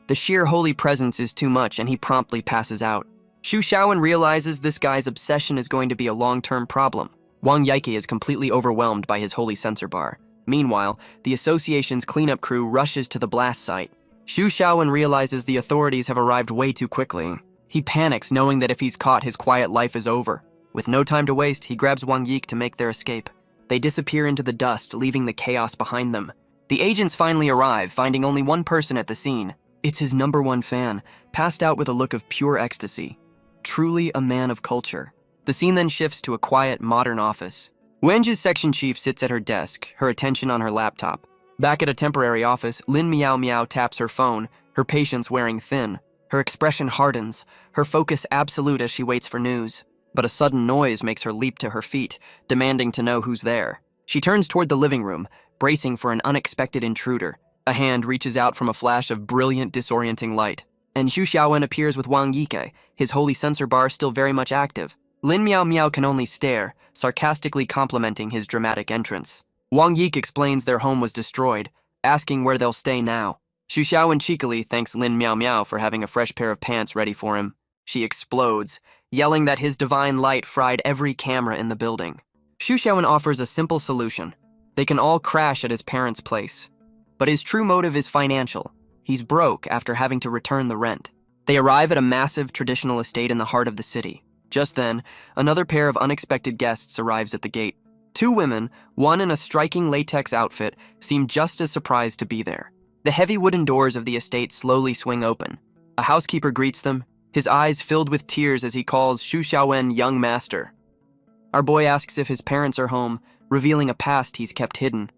The sheer holy presence is too much, and he promptly passes out. Xu Xiaowen realizes this guy's obsession is going to be a long-term problem. Wang Yike is completely overwhelmed by his holy sensor bar. Meanwhile, the association's cleanup crew rushes to the blast site. Xu Xiaowen realizes the authorities have arrived way too quickly. He panics, knowing that if he's caught, his quiet life is over. With no time to waste, he grabs Wang Yik to make their escape. They disappear into the dust, leaving the chaos behind them. The agents finally arrive, finding only one person at the scene. It's his number one fan, passed out with a look of pure ecstasy. Truly a man of culture. The scene then shifts to a quiet, modern office. Wenji's section chief sits at her desk, her attention on her laptop. Back at a temporary office, Lin Miao Miao taps her phone, her patience wearing thin. Her expression hardens, her focus absolute as she waits for news. But a sudden noise makes her leap to her feet, demanding to know who's there. She turns toward the living room, bracing for an unexpected intruder. A hand reaches out from a flash of brilliant, disorienting light. And Xu Xiaowen appears with Wang Yike, his holy sensor bar still very much active. Lin Miao Miao can only stare, sarcastically complimenting his dramatic entrance. Wang Yik explains their home was destroyed, asking where they'll stay now. Xu Xiaowen cheekily thanks Lin Miao Miao for having a fresh pair of pants ready for him. She explodes, yelling that his divine light fried every camera in the building. Xu Xiaowen offers a simple solution. They can all crash at his parents' place. But his true motive is financial. He's broke after having to return the rent. They arrive at a massive traditional estate in the heart of the city. Just then, another pair of unexpected guests arrives at the gate. Two women, one in a striking latex outfit, seem just as surprised to be there. The heavy wooden doors of the estate slowly swing open. A housekeeper greets them, his eyes filled with tears as he calls Xu Xiaowen young master. Our boy asks if his parents are home, revealing a past he's kept hidden.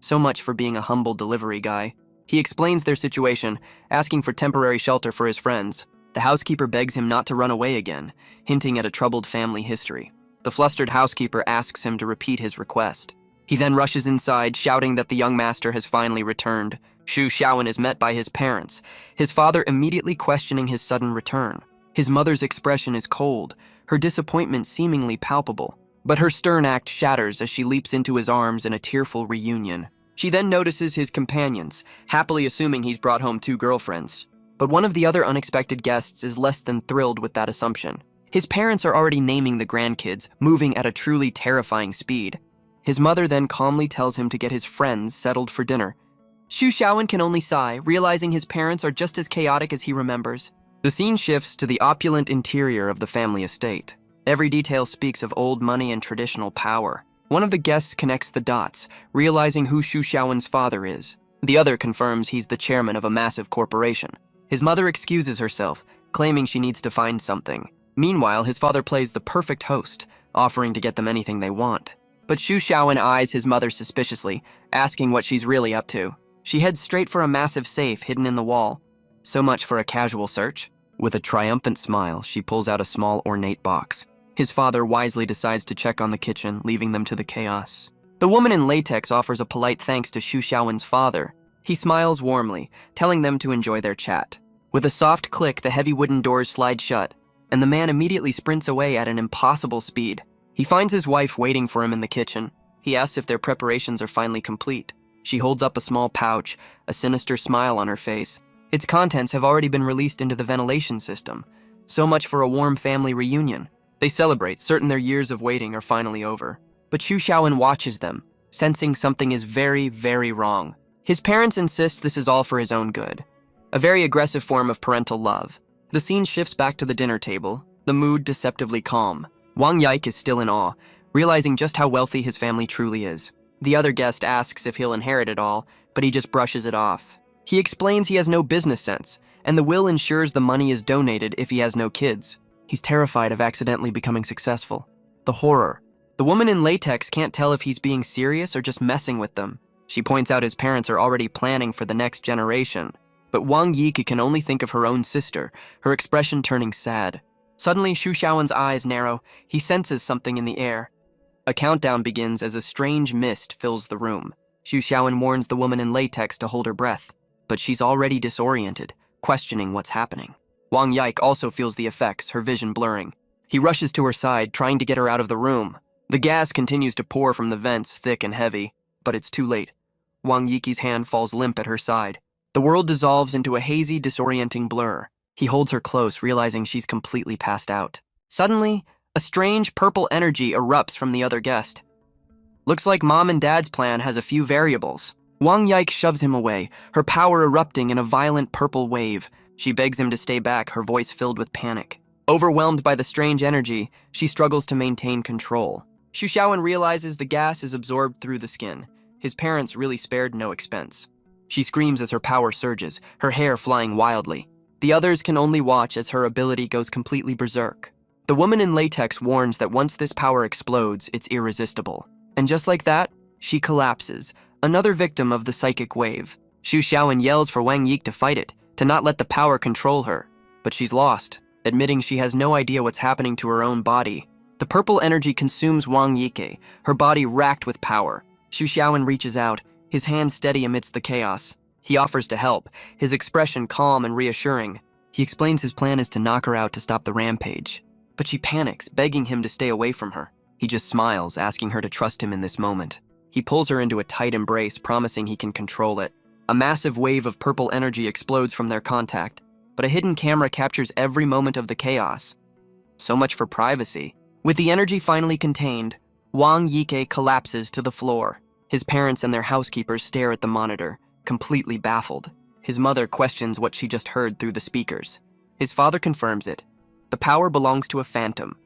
So much for being a humble delivery guy. He explains their situation, asking for temporary shelter for his friends. The housekeeper begs him not to run away again, hinting at a troubled family history. The flustered housekeeper asks him to repeat his request. He then rushes inside, shouting that the young master has finally returned. Xu Xiaowen is met by his parents, his father immediately questioning his sudden return. His mother's expression is cold, her disappointment seemingly palpable. But her stern act shatters as she leaps into his arms in a tearful reunion. She then notices his companions, happily assuming he's brought home two girlfriends. But one of the other unexpected guests is less than thrilled with that assumption. His parents are already naming the grandkids, moving at a truly terrifying speed. His mother then calmly tells him to get his friends settled for dinner. Xu Xiaowen can only sigh, realizing his parents are just as chaotic as he remembers. The scene shifts to the opulent interior of the family estate. Every detail speaks of old money and traditional power. One of the guests connects the dots, realizing who Xu Xiaowen's father is. The other confirms he's the chairman of a massive corporation. His mother excuses herself, claiming she needs to find something. Meanwhile, his father plays the perfect host, offering to get them anything they want. But Xu Xiaowen eyes his mother suspiciously, asking what she's really up to. She heads straight for a massive safe hidden in the wall. So much for a casual search. With a triumphant smile, she pulls out a small ornate box. His father wisely decides to check on the kitchen, leaving them to the chaos. The woman in latex offers a polite thanks to Xu Xiaowen's father. He smiles warmly, telling them to enjoy their chat. With a soft click, the heavy wooden doors slide shut, and the man immediately sprints away at an impossible speed. He finds his wife waiting for him in the kitchen. He asks if their preparations are finally complete. She holds up a small pouch, a sinister smile on her face. Its contents have already been released into the ventilation system. So much for a warm family reunion. They celebrate, certain their years of waiting are finally over. But Xu Xiaowen watches them, sensing something is very, very wrong. His parents insist this is all for his own good. A very aggressive form of parental love. The scene shifts back to the dinner table, the mood deceptively calm. Wang Yike is still in awe, realizing just how wealthy his family truly is. The other guest asks if he'll inherit it all, but he just brushes it off. He explains he has no business sense, and the will ensures the money is donated if he has no kids. He's terrified of accidentally becoming successful. The horror. The woman in latex can't tell if he's being serious or just messing with them. She points out his parents are already planning for the next generation. But Wang Yike can only think of her own sister, her expression turning sad. Suddenly, Xu Xiaowen's eyes narrow. He senses something in the air. A countdown begins as a strange mist fills the room. Xu Xiaowen warns the woman in latex to hold her breath, but she's already disoriented, questioning what's happening. Wang Yike also feels the effects, her vision blurring. He rushes to her side, trying to get her out of the room. The gas continues to pour from the vents, thick and heavy, but it's too late. Wang Yike's hand falls limp at her side. The world dissolves into a hazy, disorienting blur. He holds her close, realizing she's completely passed out. Suddenly, a strange purple energy erupts from the other guest. Looks like Mom and Dad's plan has a few variables. Wang Yike shoves him away, her power erupting in a violent purple wave. She begs him to stay back, her voice filled with panic. Overwhelmed by the strange energy, she struggles to maintain control. Xu Xiaowen realizes the gas is absorbed through the skin. His parents really spared no expense. She screams as her power surges, her hair flying wildly. The others can only watch as her ability goes completely berserk. The woman in latex warns that once this power explodes, it's irresistible. And just like that, she collapses, another victim of the psychic wave. Xu Xiaowen yells for Wang Yike to fight it, to not let the power control her. But she's lost, admitting she has no idea what's happening to her own body. The purple energy consumes Wang Yike, her body racked with power. Xu Xiaowen reaches out, his hand steady amidst the chaos. He offers to help, his expression calm and reassuring. He explains his plan is to knock her out to stop the rampage. But she panics, begging him to stay away from her. He just smiles, asking her to trust him in this moment. He pulls her into a tight embrace, promising he can control it. A massive wave of purple energy explodes from their contact, but a hidden camera captures every moment of the chaos. So much for privacy. With the energy finally contained, Wang Yike collapses to the floor. His parents and their housekeepers stare at the monitor, completely baffled. His mother questions what she just heard through the speakers. His father confirms it. The power belongs to a phantom.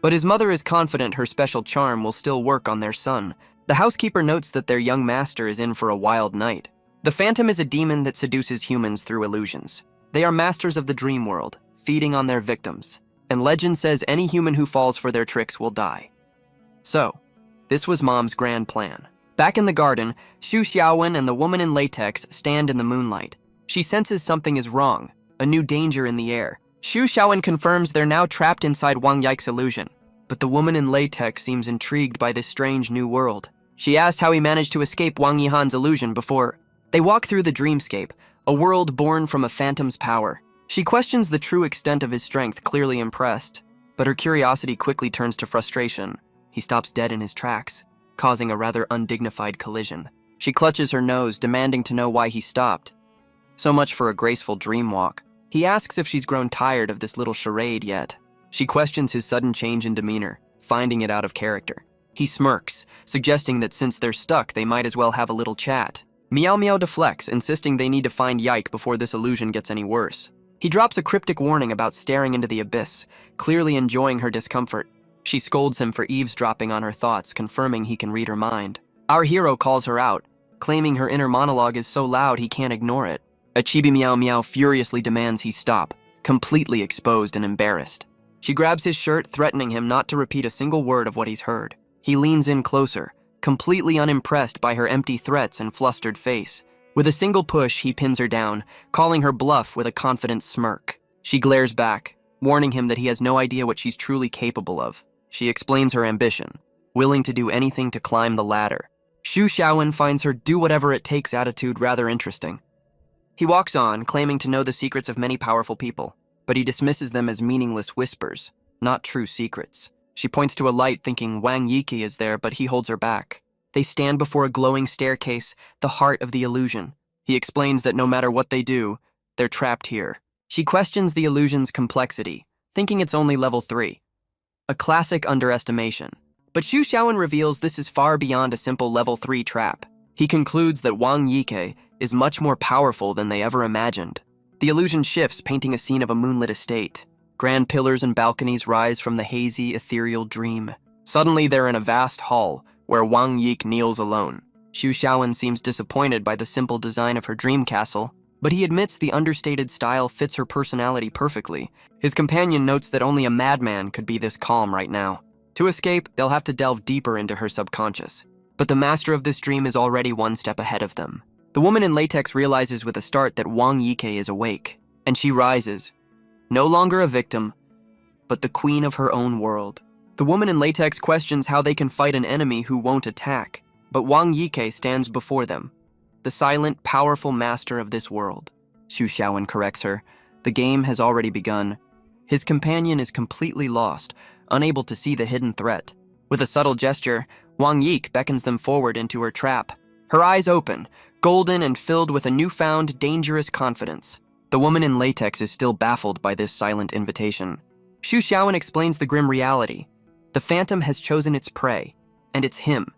But his mother is confident her special charm will still work on their son. The housekeeper notes that their young master is in for a wild night. The phantom is a demon that seduces humans through illusions. They are masters of the dream world, feeding on their victims. And legend says any human who falls for their tricks will die. So, this was Mom's grand plan. Back in the garden, Xu Xiaowen and the woman in latex stand in the moonlight. She senses something is wrong, a new danger in the air. Xu Xiaowen confirms they're now trapped inside Wang Yike's illusion. But the woman in latex seems intrigued by this strange new world. She asks how he managed to escape Wang Yihan's illusion before. They walk through the dreamscape, a world born from a phantom's power. She questions the true extent of his strength, clearly impressed. But her curiosity quickly turns to frustration. He stops dead in his tracks, causing a rather undignified collision. She clutches her nose, demanding to know why he stopped. So much for a graceful dream walk. He asks if she's grown tired of this little charade yet. She questions his sudden change in demeanor, finding it out of character. He smirks, suggesting that since they're stuck, they might as well have a little chat. Meow Meow deflects, insisting they need to find Yike before this illusion gets any worse. He drops a cryptic warning about staring into the abyss, clearly enjoying her discomfort. She scolds him for eavesdropping on her thoughts, confirming he can read her mind. Our hero calls her out, claiming her inner monologue is so loud he can't ignore it. A Chibi Meow Meow furiously demands he stop, completely exposed and embarrassed. She grabs his shirt, threatening him not to repeat a single word of what he's heard. He leans in closer, completely unimpressed by her empty threats and flustered face. With a single push, he pins her down, calling her bluff with a confident smirk. She glares back, warning him that he has no idea what she's truly capable of. She explains her ambition, willing to do anything to climb the ladder. Xu Xiaowen finds her do-whatever-it-takes attitude rather interesting. He walks on, claiming to know the secrets of many powerful people, but he dismisses them as meaningless whispers, not true secrets. She points to a light, thinking Wang Yike is there, but he holds her back. They stand before a glowing staircase, the heart of the illusion. He explains that no matter what they do, they're trapped here. She questions the illusion's complexity, thinking it's only level 3. A classic underestimation. But Xu Xiaowen reveals this is far beyond a simple level 3 trap. He concludes that Wang Yike is much more powerful than they ever imagined. The illusion shifts, painting a scene of a moonlit estate. Grand pillars and balconies rise from the hazy, ethereal dream. Suddenly, they're in a vast hall, where Wang Yike kneels alone. Xu Xiaowen seems disappointed by the simple design of her dream castle, but he admits the understated style fits her personality perfectly. His companion notes that only a madman could be this calm right now. To escape, they'll have to delve deeper into her subconscious. But the master of this dream is already one step ahead of them. The woman in latex realizes with a start that Wang Yike is awake, and she rises, no longer a victim, but the queen of her own world. The woman in latex questions how they can fight an enemy who won't attack, but Wang Yike stands before them, the silent, powerful master of this world. Xu Xiaowen corrects her. The game has already begun. His companion is completely lost, unable to see the hidden threat. With a subtle gesture, Wang Yike beckons them forward into her trap. Her eyes open, golden and filled with a newfound, dangerous confidence. The woman in latex is still baffled by this silent invitation. Xu Xiaowen explains the grim reality. The phantom has chosen its prey, and it's him.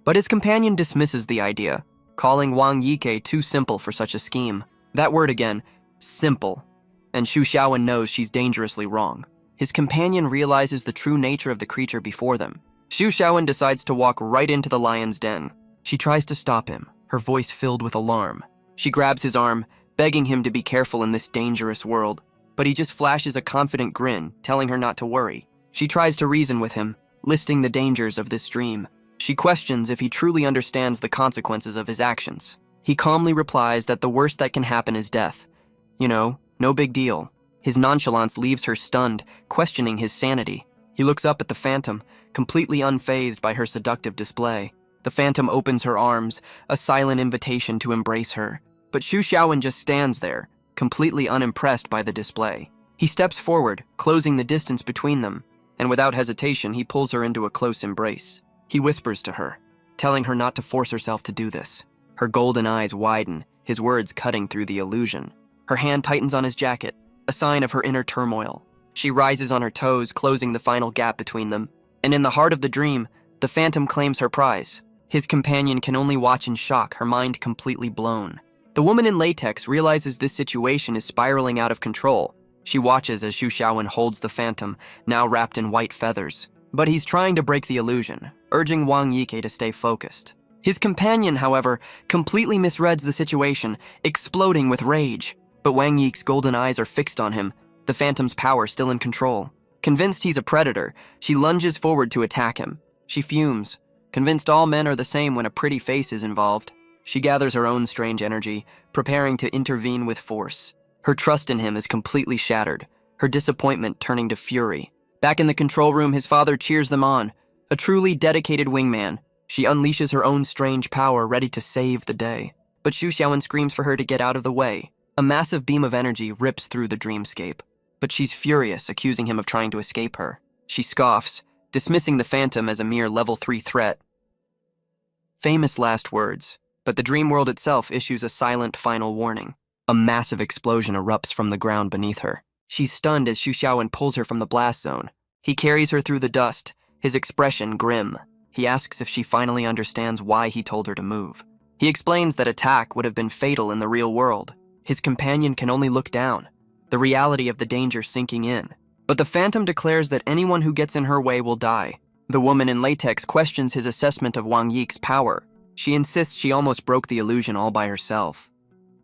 But his companion dismisses the idea, calling Wang Yike too simple for such a scheme. That word again, simple. And Xu Xiaowen knows she's dangerously wrong. His companion realizes the true nature of the creature before them. Xu Xiaowen decides to walk right into the lion's den. She tries to stop him, her voice filled with alarm. She grabs his arm, begging him to be careful in this dangerous world. But he just flashes a confident grin, telling her not to worry. She tries to reason with him, listing the dangers of this dream. She questions if he truly understands the consequences of his actions. He calmly replies that the worst that can happen is death. You know, no big deal. His nonchalance leaves her stunned, questioning his sanity. He looks up at the phantom, completely unfazed by her seductive display. The phantom opens her arms, a silent invitation to embrace her. But Xu Xiaowen just stands there, completely unimpressed by the display. He steps forward, closing the distance between them, and without hesitation, he pulls her into a close embrace. He whispers to her, telling her not to force herself to do this. Her golden eyes widen, his his words cutting through the illusion. Her hand tightens on his jacket, a sign of her inner turmoil. She rises on her toes, closing the final gap between them. And in the heart of the dream, the phantom claims her prize. His companion can only watch in shock, her mind completely blown. The woman in latex realizes this situation is spiraling out of control. She watches as Xu Xiaowen holds the phantom, now wrapped in white feathers. But he's trying to break the illusion, urging Wang Yike to stay focused. His companion, however, completely misreads the situation, exploding with rage. But Wang Yike's golden eyes are fixed on him, the phantom's power still in control. Convinced he's a predator, she lunges forward to attack him. She fumes, convinced all men are the same when a pretty face is involved. She gathers her own strange energy, preparing to intervene with force. Her trust in him is completely shattered, her disappointment turning to fury. Back in the control room, his father cheers them on. A truly dedicated wingman, she unleashes her own strange power, ready to save the day. But Xu Xiaowen screams for her to get out of the way. A massive beam of energy rips through the dreamscape. But she's furious, accusing him of trying to escape her. She scoffs, dismissing the phantom as a mere level 3 threat. Famous last words, but the dream world itself issues a silent final warning. A massive explosion erupts from the ground beneath her. She's stunned as Xu Xiaowen pulls her from the blast zone. He carries her through the dust, his expression grim. He asks if she finally understands why he told her to move. He explains that attack would have been fatal in the real world. His companion can only look down, the reality of the danger sinking in. But the phantom declares that anyone who gets in her way will die. The woman in latex questions his assessment of Wang Yike's power. She insists she almost broke the illusion all by herself.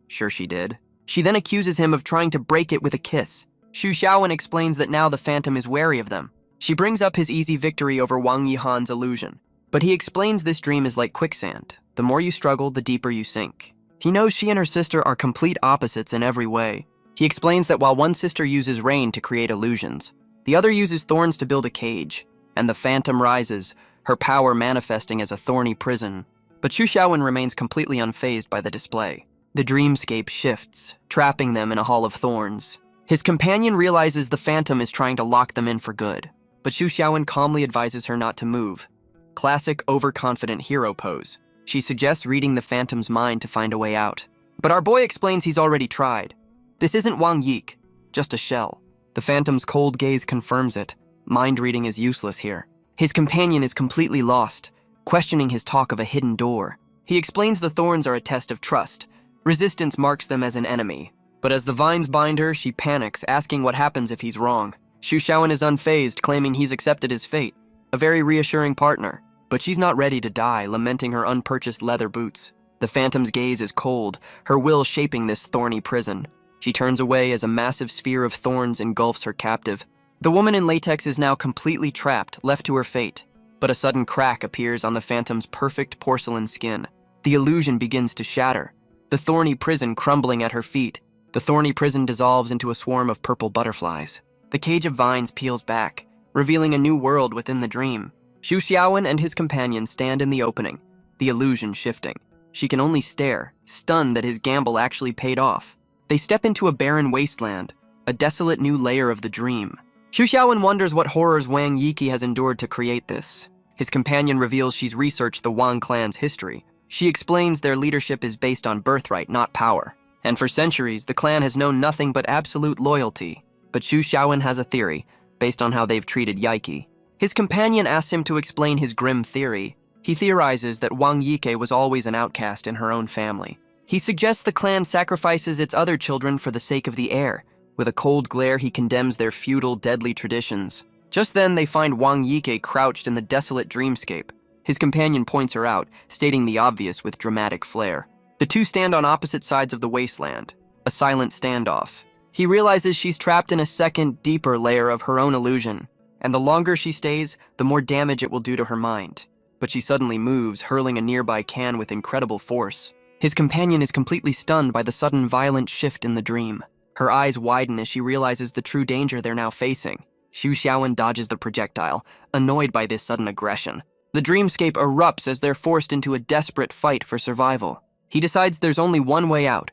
Sure she did. She then accuses him of trying to break it with a kiss. Xu Xiaowen explains that now the phantom is wary of them. She brings up his easy victory over Wang Yihan's illusion. But he explains this dream is like quicksand. The more you struggle, the deeper you sink. He knows she and her sister are complete opposites in every way. He explains that while one sister uses rain to create illusions, the other uses thorns to build a cage, and the phantom rises, her power manifesting as a thorny prison. But Xu Xiaowen remains completely unfazed by the display. The dreamscape shifts, trapping them in a hall of thorns. His companion realizes the phantom is trying to lock them in for good, but Xu Xiaowen calmly advises her not to move. Classic overconfident hero pose. She suggests reading the phantom's mind to find a way out. But our boy explains he's already tried. This isn't Wang Yike, just a shell. The phantom's cold gaze confirms it. Mind reading is useless here. His companion is completely lost, questioning his talk of a hidden door. He explains the thorns are a test of trust. Resistance marks them as an enemy. But as the vines bind her, she panics, asking what happens if he's wrong. Xu Xiaowen is unfazed, claiming he's accepted his fate. A very reassuring partner. But she's not ready to die, lamenting her unpurchased leather boots. The phantom's gaze is cold, her will shaping this thorny prison. She turns away as a massive sphere of thorns engulfs her captive. The woman in latex is now completely trapped, left to her fate. But a sudden crack appears on the phantom's perfect porcelain skin. The illusion begins to shatter, the thorny prison crumbling at her feet. The thorny prison dissolves into a swarm of purple butterflies. The cage of vines peels back, revealing a new world within the dream. Xu Xiaowen and his companion stand in the opening, the illusion shifting. She can only stare, stunned that his gamble actually paid off. They step into a barren wasteland, a desolate new layer of the dream. Xu Xiaowen wonders what horrors Wang Yike has endured to create this. His companion reveals she's researched the Wang clan's history. She explains their leadership is based on birthright, not power. And for centuries, the clan has known nothing but absolute loyalty. But Xu Xiaowen has a theory, based on how they've treated Yike. His companion asks him to explain his grim theory. He theorizes that Wang Yike was always an outcast in her own family. He suggests the clan sacrifices its other children for the sake of the heir. With a cold glare, he condemns their feudal, deadly traditions. Just then, they find Wang Yike crouched in the desolate dreamscape. His companion points her out, stating the obvious with dramatic flair. The two stand on opposite sides of the wasteland, a silent standoff. He realizes she's trapped in a second, deeper layer of her own illusion, and the longer she stays, the more damage it will do to her mind. But she suddenly moves, hurling a nearby can with incredible force. His companion is completely stunned by the sudden violent shift in the dream. Her eyes widen as she realizes the true danger they're now facing. Xu Xiaowen dodges the projectile, annoyed by this sudden aggression. The dreamscape erupts as they're forced into a desperate fight for survival. He decides there's only one way out: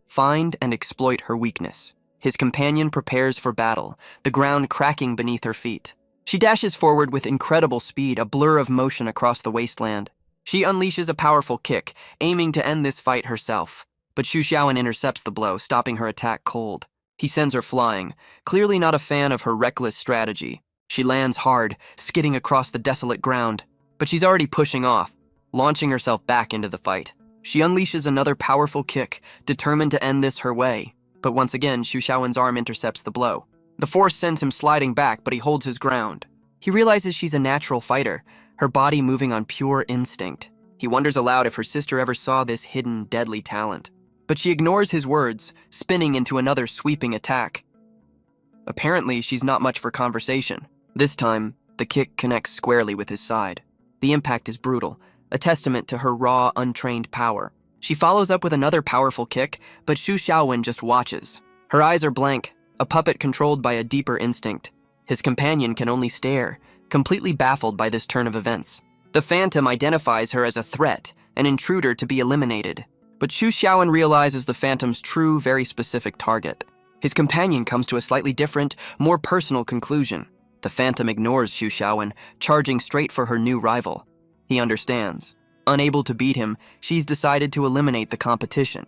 find and exploit her weakness. His companion prepares for battle, the ground cracking beneath her feet. She dashes forward with incredible speed, a blur of motion across the wasteland. She unleashes a powerful kick, aiming to end this fight herself. but Xu Xiaoan intercepts the blow, stopping her attack cold. He sends her flying, clearly not a fan of her reckless strategy. She lands hard, skidding across the desolate ground, but she's already pushing off, launching herself back into the fight. She unleashes another powerful kick, determined to end this her way. But once again, Xu Xiaoan's arm intercepts the blow. The force sends him sliding back, but he holds his ground. He realizes she's a natural fighter, her body moving on pure instinct. He wonders aloud if her sister ever saw this hidden, deadly talent. But she ignores his words, spinning into another sweeping attack. Apparently, she's not much for conversation. This time, the kick connects squarely with his side. The impact is brutal, a testament to her raw, untrained power. She follows up with another powerful kick, but Xu Xiaoan just watches. Her eyes are blank, a puppet controlled by a deeper instinct. His companion can only stare, completely baffled by this turn of events. The Phantom identifies her as a threat, an intruder to be eliminated. But Xu Xiaoan realizes the Phantom's true, very specific target. His companion comes to a slightly different, more personal conclusion. The Phantom ignores Xu Xiaoan, charging straight for her new rival. He understands. Unable to beat him, she's decided to eliminate the competition.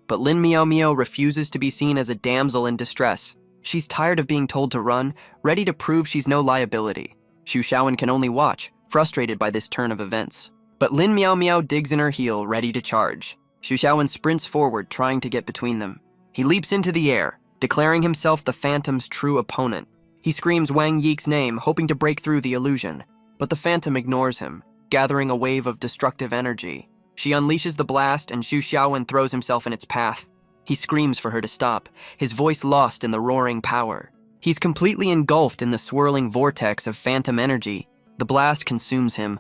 But Lin Miao Miao refuses to be seen as a damsel in distress. She's tired of being told to run, ready to prove she's no liability. Xu Xiaoan can only watch, frustrated by this turn of events. But Lin Miao Miao digs in her heel, ready to charge. Xu Xiaoan sprints forward, trying to get between them. He leaps into the air, declaring himself the Phantom's true opponent. He screams Wang Yike's name, hoping to break through the illusion. But the Phantom ignores him, gathering a wave of destructive energy. She unleashes the blast, and Xu Xiaoan throws himself in its path. He screams for her to stop, his voice lost in the roaring power. He's completely engulfed in the swirling vortex of phantom energy. The blast consumes him,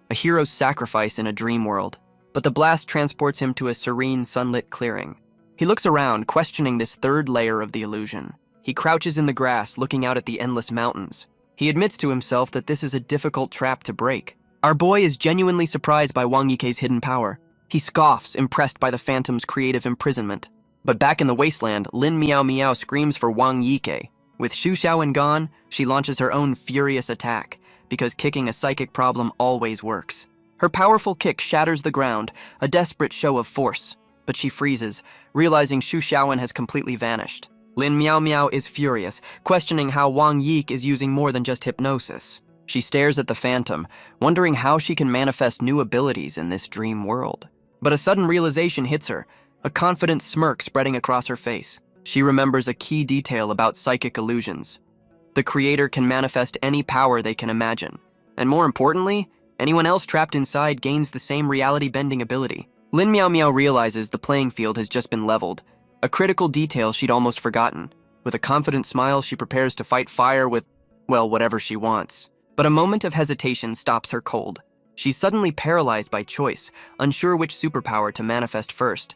a hero's sacrifice in a dream world. But the blast transports him to a serene, sunlit clearing. He looks around, questioning this third layer of the illusion. He crouches in the grass, looking out at the endless mountains. He admits to himself that this is a difficult trap to break. Our boy is genuinely surprised by Wang Yike's hidden power. He scoffs, impressed by the Phantom's creative imprisonment. But back in the wasteland, Lin Miao Miao screams for Wang Yike. With Xu Xiaoan gone, she launches her own furious attack, because kicking a psychic problem always works. Her powerful kick shatters the ground, a desperate show of force. But she freezes, realizing Xu Xiaoan has completely vanished. Lin Miao Miao is furious, questioning how Wang Yike is using more than just hypnosis. She stares at the Phantom, wondering how she can manifest new abilities in this dream world. But a sudden realization hits her, a confident smirk spreading across her face. She remembers a key detail about psychic illusions. The creator can manifest any power they can imagine. And more importantly, anyone else trapped inside gains the same reality-bending ability. Lin Miao Miao realizes the playing field has just been leveled, a critical detail she'd almost forgotten. With a confident smile, she prepares to fight fire with, well, whatever she wants. But a moment of hesitation stops her cold. She's suddenly paralyzed by choice, unsure which superpower to manifest first.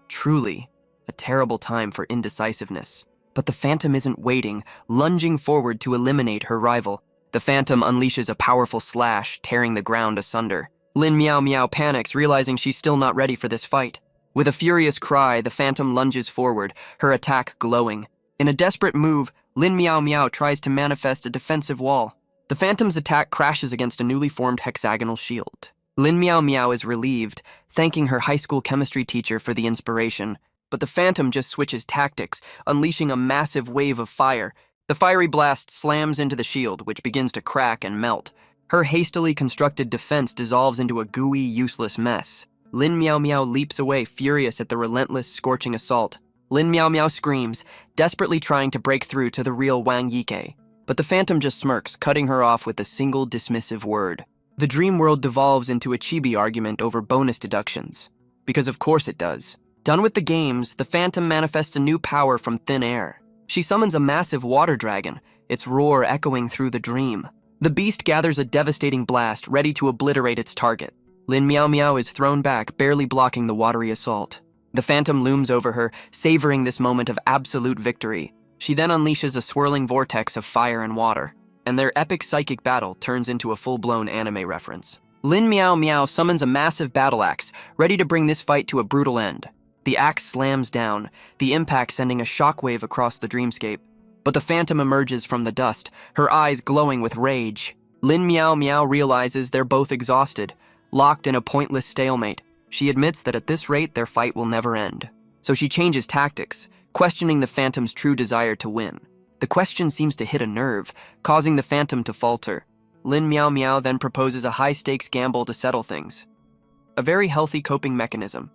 Truly, a terrible time for indecisiveness. But the Phantom isn't waiting, lunging forward to eliminate her rival. The Phantom unleashes a powerful slash, tearing the ground asunder. Lin Miao Miao panics, realizing she's still not ready for this fight. With a furious cry, the Phantom lunges forward, her attack glowing. In a desperate move, Lin Miao Miao tries to manifest a defensive wall. The Phantom's attack crashes against a newly formed hexagonal shield. Lin Miao Miao is relieved, thanking her high school chemistry teacher for the inspiration. But the Phantom just switches tactics, unleashing a massive wave of fire. The fiery blast slams into the shield, which begins to crack and melt. Her hastily constructed defense dissolves into a gooey, useless mess. Lin Miao Miao leaps away, furious at the relentless, scorching assault. Lin Miao Miao screams, desperately trying to break through to the real Wang Yike. But the Phantom just smirks, cutting her off with a single dismissive word. The dream world devolves into a chibi argument over bonus deductions. Because of course it does. Done with the games, the Phantom manifests a new power from thin air. She summons a massive water dragon, its roar echoing through the dream. The beast gathers a devastating blast, ready to obliterate its target. Lin Miao Miao is thrown back, barely blocking the watery assault. The Phantom looms over her, savoring this moment of absolute victory. She then unleashes a swirling vortex of fire and water, and their epic psychic battle turns into a full-blown anime reference. Lin Miao Miao summons a massive battle axe, ready to bring this fight to a brutal end. The axe slams down, the impact sending a shockwave across the dreamscape. But the Phantom emerges from the dust, her eyes glowing with rage. Lin Miao Miao realizes they're both exhausted, locked in a pointless stalemate. She admits that at this rate, their fight will never end. So she changes tactics, questioning the Phantom's true desire to win. The question seems to hit a nerve, causing the Phantom to falter. Lin Miao Miao then proposes a high-stakes gamble to settle things. A very healthy coping mechanism.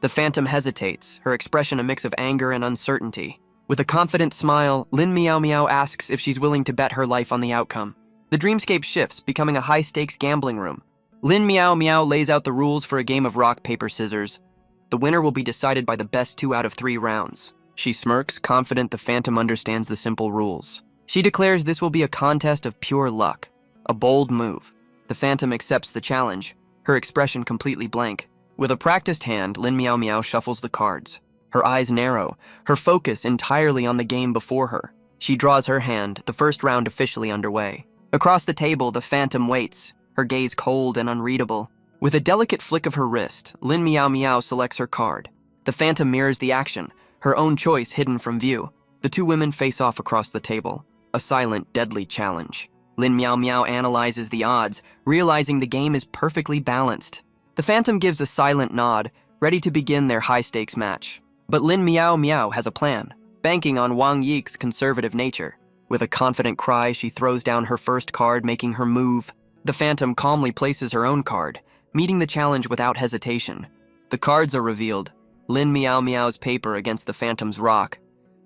The Phantom hesitates, her expression a mix of anger and uncertainty. With a confident smile, Lin Miao Miao asks if she's willing to bet her life on the outcome. The dreamscape shifts, becoming a high-stakes gambling room. Lin Miao Miao lays out the rules for a game of rock, paper, scissors. The winner will be decided by the best 2 out of 3 rounds. She smirks, confident the Phantom understands the simple rules. She declares this will be a contest of pure luck. A bold move. The Phantom accepts the challenge, her expression completely blank. With a practiced hand, Lin Miao Miao shuffles the cards. Her eyes narrow, her focus entirely on the game before her. She draws her hand, the first round officially underway. Across the table, the Phantom waits, her gaze cold and unreadable. With a delicate flick of her wrist, Lin Miao Miao selects her card. The Phantom mirrors the action, her own choice hidden from view. The 2 women face off across the table. A silent, deadly challenge. Lin Miao Miao analyzes the odds, realizing the game is perfectly balanced. The Phantom gives a silent nod, ready to begin their high-stakes match. But Lin Miao Miao has a plan, banking on Wang Yik's conservative nature. With a confident cry, she throws down her first card, making her move. The Phantom calmly places her own card, meeting the challenge without hesitation. The cards are revealed. Lin Miao Miao's paper against the Phantom's rock.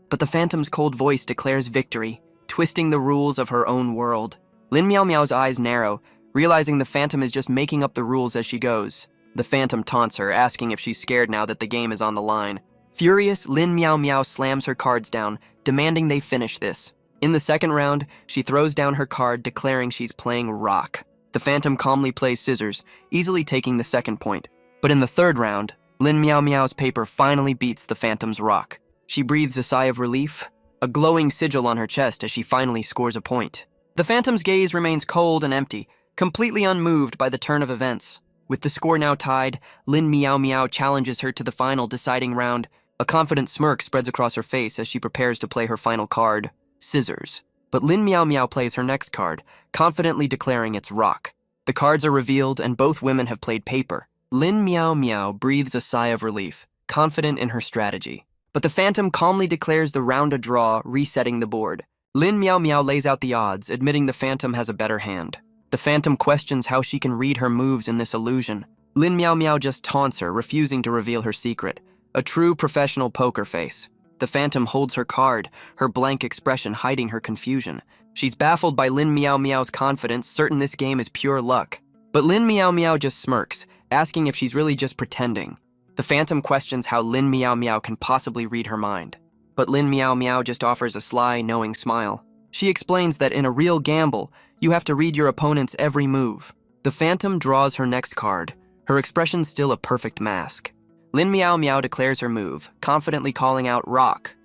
But the Phantom's cold voice declares victory, twisting the rules of her own world. Lin Miao Miao's eyes narrow, realizing the Phantom is just making up the rules as she goes. The Phantom taunts her, asking if she's scared now that the game is on the line. Furious, Lin Miao Miao slams her cards down, demanding they finish this. In the second round, she throws down her card, declaring she's playing rock. The Phantom calmly plays scissors, easily taking the second point. But in the third round, Lin Miao Miao's paper finally beats the Phantom's rock. She breathes a sigh of relief, a glowing sigil on her chest as she finally scores a point. The Phantom's gaze remains cold and empty, completely unmoved by the turn of events. With the score now tied, Lin Miao Miao challenges her to the final deciding round. A confident smirk spreads across her face as she prepares to play her final card, scissors. But Lin Miao Miao plays her next card, confidently declaring it's rock. The cards are revealed and both women have played paper. Lin Miao Miao breathes a sigh of relief, confident in her strategy. But the Phantom calmly declares the round a draw, resetting the board. Lin Miao Miao lays out the odds, admitting the Phantom has a better hand. The Phantom questions how she can read her moves in this illusion. Lin Miao Miao just taunts her, refusing to reveal her secret. A true professional poker face. The Phantom holds her card, her blank expression hiding her confusion. She's baffled by Lin Miao Miao's confidence, certain this game is pure luck. But Lin Miao Miao just smirks, asking if she's really just pretending. The Phantom questions how Lin Miao Miao can possibly read her mind. But Lin Miao Miao just offers a sly, knowing smile. She explains that in a real gamble, you have to read your opponent's every move. The Phantom draws her next card, her expression still a perfect mask. Lin Miao Miao declares her move, confidently calling out rock.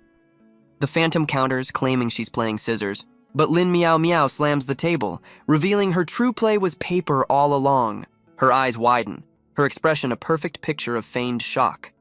The Phantom counters, claiming she's playing scissors, but Lin Miao Miao slams the table, revealing her true play was paper all along. Her eyes widen, her expression a perfect picture of feigned shock.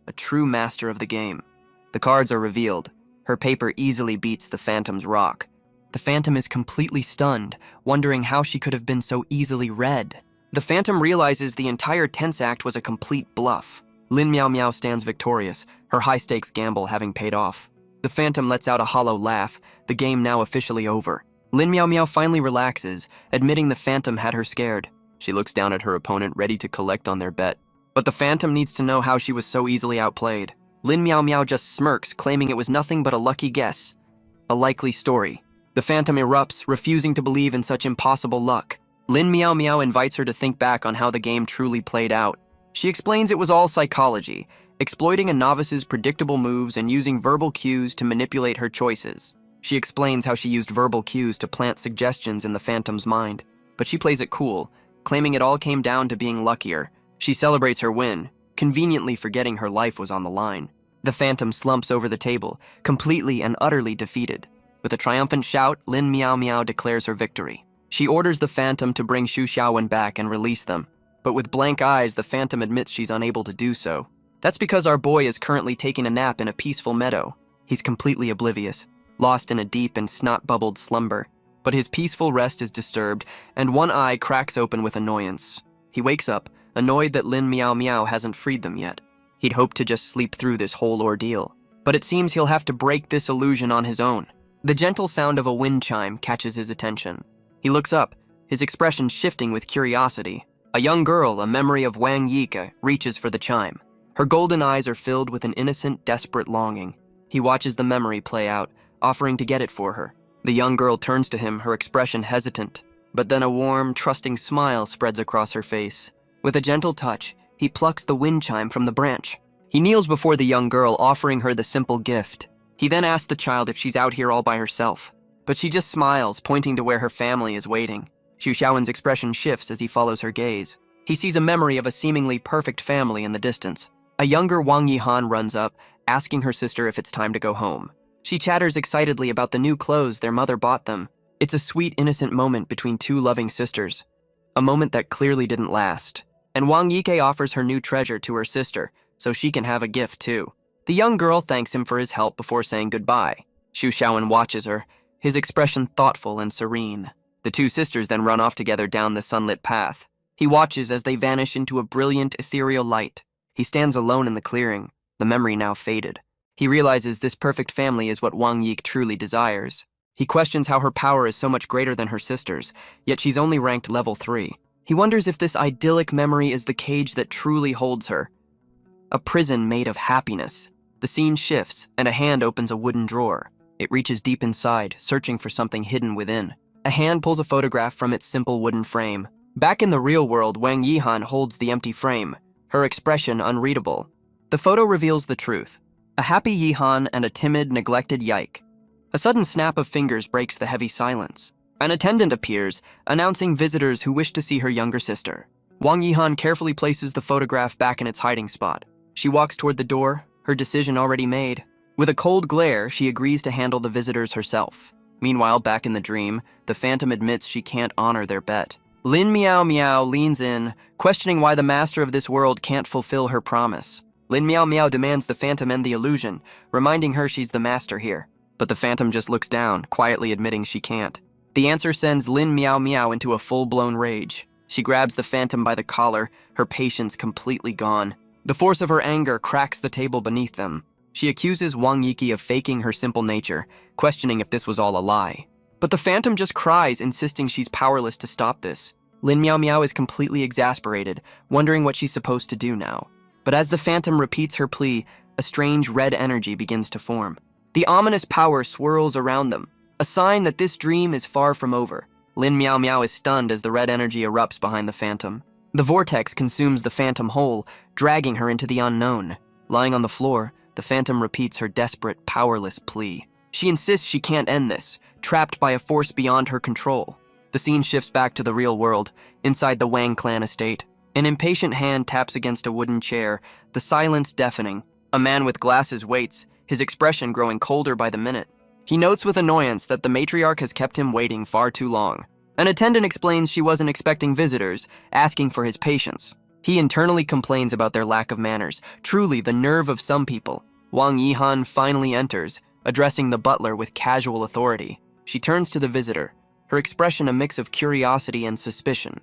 A true master of the game. The cards are revealed. Her paper easily beats the Phantom's rock. The Phantom is completely stunned, wondering how she could have been so easily read. The Phantom realizes the entire tense act was a complete bluff. Lin Miao Miao stands victorious, her high-stakes gamble having paid off. The Phantom lets out a hollow laugh, the game now officially over. Lin Miao Miao finally relaxes, admitting the Phantom had her scared. She looks down at her opponent, ready to collect on their bet. But the Phantom needs to know how she was so easily outplayed. Lin Miao Miao just smirks, claiming it was nothing but a lucky guess. A likely story. The Phantom erupts, refusing to believe in such impossible luck. Lin Miao Miao invites her to think back on how the game truly played out. She explains it was all psychology, exploiting a novice's predictable moves and using verbal cues to manipulate her choices. She explains how she used verbal cues to plant suggestions in the Phantom's mind, but she plays it cool, claiming it all came down to being luckier. She celebrates her win, conveniently forgetting her life was on the line. The Phantom slumps over the table, completely and utterly defeated. With a triumphant shout, Lin Miao Miao declares her victory. She orders the Phantom to bring Xu Xiaowen back and release them. But with blank eyes, the Phantom admits she's unable to do so. That's because our boy is currently taking a nap in a peaceful meadow. He's completely oblivious, lost in a deep and snot-bubbled slumber. But his peaceful rest is disturbed, and one eye cracks open with annoyance. He wakes up, annoyed that Lin Miao Miao hasn't freed them yet. He'd hoped to just sleep through this whole ordeal, but it seems he'll have to break this illusion on his own. The gentle sound of a wind chime catches his attention. He looks up, his expression shifting with curiosity. A young girl, a memory of Wang Yike, reaches for the chime. Her golden eyes are filled with an innocent, desperate longing. He watches the memory play out, offering to get it for her. The young girl turns to him, her expression hesitant, but then a warm, trusting smile spreads across her face. With a gentle touch, he plucks the wind chime from the branch. He kneels before the young girl, offering her the simple gift. He then asks the child if she's out here all by herself, but she just smiles, pointing to where her family is waiting. Xu Xiaowen's expression shifts as he follows her gaze. He sees a memory of a seemingly perfect family in the distance. A younger Wang Yihan runs up, asking her sister if it's time to go home. She chatters excitedly about the new clothes their mother bought them. It's a sweet, innocent moment between two loving sisters. A moment that clearly didn't last. And Wang Yike offers her new treasure to her sister, so she can have a gift too. The young girl thanks him for his help before saying goodbye. Xu Xiaowen watches her, his expression thoughtful and serene. The two sisters then run off together down the sunlit path. He watches as they vanish into a brilliant, ethereal light. He stands alone in the clearing, the memory now faded. He realizes this perfect family is what Wang Yike truly desires. He questions how her power is so much greater than her sister's, yet she's only ranked level 3. He wonders if this idyllic memory is the cage that truly holds her. A prison made of happiness. The scene shifts, and a hand opens a wooden drawer. It reaches deep inside, searching for something hidden within. A hand pulls a photograph from its simple wooden frame. Back in the real world, Wang Yihan holds the empty frame, her expression unreadable. The photo reveals the truth. A happy Yihan and a timid, neglected Yike. A sudden snap of fingers breaks the heavy silence. An attendant appears, announcing visitors who wish to see her younger sister. Wang Yihan carefully places the photograph back in its hiding spot. She walks toward the door, her decision already made. With a cold glare, she agrees to handle the visitors herself. Meanwhile, back in the dream, the Phantom admits she can't honor their bet. Lin Miao Miao leans in, questioning why the master of this world can't fulfill her promise. Lin Miao Miao demands the Phantom end the illusion, reminding her she's the master here. But the Phantom just looks down, quietly admitting she can't. The answer sends Lin Miao Miao into a full-blown rage. She grabs the Phantom by the collar, her patience completely gone. The force of her anger cracks the table beneath them. She accuses Wang Yike of faking her simple nature, questioning if this was all a lie. But the Phantom just cries, insisting she's powerless to stop this. Lin Miao Miao is completely exasperated, wondering what she's supposed to do now. But as the Phantom repeats her plea, a strange red energy begins to form. The ominous power swirls around them, a sign that this dream is far from over. Lin Miao Miao is stunned as the red energy erupts behind the Phantom. The vortex consumes the Phantom whole, dragging her into the unknown. Lying on the floor, the Phantom repeats her desperate, powerless plea. She insists she can't end this, trapped by a force beyond her control. The scene shifts back to the real world, inside the Wang clan estate. An impatient hand taps against a wooden chair, the silence deafening. A man with glasses waits, his expression growing colder by the minute. He notes with annoyance that the matriarch has kept him waiting far too long. An attendant explains she wasn't expecting visitors, asking for his patience. He internally complains about their lack of manners, truly the nerve of some people. Wang Yihan finally enters, addressing the butler with casual authority. She turns to the visitor, her expression a mix of curiosity and suspicion.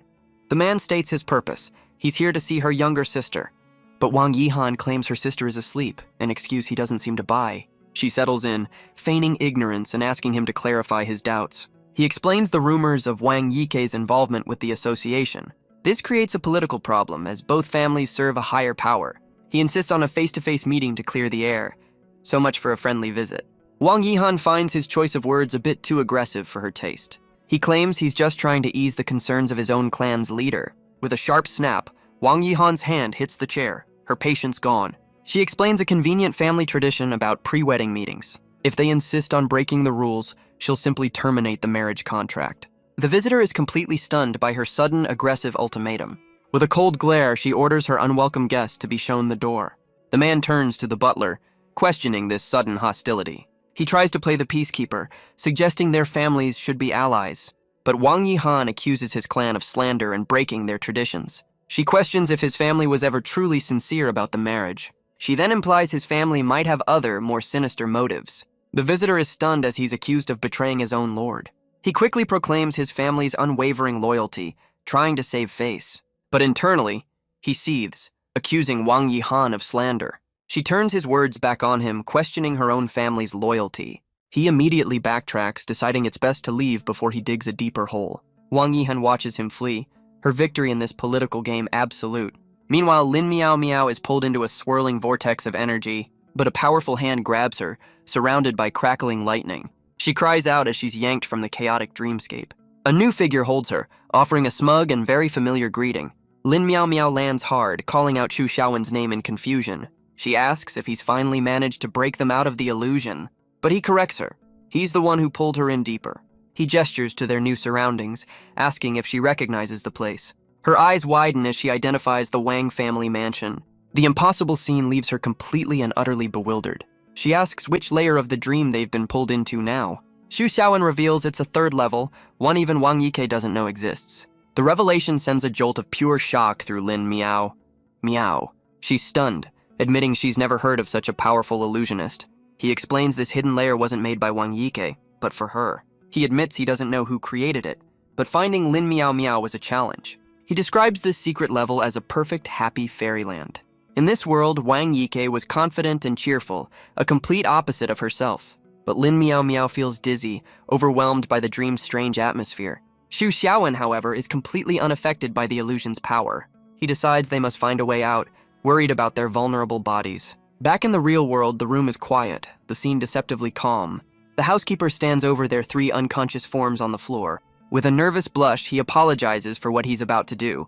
The man states his purpose. He's here to see her younger sister. But Wang Yihan claims her sister is asleep, an excuse he doesn't seem to buy. She settles in, feigning ignorance and asking him to clarify his doubts. He explains the rumors of Wang Yike's involvement with the association. This creates a political problem, as both families serve a higher power. He insists on a face-to-face meeting to clear the air. So much for a friendly visit. Wang Yihan finds his choice of words a bit too aggressive for her taste. He claims he's just trying to ease the concerns of his own clan's leader. With a sharp snap, Wang Yihan's hand hits the chair, her patience gone. She explains a convenient family tradition about pre-wedding meetings. If they insist on breaking the rules, she'll simply terminate the marriage contract. The visitor is completely stunned by her sudden, aggressive ultimatum. With a cold glare, she orders her unwelcome guest to be shown the door. The man turns to the butler, questioning this sudden hostility. He tries to play the peacekeeper, suggesting their families should be allies. But Wang Yihan accuses his clan of slander and breaking their traditions. She questions if his family was ever truly sincere about the marriage. She then implies his family might have other, more sinister motives. The visitor is stunned as he's accused of betraying his own lord. He quickly proclaims his family's unwavering loyalty, trying to save face. But internally, he seethes, accusing Wang Yihan of slander. She turns his words back on him, questioning her own family's loyalty. He immediately backtracks, deciding it's best to leave before he digs a deeper hole. Wang Yihan watches him flee, her victory in this political game absolute. Meanwhile, Lin Miao Miao is pulled into a swirling vortex of energy, but a powerful hand grabs her, surrounded by crackling lightning. She cries out as she's yanked from the chaotic dreamscape. A new figure holds her, offering a smug and very familiar greeting. Lin Miao Miao lands hard, calling out Xu Xiaowen's name in confusion. She asks if he's finally managed to break them out of the illusion, but he corrects her. He's the one who pulled her in deeper. He gestures to their new surroundings, asking if she recognizes the place. Her eyes widen as she identifies the Wang family mansion. The impossible scene leaves her completely and utterly bewildered. She asks which layer of the dream they've been pulled into now. Xu Xiaowen reveals it's a third level, one even Wang Yike doesn't know exists. The revelation sends a jolt of pure shock through Lin Miao. Miao. She's stunned, admitting she's never heard of such a powerful illusionist. He explains this hidden layer wasn't made by Wang Yike, but for her. He admits he doesn't know who created it, but finding Lin Miao Miao was a challenge. He describes this secret level as a perfect, happy fairyland. In this world, Wang Yike was confident and cheerful, a complete opposite of herself. But Lin Miao Miao feels dizzy, overwhelmed by the dream's strange atmosphere. Xu Xiaowen, however, is completely unaffected by the illusion's power. He decides they must find a way out, worried about their vulnerable bodies. Back in the real world, the room is quiet, the scene deceptively calm. The housekeeper stands over their 3 unconscious forms on the floor. With a nervous blush, he apologizes for what he's about to do.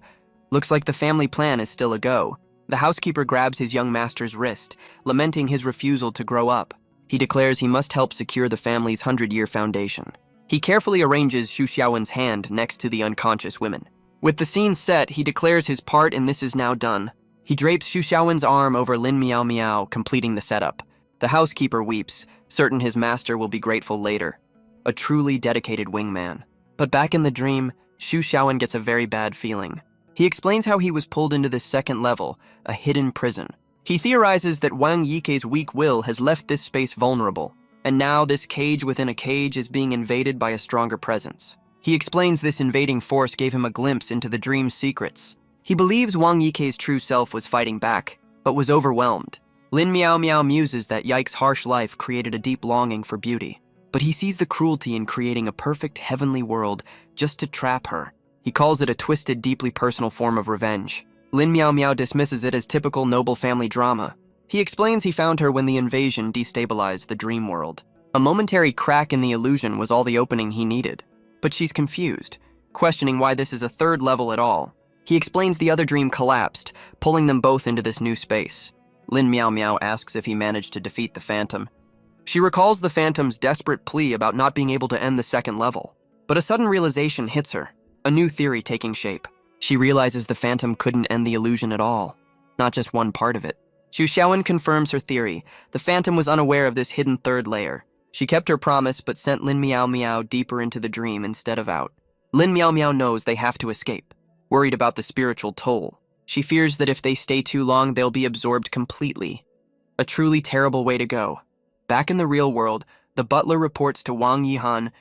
Looks like the family plan is still a go. The housekeeper grabs his young master's wrist, lamenting his refusal to grow up. He declares he must help secure the family's 100-year foundation. He carefully arranges Xu Xiaowen's hand next to the unconscious women. With the scene set, he declares his part and this is now done. He drapes Xu Xiaowen's arm over Lin Miao Miao, completing the setup. The housekeeper weeps, certain his master will be grateful later. A truly dedicated wingman. But back in the dream, Xu Xiaowen gets a very bad feeling. He explains how he was pulled into this second level, a hidden prison. He theorizes that Wang Yike's weak will has left this space vulnerable, and now this cage within a cage is being invaded by a stronger presence. He explains this invading force gave him a glimpse into the dream's secrets. He believes Wang Yike's true self was fighting back, but was overwhelmed. Lin Miao Miao muses that Yike's harsh life created a deep longing for beauty, but he sees the cruelty in creating a perfect heavenly world just to trap her. He calls it a twisted, deeply personal form of revenge. Lin Miao Miao dismisses it as typical noble family drama. He explains he found her when the invasion destabilized the dream world. A momentary crack in the illusion was all the opening he needed. But she's confused, questioning why this is a third level at all. He explains the other dream collapsed, pulling them both into this new space. Lin Miao Miao asks if he managed to defeat the Phantom. She recalls the Phantom's desperate plea about not being able to end the second level. But a sudden realization hits her, a new theory taking shape. She realizes the Phantom couldn't end the illusion at all, not just one part of it. Xu Xiaowen confirms her theory. The Phantom was unaware of this hidden third layer. She kept her promise but sent Lin Miao Miao deeper into the dream instead of out. Lin Miao Miao knows they have to escape, worried about the spiritual toll. She fears that if they stay too long, they'll be absorbed completely. A truly terrible way to go. Back in the real world, the butler reports to Wang Yihan.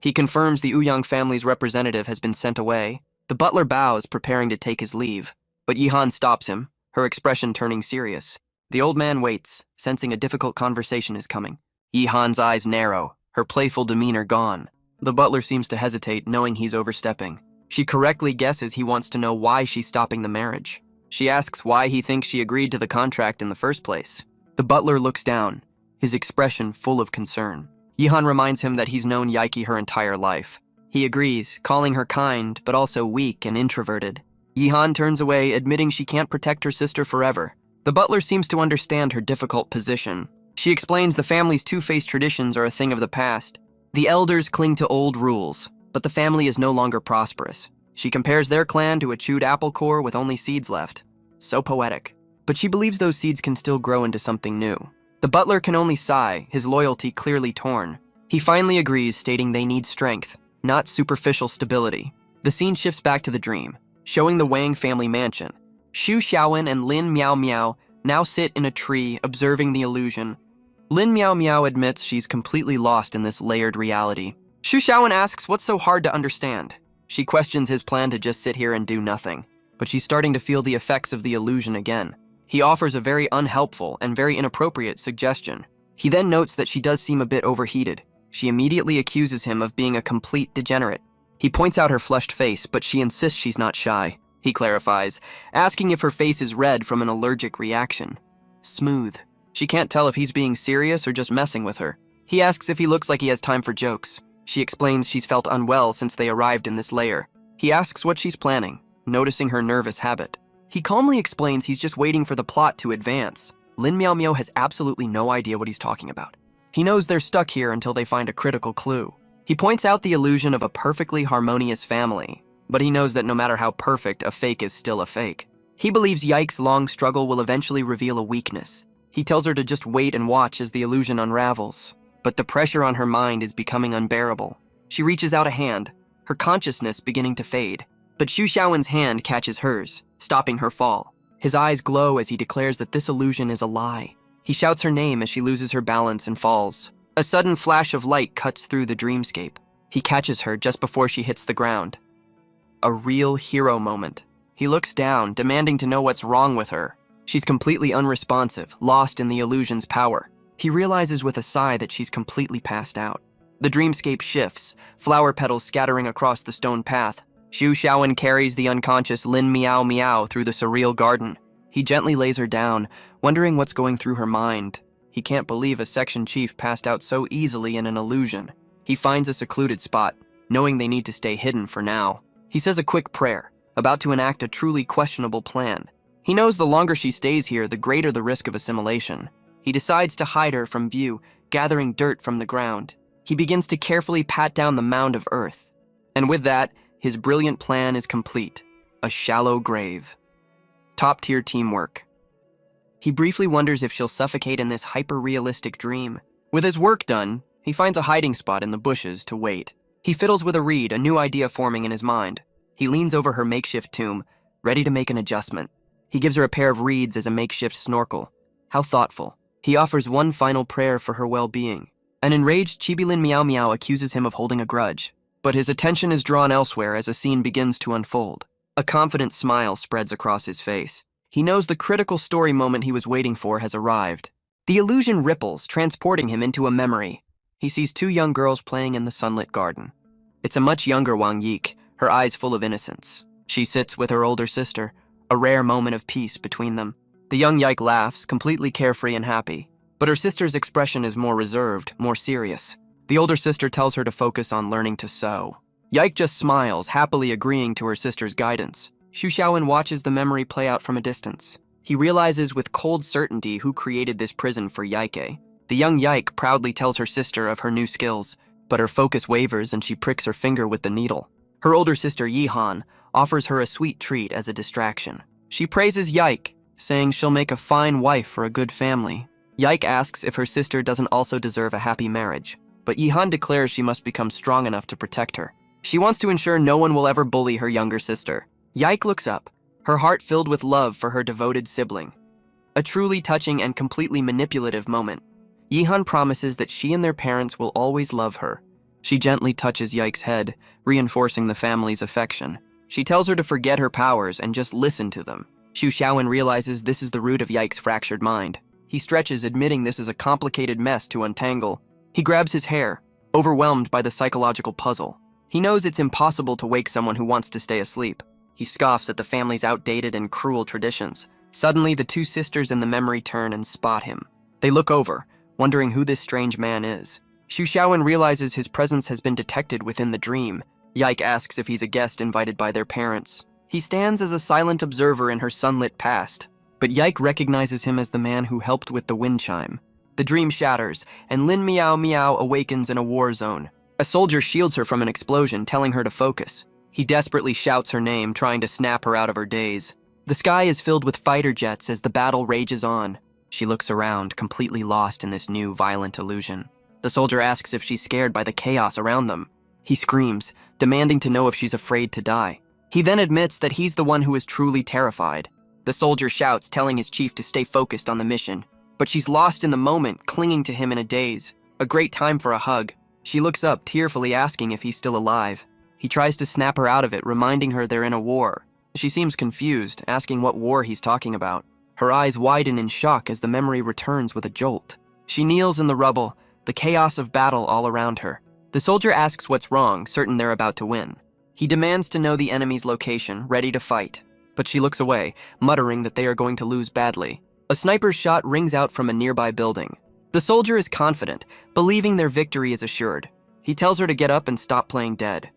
He confirms the Ouyang family's representative has been sent away. The butler bows, preparing to take his leave, but Yihan stops him, her expression turning serious. The old man waits, sensing a difficult conversation is coming. Yihan's eyes narrow, her playful demeanor gone. The butler seems to hesitate, knowing he's overstepping. She correctly guesses he wants to know why she's stopping the marriage. She asks why he thinks she agreed to the contract in the first place. The butler looks down, his expression full of concern. Yihan reminds him that he's known Yike her entire life. He agrees, calling her kind, but also weak and introverted. Yihan turns away, admitting she can't protect her sister forever. The butler seems to understand her difficult position. She explains the family's two-faced traditions are a thing of the past. The elders cling to old rules, but the family is no longer prosperous. She compares their clan to a chewed apple core with only seeds left. So poetic. But she believes those seeds can still grow into something new. The butler can only sigh, his loyalty clearly torn. He finally agrees, stating they need strength, not superficial stability. The scene shifts back to the dream, showing the Wang family mansion. Xu Xiaowen and Lin Miao Miao now sit in a tree, observing the illusion. Lin Miao Miao admits she's completely lost in this layered reality. Xu Xiaowen asks what's so hard to understand. She questions his plan to just sit here and do nothing, but she's starting to feel the effects of the illusion again. He offers a very unhelpful and very inappropriate suggestion. He then notes that she does seem a bit overheated. She immediately accuses him of being a complete degenerate. He points out her flushed face, but she insists she's not shy. He clarifies, asking if her face is red from an allergic reaction. Smooth. She can't tell if he's being serious or just messing with her. He asks if he looks like he has time for jokes. She explains she's felt unwell since they arrived in this lair. He asks what she's planning, noticing her nervous habit. He calmly explains he's just waiting for the plot to advance. Lin Miao Miao has absolutely no idea what he's talking about. He knows they're stuck here until they find a critical clue. He points out the illusion of a perfectly harmonious family, but he knows that no matter how perfect, a fake is still a fake. He believes Yike's long struggle will eventually reveal a weakness. He tells her to just wait and watch as the illusion unravels. But the pressure on her mind is becoming unbearable. She reaches out a hand, her consciousness beginning to fade. But Xu Xiaowen's hand catches hers, stopping her fall. His eyes glow as he declares that this illusion is a lie. He shouts her name as she loses her balance and falls. A sudden flash of light cuts through the dreamscape. He catches her just before she hits the ground. A real hero moment. He looks down, demanding to know what's wrong with her. She's completely unresponsive, lost in the illusion's power. He realizes with a sigh that she's completely passed out. The dreamscape shifts, flower petals scattering across the stone path. Xu Xiaowen carries the unconscious Lin Miao Miao through the surreal garden. He gently lays her down, wondering what's going through her mind. He can't believe a section chief passed out so easily in an illusion. He finds a secluded spot, knowing they need to stay hidden for now. He says a quick prayer, about to enact a truly questionable plan. He knows the longer she stays here, the greater the risk of assimilation. He decides to hide her from view, gathering dirt from the ground. He begins to carefully pat down the mound of earth. And with that, his brilliant plan is complete. A shallow grave. Top-tier teamwork. He briefly wonders if she'll suffocate in this hyper-realistic dream. With his work done, he finds a hiding spot in the bushes to wait. He fiddles with a reed, a new idea forming in his mind. He leans over her makeshift tomb, ready to make an adjustment. He gives her a pair of reeds as a makeshift snorkel. How thoughtful. He offers one final prayer for her well-being. An enraged Chibilin Miao Miao accuses him of holding a grudge, but his attention is drawn elsewhere as a scene begins to unfold. A confident smile spreads across his face. He knows the critical story moment he was waiting for has arrived. The illusion ripples, transporting him into a memory. He sees two young girls playing in the sunlit garden. It's a much younger Wang Yik, her eyes full of innocence. She sits with her older sister, a rare moment of peace between them. The young Yike laughs, completely carefree and happy. But her sister's expression is more reserved, more serious. The older sister tells her to focus on learning to sew. Yike just smiles, happily agreeing to her sister's guidance. Xu Xiaowen watches the memory play out from a distance. He realizes with cold certainty who created this prison for Yike. The young Yike proudly tells her sister of her new skills, but her focus wavers and she pricks her finger with the needle. Her older sister Yihan offers her a sweet treat as a distraction. She praises Yike, saying she'll make a fine wife for a good family. Yike asks if her sister doesn't also deserve a happy marriage, but Yihan declares she must become strong enough to protect her. She wants to ensure no one will ever bully her younger sister. Yike looks up, her heart filled with love for her devoted sibling. A truly touching and completely manipulative moment. Yihan promises that she and their parents will always love her. She gently touches Yike's head, reinforcing the family's affection. She tells her to forget her powers and just listen to them. Xu Xiaowen realizes this is the root of Yike's fractured mind. He stretches, admitting this is a complicated mess to untangle. He grabs his hair, overwhelmed by the psychological puzzle. He knows it's impossible to wake someone who wants to stay asleep. He scoffs at the family's outdated and cruel traditions. Suddenly, the two sisters in the memory turn and spot him. They look over, wondering who this strange man is. Xu Xiaowen realizes his presence has been detected within the dream. Yike asks if he's a guest invited by their parents. He stands as a silent observer in her sunlit past, but Yike recognizes him as the man who helped with the wind chime. The dream shatters, and Lin Miao Miao awakens in a war zone. A soldier shields her from an explosion, telling her to focus. He desperately shouts her name, trying to snap her out of her daze. The sky is filled with fighter jets as the battle rages on. She looks around, completely lost in this new, violent illusion. The soldier asks if she's scared by the chaos around them. He screams, demanding to know if she's afraid to die. He then admits that he's the one who is truly terrified. The soldier shouts, telling his chief to stay focused on the mission. But she's lost in the moment, clinging to him in a daze. A great time for a hug. She looks up, tearfully asking if he's still alive. He tries to snap her out of it, reminding her they're in a war. She seems confused, asking what war he's talking about. Her eyes widen in shock as the memory returns with a jolt. She kneels in the rubble, the chaos of battle all around her. The soldier asks what's wrong, certain they're about to win. He demands to know the enemy's location, ready to fight. But she looks away, muttering that they are going to lose badly. A sniper's shot rings out from a nearby building. The soldier is confident, believing their victory is assured. He tells her to get up and stop playing dead.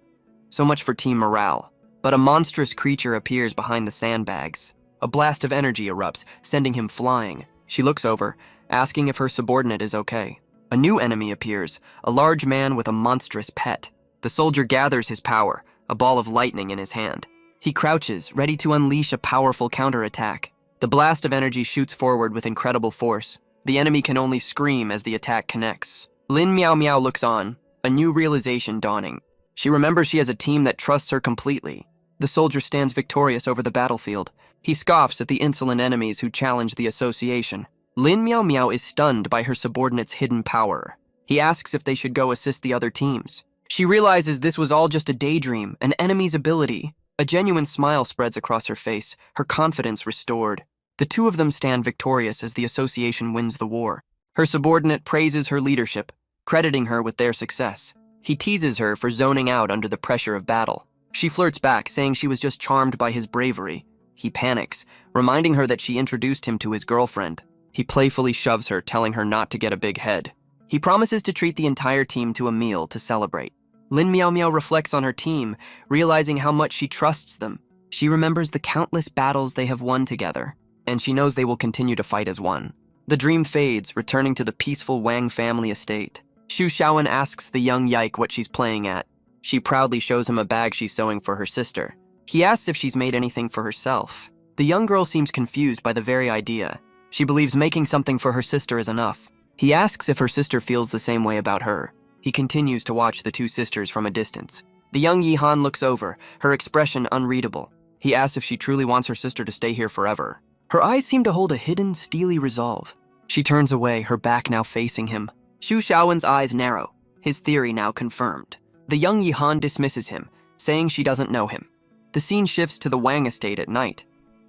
So much for team morale. But a monstrous creature appears behind the sandbags. A blast of energy erupts, sending him flying. She looks over, asking if her subordinate is okay. A new enemy appears, a large man with a monstrous pet. The soldier gathers his power, a ball of lightning in his hand. He crouches, ready to unleash a powerful counterattack. The blast of energy shoots forward with incredible force. The enemy can only scream as the attack connects. Lin Miao Miao looks on, a new realization dawning. She remembers she has a team that trusts her completely. The soldier stands victorious over the battlefield. He scoffs at the insolent enemies who challenge the association. Lin Miao Miao is stunned by her subordinate's hidden power. He asks if they should go assist the other teams. She realizes this was all just a daydream, an enemy's ability. A genuine smile spreads across her face, her confidence restored. The two of them stand victorious as the association wins the war. Her subordinate praises her leadership, crediting her with their success. He teases her for zoning out under the pressure of battle. She flirts back, saying she was just charmed by his bravery. He panics, reminding her that she introduced him to his girlfriend. He playfully shoves her, telling her not to get a big head. He promises to treat the entire team to a meal to celebrate. Lin Miao Miao reflects on her team, realizing how much she trusts them. She remembers the countless battles they have won together, and she knows they will continue to fight as one. The dream fades, returning to the peaceful Wang family estate. Xu Xiaowen asks the young Yike what she's playing at. She proudly shows him a bag she's sewing for her sister. He asks if she's made anything for herself. The young girl seems confused by the very idea. She believes making something for her sister is enough. He asks if her sister feels the same way about her. He continues to watch the two sisters from a distance. The young Yihan looks over, her expression unreadable. He asks if she truly wants her sister to stay here forever. Her eyes seem to hold a hidden, steely resolve. She turns away, her back now facing him. Xu Xiaowen's eyes narrow, his theory now confirmed. The young Yihan dismisses him, saying she doesn't know him. The scene shifts to the Wang estate at night.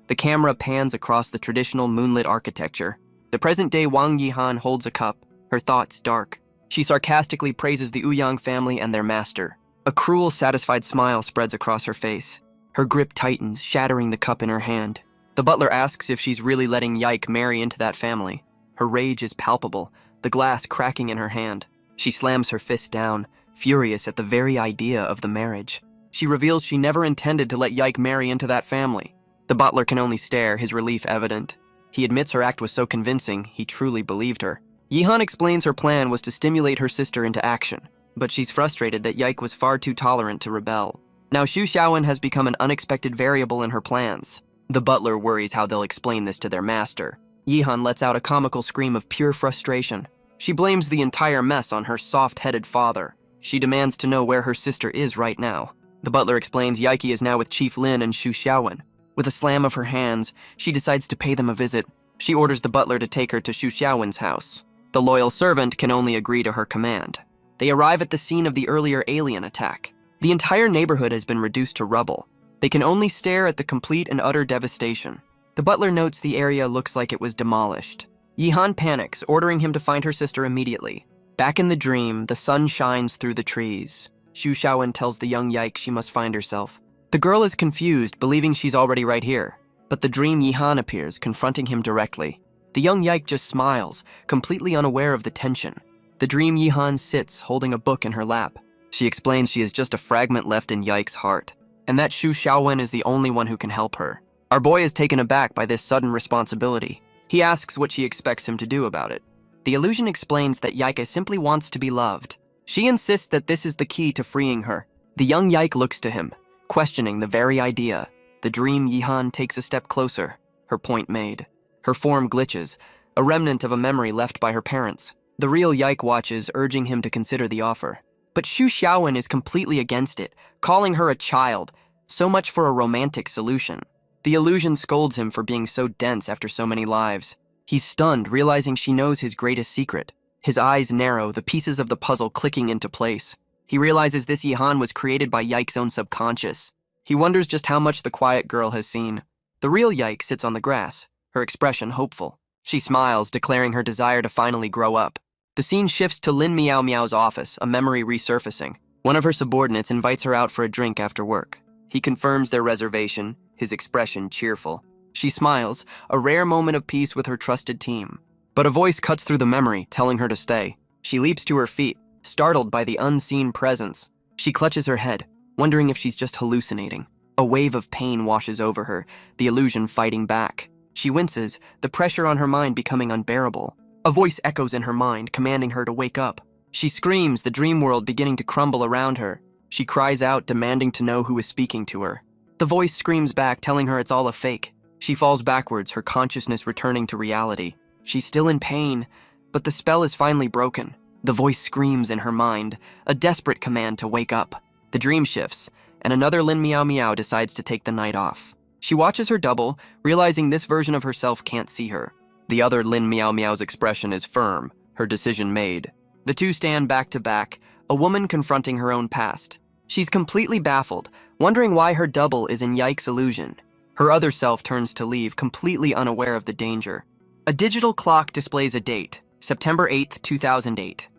The camera pans across the traditional moonlit architecture. The present-day Wang Yihan holds a cup, her thoughts dark. She sarcastically praises the Ouyang family and their master. A cruel, satisfied smile spreads across her face. Her grip tightens, shattering the cup in her hand. The butler asks if she's really letting Yike marry into that family. Her rage is palpable, the glass cracking in her hand. She slams her fist down, furious at the very idea of the marriage. She reveals she never intended to let Yike marry into that family. The butler can only stare, his relief evident. He admits her act was so convincing, he truly believed her. Yihan explains her plan was to stimulate her sister into action, but she's frustrated that Yike was far too tolerant to rebel. Now Xu Xiaowen has become an unexpected variable in her plans. The butler worries how they'll explain this to their master. Yihan lets out a comical scream of pure frustration. She blames the entire mess on her soft-headed father. She demands to know where her sister is right now. The butler explains Yike is now with Chief Lin and Xu Xiaowen. With a slam of her hands, she decides to pay them a visit. She orders the butler to take her to Xu Xiaowen's house. The loyal servant can only agree to her command. They arrive at the scene of the earlier alien attack. The entire neighborhood has been reduced to rubble. They can only stare at the complete and utter devastation. The butler notes the area looks like it was demolished. Yihan panics, ordering him to find her sister immediately. Back in the dream, the sun shines through the trees. Xu Xiaowen tells the young Yike she must find herself. The girl is confused, believing she's already right here. But the dream Yihan appears, confronting him directly. The young Yike just smiles, completely unaware of the tension. The dream Yihan sits, holding a book in her lap. She explains she is just a fragment left in Yike's heart, and that Xu Xiaowen is the only one who can help her. Our boy is taken aback by this sudden responsibility. He asks what she expects him to do about it. The illusion explains that Yike simply wants to be loved. She insists that this is the key to freeing her. The young Yike looks to him, questioning the very idea. The dream Yihan takes a step closer, her point made. Her form glitches, a remnant of a memory left by her parents. The real Yike watches, urging him to consider the offer. But Xu Xiaowen is completely against it, calling her a child. So much for a romantic solution. The illusion scolds him for being so dense after so many lives. He's stunned, realizing she knows his greatest secret. His eyes narrow, the pieces of the puzzle clicking into place. He realizes this Yihan was created by Yike's own subconscious. He wonders just how much the quiet girl has seen. The real Yike sits on the grass, her expression hopeful. She smiles, declaring her desire to finally grow up. The scene shifts to Lin Meow Meow's office, a memory resurfacing. One of her subordinates invites her out for a drink after work. He confirms their reservation, his expression cheerful. She smiles, a rare moment of peace with her trusted team. But a voice cuts through the memory, telling her to stay. She leaps to her feet, startled by the unseen presence. She clutches her head, wondering if she's just hallucinating. A wave of pain washes over her, the illusion fighting back. She winces, the pressure on her mind becoming unbearable. A voice echoes in her mind, commanding her to wake up. She screams, the dream world beginning to crumble around her. She cries out, demanding to know who is speaking to her. The voice screams back, telling her it's all a fake. She falls backwards, her consciousness returning to reality. She's still in pain, but the spell is finally broken. The voice screams in her mind, a desperate command to wake up. The dream shifts, and another Lin Meow Meow decides to take the night off. She watches her double, realizing this version of herself can't see her. The other Lin Meow Meow's expression is firm, her decision made. The two stand back to back, a woman confronting her own past. She's completely baffled, wondering why her double is in Yike's illusion. Her other self turns to leave, completely unaware of the danger. A digital clock displays a date, September 8th, 2008.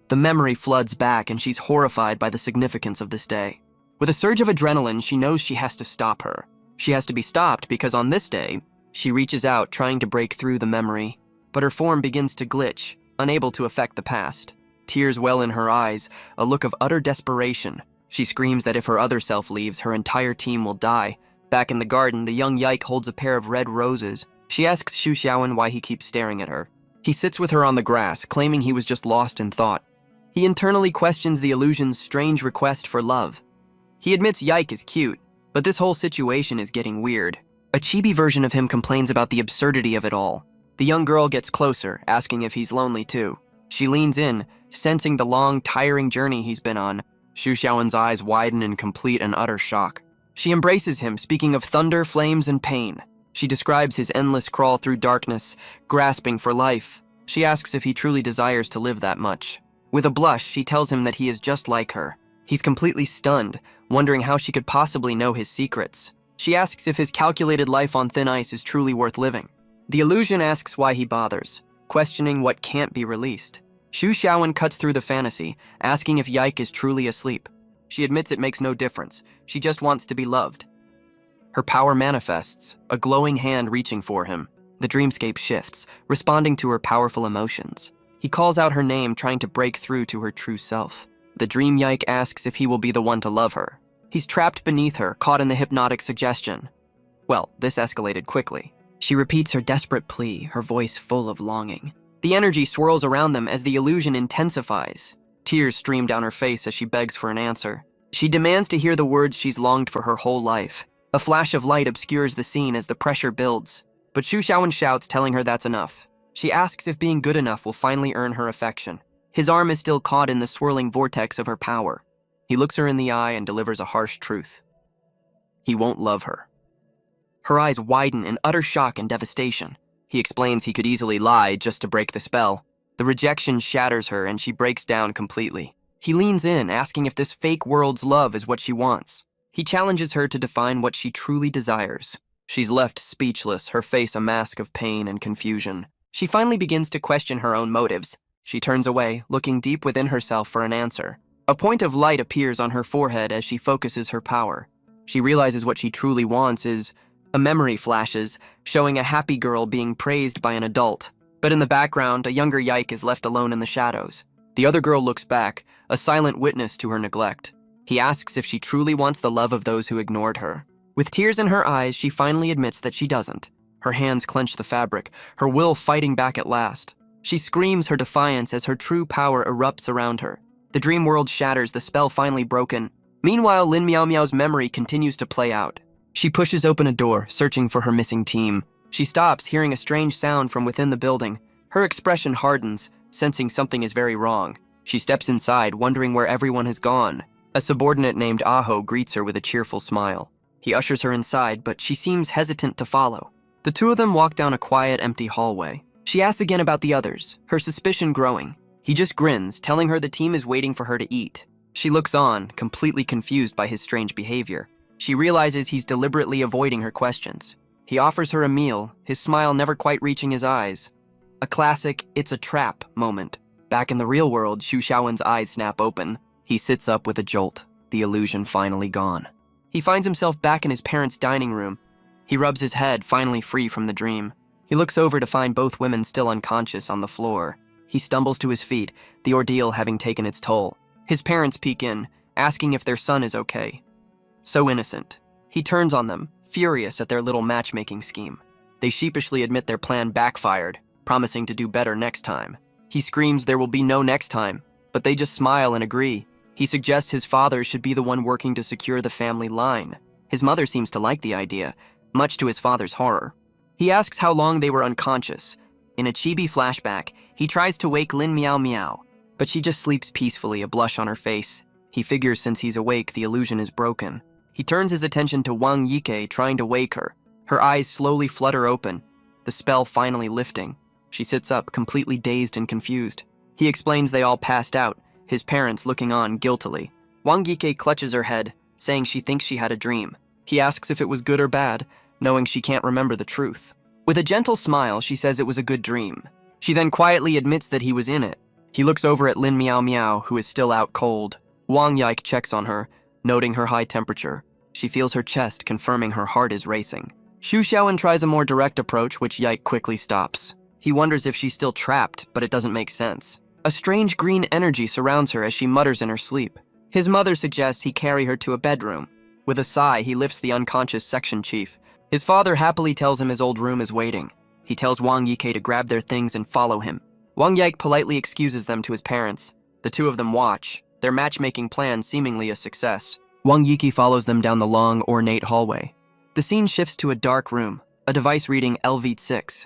The memory floods back and she's horrified by the significance of this day. With a surge of adrenaline, she knows she has to stop her. She has to be stopped because on this day, she reaches out trying to break through the memory, but her form begins to glitch, unable to affect the past. Tears well in her eyes, a look of utter desperation. She screams that if her other self leaves, her entire team will die. Back in the garden, the young Yike holds a pair of red roses. She asks Xu Xiaowen why he keeps staring at her. He sits with her on the grass, claiming he was just lost in thought. He internally questions the illusion's strange request for love. He admits Yike is cute, but this whole situation is getting weird. A chibi version of him complains about the absurdity of it all. The young girl gets closer, asking if he's lonely too. She leans in, sensing the long, tiring journey he's been on. Xu Xiaowen's eyes widen in complete and utter shock. She embraces him, speaking of thunder, flames, and pain. She describes his endless crawl through darkness, grasping for life. She asks if he truly desires to live that much. With a blush, she tells him that he is just like her. He's completely stunned, wondering how she could possibly know his secrets. She asks if his calculated life on thin ice is truly worth living. The illusion asks why he bothers, questioning what can't be released. Xu Xiaowen cuts through the fantasy, asking if Yike is truly asleep. She admits it makes no difference. She just wants to be loved. Her power manifests, a glowing hand reaching for him. The dreamscape shifts, responding to her powerful emotions. He calls out her name, trying to break through to her true self. The dream Yike asks if he will be the one to love her. He's trapped beneath her, caught in the hypnotic suggestion. Well, this escalated quickly. She repeats her desperate plea, her voice full of longing. The energy swirls around them as the illusion intensifies. Tears stream down her face as she begs for an answer. She demands to hear the words she's longed for her whole life. A flash of light obscures the scene as the pressure builds. But Xu Xiaowen shouts, telling her that's enough. She asks if being good enough will finally earn her affection. His arm is still caught in the swirling vortex of her power. He looks her in the eye and delivers a harsh truth. He won't love her. Her eyes widen in utter shock and devastation. He explains he could easily lie just to break the spell. The rejection shatters her and she breaks down completely. He leans in, asking if this fake world's love is what she wants. He challenges her to define what she truly desires. She's left speechless, her face a mask of pain and confusion. She finally begins to question her own motives. She turns away, looking deep within herself for an answer. A point of light appears on her forehead as she focuses her power. She realizes what she truly wants is... A memory flashes, showing a happy girl being praised by an adult. But in the background, a younger Yike is left alone in the shadows. The other girl looks back, a silent witness to her neglect. He asks if she truly wants the love of those who ignored her. With tears in her eyes, she finally admits that she doesn't. Her hands clench the fabric, her will fighting back at last. She screams her defiance as her true power erupts around her. The dream world shatters, the spell finally broken. Meanwhile, Lin Meow Meow's memory continues to play out. She pushes open a door, searching for her missing team. She stops, hearing a strange sound from within the building. Her expression hardens, sensing something is very wrong. She steps inside, wondering where everyone has gone. A subordinate named Aho greets her with a cheerful smile. He ushers her inside, but she seems hesitant to follow. The two of them walk down a quiet, empty hallway. She asks again about the others, her suspicion growing. He just grins, telling her the team is waiting for her to eat. She looks on, completely confused by his strange behavior. She realizes he's deliberately avoiding her questions. He offers her a meal, his smile never quite reaching his eyes. A classic "it's a trap" moment. Back in the real world, Xu Xiaowen's eyes snap open. He sits up with a jolt, the illusion finally gone. He finds himself back in his parents' dining room. He rubs his head, finally free from the dream. He looks over to find both women still unconscious on the floor. He stumbles to his feet, the ordeal having taken its toll. His parents peek in, asking if their son is okay. So innocent. He turns on them, furious at their little matchmaking scheme. They sheepishly admit their plan backfired, promising to do better next time. He screams there will be no next time, but they just smile and agree. He suggests his father should be the one working to secure the family line. His mother seems to like the idea, much to his father's horror. He asks how long they were unconscious. In a chibi flashback, he tries to wake Lin Miao Miao, but she just sleeps peacefully, a blush on her face. He figures since he's awake, the illusion is broken. He turns his attention to Wang Yike, trying to wake her. Her eyes slowly flutter open, the spell finally lifting. She sits up, completely dazed and confused. He explains they all passed out, his parents looking on guiltily. Wang Yike clutches her head, saying she thinks she had a dream. He asks if it was good or bad, knowing she can't remember the truth. With a gentle smile, she says it was a good dream. She then quietly admits that he was in it. He looks over at Lin Miao Miao, who is still out cold. Wang Yike checks on her, noting her high temperature. She feels her chest, confirming her heart is racing. Xu Xiaowen tries a more direct approach, which Yike quickly stops. He wonders if she's still trapped, but it doesn't make sense. A strange green energy surrounds her as she mutters in her sleep. His mother suggests he carry her to a bedroom. With a sigh, he lifts the unconscious section chief. His father happily tells him his old room is waiting. He tells Wang Yike to grab their things and follow him. Wang Yike politely excuses them to his parents. The two of them watch, their matchmaking plan seemingly a success. Wang Yike follows them down the long, ornate hallway. The scene shifts to a dark room, a device reading LV6.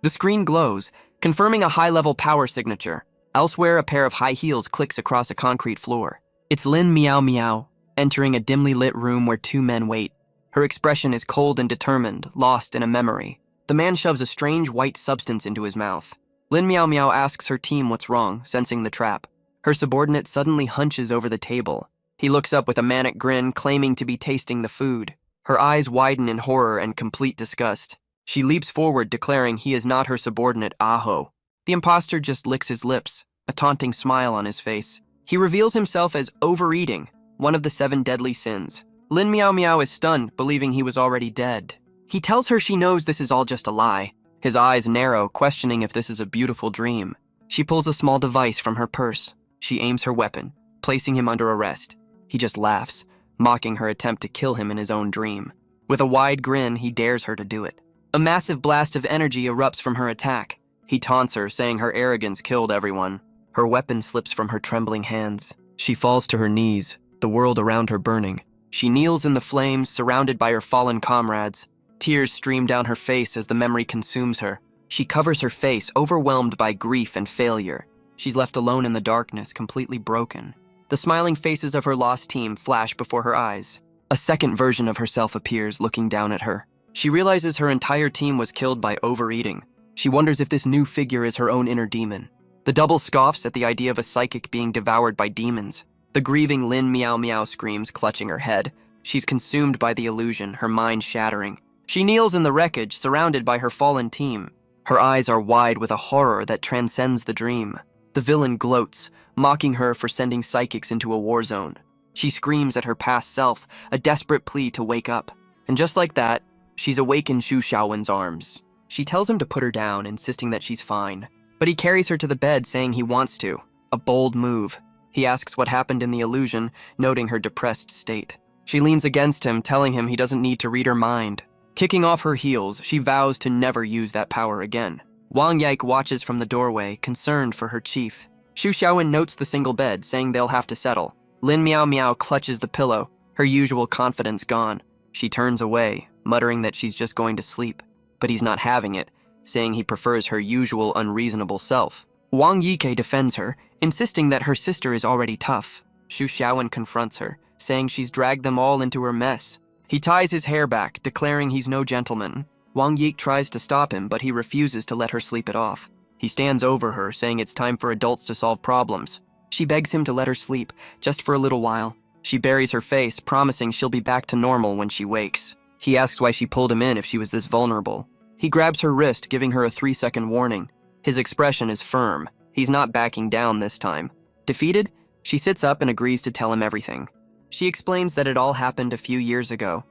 The screen glows, confirming a high-level power signature. Elsewhere, a pair of high heels clicks across a concrete floor. It's Lin Miao Miao, entering a dimly lit room where two men wait. Her expression is cold and determined, lost in a memory. The man shoves a strange white substance into his mouth. Lin Miao Miao asks her team what's wrong, sensing the trap. Her subordinate suddenly hunches over the table. He looks up with a manic grin, claiming to be tasting the food. Her eyes widen in horror and complete disgust. She leaps forward, declaring he is not her subordinate, Aho. The imposter just licks his lips, a taunting smile on his face. He reveals himself as overeating, one of the 7 deadly sins. Lin Miao Miao is stunned, believing he was already dead. He tells her she knows this is all just a lie. His eyes narrow, questioning if this is a beautiful dream. She pulls a small device from her purse. She aims her weapon, placing him under arrest. He just laughs, mocking her attempt to kill him in his own dream. With a wide grin, he dares her to do it. A massive blast of energy erupts from her attack. He taunts her, saying her arrogance killed everyone. Her weapon slips from her trembling hands. She falls to her knees, the world around her burning. She kneels in the flames, surrounded by her fallen comrades. Tears stream down her face as the memory consumes her. She covers her face, overwhelmed by grief and failure. She's left alone in the darkness, completely broken. The smiling faces of her lost team flash before her eyes. A second version of herself appears, looking down at her. She realizes her entire team was killed by overeating. She wonders if this new figure is her own inner demon. The double scoffs at the idea of a psychic being devoured by demons. The grieving Lin Miao Miao screams, clutching her head. She's consumed by the illusion, her mind shattering. She kneels in the wreckage, surrounded by her fallen team. Her eyes are wide with a horror that transcends the dream. The villain gloats, mocking her for sending psychics into a war zone. She screams at her past self, a desperate plea to wake up. And just like that, she's awake in Xu Xiaowen's arms. She tells him to put her down, insisting that she's fine. But he carries her to the bed, saying he wants to. A bold move. He asks what happened in the illusion, noting her depressed state. She leans against him, telling him he doesn't need to read her mind. Kicking off her heels, she vows to never use that power again. Wang Yike watches from the doorway, concerned for her chief. Xu Xiaowen notes the single bed, saying they'll have to settle. Lin Miao Miao clutches the pillow, her usual confidence gone. She turns away, muttering that she's just going to sleep. But he's not having it, saying he prefers her usual unreasonable self. Wang Yike defends her, insisting that her sister is already tough. Xu Xiaowen confronts her, saying she's dragged them all into her mess. He ties his hair back, declaring he's no gentleman. Wang Yike tries to stop him, but he refuses to let her sleep it off. He stands over her, saying it's time for adults to solve problems. She begs him to let her sleep, just for a little while. She buries her face, promising she'll be back to normal when she wakes. He asks why she pulled him in if she was this vulnerable. He grabs her wrist, giving her a 3-second warning. His expression is firm. He's not backing down this time. Defeated, she sits up and agrees to tell him everything. She explains that it all happened a few years ago.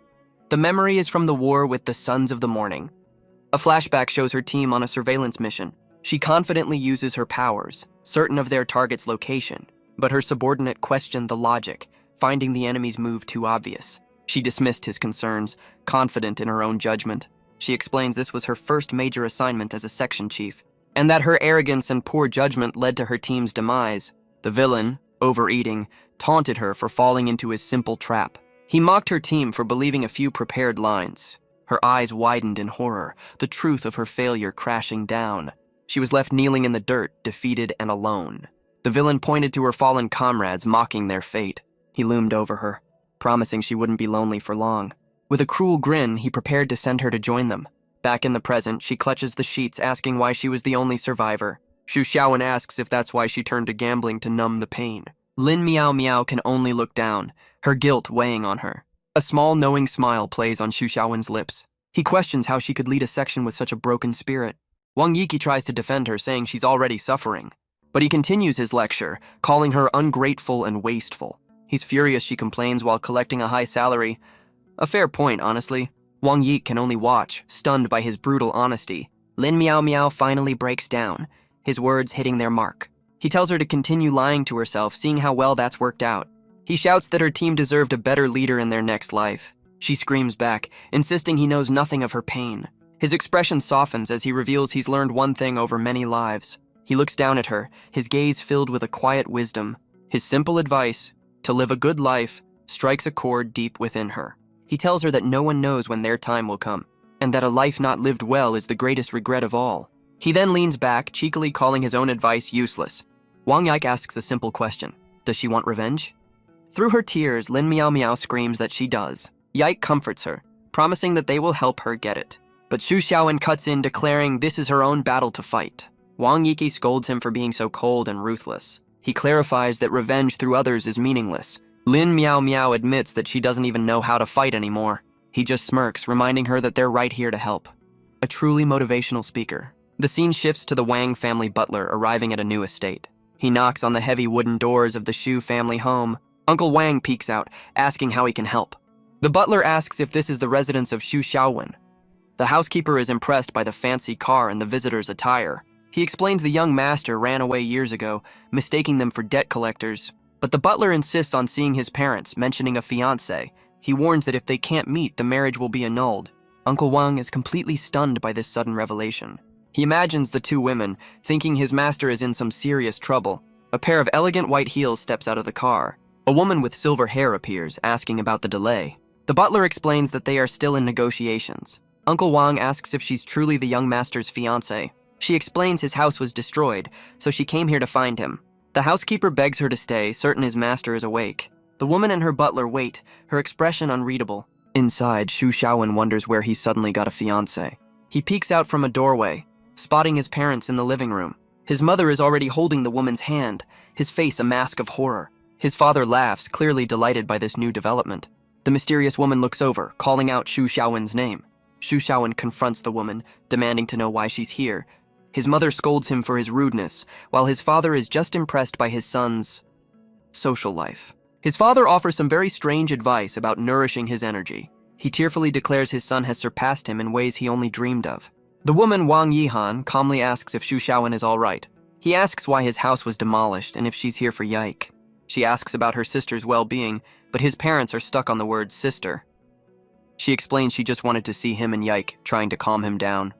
The memory is from the war with the Sons of the Morning. A flashback shows her team on a surveillance mission. She confidently uses her powers, certain of their target's location, but her subordinate questioned the logic, finding the enemy's move too obvious. She dismissed his concerns, confident in her own judgment. She explains this was her first major assignment as a section chief, and that her arrogance and poor judgment led to her team's demise. The villain, overeating, taunted her for falling into his simple trap. He mocked her team for believing a few prepared lines. Her eyes widened in horror, the truth of her failure crashing down. She was left kneeling in the dirt, defeated and alone. The villain pointed to her fallen comrades, mocking their fate. He loomed over her, promising she wouldn't be lonely for long. With a cruel grin, he prepared to send her to join them. Back in the present, she clutches the sheets, asking why she was the only survivor. Xu Xiaowen asks if that's why she turned to gambling to numb the pain. Lin Miao Miao can only look down, her guilt weighing on her. A small, knowing smile plays on Xu Xiaowen's lips. He questions how she could lead a section with such a broken spirit. Wang Yiki tries to defend her, saying she's already suffering. But he continues his lecture, calling her ungrateful and wasteful. He's furious she complains while collecting a high salary. A fair point, honestly. Wang Yi can only watch, stunned by his brutal honesty. Lin Miao Miao finally breaks down, his words hitting their mark. He tells her to continue lying to herself, seeing how well that's worked out. He shouts that her team deserved a better leader in their next life. She screams back, insisting he knows nothing of her pain. His expression softens as he reveals he's learned one thing over many lives. He looks down at her, his gaze filled with a quiet wisdom. His simple advice, to live a good life, strikes a chord deep within her. He tells her that no one knows when their time will come, and that a life not lived well is the greatest regret of all. He then leans back, cheekily calling his own advice useless. Wang Yike asks a simple question. Does she want revenge? Through her tears, Lin Miao Miao screams that she does. Yike comforts her, promising that they will help her get it. But Xu Xiaowen cuts in, declaring this is her own battle to fight. Wang Yiki scolds him for being so cold and ruthless. He clarifies that revenge through others is meaningless. Lin Miao Miao admits that she doesn't even know how to fight anymore. He just smirks, reminding her that they're right here to help. A truly motivational speaker. The scene shifts to the Wang family butler arriving at a new estate. He knocks on the heavy wooden doors of the Xu family home. Uncle Wang peeks out, asking how he can help. The butler asks if this is the residence of Xu Xiaowen. The housekeeper is impressed by the fancy car and the visitor's attire. He explains the young master ran away years ago, mistaking them for debt collectors. But the butler insists on seeing his parents, mentioning a fiancé. He warns that if they can't meet, the marriage will be annulled. Uncle Wang is completely stunned by this sudden revelation. He imagines the two women, thinking his master is in some serious trouble. A pair of elegant white heels steps out of the car. A woman with silver hair appears, asking about the delay. The butler explains that they are still in negotiations. Uncle Wang asks if she's truly the young master's fiancé. She explains his house was destroyed, so she came here to find him. The housekeeper begs her to stay, certain his master is awake. The woman and her butler wait, her expression unreadable. Inside, Xu Xiaowen wonders where he suddenly got a fiancé. He peeks out from a doorway, spotting his parents in the living room. His mother is already holding the woman's hand, his face a mask of horror. His father laughs, clearly delighted by this new development. The mysterious woman looks over, calling out Xu Xiaowen's name. Xu Xiaowen confronts the woman, demanding to know why she's here. His mother scolds him for his rudeness, while his father is just impressed by his son's social life. His father offers some very strange advice about nourishing his energy. He tearfully declares his son has surpassed him in ways he only dreamed of. The woman Wang Yihan calmly asks if Xu Xiaowen is all right. He asks why his house was demolished and if she's here for Yike. She asks about her sister's well-being, but his parents are stuck on the word sister. She explains she just wanted to see him and Yike, trying to calm him down.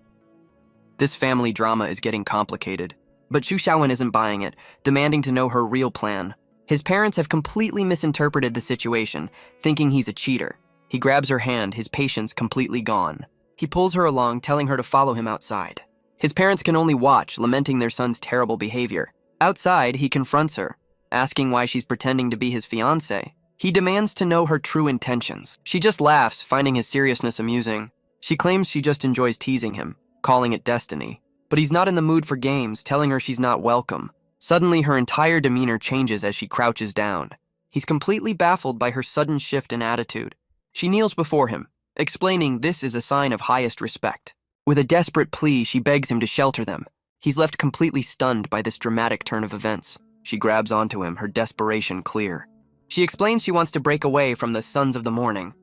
This family drama is getting complicated, but Xu Xiaowen isn't buying it, demanding to know her real plan. His parents have completely misinterpreted the situation, thinking he's a cheater. He grabs her hand, his patience completely gone. He pulls her along, telling her to follow him outside. His parents can only watch, lamenting their son's terrible behavior. Outside, he confronts her, asking why she's pretending to be his fiancé. He demands to know her true intentions. She just laughs, finding his seriousness amusing. She claims she just enjoys teasing him, calling it destiny. But he's not in the mood for games, telling her she's not welcome. Suddenly, her entire demeanor changes as she crouches down. He's completely baffled by her sudden shift in attitude. She kneels before him, explaining this is a sign of highest respect. With a desperate plea, she begs him to shelter them. He's left completely stunned by this dramatic turn of events. She grabs onto him, her desperation clear. She explains she wants to break away from the Sons of the Morning.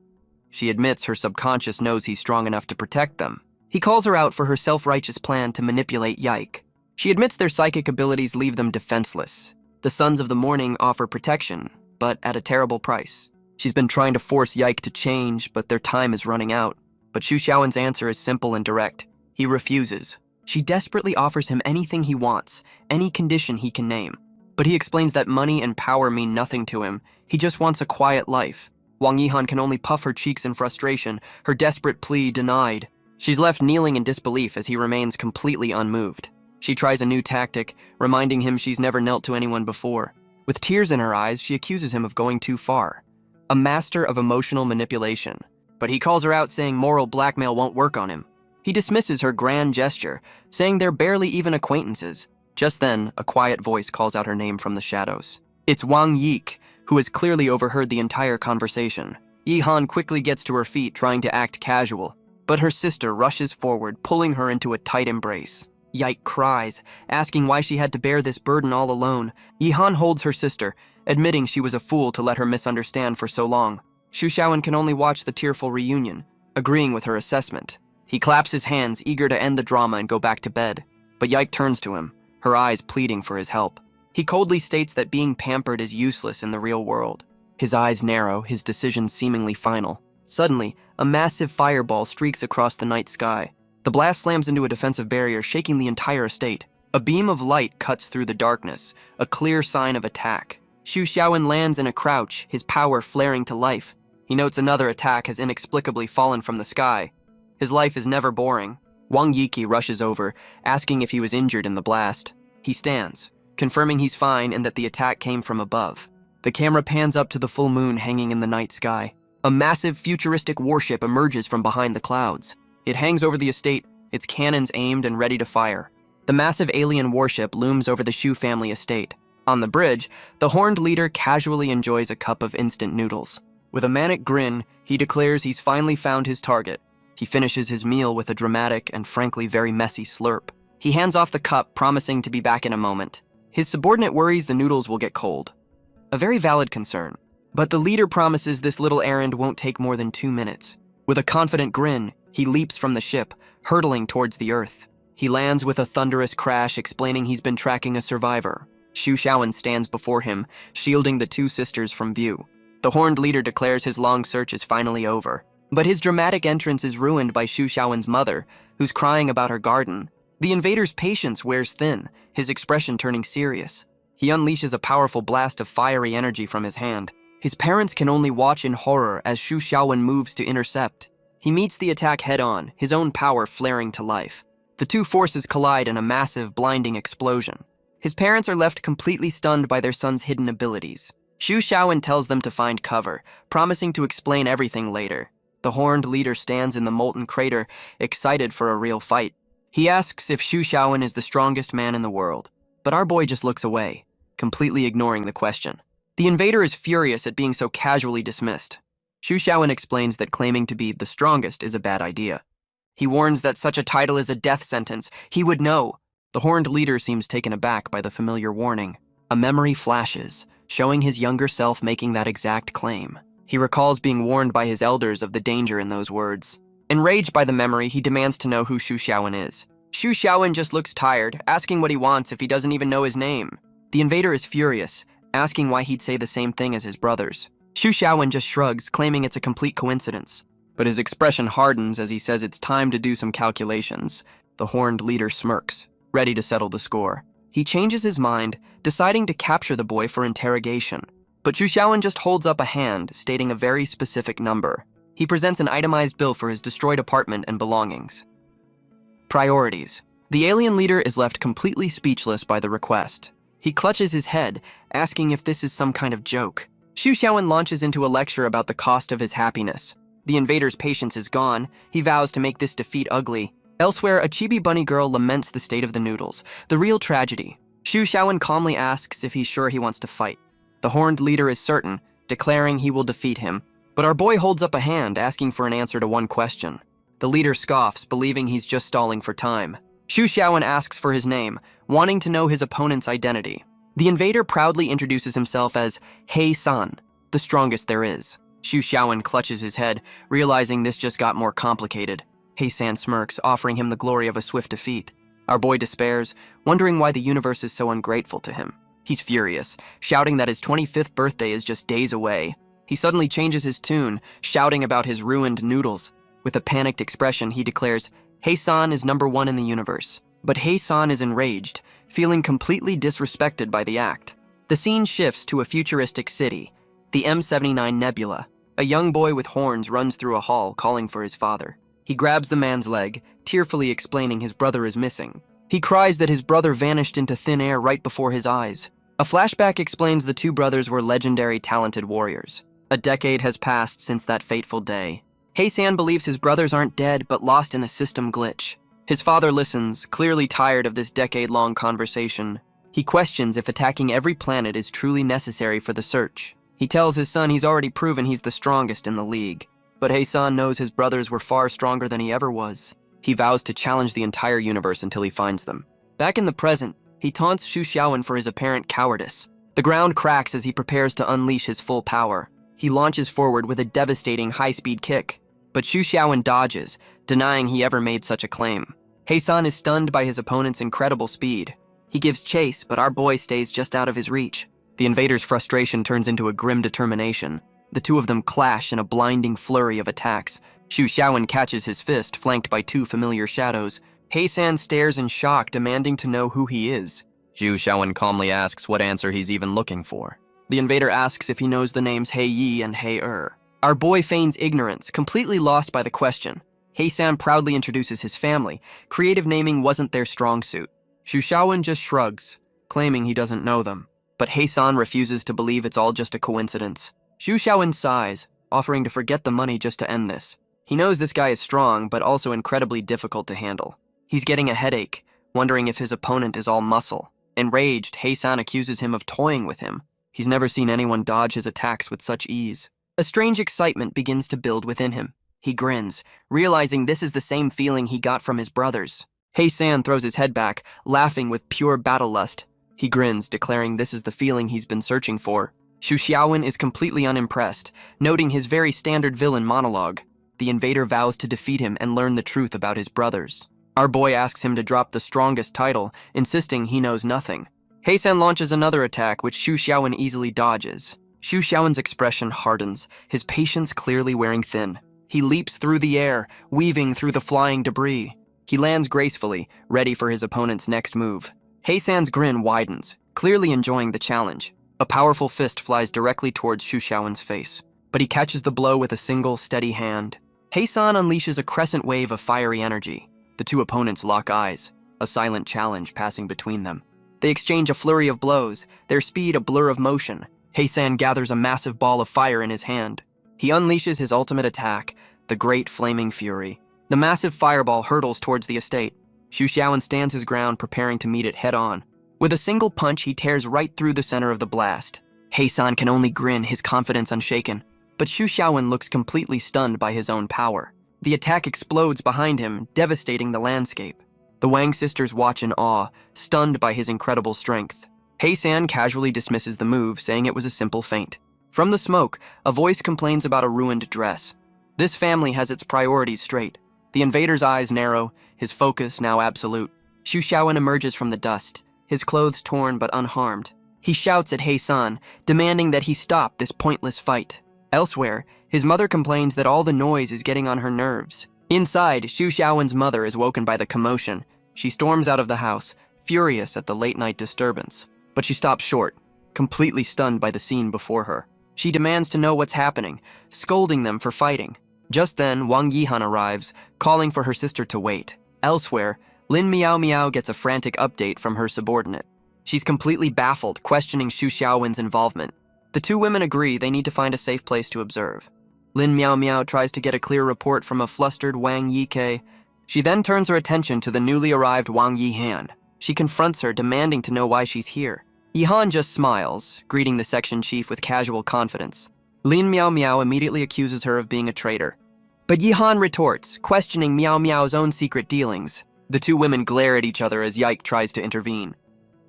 She admits her subconscious knows he's strong enough to protect them. He calls her out for her self-righteous plan to manipulate Yike. She admits their psychic abilities leave them defenseless. The Sons of the Morning offer protection, but at a terrible price. She's been trying to force Yike to change, but their time is running out. But Xu Xiaowen's answer is simple and direct. He refuses. She desperately offers him anything he wants, any condition he can name. But he explains that money and power mean nothing to him. He just wants a quiet life. Wang Yihan can only puff her cheeks in frustration, her desperate plea denied. She's left kneeling in disbelief as he remains completely unmoved. She tries a new tactic, reminding him she's never knelt to anyone before. With tears in her eyes, she accuses him of going too far. A master of emotional manipulation. But he calls her out, saying moral blackmail won't work on him. He dismisses her grand gesture, saying they're barely even acquaintances. Just then, a quiet voice calls out her name from the shadows. It's Wang Yik, who has clearly overheard the entire conversation. Yihan quickly gets to her feet, trying to act casual, but her sister rushes forward, pulling her into a tight embrace. Yike cries, asking why she had to bear this burden all alone. Yihan holds her sister, admitting she was a fool to let her misunderstand for so long. Xu Xiaowen can only watch the tearful reunion, agreeing with her assessment. He claps his hands, eager to end the drama and go back to bed. But Yike turns to him, her eyes pleading for his help. He coldly states that being pampered is useless in the real world. His eyes narrow, his decision seemingly final. Suddenly, a massive fireball streaks across the night sky. The blast slams into a defensive barrier, shaking the entire estate. A beam of light cuts through the darkness, a clear sign of attack. Xu Xiaowen lands in a crouch, his power flaring to life. He notes another attack has inexplicably fallen from the sky. His life is never boring. Wang Yiki rushes over, asking if he was injured in the blast. He stands, confirming he's fine and that the attack came from above. The camera pans up to the full moon hanging in the night sky. A massive futuristic warship emerges from behind the clouds. It hangs over the estate, its cannons aimed and ready to fire. The massive alien warship looms over the Xu family estate. On the bridge, the horned leader casually enjoys a cup of instant noodles. With a manic grin, he declares he's finally found his target. He finishes his meal with a dramatic and frankly very messy slurp. He hands off the cup, promising to be back in a moment. His subordinate worries the noodles will get cold. A very valid concern. But the leader promises this little errand won't take more than 2 minutes. With a confident grin, he leaps from the ship, hurtling towards the earth. He lands with a thunderous crash, explaining he's been tracking a survivor. Xu Xiaowen stands before him, shielding the two sisters from view. The horned leader declares his long search is finally over. But his dramatic entrance is ruined by Xu Xiaowen's mother, who's crying about her garden. The invader's patience wears thin, his expression turning serious. He unleashes a powerful blast of fiery energy from his hand. His parents can only watch in horror as Xu Xiaowen moves to intercept. He meets the attack head-on, his own power flaring to life. The two forces collide in a massive, blinding explosion. His parents are left completely stunned by their son's hidden abilities. Xu Xiaowen tells them to find cover, promising to explain everything later. The horned leader stands in the molten crater, excited for a real fight. He asks if Xu Xiaowen is the strongest man in the world, but our boy just looks away, completely ignoring the question. The invader is furious at being so casually dismissed. Xu Xiaowen explains that claiming to be the strongest is a bad idea. He warns that such a title is a death sentence. He would know. The horned leader seems taken aback by the familiar warning. A memory flashes, showing his younger self making that exact claim. He recalls being warned by his elders of the danger in those words. Enraged by the memory, he demands to know who Xu Xiaowen is. Xu Xiaowen just looks tired, asking what he wants if he doesn't even know his name. The invader is furious, asking why he'd say the same thing as his brothers. Xu Xiaowen just shrugs, claiming it's a complete coincidence. But his expression hardens as he says it's time to do some calculations. The horned leader smirks, ready to settle the score. He changes his mind, deciding to capture the boy for interrogation. But Xu Xiaowen just holds up a hand, stating a very specific number. He presents an itemized bill for his destroyed apartment and belongings. Priorities. The alien leader is left completely speechless by the request. He clutches his head, asking if this is some kind of joke. Xu Xiaowen launches into a lecture about the cost of his happiness. The invader's patience is gone. He vows to make this defeat ugly. Elsewhere, a chibi bunny girl laments the state of the noodles, the real tragedy. Xu Xiaowen calmly asks if he's sure he wants to fight. The horned leader is certain, declaring he will defeat him. But our boy holds up a hand, asking for an answer to one question. The leader scoffs, believing he's just stalling for time. Xu Xiaowen asks for his name, wanting to know his opponent's identity. The invader proudly introduces himself as He San, the strongest there is. Xu Xiaowen clutches his head, realizing this just got more complicated. He San smirks, offering him the glory of a swift defeat. Our boy despairs, wondering why the universe is so ungrateful to him. He's furious, shouting that his 25th birthday is just days away. He suddenly changes his tune, shouting about his ruined noodles. With a panicked expression, he declares, He-san is #1 in the universe. But He-san is enraged, feeling completely disrespected by the act. The scene shifts to a futuristic city, the M79 Nebula. A young boy with horns runs through a hall, calling for his father. He grabs the man's leg, tearfully explaining his brother is missing. He cries that his brother vanished into thin air right before his eyes. A flashback explains the two brothers were legendary, talented warriors. A decade has passed since that fateful day. He-san believes his brothers aren't dead, but lost in a system glitch. His father listens, clearly tired of this decade-long conversation. He questions if attacking every planet is truly necessary for the search. He tells his son he's already proven he's the strongest in the league. But He-san knows his brothers were far stronger than he ever was. He vows to challenge the entire universe until he finds them. Back in the present, he taunts Xu Xiaowen for his apparent cowardice. The ground cracks as he prepares to unleash his full power. He launches forward with a devastating high-speed kick. But Xu Xiaowen dodges, denying he ever made such a claim. He-san is stunned by his opponent's incredible speed. He gives chase, but our boy stays just out of his reach. The invader's frustration turns into a grim determination. The two of them clash in a blinding flurry of attacks. Xu Xiaowen catches his fist, flanked by two familiar shadows. He-san stares in shock, demanding to know who he is. Xu Xiaowen calmly asks what answer he's even looking for. The invader asks if he knows the names He Yi and He Er. Our boy feigns ignorance, completely lost by the question. He-san proudly introduces his family. Creative naming wasn't their strong suit. Xu Xiaowen just shrugs, claiming he doesn't know them. But He-san refuses to believe it's all just a coincidence. Xu Xiaowen sighs, offering to forget the money just to end this. He knows this guy is strong, but also incredibly difficult to handle. He's getting a headache, wondering if his opponent is all muscle. Enraged, He-san accuses him of toying with him. He's never seen anyone dodge his attacks with such ease. A strange excitement begins to build within him. He grins, realizing this is the same feeling he got from his brothers. He-san throws his head back, laughing with pure battle lust. He grins, declaring this is the feeling he's been searching for. Xu Xiaowen is completely unimpressed, noting his very standard villain monologue. The invader vows to defeat him and learn the truth about his brothers. Our boy asks him to drop the strongest title, insisting he knows nothing. He-san launches another attack, which Xu Xiaowen easily dodges. Xu Xiaowen's expression hardens, his patience clearly wearing thin. He leaps through the air, weaving through the flying debris. He lands gracefully, ready for his opponent's next move. He-san's grin widens, clearly enjoying the challenge. A powerful fist flies directly towards Xu Xiaowen's face, but he catches the blow with a single, steady hand. He-san unleashes a crescent wave of fiery energy. The two opponents lock eyes, a silent challenge passing between them. They exchange a flurry of blows, their speed a blur of motion. He-san gathers a massive ball of fire in his hand. He unleashes his ultimate attack, the Great Flaming Fury. The massive fireball hurtles towards the estate. Xu Xiaowen stands his ground, preparing to meet it head-on. With a single punch, he tears right through the center of the blast. He-san can only grin, his confidence unshaken. But Xu Xiaowen looks completely stunned by his own power. The attack explodes behind him, devastating the landscape. The Wang sisters watch in awe, stunned by his incredible strength. He-san casually dismisses the move, saying it was a simple feint. From the smoke, a voice complains about a ruined dress. This family has its priorities straight. The invader's eyes narrow, his focus now absolute. Xu Xiaowen emerges from the dust, his clothes torn but unharmed. He shouts at He-san, demanding that he stop this pointless fight. Elsewhere, his mother complains that all the noise is getting on her nerves. Inside, Xu Xiaowen's mother is woken by the commotion. She storms out of the house, furious at the late-night disturbance. But she stops short, completely stunned by the scene before her. She demands to know what's happening, scolding them for fighting. Just then, Wang Yihan arrives, calling for her sister to wait. Elsewhere, Lin Miao Miao gets a frantic update from her subordinate. She's completely baffled, questioning Xu Xiaowen's involvement. The two women agree they need to find a safe place to observe. Lin Miao Miao tries to get a clear report from a flustered Wang Yike. She then turns her attention to the newly arrived Wang Yihan. She confronts her, demanding to know why she's here. Yihan just smiles, greeting the section chief with casual confidence. Lin Miao Miao immediately accuses her of being a traitor. But Yihan retorts, questioning Miao Miao's own secret dealings. The two women glare at each other as Yike tries to intervene.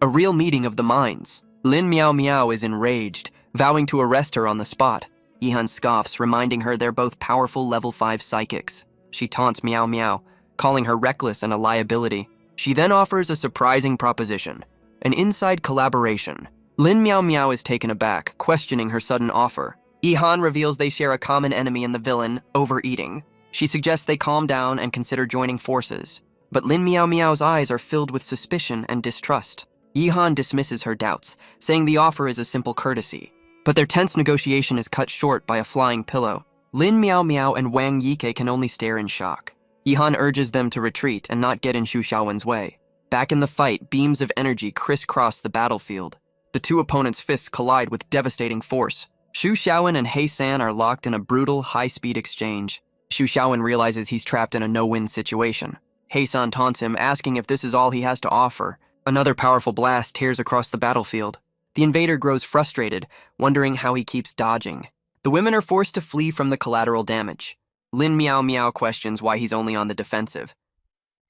A real meeting of the minds. Lin Miao Miao is enraged, vowing to arrest her on the spot. Yihan scoffs, reminding her they're both powerful level 5 psychics. She taunts Miao Miao, calling her reckless and a liability. She then offers a surprising proposition, an inside collaboration. Lin Miao Miao is taken aback, questioning her sudden offer. Yihan reveals they share a common enemy in the villain, overeating. She suggests they calm down and consider joining forces. But Lin Miao Miao's eyes are filled with suspicion and distrust. Yihan dismisses her doubts, saying the offer is a simple courtesy. But their tense negotiation is cut short by a flying pillow. Lin Miao Miao and Wang Yike can only stare in shock. Yihan urges them to retreat and not get in Xu Xiaowen's way. Back in the fight, beams of energy crisscross the battlefield. The two opponents' fists collide with devastating force. Xu Xiaowen and He San are locked in a brutal, high-speed exchange. Xu Xiaowen realizes he's trapped in a no-win situation. He San taunts him, asking if this is all he has to offer. Another powerful blast tears across the battlefield. The invader grows frustrated, wondering how he keeps dodging. The women are forced to flee from the collateral damage. Lin Miao Miao questions why he's only on the defensive.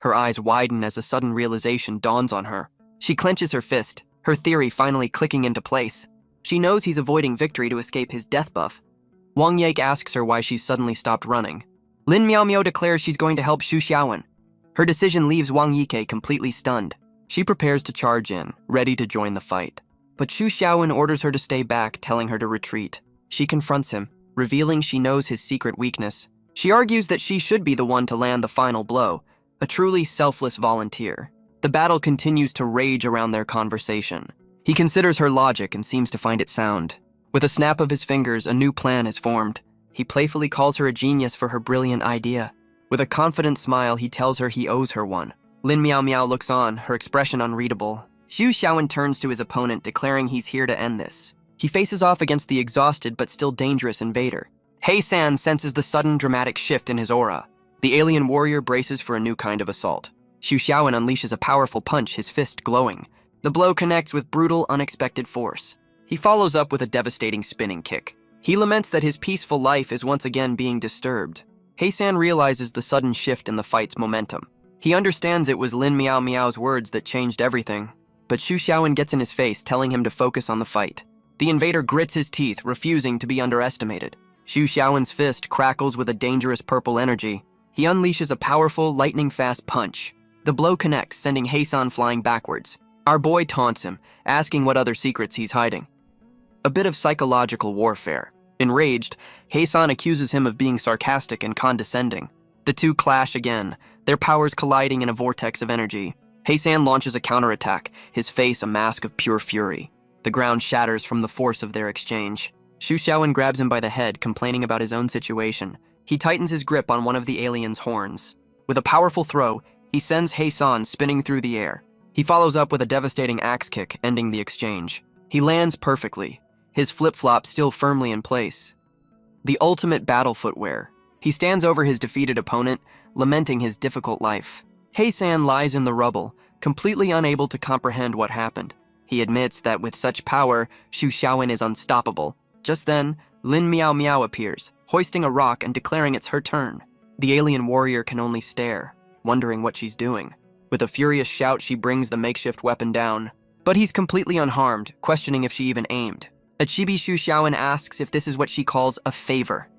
Her eyes widen as a sudden realization dawns on her. She clenches her fist, her theory finally clicking into place. She knows he's avoiding victory to escape his death buff. Wang Yike asks her why she's suddenly stopped running. Lin Miao Miao declares she's going to help Xu Xiaowen. Her decision leaves Wang Yike completely stunned. She prepares to charge in, ready to join the fight. But Xu Xiaowen orders her to stay back, telling her to retreat. She confronts him, revealing she knows his secret weakness. She argues that she should be the one to land the final blow, a truly selfless volunteer. The battle continues to rage around their conversation. He considers her logic and seems to find it sound. With a snap of his fingers, a new plan is formed. He playfully calls her a genius for her brilliant idea. With a confident smile, he tells her he owes her one. Lin Miao Miao looks on, her expression unreadable. Xu Xiaowen turns to his opponent, declaring he's here to end this. He faces off against the exhausted but still dangerous invader. He San senses the sudden dramatic shift in his aura. The alien warrior braces for a new kind of assault. Xu Xiaowen unleashes a powerful punch, his fist glowing. The blow connects with brutal, unexpected force. He follows up with a devastating spinning kick. He laments that his peaceful life is once again being disturbed. He San realizes the sudden shift in the fight's momentum. He understands it was Lin Miao Miao's words that changed everything. But Xu Xiaowen gets in his face, telling him to focus on the fight. The invader grits his teeth, refusing to be underestimated. Xu Xiaowen's fist crackles with a dangerous purple energy. He unleashes a powerful, lightning-fast punch. The blow connects, sending He San flying backwards. Our boy taunts him, asking what other secrets he's hiding. A bit of psychological warfare. Enraged, He San accuses him of being sarcastic and condescending. The two clash again, their powers colliding in a vortex of energy. He San launches a counterattack, his face a mask of pure fury. The ground shatters from the force of their exchange. Xu Xiaowen grabs him by the head, complaining about his own situation. He tightens his grip on one of the alien's horns. With a powerful throw, he sends He San spinning through the air. He follows up with a devastating axe kick, ending the exchange. He lands perfectly, his flip-flop still firmly in place. The ultimate battle footwear. He stands over his defeated opponent, lamenting his difficult life. He San lies in the rubble, completely unable to comprehend what happened. He admits that with such power, Xu Xiaowen is unstoppable. Just then, Lin Miao Miao appears, hoisting a rock and declaring it's her turn. The alien warrior can only stare, wondering what she's doing. With a furious shout, she brings the makeshift weapon down. But he's completely unharmed, questioning if she even aimed. A chibi Xu Xiaowen asks if this is what she calls a favor.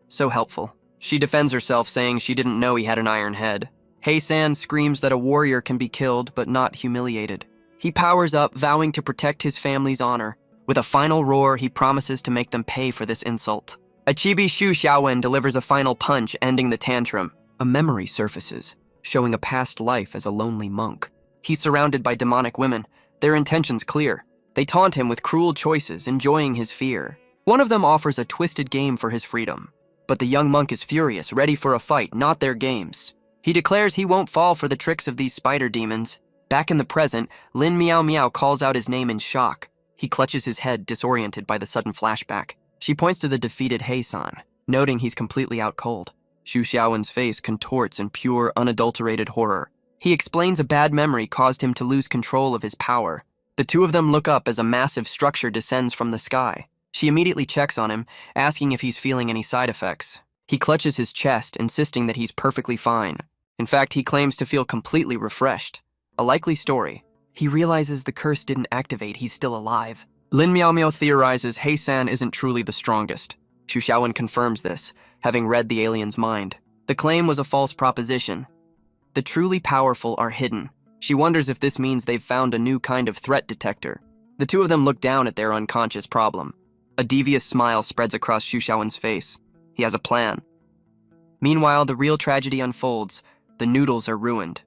So helpful. She defends herself, saying she didn't know he had an iron head. He San screams that a warrior can be killed, but not humiliated. He powers up, vowing to protect his family's honor. With a final roar, he promises to make them pay for this insult. A chibi Xu Xiaowen delivers a final punch, ending the tantrum. A memory surfaces, showing a past life as a lonely monk. He's surrounded by demonic women, their intentions clear. They taunt him with cruel choices, enjoying his fear. One of them offers a twisted game for his freedom. But the young monk is furious, ready for a fight, not their games. He declares he won't fall for the tricks of these spider demons. Back in the present, Lin Miao Miao calls out his name in shock. He clutches his head, disoriented by the sudden flashback. She points to the defeated He San, noting he's completely out cold. Xu Xiaowen's face contorts in pure, unadulterated horror. He explains a bad memory caused him to lose control of his power. The two of them look up as a massive structure descends from the sky. She immediately checks on him, asking if he's feeling any side effects. He clutches his chest, insisting that he's perfectly fine. In fact, he claims to feel completely refreshed. A likely story. He realizes the curse didn't activate, he's still alive. Lin Miaomiao theorizes He-san isn't truly the strongest. Xu Xiaowen confirms this, having read the alien's mind. The claim was a false proposition. The truly powerful are hidden. She wonders if this means they've found a new kind of threat detector. The two of them look down at their unconscious problem. A devious smile spreads across Xu Xiaowen's face. He has a plan. Meanwhile, the real tragedy unfolds. The noodles are ruined.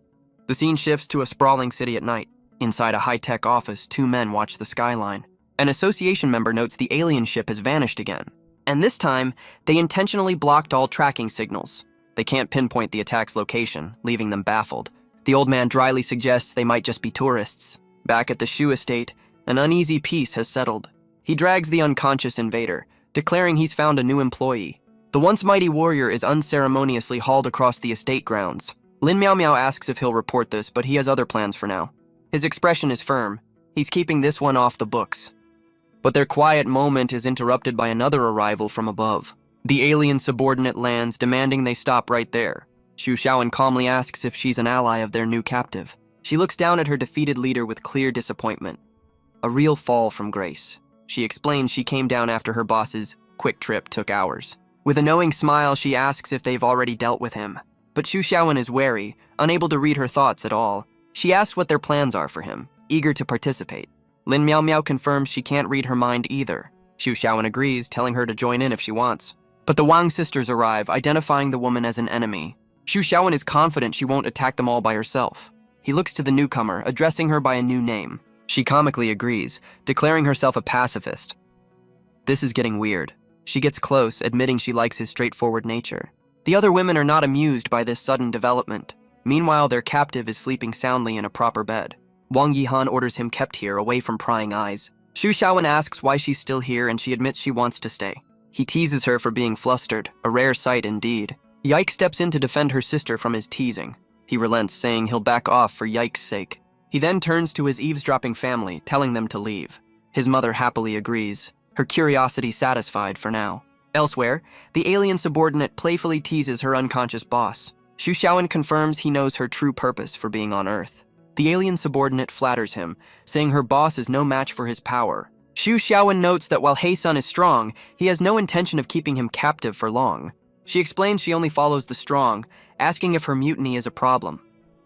The scene shifts to a sprawling city at night. Inside a high-tech office, two men watch the skyline. An association member notes the alien ship has vanished again. And this time, they intentionally blocked all tracking signals. They can't pinpoint the attack's location, leaving them baffled. The old man dryly suggests they might just be tourists. Back at the Shu estate, an uneasy peace has settled. He drags the unconscious invader, declaring he's found a new employee. The once mighty warrior is unceremoniously hauled across the estate grounds. Lin Miaomiao asks if he'll report this, but he has other plans for now. His expression is firm. He's keeping this one off the books. But their quiet moment is interrupted by another arrival from above. The alien subordinate lands, demanding they stop right there. Xu Xiaowen calmly asks if she's an ally of their new captive. She looks down at her defeated leader with clear disappointment. A real fall from grace. She explains she came down after her boss's quick trip took hours. With a knowing smile, she asks if they've already dealt with him. But Xu Xiaowen is wary, unable to read her thoughts at all. She asks what their plans are for him, eager to participate. Lin Miaomiao confirms she can't read her mind either. Xu Xiaowen agrees, telling her to join in if she wants. But the Wang sisters arrive, identifying the woman as an enemy. Xu Xiaowen is confident she won't attack them all by herself. He looks to the newcomer, addressing her by a new name. She comically agrees, declaring herself a pacifist. This is getting weird. She gets close, admitting she likes his straightforward nature. The other women are not amused by this sudden development. Meanwhile, their captive is sleeping soundly in a proper bed. Wang Yihan orders him kept here, away from prying eyes. Xu Xiaowen asks why she's still here, and she admits she wants to stay. He teases her for being flustered, a rare sight indeed. Yike steps in to defend her sister from his teasing. He relents, saying he'll back off for Yike's sake. He then turns to his eavesdropping family, telling them to leave. His mother happily agrees, her curiosity satisfied for now. Elsewhere, the alien subordinate playfully teases her unconscious boss. Xu Xiaowen confirms he knows her true purpose for being on Earth. The alien subordinate flatters him, saying her boss is no match for his power. Xu Xiaowen notes that while He-san is strong, he has no intention of keeping him captive for long. She explains she only follows the strong, asking if her mutiny is a problem.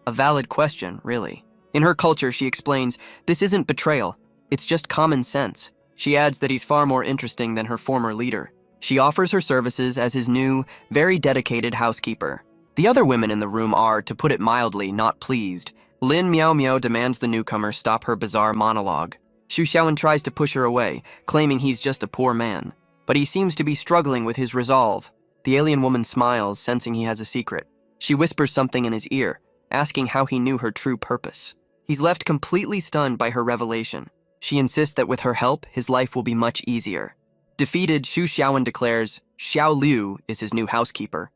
A valid question, really. In her culture, she explains, this isn't betrayal, it's just common sense. She adds that he's far more interesting than her former leader. She offers her services as his new, very dedicated housekeeper. The other women in the room are, to put it mildly, not pleased. Lin Miaomiao demands the newcomer stop her bizarre monologue. Xu Xiaowen tries to push her away, claiming he's just a poor man. But he seems to be struggling with his resolve. The alien woman smiles, sensing he has a secret. She whispers something in his ear, asking how he knew her true purpose. He's left completely stunned by her revelation. She insists that with her help, his life will be much easier. Defeated, Xu Xiaowen declares Xiao Liu is his new housekeeper.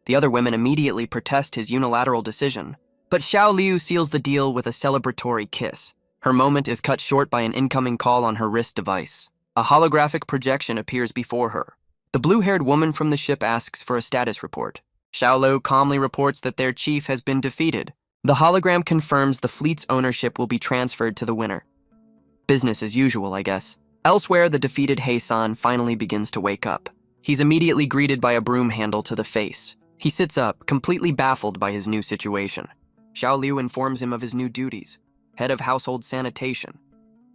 The other women immediately protest his unilateral decision. But Xiao Liu seals the deal with a celebratory kiss. Her moment is cut short by an incoming call on her wrist device. A holographic projection appears before her. The blue-haired woman from the ship asks for a status report. Xiao Liu calmly reports that their chief has been defeated. The hologram confirms the fleet's ownership will be transferred to the winner. Business as usual, I guess. Elsewhere, the defeated He-san finally begins to wake up. He's immediately greeted by a broom handle to the face. He sits up, completely baffled by his new situation. Xiao Liu informs him of his new duties, head of household sanitation.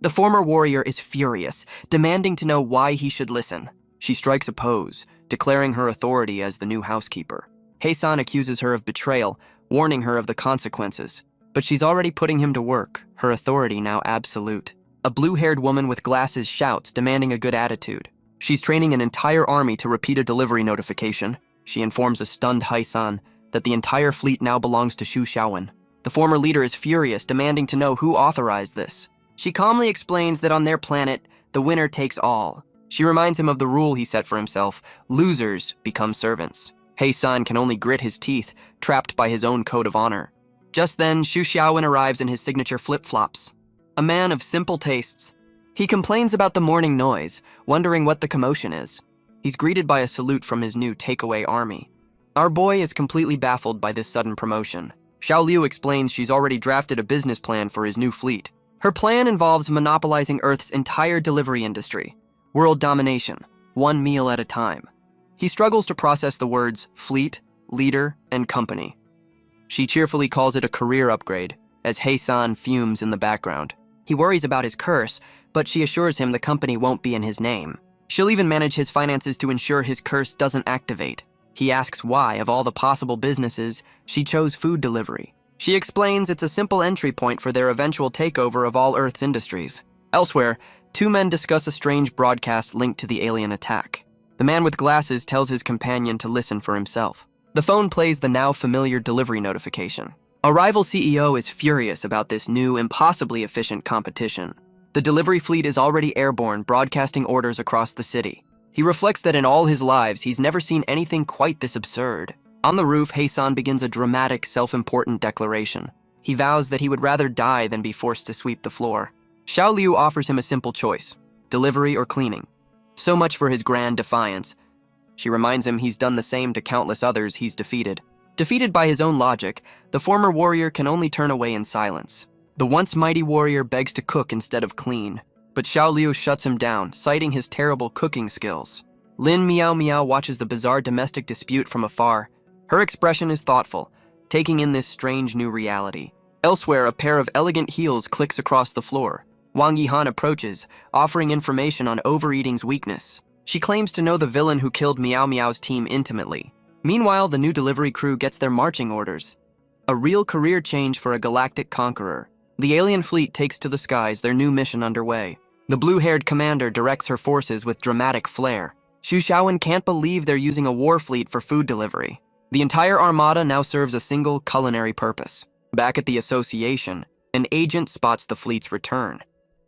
The former warrior is furious, demanding to know why he should listen. She strikes a pose, declaring her authority as the new housekeeper. He-san accuses her of betrayal, warning her of the consequences. But she's already putting him to work, her authority now absolute. A blue-haired woman with glasses shouts, demanding a good attitude. She's training an entire army to repeat a delivery notification. She informs a stunned He-san that the entire fleet now belongs to Xu Xiaowen. The former leader is furious, demanding to know who authorized this. She calmly explains that on their planet, the winner takes all. She reminds him of the rule he set for himself: losers become servants. He-san can only grit his teeth, trapped by his own code of honor. Just then, Xu Xiaowen arrives in his signature flip-flops. A man of simple tastes. He complains about the morning noise, wondering what the commotion is. He's greeted by a salute from his new takeaway army. Our boy is completely baffled by this sudden promotion. Xiao Liu explains she's already drafted a business plan for his new fleet. Her plan involves monopolizing Earth's entire delivery industry. World domination, one meal at a time. He struggles to process the words fleet, leader, and company. She cheerfully calls it a career upgrade, as Hei-san fumes in the background. He worries about his curse, but she assures him the company won't be in his name. She'll even manage his finances to ensure his curse doesn't activate. He asks why, of all the possible businesses, she chose food delivery. She explains it's a simple entry point for their eventual takeover of all Earth's industries. Elsewhere, two men discuss a strange broadcast linked to the alien attack. The man with glasses tells his companion to listen for himself. The phone plays the now familiar delivery notification. A rival CEO is furious about this new, impossibly efficient competition. The delivery fleet is already airborne, broadcasting orders across the city. He reflects that in all his lives, he's never seen anything quite this absurd. On the roof, Hei-san begins a dramatic, self-important declaration. He vows that he would rather die than be forced to sweep the floor. Xiao Liu offers him a simple choice: delivery or cleaning. So much for his grand defiance. She reminds him he's done the same to countless others he's defeated. Defeated by his own logic, the former warrior can only turn away in silence. The once mighty warrior begs to cook instead of clean, but Xiao Liu shuts him down, citing his terrible cooking skills. Lin Miao Miao watches the bizarre domestic dispute from afar. Her expression is thoughtful, taking in this strange new reality. Elsewhere, a pair of elegant heels clicks across the floor. Wang Yihan approaches, offering information on overeating's weakness. She claims to know the villain who killed Miao Miao's team intimately. Meanwhile, the new delivery crew gets their marching orders. A real career change for a galactic conqueror. The alien fleet takes to the skies, their new mission underway. The blue-haired commander directs her forces with dramatic flair. Xu Xiaowen can't believe they're using a war fleet for food delivery. The entire armada now serves a single culinary purpose. Back at the association, an agent spots the fleet's return.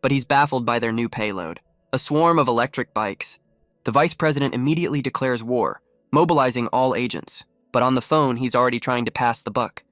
But he's baffled by their new payload, a swarm of electric bikes. The vice president immediately declares war, mobilizing all agents. But on the phone, he's already trying to pass the buck.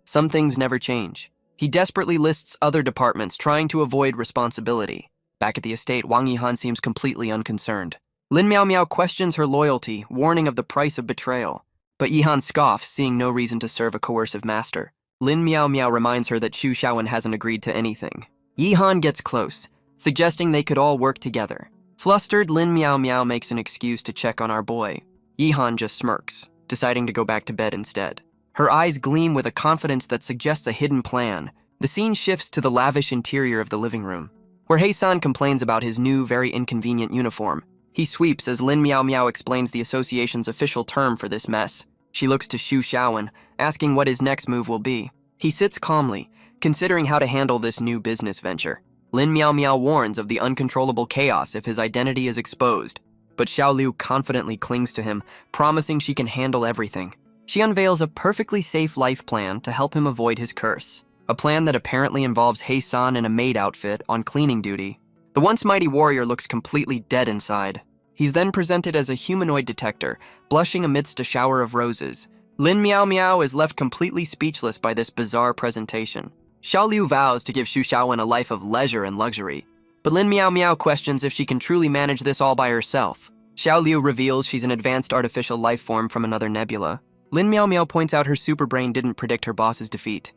Some things never change. He desperately lists other departments, trying to avoid responsibility. Back at the estate, Wang Yihan seems completely unconcerned. Lin Miao Miao questions her loyalty, warning of the price of betrayal. But Yihan scoffs, seeing no reason to serve a coercive master. Lin Miao Miao reminds her that Xu Xiaowen hasn't agreed to anything. Yihan gets close, suggesting they could all work together. Flustered, Lin Miao Miao makes an excuse to check on our boy. Yihan just smirks, deciding to go back to bed instead. Her eyes gleam with a confidence that suggests a hidden plan. The scene shifts to the lavish interior of the living room, where Hei-san complains about his new, very inconvenient uniform. He sweeps as Lin Miao Miao explains the association's official term for this mess. She looks to Xu Xiaowen, asking what his next move will be. He sits calmly, considering how to handle this new business venture. Lin Miao Miao warns of the uncontrollable chaos if his identity is exposed, but Xiao Liu confidently clings to him, promising she can handle everything. She unveils a perfectly safe life plan to help him avoid his curse, a plan that apparently involves Hei-san in a maid outfit on cleaning duty. The once mighty warrior looks completely dead inside. He's then presented as a humanoid detector, blushing amidst a shower of roses. Lin Miao Miao is left completely speechless by this bizarre presentation. Xiao Liu vows to give Xu Xiaowen a life of leisure and luxury, but Lin Miao Miao questions if she can truly manage this all by herself. Xiao Liu reveals she's an advanced artificial life form from another nebula. Lin Miao Miao points out her super brain didn't predict her boss's defeat.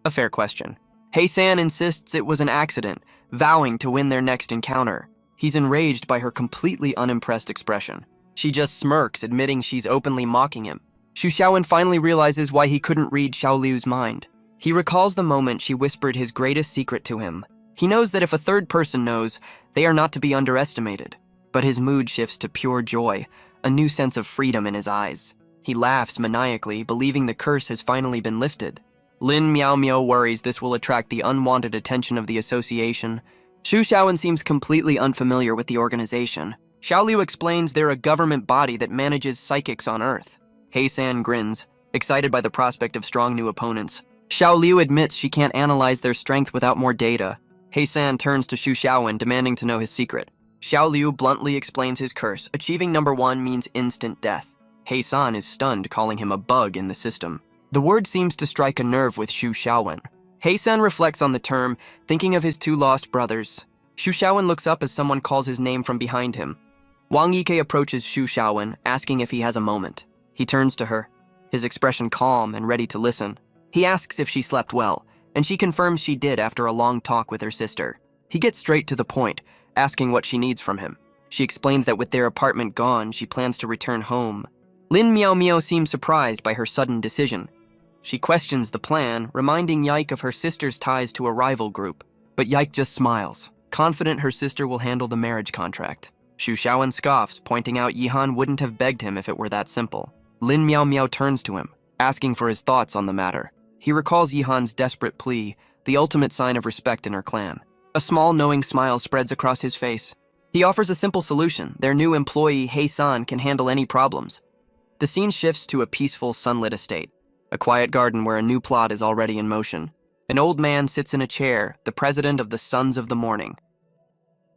A fair question. Hei-san insists it was an accident, vowing to win their next encounter. He's enraged by her completely unimpressed expression. She just smirks, admitting she's openly mocking him. Xu Xiaowen finally realizes why he couldn't read Xiao Liu's mind. He recalls the moment she whispered his greatest secret to him. He knows that if a third person knows, they are not to be underestimated. But his mood shifts to pure joy, a new sense of freedom in his eyes. He laughs maniacally, believing the curse has finally been lifted. Lin Miao Miao worries this will attract the unwanted attention of the association. Xu Xiaowen seems completely unfamiliar with the organization. Xiao Liu explains they're a government body that manages psychics on Earth. Hei-san grins, excited by the prospect of strong new opponents. Xiao Liu admits she can't analyze their strength without more data. Hei-san turns to Xu Xiaowen, demanding to know his secret. Xiao Liu bluntly explains his curse. Achieving number 1 means instant death. Hei-san is stunned, calling him a bug in the system. The word seems to strike a nerve with Xu Xiaowen. Hei-san reflects on the term, thinking of his 2 lost brothers. Xu Xiaowen looks up as someone calls his name from behind him. Wang Yike approaches Xu Xiaowen, asking if he has a moment. He turns to her, his expression calm and ready to listen. He asks if she slept well, and she confirms she did after a long talk with her sister. He gets straight to the point, asking what she needs from him. She explains that with their apartment gone, she plans to return home. Lin Miao Miao seems surprised by her sudden decision. She questions the plan, reminding Yike of her sister's ties to a rival group. But Yike just smiles, confident her sister will handle the marriage contract. Xu Xiaowen scoffs, pointing out Yihan wouldn't have begged him if it were that simple. Lin Miao Miao turns to him, asking for his thoughts on the matter. He recalls Yihan's desperate plea, the ultimate sign of respect in her clan. A small, knowing smile spreads across his face. He offers a simple solution. Their new employee, Hei-san, can handle any problems. The scene shifts to a peaceful, sunlit estate, a quiet garden where a new plot is already in motion. An old man sits in a chair, the president of the Sons of the Morning.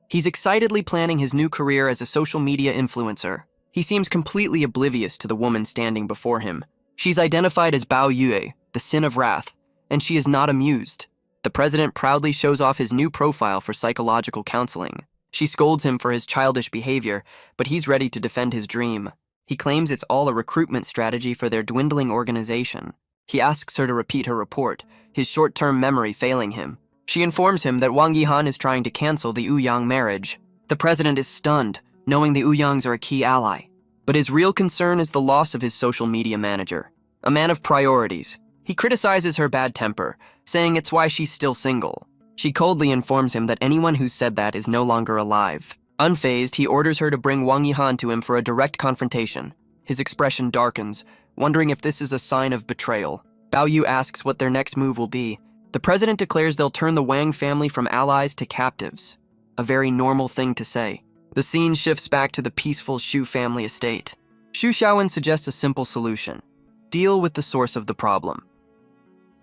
He's excitedly planning his new career as a social media influencer. He seems completely oblivious to the woman standing before him. She's identified as Bao Yue, the Sin of Wrath, and she is not amused. The president proudly shows off his new profile for psychological counseling. She scolds him for his childish behavior, but he's ready to defend his dream. He claims it's all a recruitment strategy for their dwindling organization. He asks her to repeat her report, his short-term memory failing him. She informs him that Wang Yihan is trying to cancel the Ouyang marriage. The president is stunned, knowing the Ouyangs are a key ally. But his real concern is the loss of his social media manager, a man of priorities. He criticizes her bad temper, saying it's why she's still single. She coldly informs him that anyone who said that is no longer alive. Unfazed, he orders her to bring Wang Yihan to him for a direct confrontation. His expression darkens, wondering if this is a sign of betrayal. Bao Yu asks what their next move will be. The president declares they'll turn the Wang family from allies to captives. A very normal thing to say. The scene shifts back to the peaceful Xu family estate. Xu Xiaowen suggests a simple solution. Deal with the source of the problem.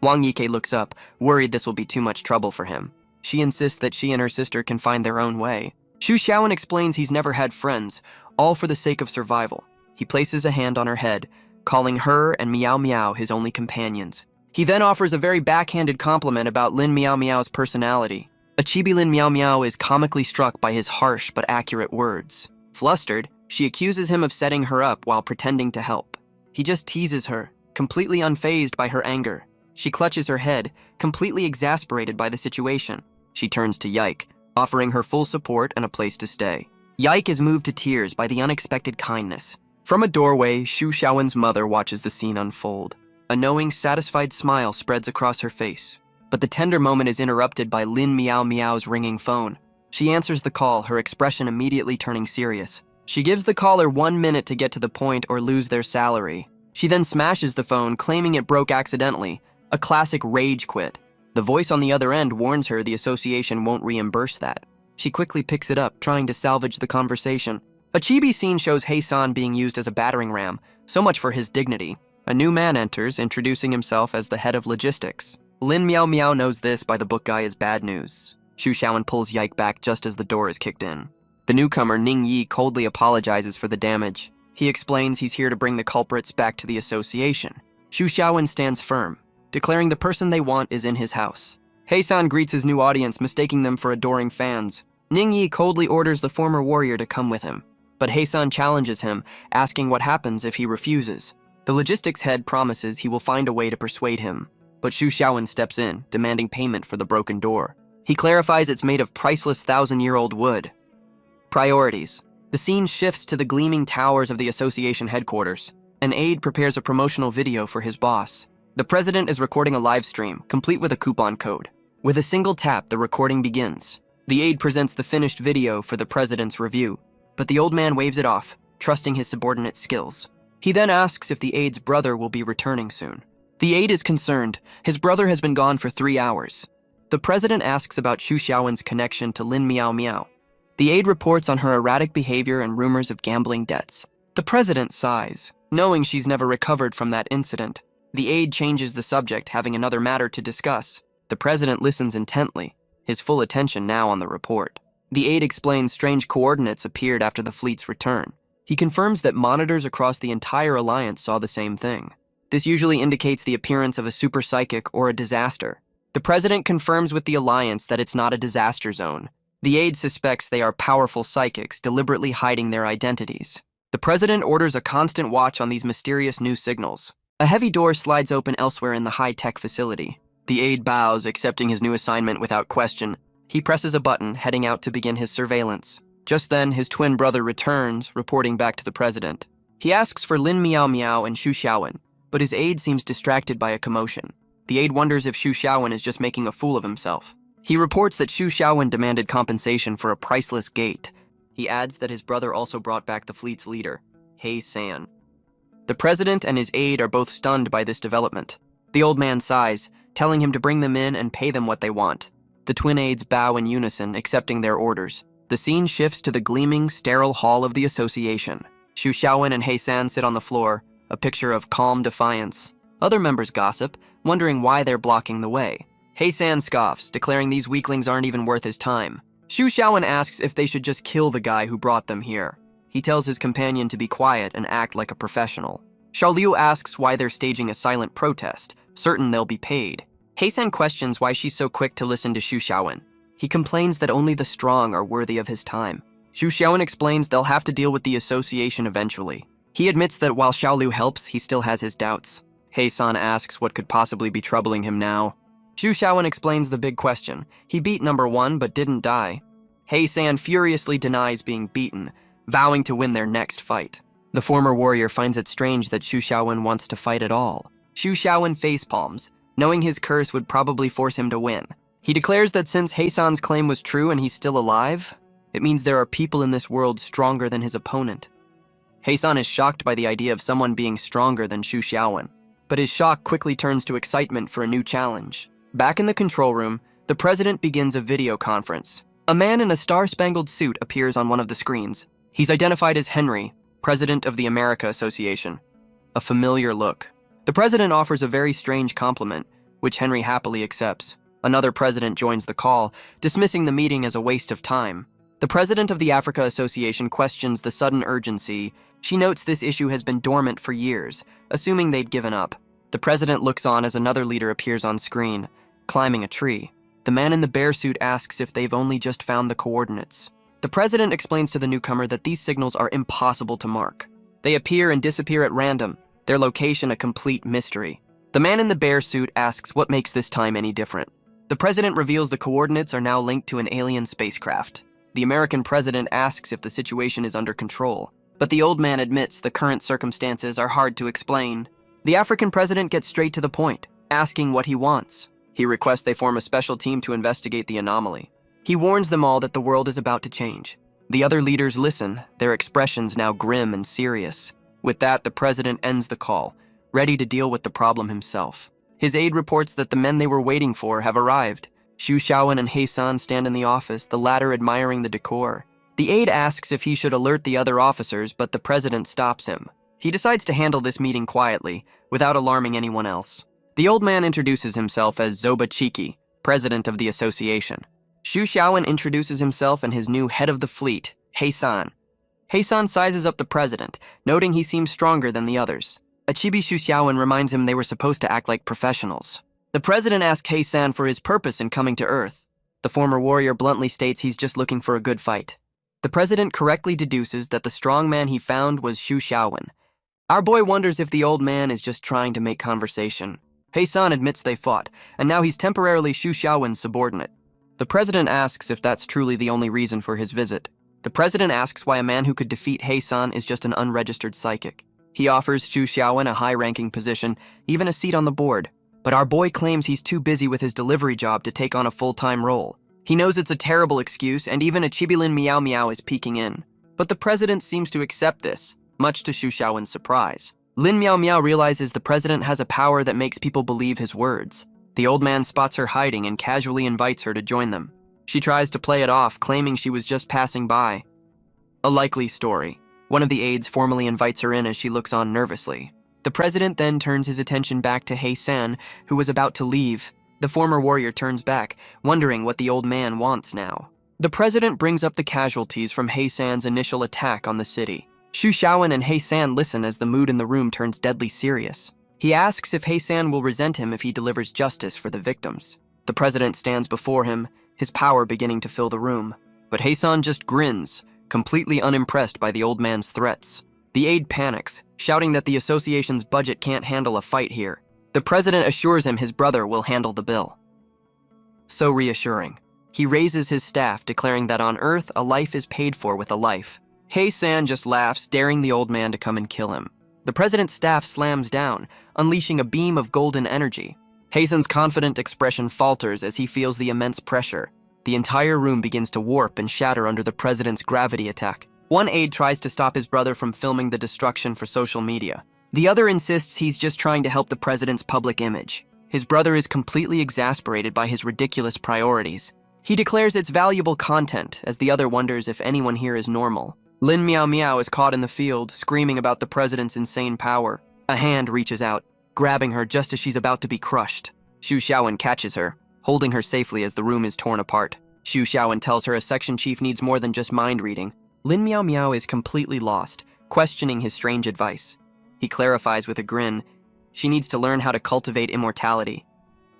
Wang Yike looks up, worried this will be too much trouble for him. She insists that she and her sister can find their own way. Xu Xiaowen explains he's never had friends, all for the sake of survival. He places a hand on her head, calling her and Miao Miao his only companions. He then offers a very backhanded compliment about Lin Miao Miao's personality. A chibi Lin Miao Miao is comically struck by his harsh but accurate words. Flustered, she accuses him of setting her up while pretending to help. He just teases her, completely unfazed by her anger. She clutches her head, completely exasperated by the situation. She turns to Yike, offering her full support and a place to stay. Yike is moved to tears by the unexpected kindness. From a doorway, Xu Xiaowen's mother watches the scene unfold. A knowing, satisfied smile spreads across her face. But the tender moment is interrupted by Lin Miao Miao's ringing phone. She answers the call, her expression immediately turning serious. She gives the caller 1 minute to get to the point or lose their salary. She then smashes the phone, claiming it broke accidentally. A classic rage quit. The voice on the other end warns her the association won't reimburse that. She quickly picks it up, trying to salvage the conversation. A chibi scene shows Hei-san being used as a battering ram, so much for his dignity. A new man enters, introducing himself as the head of logistics. Lin Miao Miao knows this by the book guy is bad news. Xu Xiaowen pulls Yike back just as the door is kicked in. The newcomer, Ning Yi, coldly apologizes for the damage. He explains he's here to bring the culprits back to the association. Xu Xiaowen stands firm, declaring the person they want is in his house. Hei-san greets his new audience, mistaking them for adoring fans. Ning Yi coldly orders the former warrior to come with him, but Hei-san challenges him, asking what happens if he refuses. The logistics head promises he will find a way to persuade him, but Xu Xiaowen steps in, demanding payment for the broken door. He clarifies it's made of priceless 1,000-year-old wood. Priorities. The scene shifts to the gleaming towers of the association headquarters. An aide prepares a promotional video for his boss. The president is recording a live stream, complete with a coupon code. With a single tap, the recording begins. The aide presents the finished video for the president's review, but the old man waves it off, trusting his subordinate's skills. He then asks if the aide's brother will be returning soon. The aide is concerned. His brother has been gone for 3 hours. The president asks about Xu Xiaowen's connection to Lin Miao Miao. The aide reports on her erratic behavior and rumors of gambling debts. The president sighs, knowing she's never recovered from that incident. The aide changes the subject, having another matter to discuss. The president listens intently, his full attention now on the report. The aide explains strange coordinates appeared after the fleet's return. He confirms that monitors across the entire alliance saw the same thing. This usually indicates the appearance of a super psychic or a disaster. The president confirms with the alliance that it's not a disaster zone. The aide suspects they are powerful psychics deliberately hiding their identities. The president orders a constant watch on these mysterious new signals. A heavy door slides open elsewhere in the high-tech facility. The aide bows, accepting his new assignment without question. He presses a button, heading out to begin his surveillance. Just then, his twin brother returns, reporting back to the president. He asks for Lin Miao Miao and Xu Xiaowen, but his aide seems distracted by a commotion. The aide wonders if Xu Xiaowen is just making a fool of himself. He reports that Xu Xiaowen demanded compensation for a priceless gate. He adds that his brother also brought back the fleet's leader, He San. The president and his aide are both stunned by this development. The old man sighs, telling him to bring them in and pay them what they want. The twin aides bow in unison, accepting their orders. The scene shifts to the gleaming, sterile hall of the association. Xu Xiaowen and He San sit on the floor, a picture of calm defiance. Other members gossip, wondering why they're blocking the way. He San scoffs, declaring these weaklings aren't even worth his time. Xu Xiaowen asks if they should just kill the guy who brought them here. He tells his companion to be quiet and act like a professional. Xiao Liu asks why they're staging a silent protest, certain they'll be paid. He San questions why she's so quick to listen to Xu Xiaowen. He complains that only the strong are worthy of his time. Xu Xiaowen explains they'll have to deal with the association eventually. He admits that while Xiao Liu helps, he still has his doubts. He San asks what could possibly be troubling him now. Xu Xiaowen explains the big question. He beat number 1 but didn't die. He San furiously denies being beaten, vowing to win their next fight. The former warrior finds it strange that Xu Xiaowen wants to fight at all. Xu Xiaowen facepalms, knowing his curse would probably force him to win. He declares that since He San's claim was true and he's still alive, it means there are people in this world stronger than his opponent. He San is shocked by the idea of someone being stronger than Xu Xiaowen, but his shock quickly turns to excitement for a new challenge. Back in the control room, the president begins a video conference. A man in a star-spangled suit appears on one of the screens. He's identified as Henry, president of the America Association. A familiar look. The president offers a very strange compliment, which Henry happily accepts. Another president joins the call, dismissing the meeting as a waste of time. The president of the Africa Association questions the sudden urgency. She notes this issue has been dormant for years, assuming they'd given up. The president looks on as another leader appears on screen, climbing a tree. The man in the bear suit asks if they've only just found the coordinates. The president explains to the newcomer that these signals are impossible to mark. They appear and disappear at random, their location a complete mystery. The man in the bear suit asks what makes this time any different. The president reveals the coordinates are now linked to an alien spacecraft. The American president asks if the situation is under control, but the old man admits the current circumstances are hard to explain. The African president gets straight to the point, asking what he wants. He requests they form a special team to investigate the anomaly. He warns them all that the world is about to change. The other leaders listen, their expressions now grim and serious. With that, the president ends the call, ready to deal with the problem himself. His aide reports that the men they were waiting for have arrived. Xu Xiaowen and He San stand in the office, the latter admiring the decor. The aide asks if he should alert the other officers, but the president stops him. He decides to handle this meeting quietly, without alarming anyone else. The old man introduces himself as Zoba Chiki, president of the association. Xu Xiaowen introduces himself and his new head of the fleet, He San. He San sizes up the president, noting he seems stronger than the others. A chibi Xu Xiaowen reminds him they were supposed to act like professionals. The president asks He San for his purpose in coming to Earth. The former warrior bluntly states he's just looking for a good fight. The president correctly deduces that the strong man he found was Xu Xiaowen. Our boy wonders if the old man is just trying to make conversation. He San admits they fought, and now he's temporarily Xu Xiaowen's subordinate. The president asks if that's truly the only reason for his visit. The president asks why a man who could defeat He San is just an unregistered psychic. He offers Xu Xiaowen a high-ranking position, even a seat on the board. But our boy claims he's too busy with his delivery job to take on a full-time role. He knows it's a terrible excuse, and even a Chibilin Miao Miao is peeking in. But the president seems to accept this, much to Xu Xiaowen's surprise. Lin Miao Miao realizes the president has a power that makes people believe his words. The old man spots her hiding and casually invites her to join them. She tries to play it off, claiming she was just passing by. A likely story. One of the aides formally invites her in as she looks on nervously. The president then turns his attention back to He San, who was about to leave. The former warrior turns back, wondering what the old man wants now. The president brings up the casualties from He San's initial attack on the city. Xu Xiaowen and He San listen as the mood in the room turns deadly serious. He asks if He San will resent him if he delivers justice for the victims. The president stands before him, his power beginning to fill the room. But Haesan just grins, completely unimpressed by the old man's threats. The aide panics, shouting that the association's budget can't handle a fight here. The president assures him his brother will handle the bill. So reassuring. He raises his staff, declaring that on Earth, a life is paid for with a life. Hae-san just laughs, daring the old man to come and kill him. The president's staff slams down, unleashing a beam of golden energy. Hae-san's confident expression falters as he feels the immense pressure. The entire room begins to warp and shatter under the president's gravity attack. One aide tries to stop his brother from filming the destruction for social media. The other insists he's just trying to help the president's public image. His brother is completely exasperated by his ridiculous priorities. He declares it's valuable content, as the other wonders if anyone here is normal. Lin Miao Miao is caught in the field, screaming about the president's insane power. A hand reaches out, grabbing her just as she's about to be crushed. Xu Xiaowen catches her, holding her safely as the room is torn apart. Xu Xiaowen tells her a section chief needs more than just mind reading. Lin Miao Miao is completely lost, questioning his strange advice. He clarifies with a grin, she needs to learn how to cultivate immortality.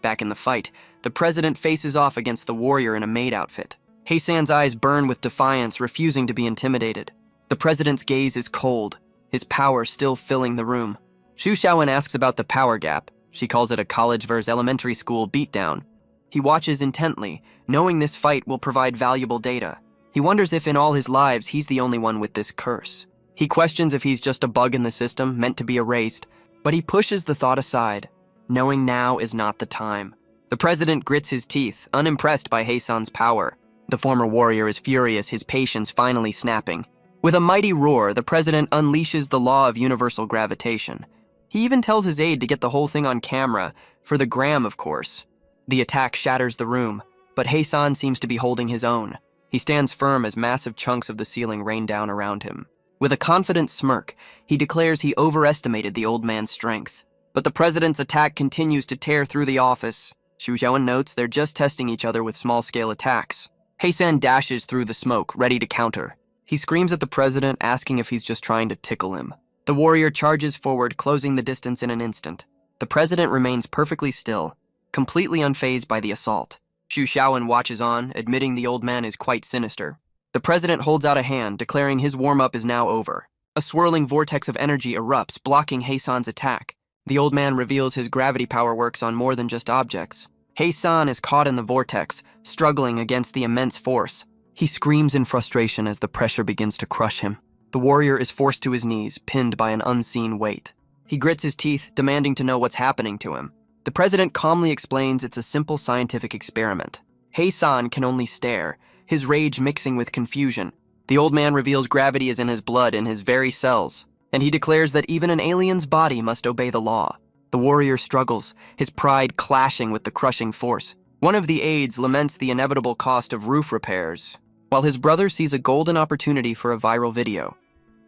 Back in the fight, the president faces off against the warrior in a maid outfit. Hae-san's eyes burn with defiance, refusing to be intimidated. The president's gaze is cold, his power still filling the room. Xu Xiaowen asks about the power gap. She calls it a college versus elementary school beatdown. He watches intently, knowing this fight will provide valuable data. He wonders if in all his lives he's the only one with this curse. He questions if he's just a bug in the system, meant to be erased, but he pushes the thought aside, knowing now is not the time. The president grits his teeth, unimpressed by Hae-san's power. The former warrior is furious, his patience finally snapping. With a mighty roar, the president unleashes the law of universal gravitation. He even tells his aide to get the whole thing on camera, for the gram, of course. The attack shatters the room, but Hae-san seems to be holding his own. He stands firm as massive chunks of the ceiling rain down around him. With a confident smirk, he declares he overestimated the old man's strength. But the president's attack continues to tear through the office. Xu Xiaowen notes they're just testing each other with small-scale attacks. Hae-san dashes through the smoke, ready to counter. He screams at the president, asking if he's just trying to tickle him. The warrior charges forward, closing the distance in an instant. The president remains perfectly still, completely unfazed by the assault. Xu Xiaowen watches on, admitting the old man is quite sinister. The president holds out a hand, declaring his warm-up is now over. A swirling vortex of energy erupts, blocking Hae-san's attack. The old man reveals his gravity power works on more than just objects. Hae-san is caught in the vortex, struggling against the immense force. He screams in frustration as the pressure begins to crush him. The warrior is forced to his knees, pinned by an unseen weight. He grits his teeth, demanding to know what's happening to him. The president calmly explains it's a simple scientific experiment. Hae-san can only stare, his rage mixing with confusion. The old man reveals gravity is in his blood, in his very cells, and he declares that even an alien's body must obey the law. The warrior struggles, his pride clashing with the crushing force. One of the aides laments the inevitable cost of roof repairs, while his brother sees a golden opportunity for a viral video.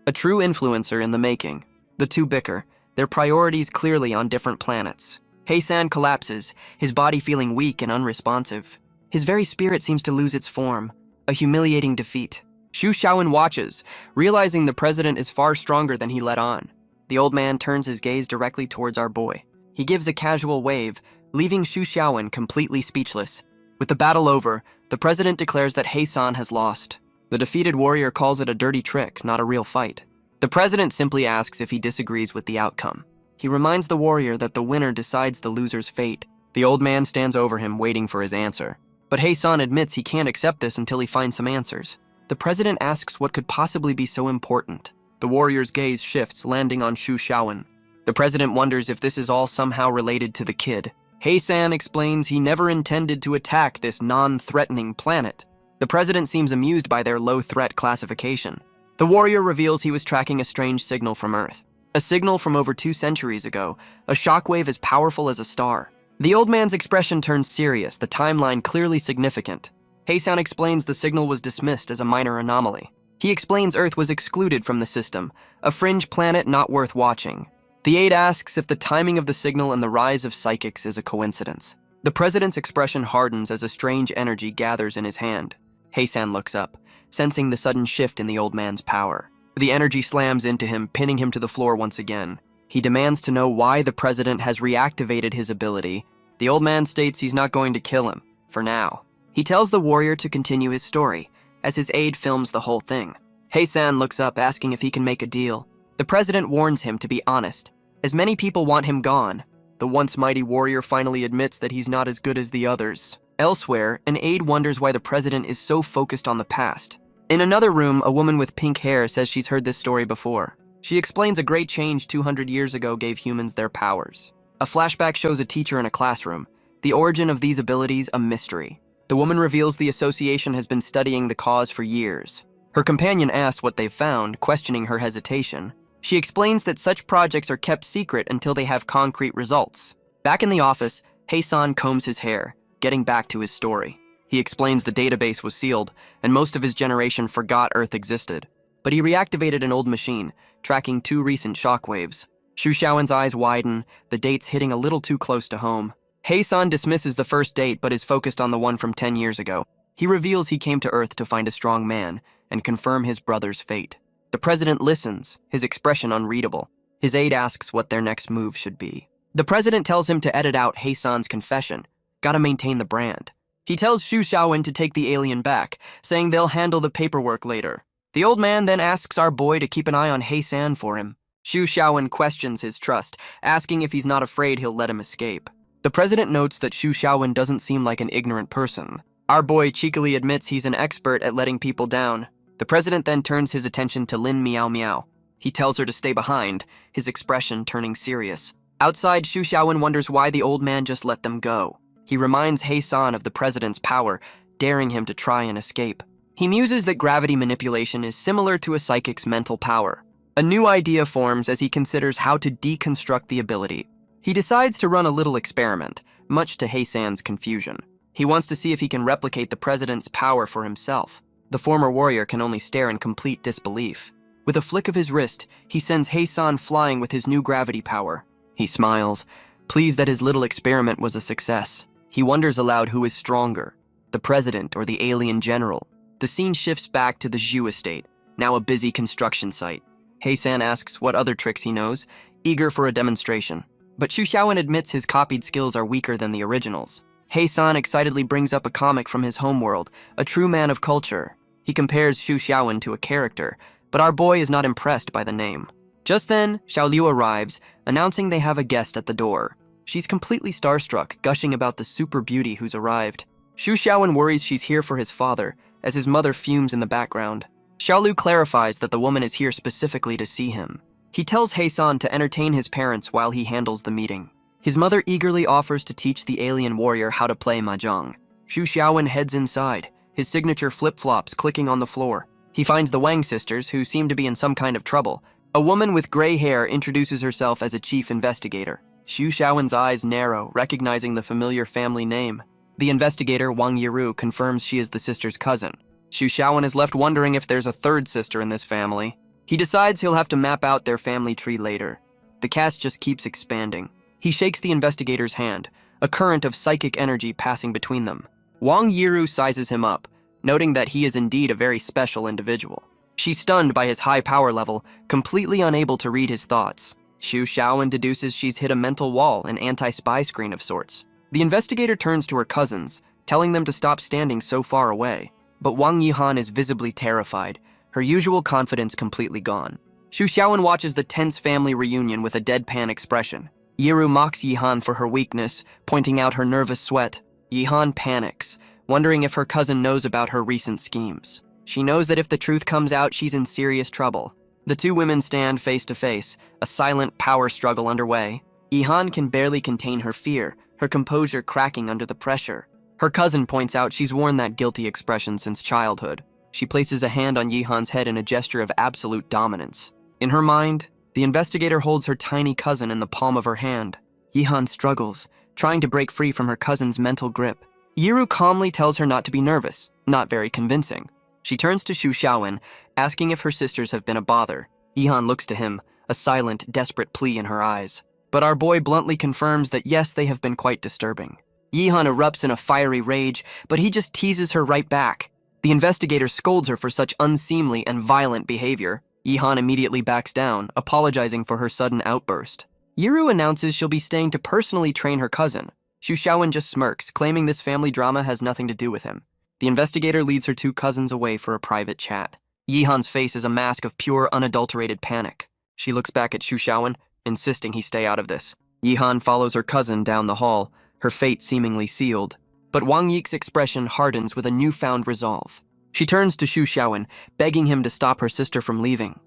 A true influencer in the making. The two bicker, their priorities clearly on different planets. Hae-san collapses, his body feeling weak and unresponsive. His very spirit seems to lose its form, a humiliating defeat. Xu Xiaowen watches, realizing the president is far stronger than he let on. The old man turns his gaze directly towards our boy. He gives a casual wave, leaving Xu Xiaowen completely speechless. With the battle over, the president declares that Hae-san has lost. The defeated warrior calls it a dirty trick, not a real fight. The president simply asks if he disagrees with the outcome. He reminds the warrior that the winner decides the loser's fate. The old man stands over him, waiting for his answer. But Hae-san admits he can't accept this until he finds some answers. The president asks what could possibly be so important. The warrior's gaze shifts, landing on Xu Xiaowen. The president wonders if this is all somehow related to the kid. Hae-san explains he never intended to attack this non-threatening planet. The president seems amused by their low-threat classification. The warrior reveals he was tracking a strange signal from Earth. A signal from over 2 centuries ago, a shockwave as powerful as a star. The old man's expression turns serious, the timeline clearly significant. Hae-san explains the signal was dismissed as a minor anomaly. He explains Earth was excluded from the system, a fringe planet not worth watching. The aide asks if the timing of the signal and the rise of psychics is a coincidence. The president's expression hardens as a strange energy gathers in his hand. Hae-san looks up, sensing the sudden shift in the old man's power. The energy slams into him, pinning him to the floor once again. He demands to know why the president has reactivated his ability. The old man states he's not going to kill him, for now. He tells the warrior to continue his story, as his aide films the whole thing. Hae-san looks up, asking if he can make a deal. The president warns him to be honest, as many people want him gone. The once mighty warrior finally admits that he's not as good as the others. Elsewhere, an aide wonders why the president is so focused on the past. In another room, a woman with pink hair says she's heard this story before. She explains a great change 200 years ago gave humans their powers. A flashback shows a teacher in a classroom. The origin of these abilities, a mystery. The woman reveals the association has been studying the cause for years. Her companion asks what they've found, questioning her hesitation. She explains that such projects are kept secret until they have concrete results. Back in the office, Hae-san combs his hair, getting back to his story. He explains the database was sealed, and most of his generation forgot Earth existed. But he reactivated an old machine, tracking 2 recent shockwaves. Xu Xiaowen's eyes widen, the dates hitting a little too close to home. Hae-san dismisses the first date but is focused on the one from 10 years ago. He reveals he came to Earth to find a strong man and confirm his brother's fate. The president listens, his expression unreadable. His aide asks what their next move should be. The president tells him to edit out Hae-san's confession. Gotta maintain the brand. He tells Xu Xiaowen to take the alien back, saying they'll handle the paperwork later. The old man then asks our boy to keep an eye on Hae-san for him. Xu Xiaowen questions his trust, asking if he's not afraid he'll let him escape. The president notes that Xu Xiaowen doesn't seem like an ignorant person. Our boy cheekily admits he's an expert at letting people down. The president then turns his attention to Lin Miao Miao. He tells her to stay behind, his expression turning serious. Outside, Xu Xiaowen wonders why the old man just let them go. He reminds Hae-san of the president's power, daring him to try and escape. He muses that gravity manipulation is similar to a psychic's mental power. A new idea forms as he considers how to deconstruct the ability. He decides to run a little experiment, much to Hae-san's confusion. He wants to see if he can replicate the president's power for himself. The former warrior can only stare in complete disbelief. With a flick of his wrist, he sends Hae-san flying with his new gravity power. He smiles, pleased that his little experiment was a success. He wonders aloud who is stronger, the president or the alien general. The scene shifts back to the Zhu estate, now a busy construction site. Hae-san asks what other tricks he knows, eager for a demonstration. But Xu Xiaowen admits his copied skills are weaker than the originals. Hae-san excitedly brings up a comic from his homeworld, a true man of culture. He compares Xu Xiaowen to a character, but our boy is not impressed by the name. Just then, Xiao Liu arrives, announcing they have a guest at the door. She's completely starstruck, gushing about the super beauty who's arrived. Xu Xiaowen worries she's here for his father, as his mother fumes in the background. Xiao Liu clarifies that the woman is here specifically to see him. He tells Hae-san to entertain his parents while he handles the meeting. His mother eagerly offers to teach the alien warrior how to play mahjong. Xu Xiaowen heads inside, his signature flip-flops clicking on the floor. He finds the Wang sisters, who seem to be in some kind of trouble. A woman with gray hair introduces herself as a chief investigator. Xu Xiaowen's eyes narrow, recognizing the familiar family name. The investigator, Wang Yiru, confirms she is the sister's cousin. Xu Xiaowen is left wondering if there's a third sister in this family. He decides he'll have to map out their family tree later. The cast just keeps expanding. He shakes the investigator's hand, a current of psychic energy passing between them. Wang Yiru sizes him up, noting that he is indeed a very special individual. She's stunned by his high power level, completely unable to read his thoughts. Xu Xiaowen deduces she's hit a mental wall, an anti-spy screen of sorts. The investigator turns to her cousins, telling them to stop standing so far away. But Wang Yihan is visibly terrified, her usual confidence completely gone. Xu Xiaowen watches the tense family reunion with a deadpan expression. Yiru mocks Yihan for her weakness, pointing out her nervous sweat. Yihan panics, wondering if her cousin knows about her recent schemes. She knows that if the truth comes out, she's in serious trouble. The two women stand face to face, a silent power struggle underway. Yihan can barely contain her fear, her composure cracking under the pressure. Her cousin points out she's worn that guilty expression since childhood. She places a hand on Yihan's head in a gesture of absolute dominance. In her mind, the investigator holds her tiny cousin in the palm of her hand. Yihan struggles, trying to break free from her cousin's mental grip. Yiru calmly tells her not to be nervous, not very convincing. She turns to Xu Xiaowen, asking if her sisters have been a bother. Yihan looks to him, a silent, desperate plea in her eyes. But our boy bluntly confirms that yes, they have been quite disturbing. Yihan erupts in a fiery rage, but he just teases her right back. The investigator scolds her for such unseemly and violent behavior. Yihan immediately backs down, apologizing for her sudden outburst. Yiru announces she'll be staying to personally train her cousin. Xu Xiaowen just smirks, claiming this family drama has nothing to do with him. The investigator leads her two cousins away for a private chat. Yihan's face is a mask of pure, unadulterated panic. She looks back at Xu Xiaowen, insisting he stay out of this. Yihan follows her cousin down the hall, her fate seemingly sealed. But Wang Yik's expression hardens with a newfound resolve. She turns to Xu Xiaowen, begging him to stop her sister from leaving.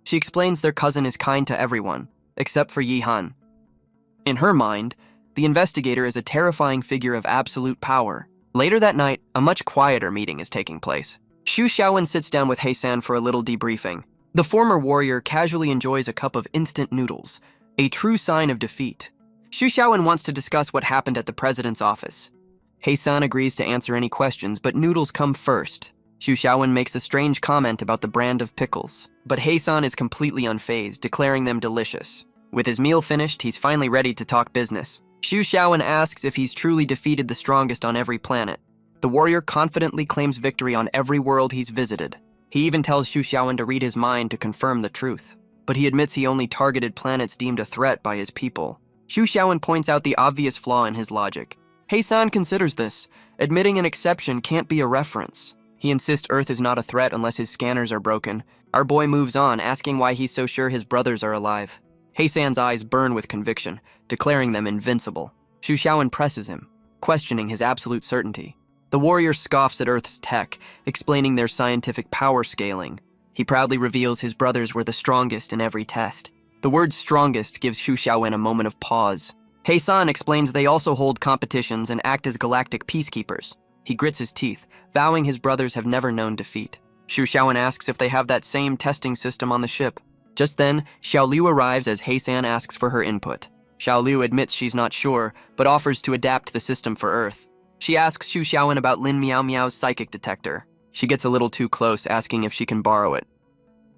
She explains their cousin is kind to everyone, except for Yihan. In her mind, the investigator is a terrifying figure of absolute power. Later that night, a much quieter meeting is taking place. Xu Xiaowen sits down with Heisan for a little debriefing. The former warrior casually enjoys a cup of instant noodles, a true sign of defeat. Xu Xiaowen wants to discuss what happened at the president's office. Heisan agrees to answer any questions, but noodles come first. Xu Xiaowen makes a strange comment about the brand of pickles, but Heisan is completely unfazed, declaring them delicious. With his meal finished, he's finally ready to talk business. Xu Xiaowen asks if he's truly defeated the strongest on every planet. The warrior confidently claims victory on every world he's visited. He even tells Xu Xiaowen to read his mind to confirm the truth, but he admits he only targeted planets deemed a threat by his people. Xu Xiaowen points out the obvious flaw in his logic. Heisan considers this, admitting an exception can't be a reference. He insists Earth is not a threat unless his scanners are broken. Our boy moves on, asking why he's so sure his brothers are alive. Heisan's eyes burn with conviction, declaring them invincible. Xu Xiaowen presses him, questioning his absolute certainty. The warrior scoffs at Earth's tech, explaining their scientific power scaling. He proudly reveals his brothers were the strongest in every test. The word strongest gives Xu Xiaowen a moment of pause. Heisan explains they also hold competitions and act as galactic peacekeepers. He grits his teeth, vowing his brothers have never known defeat. Xu Xiaowen asks if they have that same testing system on the ship. Just then, Xiao Liu arrives as Heisan asks for her input. Xiao Liu admits she's not sure, but offers to adapt the system for Earth. She asks Xu Xiaowen about Lin Miao Miao's psychic detector. She gets a little too close, asking if she can borrow it.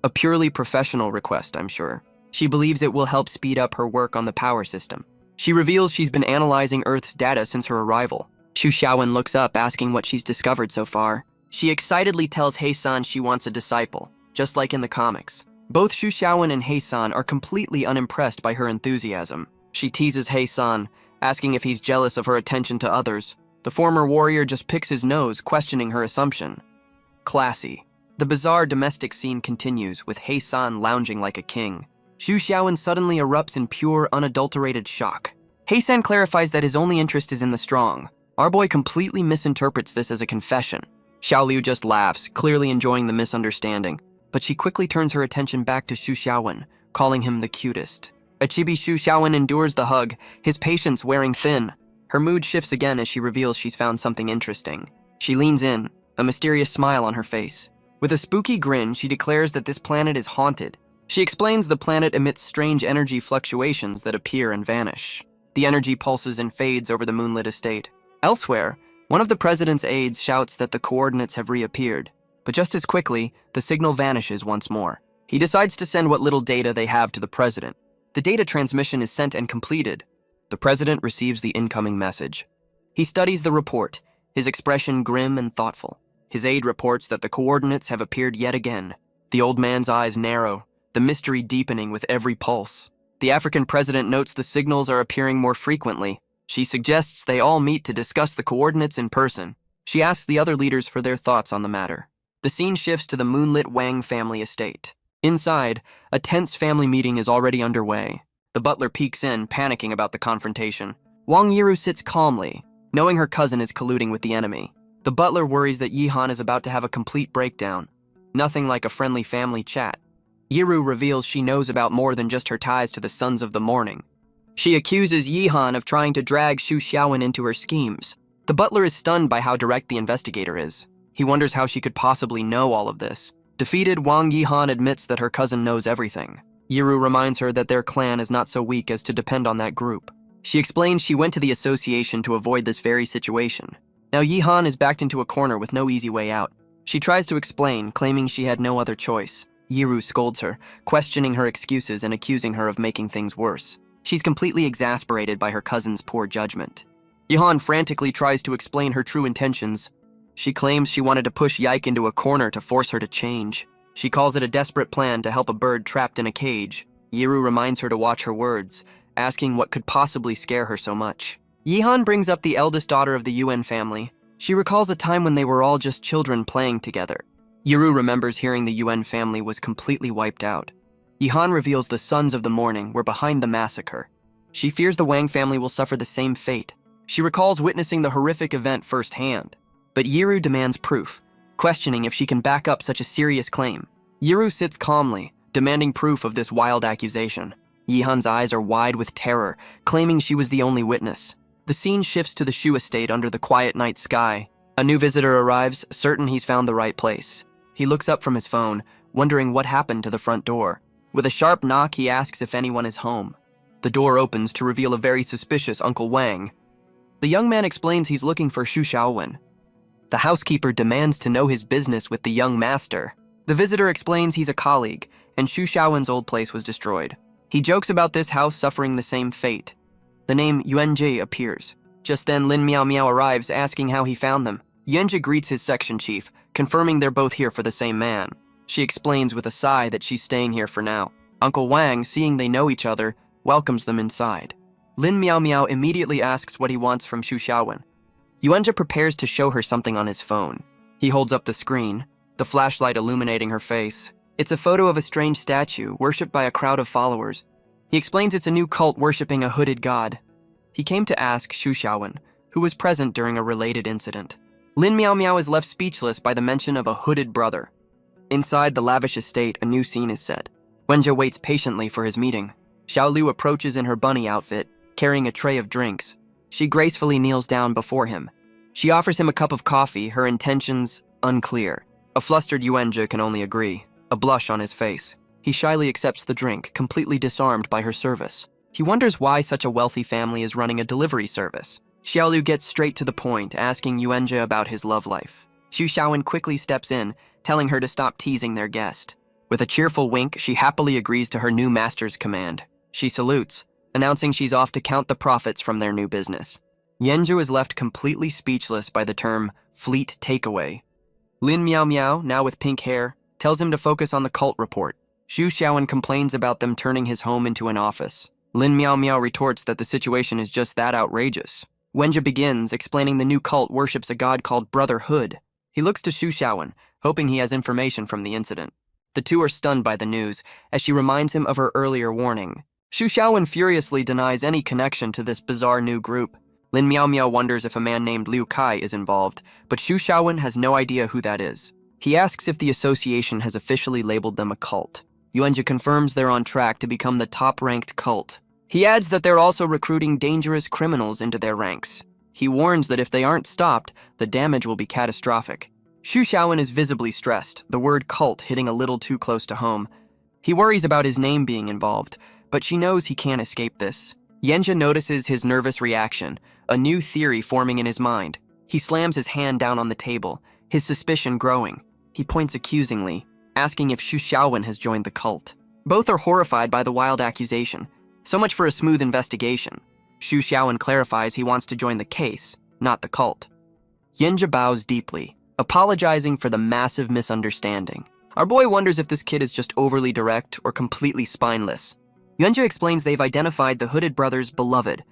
A purely professional request, I'm sure. She believes it will help speed up her work on the power system. She reveals she's been analyzing Earth's data since her arrival. Xu Xiaowen looks up, asking what she's discovered so far. She excitedly tells Heisan she wants a disciple, just like in the comics. Both Xu Xiaowen and Heisan are completely unimpressed by her enthusiasm. She teases Heisan, asking if he's jealous of her attention to others. The former warrior just picks his nose, questioning her assumption. Classy. The bizarre domestic scene continues, with Heisan lounging like a king. Xu Xiaowen suddenly erupts in pure, unadulterated shock. Heisan clarifies that his only interest is in the strong. Our boy completely misinterprets this as a confession. Xiao Liu just laughs, clearly enjoying the misunderstanding. But she quickly turns her attention back to Xu Xiaowen, calling him the cutest. A chibi Xu Xiaowen endures the hug, his patience wearing thin. Her mood shifts again as she reveals she's found something interesting. She leans in, a mysterious smile on her face. With a spooky grin, she declares that this planet is haunted. She explains the planet emits strange energy fluctuations that appear and vanish. The energy pulses and fades over the moonlit estate. Elsewhere, one of the president's aides shouts that the coordinates have reappeared. But just as quickly, the signal vanishes once more. He decides to send what little data they have to the president. The data transmission is sent and completed. The president receives the incoming message. He studies the report, his expression grim and thoughtful. His aide reports that the coordinates have appeared yet again. The old man's eyes narrow, the mystery deepening with every pulse. The African president notes the signals are appearing more frequently. She suggests they all meet to discuss the coordinates in person. She asks the other leaders for their thoughts on the matter. The scene shifts to the moonlit Wang family estate. Inside, a tense family meeting is already underway. The butler peeks in, panicking about the confrontation. Wang Yiru sits calmly, knowing her cousin is colluding with the enemy. The butler worries that Yihan is about to have a complete breakdown. Nothing like a friendly family chat. Yiru reveals she knows about more than just her ties to the Sons of the Morning. She accuses Yihan of trying to drag Xu Xiaowen into her schemes. The butler is stunned by how direct the investigator is. He wonders how she could possibly know all of this. Defeated, Wang Yihan admits that her cousin knows everything. Yiru reminds her that their clan is not so weak as to depend on that group. She explains she went to the association to avoid this very situation. Now Yihan is backed into a corner with no easy way out. She tries to explain, claiming she had no other choice. Yiru scolds her, questioning her excuses and accusing her of making things worse. She's completely exasperated by her cousin's poor judgment. Yihan frantically tries to explain her true intentions. She claims she wanted to push Yike into a corner to force her to change. She calls it a desperate plan to help a bird trapped in a cage. Yiru reminds her to watch her words, asking what could possibly scare her so much. Yihan brings up the eldest daughter of the UN family. She recalls a time when they were all just children playing together. Yiru remembers hearing the Yuan family was completely wiped out. Yihan reveals the Sons of the Morning were behind the massacre. She fears the Wang family will suffer the same fate. She recalls witnessing the horrific event firsthand. But Yiru demands proof, questioning if she can back up such a serious claim. Yiru sits calmly, demanding proof of this wild accusation. Yihan's eyes are wide with terror, claiming she was the only witness. The scene shifts to the Shu estate under the quiet night sky. A new visitor arrives, certain he's found the right place. He looks up from his phone, wondering what happened to the front door. With a sharp knock, he asks if anyone is home. The door opens to reveal a very suspicious Uncle Wang. The young man explains he's looking for Shu Xiaowen. The housekeeper demands to know his business with the young master. The visitor explains he's a colleague, and Shu Xiaowen's old place was destroyed. He jokes about this house suffering the same fate. The name Yuanji appears. Just then, Lin Miao Miao arrives, asking how he found them. Yuanji greets his section chief, confirming they're both here for the same man. She explains with a sigh that she's staying here for now. Uncle Wang, seeing they know each other, welcomes them inside. Lin Miao Miao immediately asks what he wants from Shu Xiaowen. Yuanji prepares to show her something on his phone. He holds up the screen, the flashlight illuminating her face. It's a photo of a strange statue, worshipped by a crowd of followers. He explains it's a new cult worshipping a hooded god. He came to ask Shu Xiaowen, who was present during a related incident. Lin Miao Miao is left speechless by the mention of a hooded brother. Inside the lavish estate, a new scene is set. Wenjie waits patiently for his meeting. Xiaolu approaches in her bunny outfit, carrying a tray of drinks. She gracefully kneels down before him. She offers him a cup of coffee, her intentions unclear. A flustered Yuanji can only agree, a blush on his face. He shyly accepts the drink, completely disarmed by her service. He wonders why such a wealthy family is running a delivery service. Xiaolu gets straight to the point, asking Yuanji about his love life. Shu Xiaowen quickly steps in, telling her to stop teasing their guest. With a cheerful wink, she happily agrees to her new master's command. She salutes, announcing she's off to count the profits from their new business. Yenju is left completely speechless by the term fleet takeaway. Lin Miao Miao, now with pink hair, tells him to focus on the cult report. Shu Xiaowen complains about them turning his home into an office. Lin Miao Miao retorts that the situation is just that outrageous. Wenjie begins, explaining the new cult worships a god called Brotherhood. He looks to Shu Xiaowen, hoping he has information from the incident. The two are stunned by the news, as she reminds him of her earlier warning. Shu Xiaowen furiously denies any connection to this bizarre new group. Lin Miao Miao wonders if a man named Liu Kai is involved, but Shu Xiaowen has no idea who that is. He asks if the association has officially labeled them a cult. Yuanji confirms they're on track to become the top-ranked cult. He adds that they're also recruiting dangerous criminals into their ranks. He warns that if they aren't stopped, the damage will be catastrophic. Shu Xiaowen is visibly stressed, the word cult hitting a little too close to home. He worries about his name being involved, but she knows he can't escape this. Yenja notices his nervous reaction, a new theory forming in his mind. He slams his hand down on the table, his suspicion growing. He points accusingly, asking if Shu Xiaowen has joined the cult. Both are horrified by the wild accusation. So much for a smooth investigation. Shu Xiaowen clarifies he wants to join the case, not the cult. Yenja bows deeply, apologizing for the massive misunderstanding. Our boy wonders if this kid is just overly direct or completely spineless. Yuanji explains they've identified the hooded brother's beloved.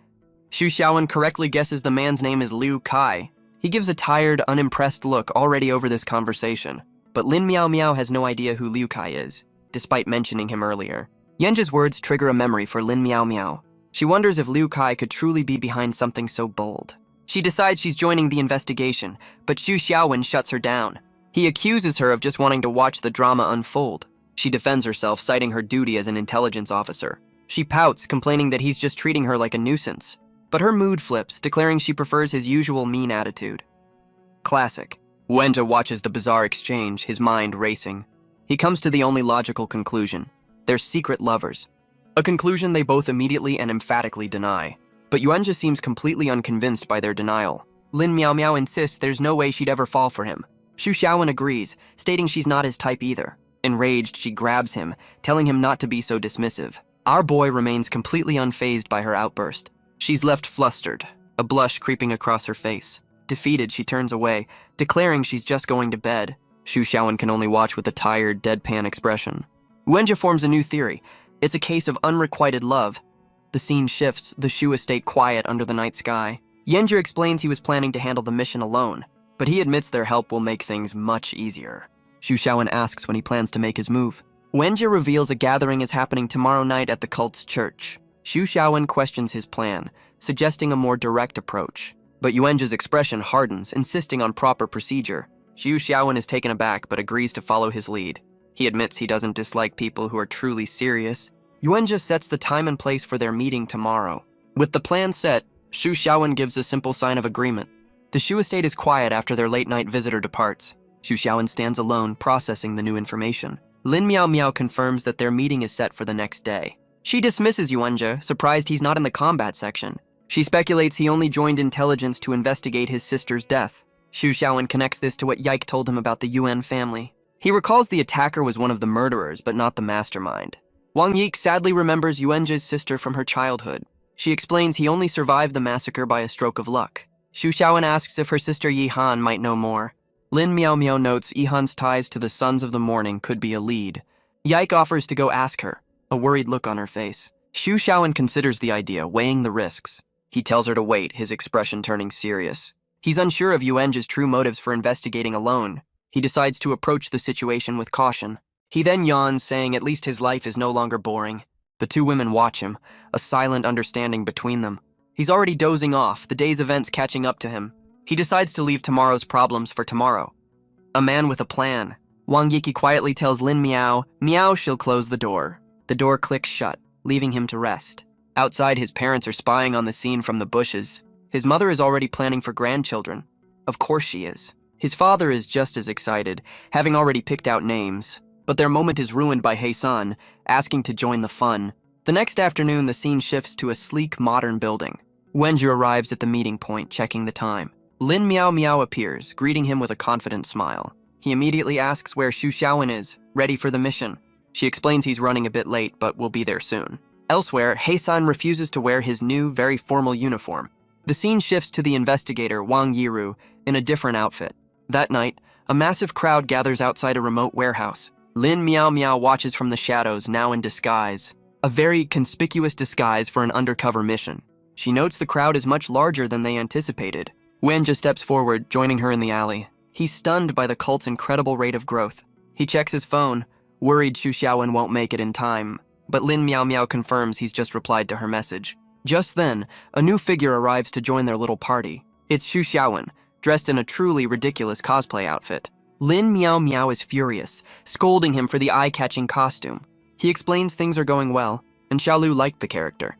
Shu Xiaowen correctly guesses the man's name is Liu Kai. He gives a tired, unimpressed look already over this conversation. But Lin Miao Miao has no idea who Liu Kai is, despite mentioning him earlier. Yenja's words trigger a memory for Lin Miao Miao. She wonders if Liu Kai could truly be behind something so bold. She decides she's joining the investigation, but Shu Xiaowen shuts her down. He accuses her of just wanting to watch the drama unfold. She defends herself, citing her duty as an intelligence officer. She pouts, complaining that he's just treating her like a nuisance. But her mood flips, declaring she prefers his usual mean attitude. Classic. Wenjie watches the bizarre exchange, his mind racing. He comes to the only logical conclusion. They're secret lovers. A conclusion they both immediately and emphatically deny. But Yuanji seems completely unconvinced by their denial. Lin Miao Miao insists there's no way she'd ever fall for him. Shu Xiaowen agrees, stating she's not his type either. Enraged, she grabs him, telling him not to be so dismissive. Our boy remains completely unfazed by her outburst. She's left flustered, a blush creeping across her face. Defeated, she turns away, declaring she's just going to bed. Shu Xiaowen can only watch with a tired, deadpan expression. Wenjie forms a new theory. It's a case of unrequited love. The scene shifts, the Shu estate quiet under the night sky. Yenja explains he was planning to handle the mission alone. but he admits their help will make things much easier. Xu Xiaowen asks when he plans to make his move. Wenjie reveals a gathering is happening tomorrow night at the cult's church. Xu Xiaowen questions his plan, suggesting a more direct approach. But Yuanjie's expression hardens, insisting on proper procedure. Xu Xiaowen is taken aback but agrees to follow his lead. He admits he doesn't dislike people who are truly serious. Yuanjie sets the time and place for their meeting tomorrow. With the plan set, Xu Xiaowen gives a simple sign of agreement. The Shu estate is quiet after their late-night visitor departs. Xu Xiaowen stands alone, processing the new information. Lin Miao Miao confirms that their meeting is set for the next day. She dismisses Yuanjie, surprised he's not in the combat section. She speculates he only joined intelligence to investigate his sister's death. Xu Xiaowen connects this to what Yike told him about the Yuan family. He recalls the attacker was one of the murderers, but not the mastermind. Wang Yike sadly remembers Yuanjie's sister from her childhood. She explains he only survived the massacre by a stroke of luck. Xu Xiaowen asks if her sister Yi Han might know more. Lin Miao Miao notes Yihan's ties to the Sons of the Morning could be a lead. Yike offers to go ask her, a worried look on her face. Xu Xiaowen considers the idea, weighing the risks. He tells her to wait, his expression turning serious. He's unsure of Yuanjie's true motives for investigating alone. He decides to approach the situation with caution. He then yawns, saying at least his life is no longer boring. The two women watch him, a silent understanding between them. He's already dozing off, the day's events catching up to him. He decides to leave tomorrow's problems for tomorrow. A man with a plan. Wang Yiki quietly tells Lin Miao, she'll close the door. The door clicks shut, leaving him to rest. Outside, his parents are spying on the scene from the bushes. His mother is already planning for grandchildren. Of course she is. His father is just as excited, having already picked out names. But their moment is ruined by Heisan, asking to join the fun. The next afternoon, the scene shifts to a sleek, modern building. Wenjie arrives at the meeting point, checking the time. Lin Miao Miao appears, greeting him with a confident smile. He immediately asks where Xu Xiaowen is, ready for the mission. She explains he's running a bit late, but will be there soon. Elsewhere, Heisan refuses to wear his new, very formal uniform. The scene shifts to the investigator, Wang Yiru, in a different outfit. That night, a massive crowd gathers outside a remote warehouse. Lin Miao Miao watches from the shadows, now in disguise. A very conspicuous disguise for an undercover mission. She notes the crowd is much larger than they anticipated. Wenjie steps forward, joining her in the alley. He's stunned by the cult's incredible rate of growth. He checks his phone, worried Xu Xiaowen won't make it in time. But Lin Miao Miao confirms he's just replied to her message. Just then, a new figure arrives to join their little party. It's Xu Xiaowen, dressed in a truly ridiculous cosplay outfit. Lin Miao Miao is furious, scolding him for the eye-catching costume. He explains things are going well, and Xiaolu liked the character.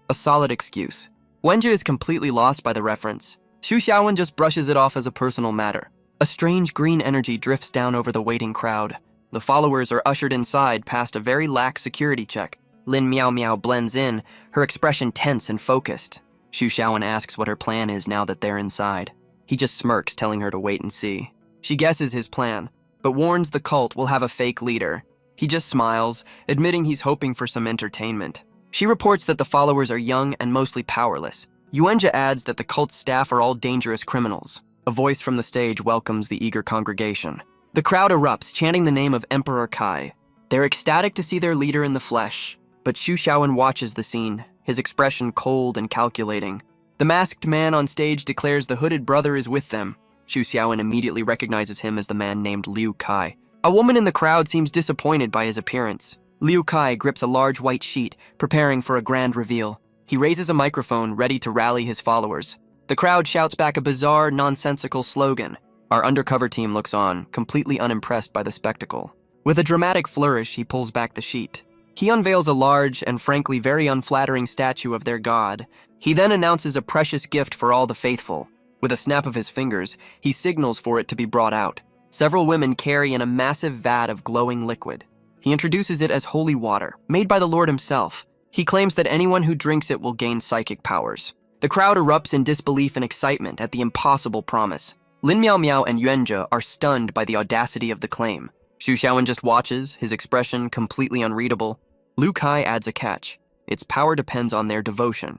A solid excuse. Wenjie is completely lost by the reference. Xu Xiaowen just brushes it off as a personal matter. A strange green energy drifts down over the waiting crowd. The followers are ushered inside past a very lax security check. Lin Miao Miao blends in, her expression tense and focused. Xu Xiaowen asks what her plan is now that they're inside. He just smirks, telling her to wait and see. She guesses his plan, but warns the cult will have a fake leader. He just smiles, admitting he's hoping for some entertainment. She reports that the followers are young and mostly powerless. Yuanjie adds that the cult's staff are all dangerous criminals. A voice from the stage welcomes the eager congregation. The crowd erupts, chanting the name of Emperor Kai. They're ecstatic to see their leader in the flesh, but Xu Xiaowen watches the scene, his expression cold and calculating. The masked man on stage declares the hooded brother is with them. Xu Xiaowen immediately recognizes him as the man named Liu Kai. A woman in the crowd seems disappointed by his appearance. Liu Kai grips a large white sheet, preparing for a grand reveal. He raises a microphone, ready to rally his followers. The crowd shouts back a bizarre, nonsensical slogan. Our undercover team looks on, completely unimpressed by the spectacle. With a dramatic flourish, he pulls back the sheet. He unveils a large and frankly very unflattering statue of their god. He then announces a precious gift for all the faithful. With a snap of his fingers, he signals for it to be brought out. Several women carry in a massive vat of glowing liquid. He introduces it as holy water, made by the Lord himself. He claims that anyone who drinks it will gain psychic powers. The crowd erupts in disbelief and excitement at the impossible promise. Lin Miao Miao and Yuanjie are stunned by the audacity of the claim. Xu Xiaowen just watches, his expression completely unreadable. Liu Kai adds a catch. Its power depends on their devotion.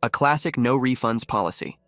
A classic no refunds policy.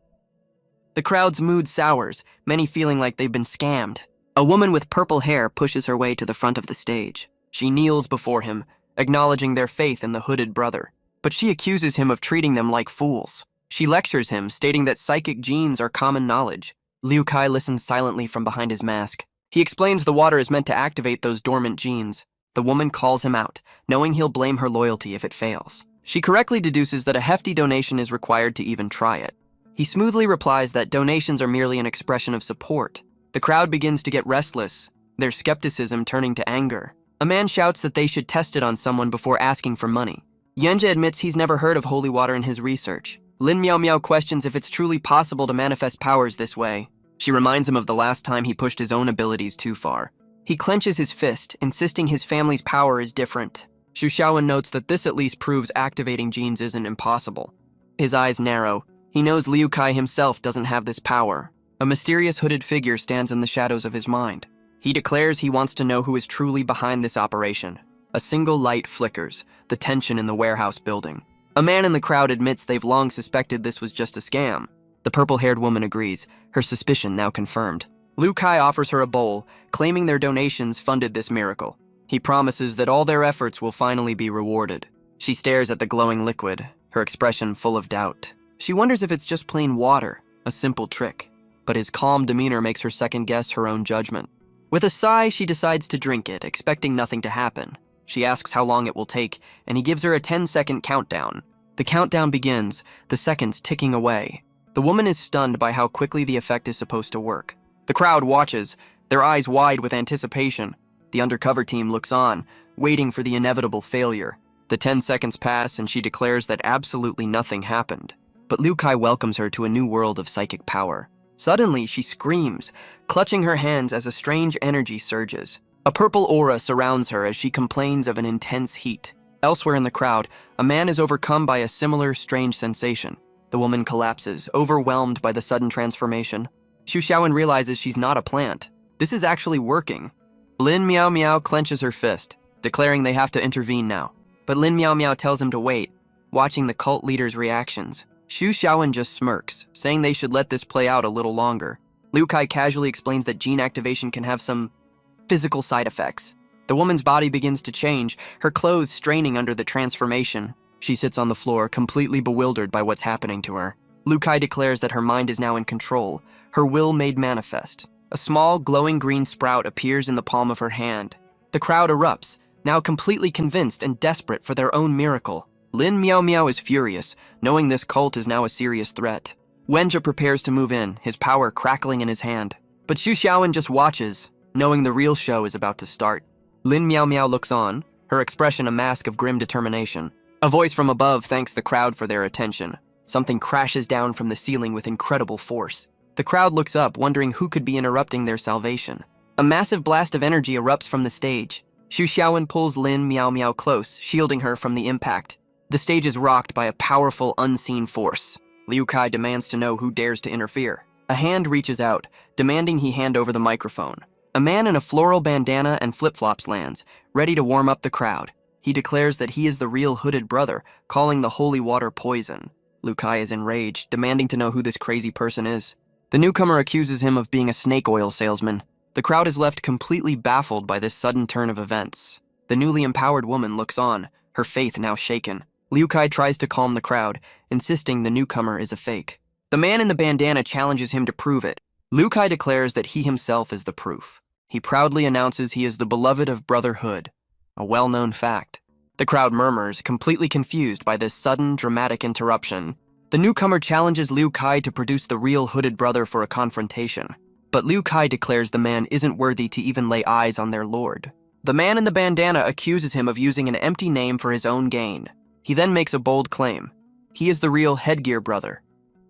The crowd's mood sours, many feeling like they've been scammed. A woman with purple hair pushes her way to the front of the stage. She kneels before him, acknowledging their faith in the hooded brother. But she accuses him of treating them like fools. She lectures him, stating that psychic genes are common knowledge. Liu Kai listens silently from behind his mask. He explains the water is meant to activate those dormant genes. The woman calls him out, knowing he'll blame her loyalty if it fails. She correctly deduces that a hefty donation is required to even try it. He smoothly replies that donations are merely an expression of support. The crowd begins to get restless, their skepticism turning to anger. A man shouts that they should test it on someone before asking for money. Yenja admits he's never heard of holy water in his research. Lin Miao Miao questions if it's truly possible to manifest powers this way. She reminds him of the last time he pushed his own abilities too far. He clenches his fist, insisting his family's power is different. Xu Xiaowen notes that this at least proves activating genes isn't impossible. His eyes narrow. He knows Liu Kai himself doesn't have this power. A mysterious hooded figure stands in the shadows of his mind. He declares he wants to know who is truly behind this operation. A single light flickers, the tension in the warehouse building. A man in the crowd admits they've long suspected this was just a scam. The purple-haired woman agrees, her suspicion now confirmed. Liu Kai offers her a bowl, claiming their donations funded this miracle. He promises that all their efforts will finally be rewarded. She stares at the glowing liquid, her expression full of doubt. She wonders if it's just plain water, a simple trick. But his calm demeanor makes her second-guess her own judgment. With a sigh, she decides to drink it, expecting nothing to happen. She asks how long it will take, and he gives her a 10-second countdown. The countdown begins, the seconds ticking away. The woman is stunned by how quickly the effect is supposed to work. The crowd watches, their eyes wide with anticipation. The undercover team looks on, waiting for the inevitable failure. The 10 seconds pass, and she declares that absolutely nothing happened. But Liu Kai welcomes her to a new world of psychic power. Suddenly, she screams, clutching her hands as a strange energy surges. A purple aura surrounds her as she complains of an intense heat. Elsewhere in the crowd, a man is overcome by a similar strange sensation. The woman collapses, overwhelmed by the sudden transformation. Xu Xiaowen realizes she's not a plant. This is actually working. Lin Miao Miao clenches her fist, declaring they have to intervene now. But Lin Miao Miao tells him to wait, watching the cult leader's reactions. Xu Xiaowen just smirks, saying they should let this play out a little longer. Liu Kai casually explains that gene activation can have some physical side effects. The woman's body begins to change, her clothes straining under the transformation. She sits on the floor, completely bewildered by what's happening to her. Liu Kai declares that her mind is now in control, her will made manifest. A small, glowing green sprout appears in the palm of her hand. The crowd erupts, now completely convinced and desperate for their own miracle. Lin Miao Miao is furious, knowing this cult is now a serious threat. Wenja prepares to move in, his power crackling in his hand. But Xu Xiaowen just watches, knowing the real show is about to start. Lin Miao Miao looks on, her expression a mask of grim determination. A voice from above thanks the crowd for their attention. Something crashes down from the ceiling with incredible force. The crowd looks up, wondering who could be interrupting their salvation. A massive blast of energy erupts from the stage. Xu Xiaowen pulls Lin Miao Miao close, shielding her from the impact. The stage is rocked by a powerful, unseen force. Liu Kai demands to know who dares to interfere. A hand reaches out, demanding he hand over the microphone. A man in a floral bandana and flip-flops lands, ready to warm up the crowd. He declares that he is the real hooded brother, calling the holy water poison. Liu Kai is enraged, demanding to know who this crazy person is. The newcomer accuses him of being a snake oil salesman. The crowd is left completely baffled by this sudden turn of events. The newly empowered woman looks on, her faith now shaken. Liu Kai tries to calm the crowd, insisting the newcomer is a fake. The man in the bandana challenges him to prove it. Liu Kai declares that he himself is the proof. He proudly announces he is the beloved of Brotherhood, a well-known fact. The crowd murmurs, completely confused by this sudden, dramatic interruption. The newcomer challenges Liu Kai to produce the real hooded brother for a confrontation. But Liu Kai declares the man isn't worthy to even lay eyes on their lord. The man in the bandana accuses him of using an empty name for his own gain. He then makes a bold claim. He is the real headgear brother.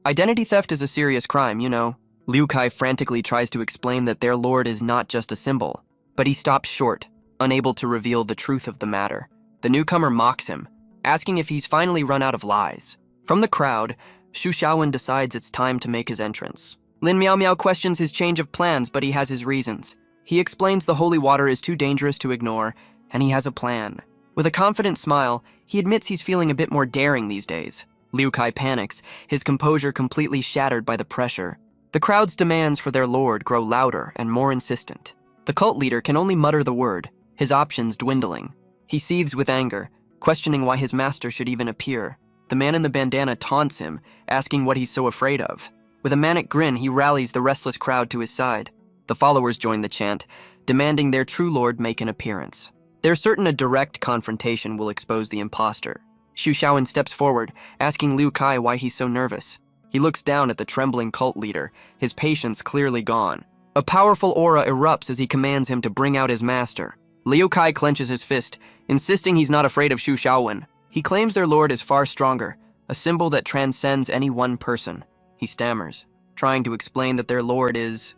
Identity theft is a serious crime, you know. Liu Kai frantically tries to explain that their lord is not just a symbol, but he stops short, unable to reveal the truth of the matter. The newcomer mocks him, asking if he's finally run out of lies. From the crowd, Xu Xiaowen decides it's time to make his entrance. Lin Miao Miao questions his change of plans, but he has his reasons. He explains the holy water is too dangerous to ignore, and he has a plan. With a confident smile, he admits he's feeling a bit more daring these days. Liu Kai panics, his composure completely shattered by the pressure. The crowd's demands for their lord grow louder and more insistent. The cult leader can only mutter the word, his options dwindling. He seethes with anger, questioning why his master should even appear. The man in the bandana taunts him, asking what he's so afraid of. With a manic grin, he rallies the restless crowd to his side. The followers join the chant, demanding their true lord make an appearance. They're certain a direct confrontation will expose the imposter. Xu Xiaowen steps forward, asking Liu Kai why he's so nervous. He looks down at the trembling cult leader, his patience clearly gone. A powerful aura erupts as he commands him to bring out his master. Liu Kai clenches his fist, insisting he's not afraid of Xu Xiaowen. He claims their lord is far stronger, a symbol that transcends any one person. He stammers, trying to explain that their lord is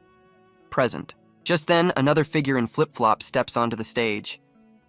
present. Just then, another figure in flip-flops steps onto the stage.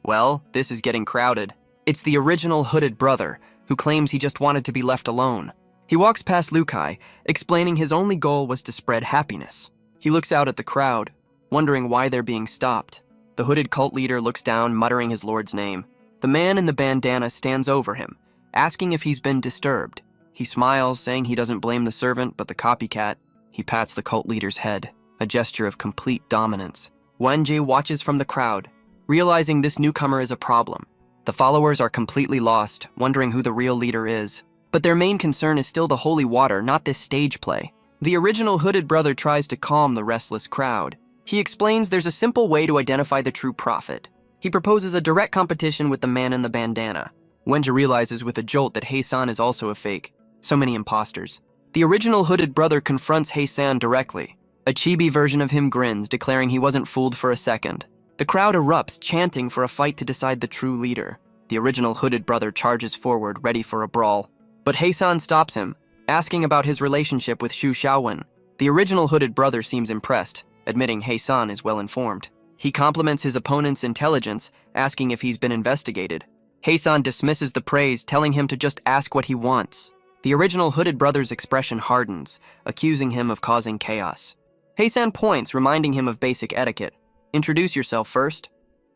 Well, this is getting crowded. It's the original hooded brother, who claims he just wanted to be left alone. He walks past Liu Kai, explaining his only goal was to spread happiness. He looks out at the crowd, wondering why they're being stopped. The hooded cult leader looks down, muttering his lord's name. The man in the bandana stands over him, asking if he's been disturbed. He smiles, saying he doesn't blame the servant, but the copycat. He pats the cult leader's head, a gesture of complete dominance. Wenjie watches from the crowd, realizing this newcomer is a problem. The followers are completely lost, wondering who the real leader is. But their main concern is still the holy water, not this stage play. The original hooded brother tries to calm the restless crowd. He explains there's a simple way to identify the true prophet. He proposes a direct competition with the man in the bandana. Wenjie realizes with a jolt that Heisan is also a fake. So many imposters. The original hooded brother confronts Heisan directly. A chibi version of him grins, declaring he wasn't fooled for a second. The crowd erupts, chanting for a fight to decide the true leader. The original hooded brother charges forward, ready for a brawl. But Heisan stops him, asking about his relationship with Xu Xiaowen. The original hooded brother seems impressed, admitting Heisan is well informed. He compliments his opponent's intelligence, asking if he's been investigated. Heisan dismisses the praise, telling him to just ask what he wants. The original hooded brother's expression hardens, accusing him of causing chaos. Heisan points, reminding him of basic etiquette. Introduce yourself first.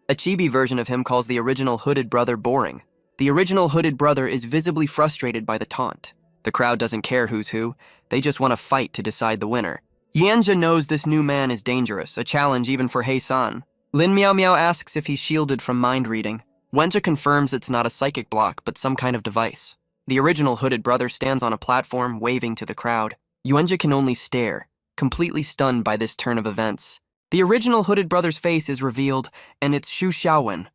A chibi version of him calls the original hooded brother boring. The original hooded brother is visibly frustrated by the taunt. The crowd doesn't care who's who, they just want to fight to decide the winner. Yanjia knows this new man is dangerous, a challenge even for Heisan. Lin Miao Miao asks if he's shielded from mind reading. Wenjie confirms it's not a psychic block, but some kind of device. The original hooded brother stands on a platform, waving to the crowd. Yuanjia can only stare, completely stunned by this turn of events. The original hooded brother's face is revealed, and it's Xu Xiaowen.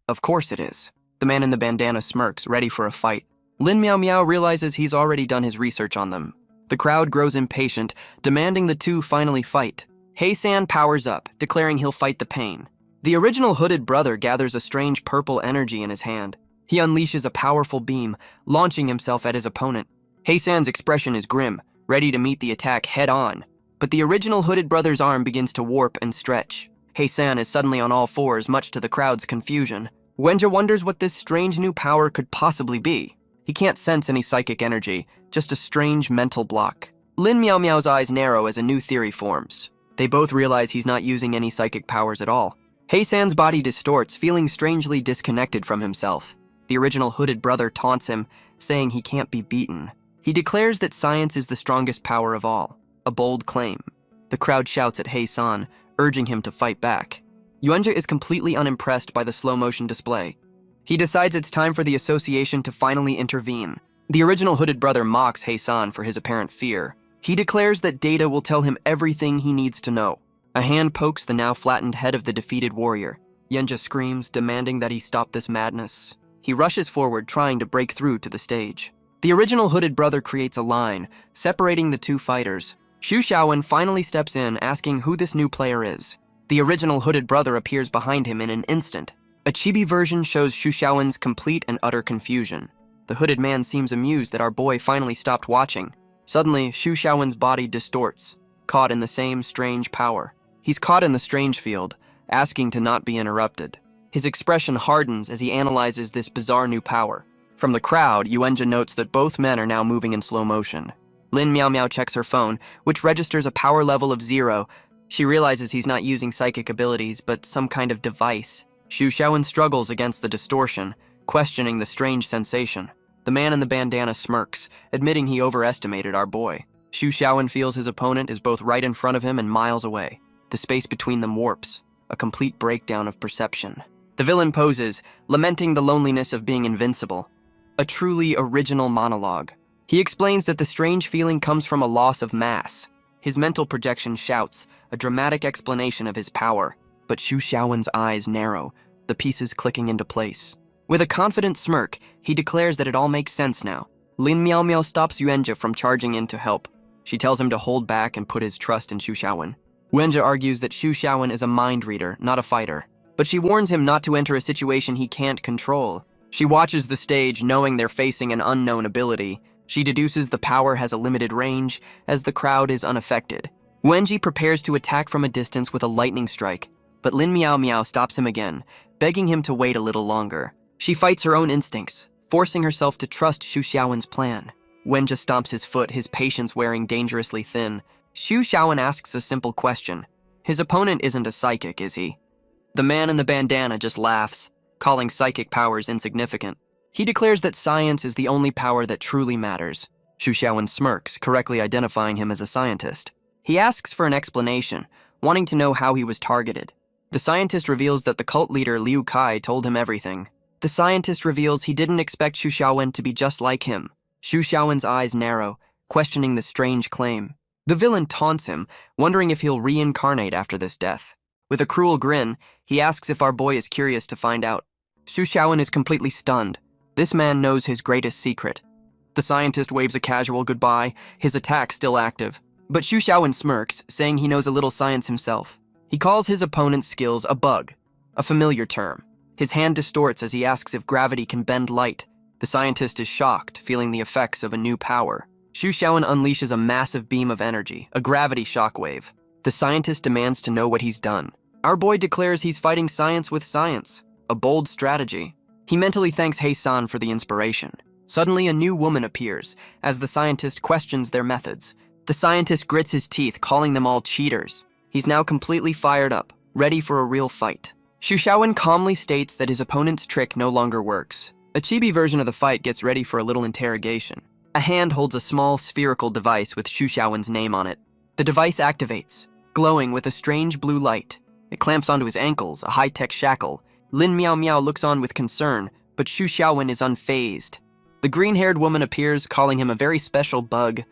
Of course it is. The man in the bandana smirks, ready for a fight. Lin Miao Miao realizes he's already done his research on them. The crowd grows impatient, demanding the two finally fight. Heisan powers up, declaring he'll fight the pain. The original hooded brother gathers a strange purple energy in his hand. He unleashes a powerful beam, launching himself at his opponent. Heisan's expression is grim, ready to meet the attack head-on. But the original hooded brother's arm begins to warp and stretch. Heisan is suddenly on all fours, much to the crowd's confusion. Wenjie wonders what this strange new power could possibly be. He can't sense any psychic energy, just a strange mental block. Lin Miao Miao's eyes narrow as a new theory forms. They both realize he's not using any psychic powers at all. Heisan's body distorts, feeling strangely disconnected from himself. The original hooded brother taunts him, saying he can't be beaten. He declares that science is the strongest power of all, a bold claim. The crowd shouts at Heisan, urging him to fight back. Yuanjia is completely unimpressed by the slow-motion display. He decides it's time for the association to finally intervene. The original hooded brother mocks Heisan for his apparent fear. He declares that data will tell him everything he needs to know. A hand pokes the now flattened head of the defeated warrior. Yuanjia screams, demanding that he stop this madness. He rushes forward, trying to break through to the stage. The original hooded brother creates a line, separating the two fighters. Xu Xiaowen finally steps in, asking who this new player is. The original hooded brother appears behind him in an instant. A chibi version shows Xu Xiaowen's complete and utter confusion. The hooded man seems amused that our boy finally stopped watching. Suddenly, Xu Xiaowen's body distorts, caught in the same strange power. He's caught in the strange field, asking to not be interrupted. His expression hardens as he analyzes this bizarre new power. From the crowd, Yuanjia notes that both men are now moving in slow motion. Lin Miao Miao checks her phone, which registers a power level of 0. She realizes he's not using psychic abilities, but some kind of device. Xu Xiaowen struggles against the distortion, questioning the strange sensation. The man in the bandana smirks, admitting he overestimated our boy. Xu Xiaowen feels his opponent is both right in front of him and miles away. The space between them warps, a complete breakdown of perception. The villain poses, lamenting the loneliness of being invincible. A truly original monologue. He explains that the strange feeling comes from a loss of mass. His mental projection shouts, a dramatic explanation of his power, but Xu Xiaowen's eyes narrow, the pieces clicking into place. With a confident smirk, he declares that it all makes sense now. Lin Miaomiao stops Yuanjia from charging in to help. She tells him to hold back and put his trust in Xu Xiaowen. Yuanjia argues that Xu Xiaowen is a mind reader, not a fighter, but she warns him not to enter a situation he can't control. She watches the stage knowing they're facing an unknown ability. She deduces the power has a limited range, as the crowd is unaffected. Wenji prepares to attack from a distance with a lightning strike, but Lin Miao stops him again, begging him to wait a little longer. She fights her own instincts, forcing herself to trust Xu Xiaowen's plan. Wenjia stomps his foot, his patience wearing dangerously thin. Xu Xiaowen asks a simple question. His opponent isn't a psychic, is he? The man in the bandana just laughs, calling psychic powers insignificant. He declares that science is the only power that truly matters. Xu Xiaowen smirks, correctly identifying him as a scientist. He asks for an explanation, wanting to know how he was targeted. The scientist reveals that the cult leader Liu Kai told him everything. The scientist reveals he didn't expect Xu Xiaowen to be just like him. Xu Xiaowen's eyes narrow, questioning the strange claim. The villain taunts him, wondering if he'll reincarnate after this death. With a cruel grin, he asks if our boy is curious to find out. Xu Xiaowen is completely stunned. This man knows his greatest secret. The scientist waves a casual goodbye, his attack still active. But Xu Xiaowen smirks, saying he knows a little science himself. He calls his opponent's skills a bug, a familiar term. His hand distorts as he asks if gravity can bend light. The scientist is shocked, feeling the effects of a new power. Xu Xiaowen unleashes a massive beam of energy, a gravity shockwave. The scientist demands to know what he's done. Our boy declares he's fighting science with science, a bold strategy. He mentally thanks Hei-san for the inspiration. Suddenly, a new woman appears, as the scientist questions their methods. The scientist grits his teeth, calling them all cheaters. He's now completely fired up, ready for a real fight. Xu Xiaowen calmly states that his opponent's trick no longer works. A chibi version of the fight gets ready for a little interrogation. A hand holds a small spherical device with Xu Xiaowen's name on it. The device activates, glowing with a strange blue light. It clamps onto his ankles, a high-tech shackle. Lin Miao looks on with concern, but Xu Xiaowen is unfazed. The green-haired woman appears, calling him a very special bug.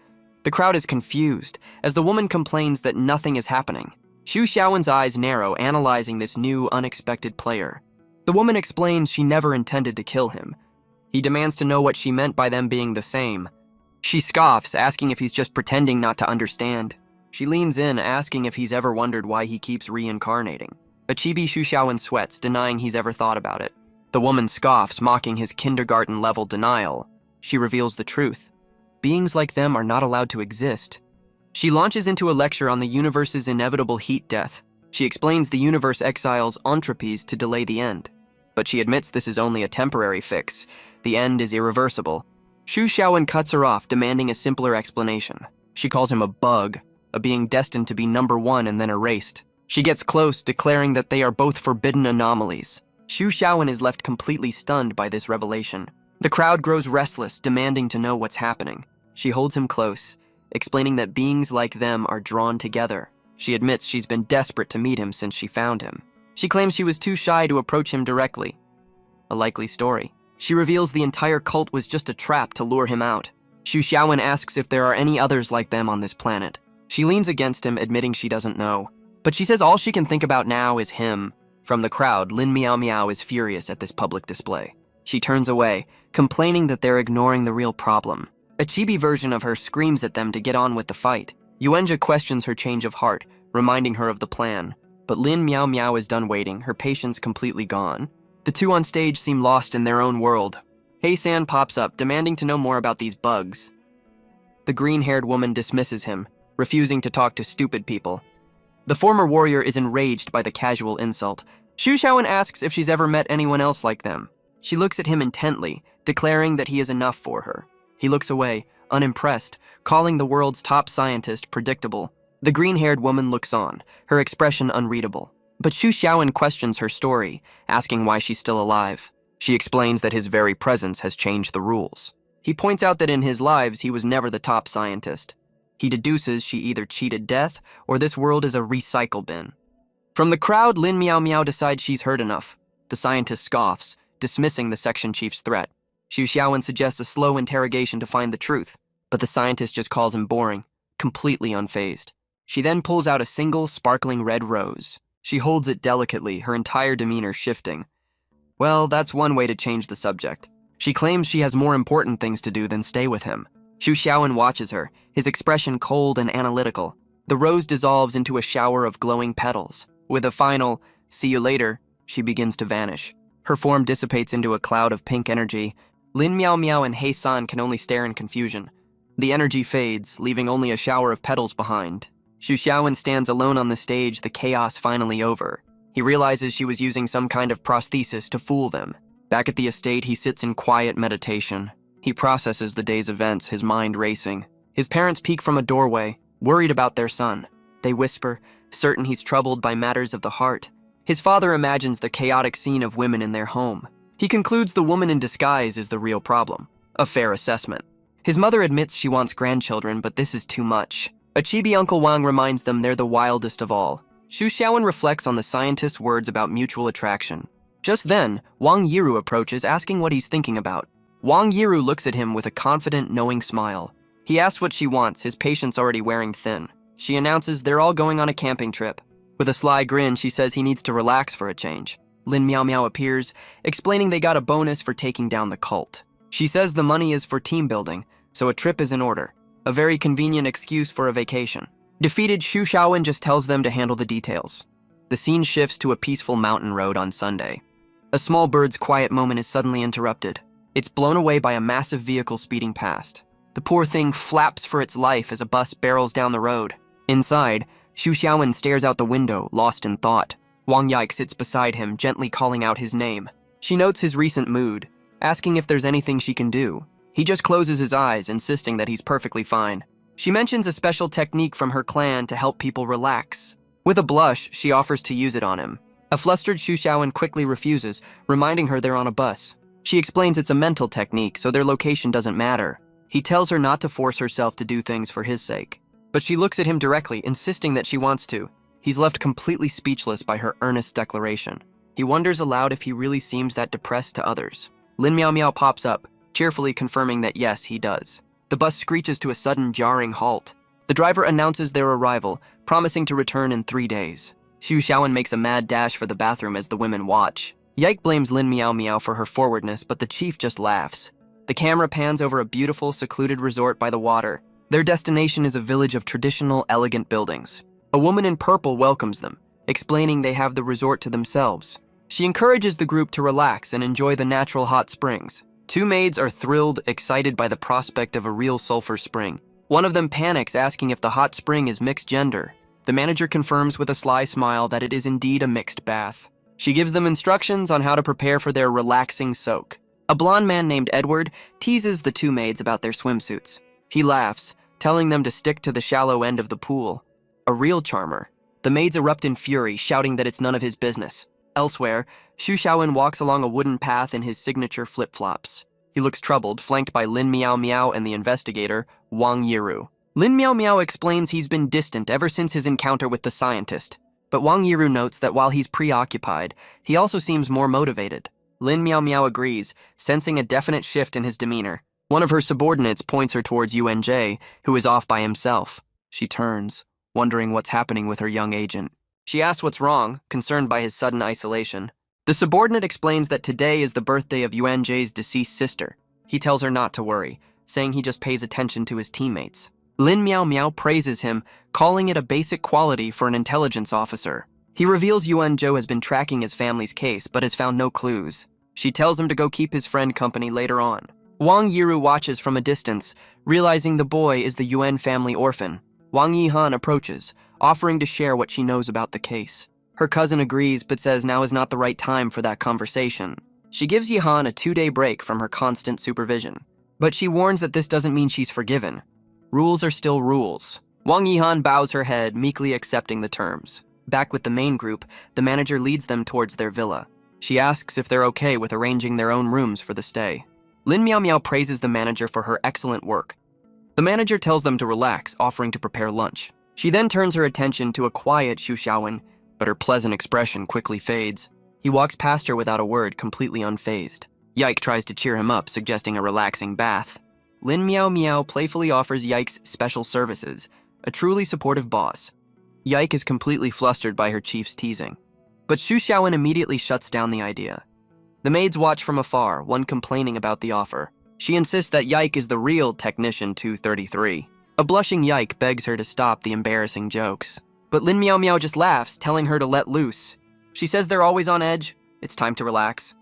The crowd is confused, as the woman complains that nothing is happening. Xu Xiaowen's eyes narrow, analyzing this new, unexpected player. The woman explains she never intended to kill him. He demands to know what she meant by them being the same. She scoffs, asking if he's just pretending not to understand. She leans in, asking if he's ever wondered why he keeps reincarnating. A chibi Xu Xiaowen sweats, denying he's ever thought about it. The woman scoffs, mocking his kindergarten-level denial. She reveals the truth. Beings like them are not allowed to exist. She launches into a lecture on the universe's inevitable heat death. She explains the universe exiles entropies to delay the end. But she admits this is only a temporary fix. The end is irreversible. Xu Xiaowen cuts her off, demanding a simpler explanation. She calls him a bug, a being destined to be number one and then erased. She gets close, declaring that they are both forbidden anomalies. Xu Xiaowen is left completely stunned by this revelation. The crowd grows restless, demanding to know what's happening. She holds him close, explaining that beings like them are drawn together. She admits she's been desperate to meet him since she found him. She claims she was too shy to approach him directly. A likely story. She reveals the entire cult was just a trap to lure him out. Xu Xiaowen asks if there are any others like them on this planet. She leans against him, admitting she doesn't know. But she says all she can think about now is him. From the crowd, Lin Miao is furious at this public display. She turns away, complaining that they're ignoring the real problem. A chibi version of her screams at them to get on with the fight. Yuanjia questions her change of heart, reminding her of the plan. But Lin Miao is done waiting, her patience completely gone. The two on stage seem lost in their own world. Hei-san pops up, demanding to know more about these bugs. The green-haired woman dismisses him, refusing to talk to stupid people. The former warrior is enraged by the casual insult. Xu Xiaowen asks if she's ever met anyone else like them. She looks at him intently, declaring that he is enough for her. He looks away, unimpressed, calling the world's top scientist predictable. The green-haired woman looks on, her expression unreadable. But Xu Xiaowen questions her story, asking why she's still alive. She explains that his very presence has changed the rules. He points out that in his lives he was never the top scientist. He deduces she either cheated death or this world is a recycle bin. From the crowd, Lin Miao decides she's heard enough. The scientist scoffs, dismissing the section chief's threat. Xu Xiaowen suggests a slow interrogation to find the truth. but the scientist just calls him boring, completely unfazed. She then pulls out a single, sparkling red rose. She holds it delicately, her entire demeanor shifting. Well, that's one way to change the subject. She claims she has more important things to do than stay with him. Xu Xiaowen watches her, his expression cold and analytical. The rose dissolves into a shower of glowing petals. With a final, "See you later," she begins to vanish. Her form dissipates into a cloud of pink energy. Lin Miao Miao and He San can only stare in confusion. The energy fades, leaving only a shower of petals behind. Xu Xiaowen stands alone on the stage, the chaos finally over. He realizes she was using some kind of prosthesis to fool them. Back at the estate, he sits in quiet meditation. He processes the day's events, his mind racing. His parents peek from a doorway, worried about their son. They whisper, certain he's troubled by matters of the heart. His father imagines the chaotic scene of women in their home. He concludes the woman in disguise is the real problem. A fair assessment. His mother admits she wants grandchildren, but this is too much. A chibi Uncle Wang reminds them they're the wildest of all. Xu Xiaowen reflects on the scientist's words about mutual attraction. Just then, Wang Yiru approaches, asking what he's thinking about. Wang Yiru looks at him with a confident, knowing smile. He asks what she wants, his patience already wearing thin. She announces they're all going on a camping trip. With a sly grin, she says he needs to relax for a change. Lin Miao Miao appears, explaining they got a bonus for taking down the cult. She says the money is for team building, so a trip is in order. A very convenient excuse for a vacation. Defeated, Xu Xiaowen just tells them to handle the details. The scene shifts to a peaceful mountain road on Sunday. A small bird's quiet moment is suddenly interrupted. It's blown away by a massive vehicle speeding past. The poor thing flaps for its life as a bus barrels down the road. Inside, Xu Xiaowen stares out the window, lost in thought. Wang Yike sits beside him, gently calling out his name. She notes his recent mood, asking if there's anything she can do. He just closes his eyes, insisting that he's perfectly fine. She mentions a special technique from her clan to help people relax. With a blush, she offers to use it on him. A flustered Xu Xiaowen quickly refuses, reminding her they're on a bus. She explains it's a mental technique, so their location doesn't matter. He tells her not to force herself to do things for his sake. But she looks at him directly, insisting that she wants to. He's left completely speechless by her earnest declaration. He wonders aloud if he really seems that depressed to others. Lin Miao Miao pops up, cheerfully confirming that yes, he does. The bus screeches to a sudden jarring halt. The driver announces their arrival, promising to return in 3 days. Xu Xiaowen makes a mad dash for the bathroom as the women watch. Yike blames Lin Miao Miao for her forwardness, but the chief just laughs. The camera pans over a beautiful, secluded resort by the water. Their destination is a village of traditional, elegant buildings. A woman in purple welcomes them, explaining they have the resort to themselves. She encourages the group to relax and enjoy the natural hot springs. 2 maids are thrilled, excited by the prospect of a real sulfur spring. One of them panics, asking if the hot spring is mixed gender. The manager confirms with a sly smile that it is indeed a mixed bath. She gives them instructions on how to prepare for their relaxing soak. A blonde man named Edward teases the 2 maids about their swimsuits. He laughs, telling them to stick to the shallow end of the pool. A real charmer. The maids erupt in fury, shouting that it's none of his business. Elsewhere, Xu Xiaowen walks along a wooden path in his signature flip-flops. He looks troubled, flanked by Lin Miao Miao and the investigator, Wang Yiru. Lin Miao Miao explains he's been distant ever since his encounter with the scientist. But Wang Yiru notes that while he's preoccupied, he also seems more motivated. Lin Miao Miao agrees, sensing a definite shift in his demeanor. One of her subordinates points her towards UNJ, who is off by himself. She turns, wondering what's happening with her young agent. She asks what's wrong, concerned by his sudden isolation. The subordinate explains that today is the birthday of UNJ's deceased sister. He tells her not to worry, saying he just pays attention to his teammates. Lin Miao Miao praises him, calling it a basic quality for an intelligence officer. He reveals Yuanzhou has been tracking his family's case, but has found no clues. She tells him to go keep his friend company later on. Wang Yiru watches from a distance, realizing the boy is the Yuan family orphan. Wang Yihan approaches, offering to share what she knows about the case. Her cousin agrees, but says now is not the right time for that conversation. She gives Yihan a 2-day break from her constant supervision. But she warns that this doesn't mean she's forgiven. Rules are still rules. Wang Yihan bows her head, meekly accepting the terms. Back with the main group, the manager leads them towards their villa. She asks if they're okay with arranging their own rooms for the stay. Lin Miao Miao praises the manager for her excellent work. The manager tells them to relax, offering to prepare lunch. She then turns her attention to a quiet Xu Xiaowen, but her pleasant expression quickly fades. He walks past her without a word, completely unfazed. Yike tries to cheer him up, suggesting a relaxing bath. Lin Miao Miao playfully offers Yike's special services, a truly supportive boss. Yike is completely flustered by her chief's teasing. But Xu Xiaowen immediately shuts down the idea. The maids watch from afar, one complaining about the offer. She insists that Yike is the real Technician 233. A blushing Yike begs her to stop the embarrassing jokes. But Lin Miao Miao just laughs, telling her to let loose. She says they're always on edge. It's time to relax.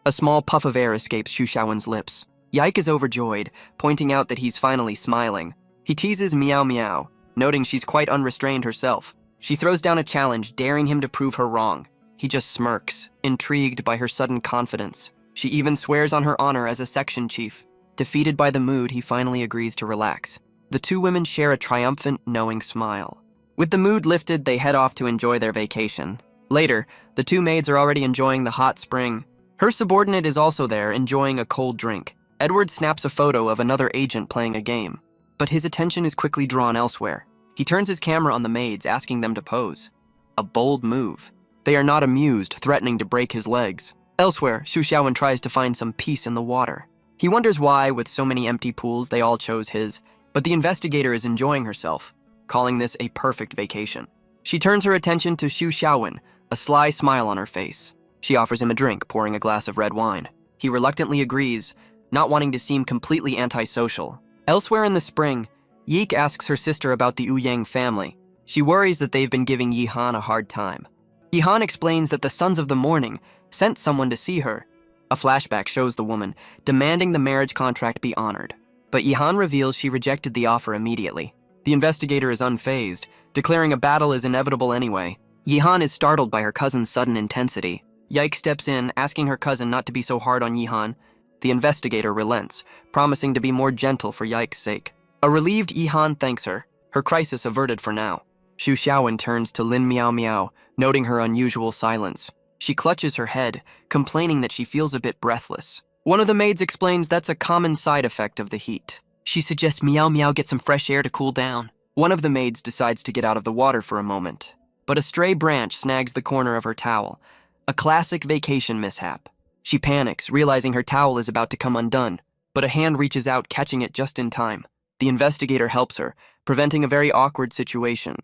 A small puff of air escapes Xu Xiaowen's lips. Yike is overjoyed, pointing out that he's finally smiling. He teases Miao Miao, noting she's quite unrestrained herself. She throws down a challenge, daring him to prove her wrong. He just smirks, intrigued by her sudden confidence. She even swears on her honor as a section chief. Defeated by the mood, he finally agrees to relax. The two women share a triumphant, knowing smile. With the mood lifted, they head off to enjoy their vacation. Later, the two maids are already enjoying the hot spring. Her subordinate is also there, enjoying a cold drink. Edward snaps a photo of another agent playing a game, but his attention is quickly drawn elsewhere. He turns his camera on the maids, asking them to pose. A bold move. They are not amused, threatening to break his legs. Elsewhere, Xu Xiaowen tries to find some peace in the water. He wonders why, with so many empty pools, they all chose his, but the investigator is enjoying herself, calling this a perfect vacation. She turns her attention to Xu Xiaowen, a sly smile on her face. She offers him a drink, pouring a glass of red wine. He reluctantly agrees, not wanting to seem completely antisocial. Elsewhere in the spring, Yike asks her sister about the Ouyang family. She worries that they've been giving Yihan a hard time. Yihan explains that the Sons of the Morning sent someone to see her. A flashback shows the woman demanding the marriage contract be honored. But Yihan reveals she rejected the offer immediately. The investigator is unfazed, declaring a battle is inevitable anyway. Yihan is startled by her cousin's sudden intensity. Yike steps in, asking her cousin not to be so hard on Yihan. The investigator relents, promising to be more gentle for Yike's sake. A relieved Yihan thanks her, her crisis averted for now. Xu Xiaowen turns to Lin Miao Miao, noting her unusual silence. She clutches her head, complaining that she feels a bit breathless. One of the maids explains that's a common side effect of the heat. She suggests Miao Miao get some fresh air to cool down. One of the maids decides to get out of the water for a moment, but a stray branch snags the corner of her towel, a classic vacation mishap. She panics, realizing her towel is about to come undone, but a hand reaches out, catching it just in time. The investigator helps her, preventing a very awkward situation.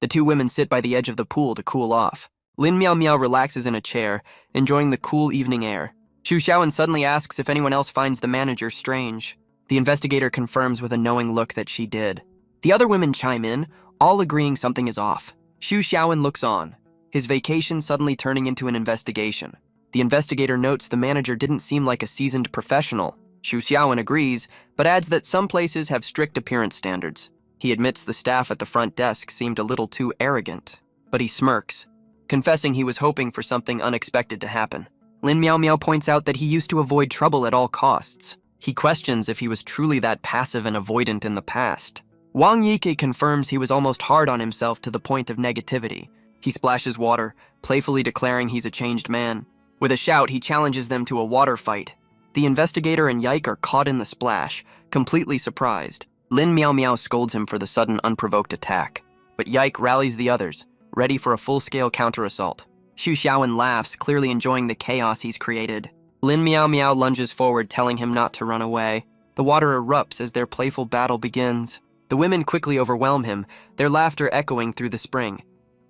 The two women sit by the edge of the pool to cool off. Lin Miao Miao relaxes in a chair, enjoying the cool evening air. Xu Xiaowen suddenly asks if anyone else finds the manager strange. The investigator confirms with a knowing look that she did. The other women chime in, all agreeing something is off. Xu Xiaowen looks on, his vacation suddenly turning into an investigation. The investigator notes the manager didn't seem like a seasoned professional. Xu Xiaowen agrees, but adds that some places have strict appearance standards. He admits the staff at the front desk seemed a little too arrogant, but he smirks, confessing he was hoping for something unexpected to happen. Lin Miao Miao points out that he used to avoid trouble at all costs. He questions if he was truly that passive and avoidant in the past. Wang Yike confirms he was almost hard on himself to the point of negativity. He splashes water, playfully declaring he's a changed man. With a shout, he challenges them to a water fight. The investigator and Yike are caught in the splash, completely surprised. Lin Miao Miao scolds him for the sudden unprovoked attack, but Yike rallies the others, ready for a full-scale counter-assault. Xu Xiaowen laughs, clearly enjoying the chaos he's created. Lin Miao Miao lunges forward, telling him not to run away. The water erupts as their playful battle begins. The women quickly overwhelm him, their laughter echoing through the spring.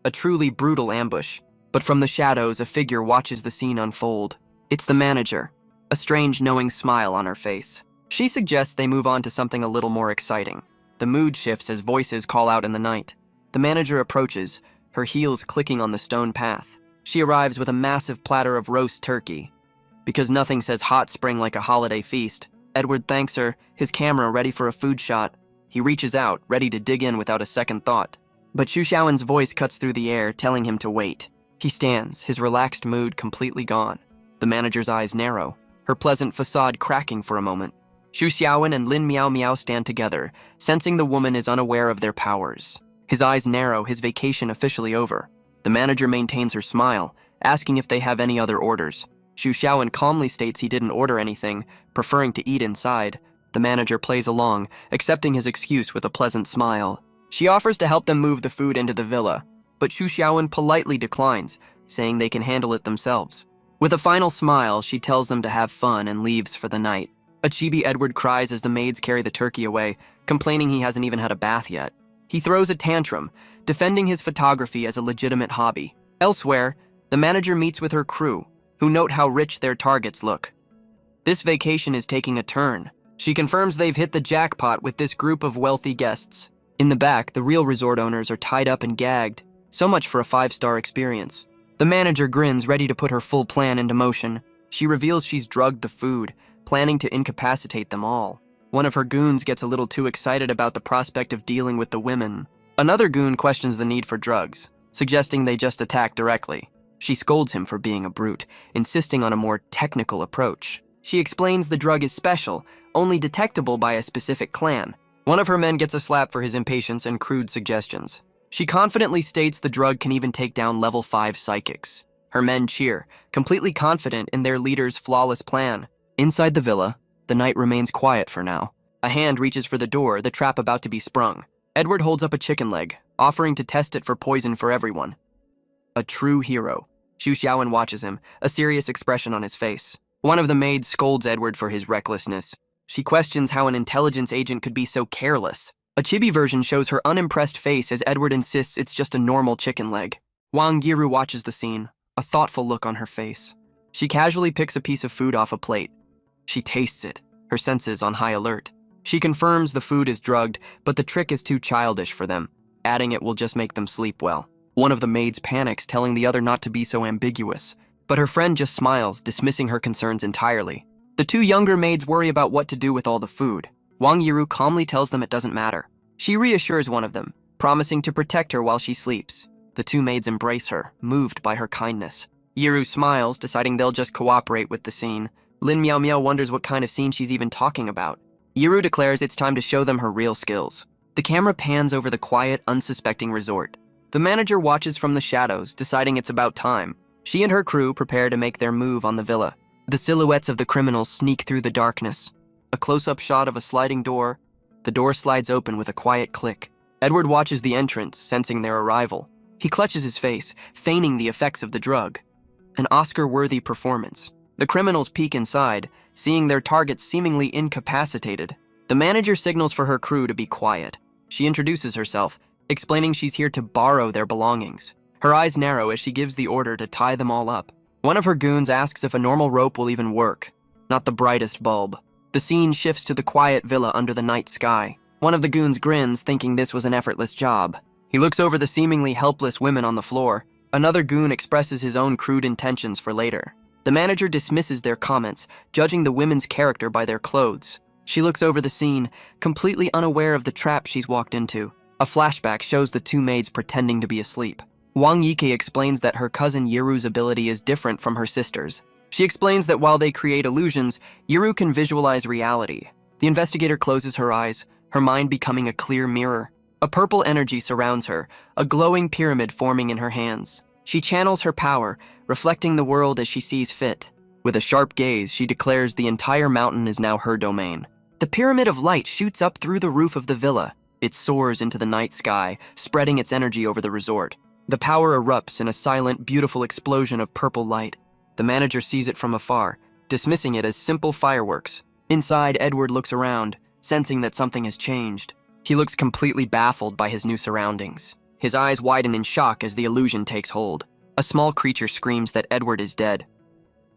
A truly brutal ambush. But from the shadows, a figure watches the scene unfold. It's the manager, a strange knowing smile on her face. She suggests they move on to something a little more exciting. The mood shifts as voices call out in the night. The manager approaches, her heels clicking on the stone path. She arrives with a massive platter of roast turkey. Because nothing says hot spring like a holiday feast, Edward thanks her, his camera ready for a food shot. He reaches out, ready to dig in without a second thought. But Xu Xiaowen's voice cuts through the air, telling him to wait. He stands, his relaxed mood completely gone. The manager's eyes narrow, her pleasant facade cracking for a moment. Xu Xiaowen and Lin Miao Miao stand together, sensing the woman is unaware of their powers. His eyes narrow, his vacation officially over. The manager maintains her smile, asking if they have any other orders. Xu Xiaowen calmly states he didn't order anything, preferring to eat inside. The manager plays along, accepting his excuse with a pleasant smile. She offers to help them move the food into the villa, but Xu Xiaowen politely declines, saying they can handle it themselves. With a final smile, she tells them to have fun and leaves for the night. A chibi Edward cries as the maids carry the turkey away, complaining he hasn't even had a bath yet. He throws a tantrum, defending his photography as a legitimate hobby. Elsewhere, the manager meets with her crew, who note how rich their targets look. This vacation is taking a turn. She confirms they've hit the jackpot with this group of wealthy guests. In the back, the real resort owners are tied up and gagged. So much for a 5-star experience. The manager grins, ready to put her full plan into motion. She reveals she's drugged the food, planning to incapacitate them all. One of her goons gets a little too excited about the prospect of dealing with the women. Another goon questions the need for drugs, suggesting they just attack directly. She scolds him for being a brute, insisting on a more technical approach. She explains the drug is special, only detectable by a specific clan. One of her men gets a slap for his impatience and crude suggestions. She confidently states the drug can even take down level 5 psychics. Her men cheer, completely confident in their leader's flawless plan. Inside the villa, the night remains quiet for now. A hand reaches for the door, the trap about to be sprung. Edward holds up a chicken leg, offering to test it for poison for everyone. A true hero. Xu Xiaowen watches him, a serious expression on his face. One of the maids scolds Edward for his recklessness. She questions how an intelligence agent could be so careless. A chibi version shows her unimpressed face as Edward insists it's just a normal chicken leg. Wang Yiru watches the scene, a thoughtful look on her face. She casually picks a piece of food off a plate. She tastes it, her senses on high alert. She confirms the food is drugged, but the trick is too childish for them. Adding it will just make them sleep well. One of the maids panics, telling the other not to be so ambiguous. But her friend just smiles, dismissing her concerns entirely. The two younger maids worry about what to do with all the food. Wang Yiru calmly tells them it doesn't matter. She reassures one of them, promising to protect her while she sleeps. The two maids embrace her, moved by her kindness. Yiru smiles, deciding they'll just cooperate with the scene. Lin Miao Miao wonders what kind of scene she's even talking about. Yiru declares it's time to show them her real skills. The camera pans over the quiet, unsuspecting resort. The manager watches from the shadows, deciding it's about time. She and her crew prepare to make their move on the villa. The silhouettes of the criminals sneak through the darkness. A close-up shot of a sliding door. The door slides open with a quiet click. Edward watches the entrance, sensing their arrival. He clutches his face, feigning the effects of the drug. An Oscar-worthy performance. The criminals peek inside, seeing their targets seemingly incapacitated. The manager signals for her crew to be quiet. She introduces herself, explaining she's here to borrow their belongings. Her eyes narrow as she gives the order to tie them all up. One of her goons asks if a normal rope will even work. Not the brightest bulb. The scene shifts to the quiet villa under the night sky. One of the goons grins, thinking this was an effortless job. He looks over the seemingly helpless women on the floor. Another goon expresses his own crude intentions for later. The manager dismisses their comments, judging the women's character by their clothes. She looks over the scene, completely unaware of the trap she's walked into. A flashback shows the two maids pretending to be asleep. Wang Yike explains that her cousin Yiru's ability is different from her sister's. She explains that while they create illusions, Yiru can visualize reality. The investigator closes her eyes, her mind becoming a clear mirror. A purple energy surrounds her, a glowing pyramid forming in her hands. She channels her power, reflecting the world as she sees fit. With a sharp gaze, she declares the entire mountain is now her domain. The pyramid of light shoots up through the roof of the villa. It soars into the night sky, spreading its energy over the resort. The power erupts in a silent, beautiful explosion of purple light. The manager sees it from afar, dismissing it as simple fireworks. Inside, Edward looks around, sensing that something has changed. He looks completely baffled by his new surroundings. His eyes widen in shock as the illusion takes hold. A small creature screams that Edward is dead.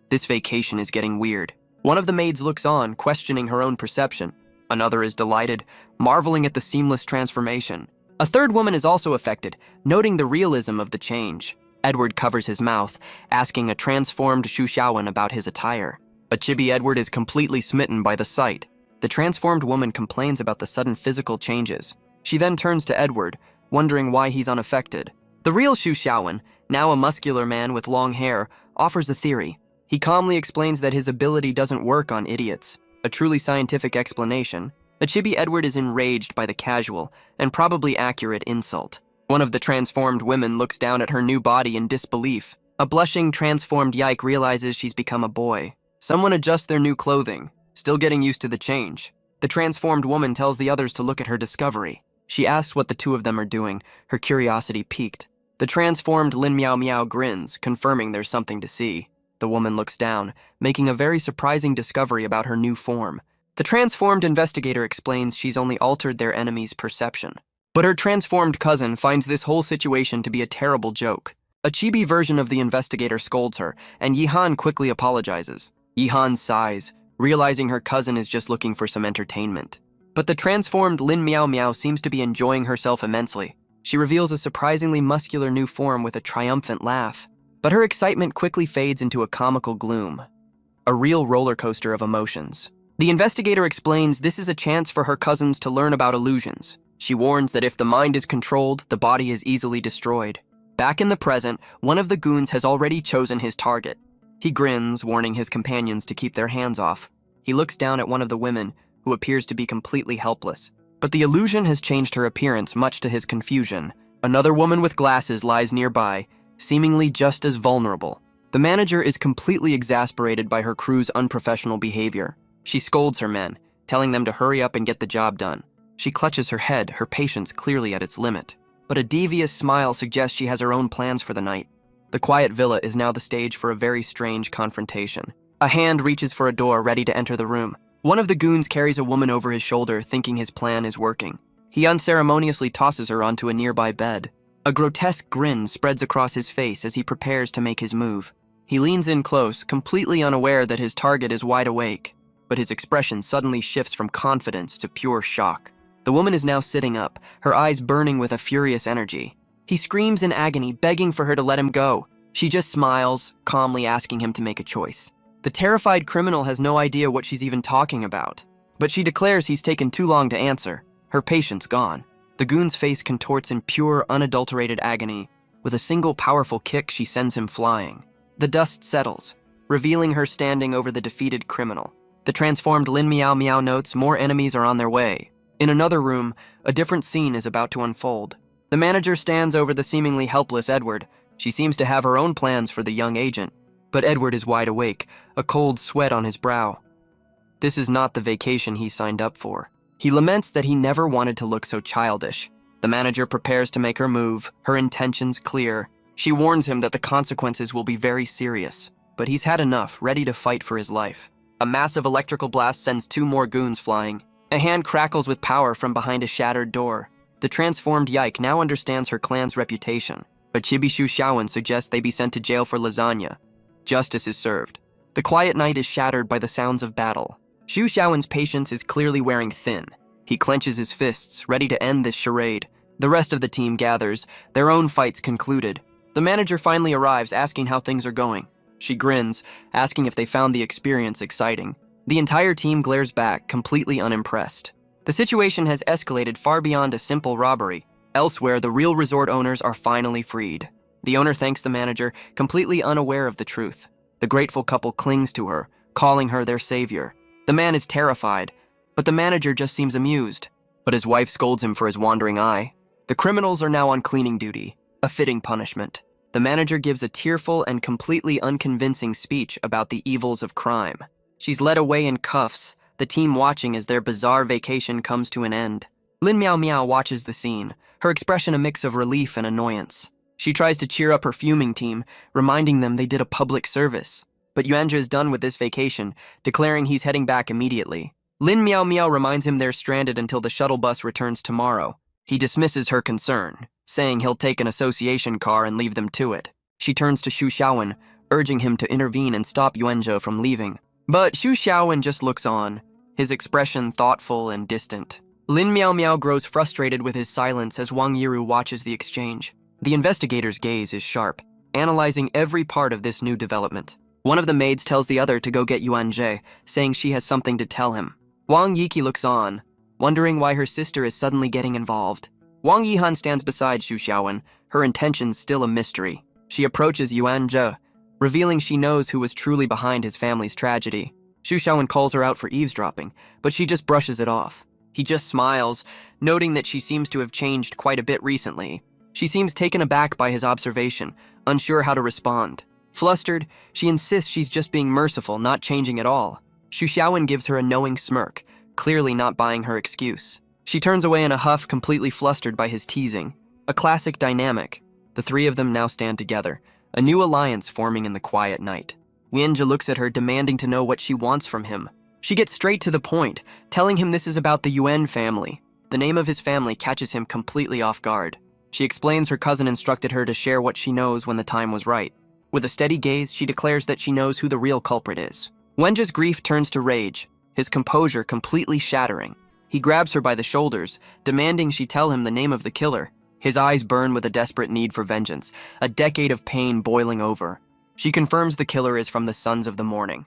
This vacation is getting weird. One of the maids looks on, questioning her own perception. Another is delighted, marveling at the seamless transformation. A third woman is also affected, noting the realism of the change. Edward covers his mouth, asking a transformed Xu Xiaowen about his attire. A chibi Edward is completely smitten by the sight. The transformed woman complains about the sudden physical changes. She then turns to Edward, wondering why he's unaffected. The real Xu Xiaowen, now a muscular man with long hair, offers a theory. He calmly explains that his ability doesn't work on idiots. A truly scientific explanation. The chibi Edward is enraged by the casual and probably accurate insult. One of the transformed women looks down at her new body in disbelief. A blushing, transformed Yike realizes she's become a boy. Someone adjusts their new clothing, still getting used to the change. The transformed woman tells the others to look at her discovery. She asks what the two of them are doing, her curiosity piqued. The transformed Lin Miao Miao grins, confirming there's something to see. The woman looks down, making a very surprising discovery about her new form. The transformed investigator explains she's only altered their enemy's perception. But her transformed cousin finds this whole situation to be a terrible joke. A chibi version of the investigator scolds her, and Yihan quickly apologizes. Yihan sighs, realizing her cousin is just looking for some entertainment. But the transformed Lin Miao Miao seems to be enjoying herself immensely. She reveals a surprisingly muscular new form with a triumphant laugh. But her excitement quickly fades into a comical gloom. A real roller coaster of emotions. The investigator explains this is a chance for her cousins to learn about illusions. She warns that if the mind is controlled, the body is easily destroyed. Back in the present, one of the goons has already chosen his target. He grins, warning his companions to keep their hands off. He looks down at one of the women, who appears to be completely helpless. But the illusion has changed her appearance, much to his confusion. Another woman with glasses lies nearby, seemingly just as vulnerable. The manager is completely exasperated by her crew's unprofessional behavior. She scolds her men, telling them to hurry up and get the job done. She clutches her head, her patience clearly at its limit. But a devious smile suggests she has her own plans for the night. The quiet villa is now the stage for a very strange confrontation. A hand reaches for a door, ready to enter the room. One of the goons carries a woman over his shoulder, thinking his plan is working. He unceremoniously tosses her onto a nearby bed. A grotesque grin spreads across his face as he prepares to make his move. He leans in close, completely unaware that his target is wide awake. But his expression suddenly shifts from confidence to pure shock. The woman is now sitting up, her eyes burning with a furious energy. He screams in agony, begging for her to let him go. She just smiles, calmly asking him to make a choice. The terrified criminal has no idea what she's even talking about. But she declares he's taken too long to answer, her patience gone. The goon's face contorts in pure, unadulterated agony. With a single powerful kick, she sends him flying. The dust settles, revealing her standing over the defeated criminal. The transformed Lin Miao Miao notes more enemies are on their way. In another room, a different scene is about to unfold. The manager stands over the seemingly helpless Edward. She seems to have her own plans for the young agent. But Edward is wide awake, a cold sweat on his brow. This is not the vacation he signed up for. He laments that he never wanted to look so childish. The manager prepares to make her move, her intentions clear. She warns him that the consequences will be very serious. But he's had enough, ready to fight for his life. A massive electrical blast sends 2 more goons flying. A hand crackles with power from behind a shattered door. The transformed Yike now understands her clan's reputation. But Chibi Shu Xiaowen suggests they be sent to jail for lasagna. Justice is served. The quiet night is shattered by the sounds of battle. Shu Xiaowen's patience is clearly wearing thin. He clenches his fists, ready to end this charade. The rest of the team gathers, their own fights concluded. The manager finally arrives, asking how things are going. She grins, asking if they found the experience exciting. The entire team glares back, completely unimpressed. The situation has escalated far beyond a simple robbery. Elsewhere, the real resort owners are finally freed. The owner thanks the manager, completely unaware of the truth. The grateful couple clings to her, calling her their savior. The man is terrified, but the manager just seems amused. But his wife scolds him for his wandering eye. The criminals are now on cleaning duty, a fitting punishment. The manager gives a tearful and completely unconvincing speech about the evils of crime. She's led away in cuffs, the team watching as their bizarre vacation comes to an end. Lin Miao Miao watches the scene, her expression a mix of relief and annoyance. She tries to cheer up her fuming team, reminding them they did a public service. But Yuanzhe is done with this vacation, declaring he's heading back immediately. Lin Miao Miao reminds him they're stranded until the shuttle bus returns tomorrow. He dismisses her concern, saying he'll take an association car and leave them to it. She turns to Shu Xiaowen, urging him to intervene and stop Yuanzhe from leaving. But Shu Xiaowen just looks on, his expression thoughtful and distant. Lin Miao Miao grows frustrated with his silence as Wang Yiru watches the exchange. The investigator's gaze is sharp, analyzing every part of this new development. One of the maids tells the other to go get Yuanzhe, saying she has something to tell him. Wang Yiki looks on, wondering why her sister is suddenly getting involved. Wang Yihan stands beside Shu Xiaowen, her intentions still a mystery. She approaches Yuanzhe, revealing she knows who was truly behind his family's tragedy. Shu Xiaowen calls her out for eavesdropping, but she just brushes it off. He just smiles, noting that she seems to have changed quite a bit recently. She seems taken aback by his observation, unsure how to respond. Flustered, she insists she's just being merciful, not changing at all. Shu Xiaowen gives her a knowing smirk, clearly not buying her excuse. She turns away in a huff, completely flustered by his teasing. A classic dynamic. The 3 of them now stand together, a new alliance forming in the quiet night. Yuanzhe looks at her, demanding to know what she wants from him. She gets straight to the point, telling him this is about the Yuan family. The name of his family catches him completely off guard. She explains her cousin instructed her to share what she knows when the time was right. With a steady gaze, she declares that she knows who the real culprit is. Wenja's grief turns to rage, his composure completely shattering. He grabs her by the shoulders, demanding she tell him the name of the killer. His eyes burn with a desperate need for vengeance, a decade of pain boiling over. She confirms the killer is from the Sons of the Morning.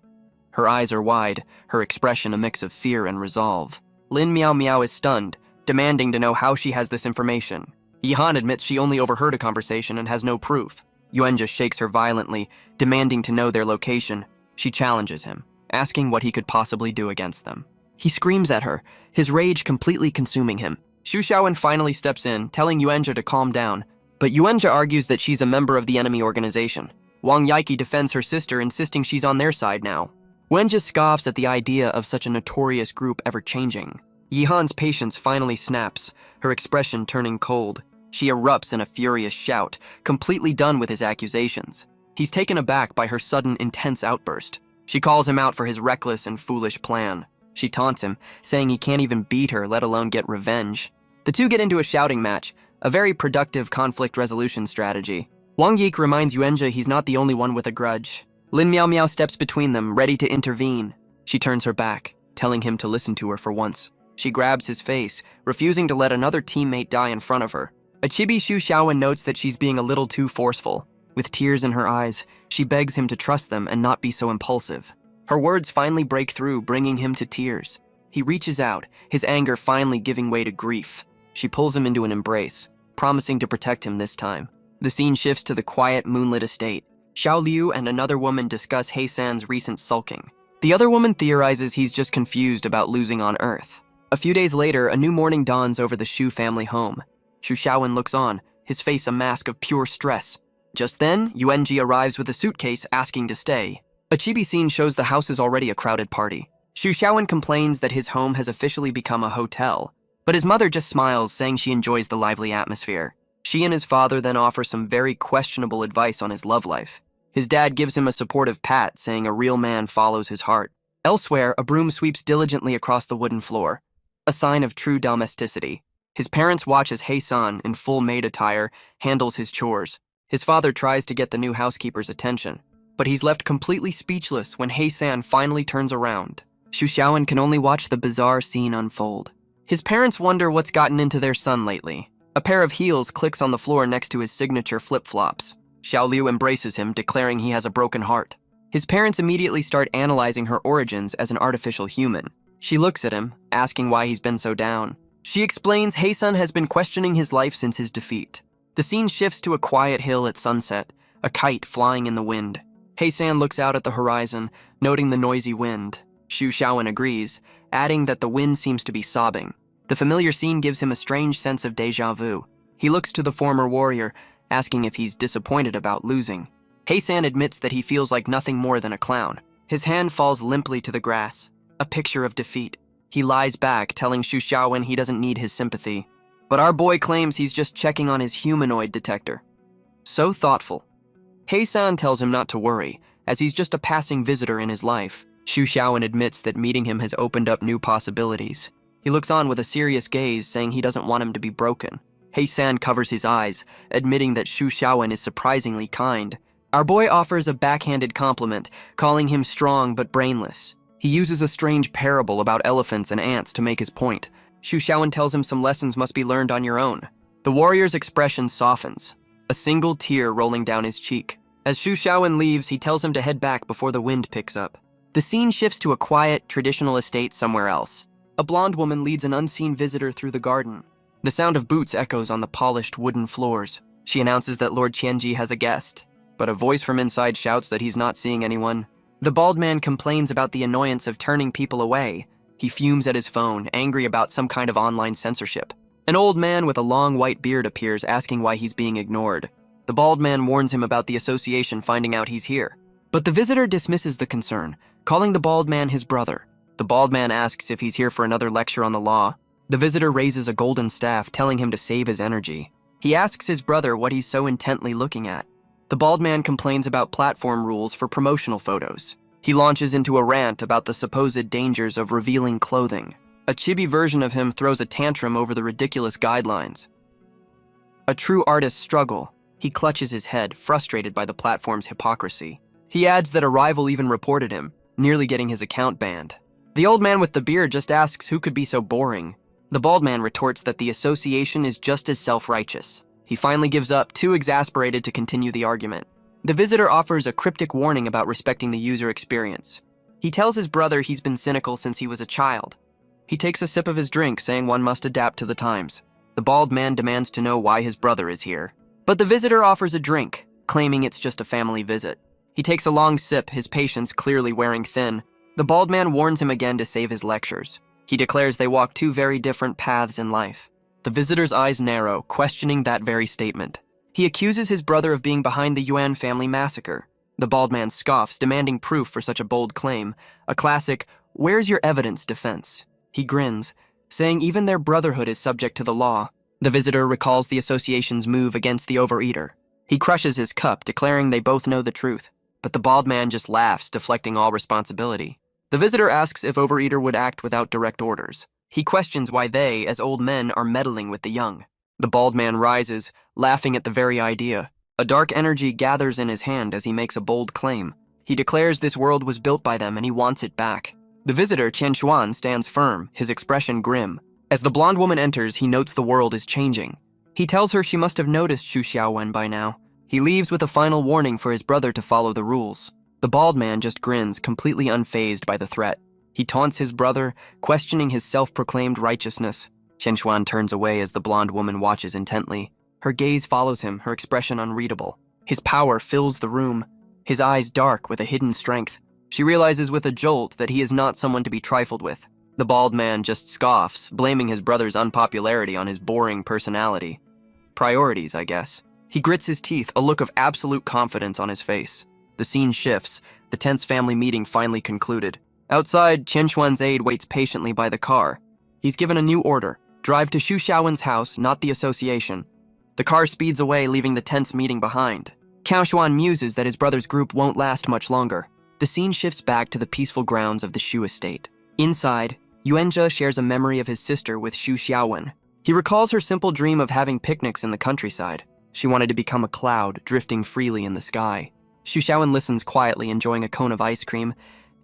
Her eyes are wide, her expression a mix of fear and resolve. Lin Miao Miao is stunned, demanding to know how she has this information. Yihan admits she only overheard a conversation and has no proof. Yuanjia shakes her violently, demanding to know their location. She challenges him, asking what he could possibly do against them. He screams at her, his rage completely consuming him. Xu Xiaowen finally steps in, telling Yuanjia to calm down, but Yuanjia argues that she's a member of the enemy organization. Wang Yaiki defends her sister, insisting she's on their side now. Wenjia scoffs at the idea of such a notorious group ever changing. Yihan's patience finally snaps, her expression turning cold. She erupts in a furious shout, completely done with his accusations. He's taken aback by her sudden, intense outburst. She calls him out for his reckless and foolish plan. She taunts him, saying he can't even beat her, let alone get revenge. The two get into a shouting match, a very productive conflict resolution strategy. Wang Yik reminds Yuanjia he's not the only one with a grudge. Lin Miao Miao steps between them, ready to intervene. She turns her back, telling him to listen to her for once. She grabs his face, refusing to let another teammate die in front of her. A chibi Xu Xiaowen notes that she's being a little too forceful. With tears in her eyes, she begs him to trust them and not be so impulsive. Her words finally break through, bringing him to tears. He reaches out, his anger finally giving way to grief. She pulls him into an embrace, promising to protect him this time. The scene shifts to the quiet, moonlit estate. Xiao Liu and another woman discuss He San's recent sulking. The other woman theorizes he's just confused about losing on Earth. A few days later, a new morning dawns over the Xu family home. Xu Xiaowen looks on, his face a mask of pure stress. Just then, Yuanji arrives with a suitcase asking to stay. A chibi scene shows the house is already a crowded party. Xu Xiaowen complains that his home has officially become a hotel, but his mother just smiles, saying she enjoys the lively atmosphere. She and his father then offer some very questionable advice on his love life. His dad gives him a supportive pat, saying a real man follows his heart. Elsewhere, a broom sweeps diligently across the wooden floor, a sign of true domesticity. His parents watch as He-san, in full maid attire, handles his chores. His father tries to get the new housekeeper's attention, but he's left completely speechless when He-san finally turns around. Xu Xiaowen can only watch the bizarre scene unfold. His parents wonder what's gotten into their son lately. A pair of heels clicks on the floor next to his signature flip-flops. Xiao Liu embraces him, declaring he has a broken heart. His parents immediately start analyzing her origins as an artificial human. She looks at him, asking why he's been so down. She explains He-san has been questioning his life since his defeat. The scene shifts to a quiet hill at sunset, a kite flying in the wind. He-san looks out at the horizon, noting the noisy wind. Xu Xiaowen agrees, adding that the wind seems to be sobbing. The familiar scene gives him a strange sense of déjà vu. He looks to the former warrior, asking if he's disappointed about losing. He-san admits that he feels like nothing more than a clown. His hand falls limply to the grass, a picture of defeat. He lies back, telling Xu Xiaowen he doesn't need his sympathy. But our boy claims he's just checking on his humanoid detector. So thoughtful. He-san tells him not to worry, as he's just a passing visitor in his life. Xu Xiaowen admits that meeting him has opened up new possibilities. He looks on with a serious gaze, saying he doesn't want him to be broken. He-san covers his eyes, admitting that Xu Xiaowen is surprisingly kind. Our boy offers a backhanded compliment, calling him strong but brainless. He uses a strange parable about elephants and ants to make his point. Xu Xiaowen tells him some lessons must be learned on your own. The warrior's expression softens, a single tear rolling down his cheek. As Xu Xiaowen leaves, he tells him to head back before the wind picks up. The scene shifts to a quiet, traditional estate somewhere else. A blonde woman leads an unseen visitor through the garden. The sound of boots echoes on the polished wooden floors. She announces that Lord Qianji has a guest, but a voice from inside shouts that he's not seeing anyone. The bald man complains about the annoyance of turning people away. He fumes at his phone, angry about some kind of online censorship. An old man with a long white beard appears, asking why he's being ignored. The bald man warns him about the association finding out he's here. But the visitor dismisses the concern, calling the bald man his brother. The bald man asks if he's here for another lecture on the law. The visitor raises a golden staff, telling him to save his energy. He asks his brother what he's so intently looking at. The bald man complains about platform rules for promotional photos. He launches into a rant about the supposed dangers of revealing clothing. A chibi version of him throws a tantrum over the ridiculous guidelines. A true artist's struggle. He clutches his head, frustrated by the platform's hypocrisy. He adds that a rival even reported him, nearly getting his account banned. The old man with the beard just asks who could be so boring. The bald man retorts that the association is just as self-righteous. He finally gives up, too exasperated to continue the argument. The visitor offers a cryptic warning about respecting the user experience. He tells his brother he's been cynical since he was a child. He takes a sip of his drink, saying one must adapt to the times. The bald man demands to know why his brother is here. But the visitor offers a drink, claiming it's just a family visit. He takes a long sip, his patience clearly wearing thin. The bald man warns him again to save his lectures. He declares they walk two very different paths in life. The visitor's eyes narrow, questioning that very statement. He accuses his brother of being behind the Yuan family massacre. The bald man scoffs, demanding proof for such a bold claim. A classic, "Where's your evidence?" defense. He grins, saying even their brotherhood is subject to the law. The visitor recalls the association's move against the overeater. He crushes his cup, declaring they both know the truth. But the bald man just laughs, deflecting all responsibility. The visitor asks if overeater would act without direct orders. He questions why they, as old men, are meddling with the young. The bald man rises, laughing at the very idea. A dark energy gathers in his hand as he makes a bold claim. He declares this world was built by them and he wants it back. The visitor, Chen Xuan, stands firm, his expression grim. As the blonde woman enters, he notes the world is changing. He tells her she must have noticed Xu Xiaowen by now. He leaves with a final warning for his brother to follow the rules. The bald man just grins, completely unfazed by the threat. He taunts his brother, questioning his self-proclaimed righteousness. Chen Xuan turns away as the blonde woman watches intently. Her gaze follows him, her expression unreadable. His power fills the room, his eyes dark with a hidden strength. She realizes with a jolt that he is not someone to be trifled with. The bald man just scoffs, blaming his brother's unpopularity on his boring personality. Priorities, I guess. He grits his teeth, a look of absolute confidence on his face. The scene shifts, the tense family meeting finally concluded. Outside, Chen Xuan's aide waits patiently by the car. He's given a new order: drive to Xu Xiaowen's house, not the association. The car speeds away, leaving the tense meeting behind. Cao Xuan muses that his brother's group won't last much longer. The scene shifts back to the peaceful grounds of the Xu estate. Inside, Yuanjia shares a memory of his sister with Xu Xiaowen. He recalls her simple dream of having picnics in the countryside. She wanted to become a cloud, drifting freely in the sky. Xu Xiaowen listens quietly, enjoying a cone of ice cream.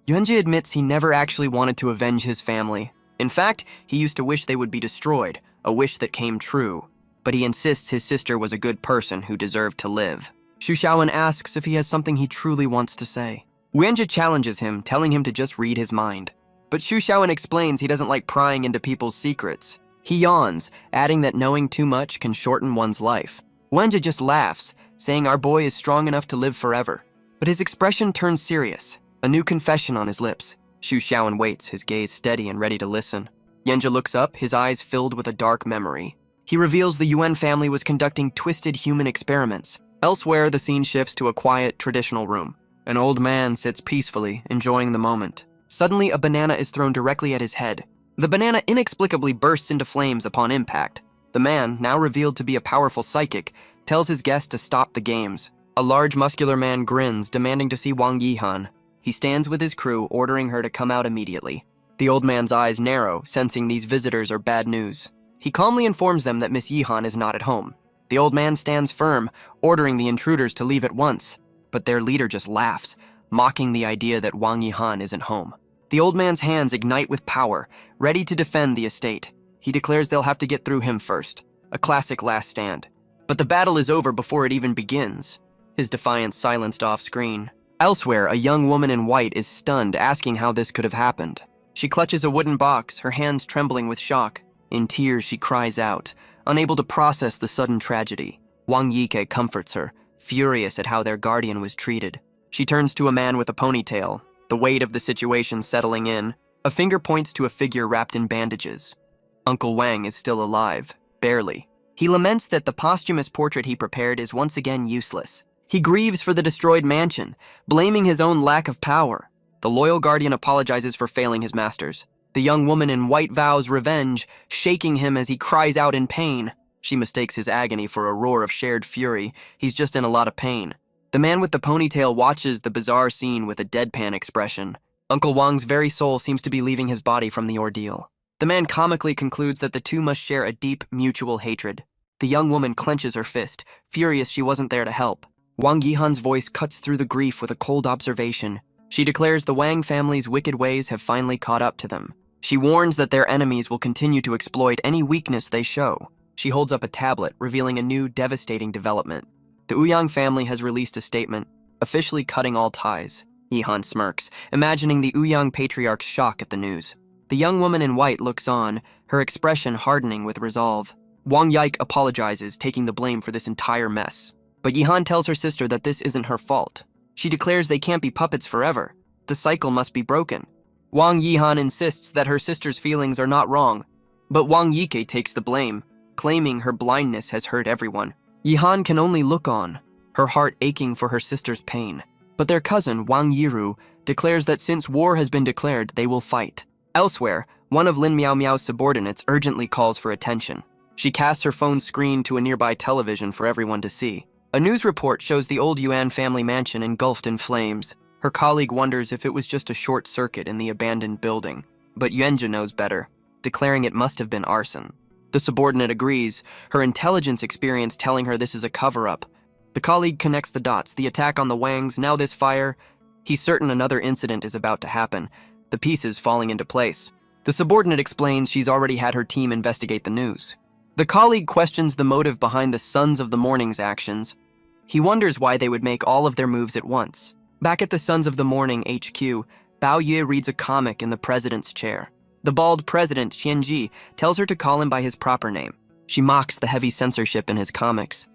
Yuanjia admits he never actually wanted to avenge his family. In fact, he used to wish they would be destroyed, a wish that came true. But he insists his sister was a good person who deserved to live. Xu Xiaowen asks if he has something he truly wants to say. Yuanjia challenges him, telling him to just read his mind. But Xu Xiaowen explains he doesn't like prying into people's secrets. He yawns, adding that knowing too much can shorten one's life. Yuanjia just laughs, saying our boy is strong enough to live forever. But his expression turns serious, a new confession on his lips. Xu Xiaowen waits, his gaze steady and ready to listen. Yuanjia looks up, his eyes filled with a dark memory. He reveals the Yuan family was conducting twisted human experiments. Elsewhere, the scene shifts to a quiet, traditional room. An old man sits peacefully, enjoying the moment. Suddenly, a banana is thrown directly at his head. The banana inexplicably bursts into flames upon impact. The man, now revealed to be a powerful psychic, tells his guest to stop the games. A large, muscular man grins, demanding to see Wang Yihan. He stands with his crew, ordering her to come out immediately. The old man's eyes narrow, sensing these visitors are bad news. He calmly informs them that Miss Yihan is not at home. The old man stands firm, ordering the intruders to leave at once. But their leader just laughs, mocking the idea that Wang Yihan isn't home. The old man's hands ignite with power, ready to defend the estate. He declares they'll have to get through him first, a classic last stand. But the battle is over before it even begins. His defiance silenced off-screen. Elsewhere, a young woman in white is stunned, asking how this could have happened. She clutches a wooden box, her hands trembling with shock. In tears, she cries out, unable to process the sudden tragedy. Wang Yike comforts her, furious at how their guardian was treated. She turns to a man with a ponytail, the weight of the situation settling in. A finger points to a figure wrapped in bandages. Uncle Wang is still alive, barely. He laments that the posthumous portrait he prepared is once again useless. He grieves for the destroyed mansion, blaming his own lack of power. The loyal guardian apologizes for failing his masters. The young woman in white vows revenge, shaking him as he cries out in pain. She mistakes his agony for a roar of shared fury. He's just in a lot of pain. The man with the ponytail watches the bizarre scene with a deadpan expression. Uncle Wang's very soul seems to be leaving his body from the ordeal. The man comically concludes that the two must share a deep, mutual hatred. The young woman clenches her fist, furious she wasn't there to help. Wang Yihan's voice cuts through the grief with a cold observation. She declares the Wang family's wicked ways have finally caught up to them. She warns that their enemies will continue to exploit any weakness they show. She holds up a tablet, revealing a new, devastating development. The Ouyang family has released a statement, officially cutting all ties. Yihan smirks, imagining the Ouyang patriarch's shock at the news. The young woman in white looks on, her expression hardening with resolve. Wang Yike apologizes, taking the blame for this entire mess. But Yihan tells her sister that this isn't her fault. She declares they can't be puppets forever. The cycle must be broken. Wang Yihan insists that her sister's feelings are not wrong. But Wang Yike takes the blame, claiming her blindness has hurt everyone. Yihan can only look on, her heart aching for her sister's pain. But their cousin, Wang Yiru, declares that since war has been declared, they will fight. Elsewhere, one of Lin Miao Miao's subordinates urgently calls for attention. She casts her phone screen to a nearby television for everyone to see. A news report shows the old Yuan family mansion engulfed in flames. Her colleague wonders if it was just a short circuit in the abandoned building. But Yuanjia knows better, declaring it must have been arson. The subordinate agrees, her intelligence experience telling her this is a cover-up. The colleague connects the dots, the attack on the Wangs, now this fire. He's certain another incident is about to happen, the pieces falling into place. The subordinate explains she's already had her team investigate the news. The colleague questions the motive behind the Sons of the Morning's actions. He wonders why they would make all of their moves at once. Back at the Sons of the Morning HQ, Bao Yue reads a comic in the president's chair. The bald president, Qianji, tells her to call him by his proper name. She mocks the heavy censorship in his comics.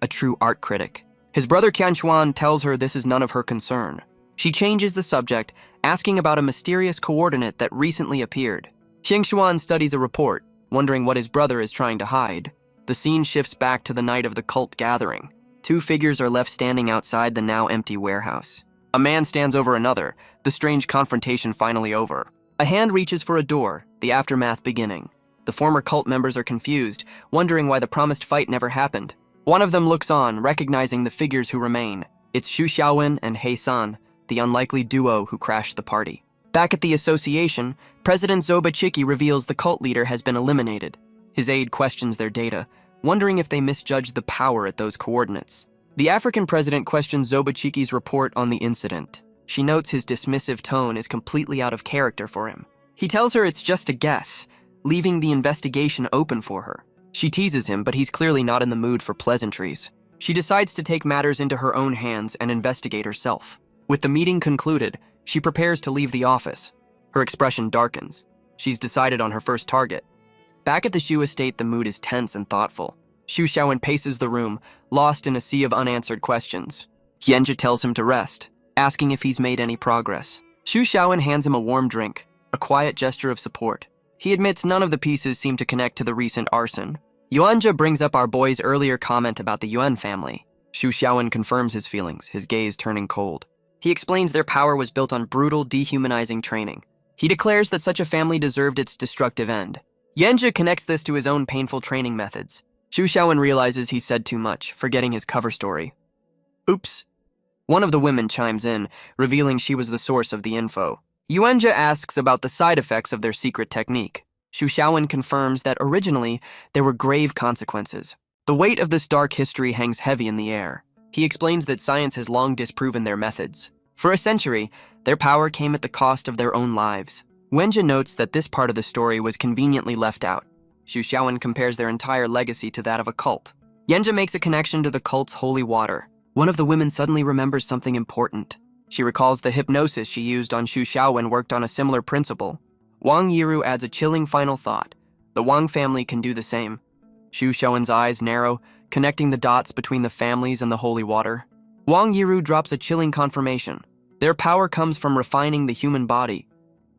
A true art critic. His brother Qianshuan tells her this is none of her concern. She changes the subject, asking about a mysterious coordinate that recently appeared. Qianshuan studies a report, wondering what his brother is trying to hide. The scene shifts back to the night of the cult gathering. Two figures are left standing outside the now empty warehouse. A man stands over another, the strange confrontation finally over. A hand reaches for a door, the aftermath beginning. The former cult members are confused, wondering why the promised fight never happened. One of them looks on, recognizing the figures who remain. It's Xu Xiaowen and He San, the unlikely duo who crashed the party. Back at the association, President Zobachiki reveals the cult leader has been eliminated. His aide questions their data, wondering if they misjudged the power at those coordinates. The African president questions Zobachiki's report on the incident. She notes his dismissive tone is completely out of character for him. He tells her it's just a guess, leaving the investigation open for her. She teases him, but he's clearly not in the mood for pleasantries. She decides to take matters into her own hands and investigate herself. With the meeting concluded, she prepares to leave the office. Her expression darkens. She's decided on her first target. Back at the Shu estate, the mood is tense and thoughtful. Xu Xiaowen paces the room, lost in a sea of unanswered questions. Yanjia tells him to rest, asking if he's made any progress. Xu Xiaowen hands him a warm drink, a quiet gesture of support. He admits none of the pieces seem to connect to the recent arson. Yuanjia brings up our boy's earlier comment about the Yuan family. Xu Xiaowen confirms his feelings, his gaze turning cold. He explains their power was built on brutal, dehumanizing training. He declares that such a family deserved its destructive end. Yanjia connects this to his own painful training methods. Xu Xiaowen realizes he said too much, forgetting his cover story. Oops. One of the women chimes in, revealing she was the source of the info. Yuanjia asks about the side effects of their secret technique. Xu Xiaowen confirms that originally there were grave consequences. The weight of this dark history hangs heavy in the air. He explains that science has long disproven their methods. For a century, their power came at the cost of their own lives. Wenjia notes that this part of the story was conveniently left out. Xu Xiaowen compares their entire legacy to that of a cult. Yanjia makes a connection to the cult's holy water. One of the women suddenly remembers something important. She recalls the hypnosis she used on Xu Xiaowen worked on a similar principle. Wang Yiru adds a chilling final thought. The Wang family can do the same. Xu Xiaowen's eyes narrow, connecting the dots between the families and the holy water. Wang Yiru drops a chilling confirmation. Their power comes from refining the human body.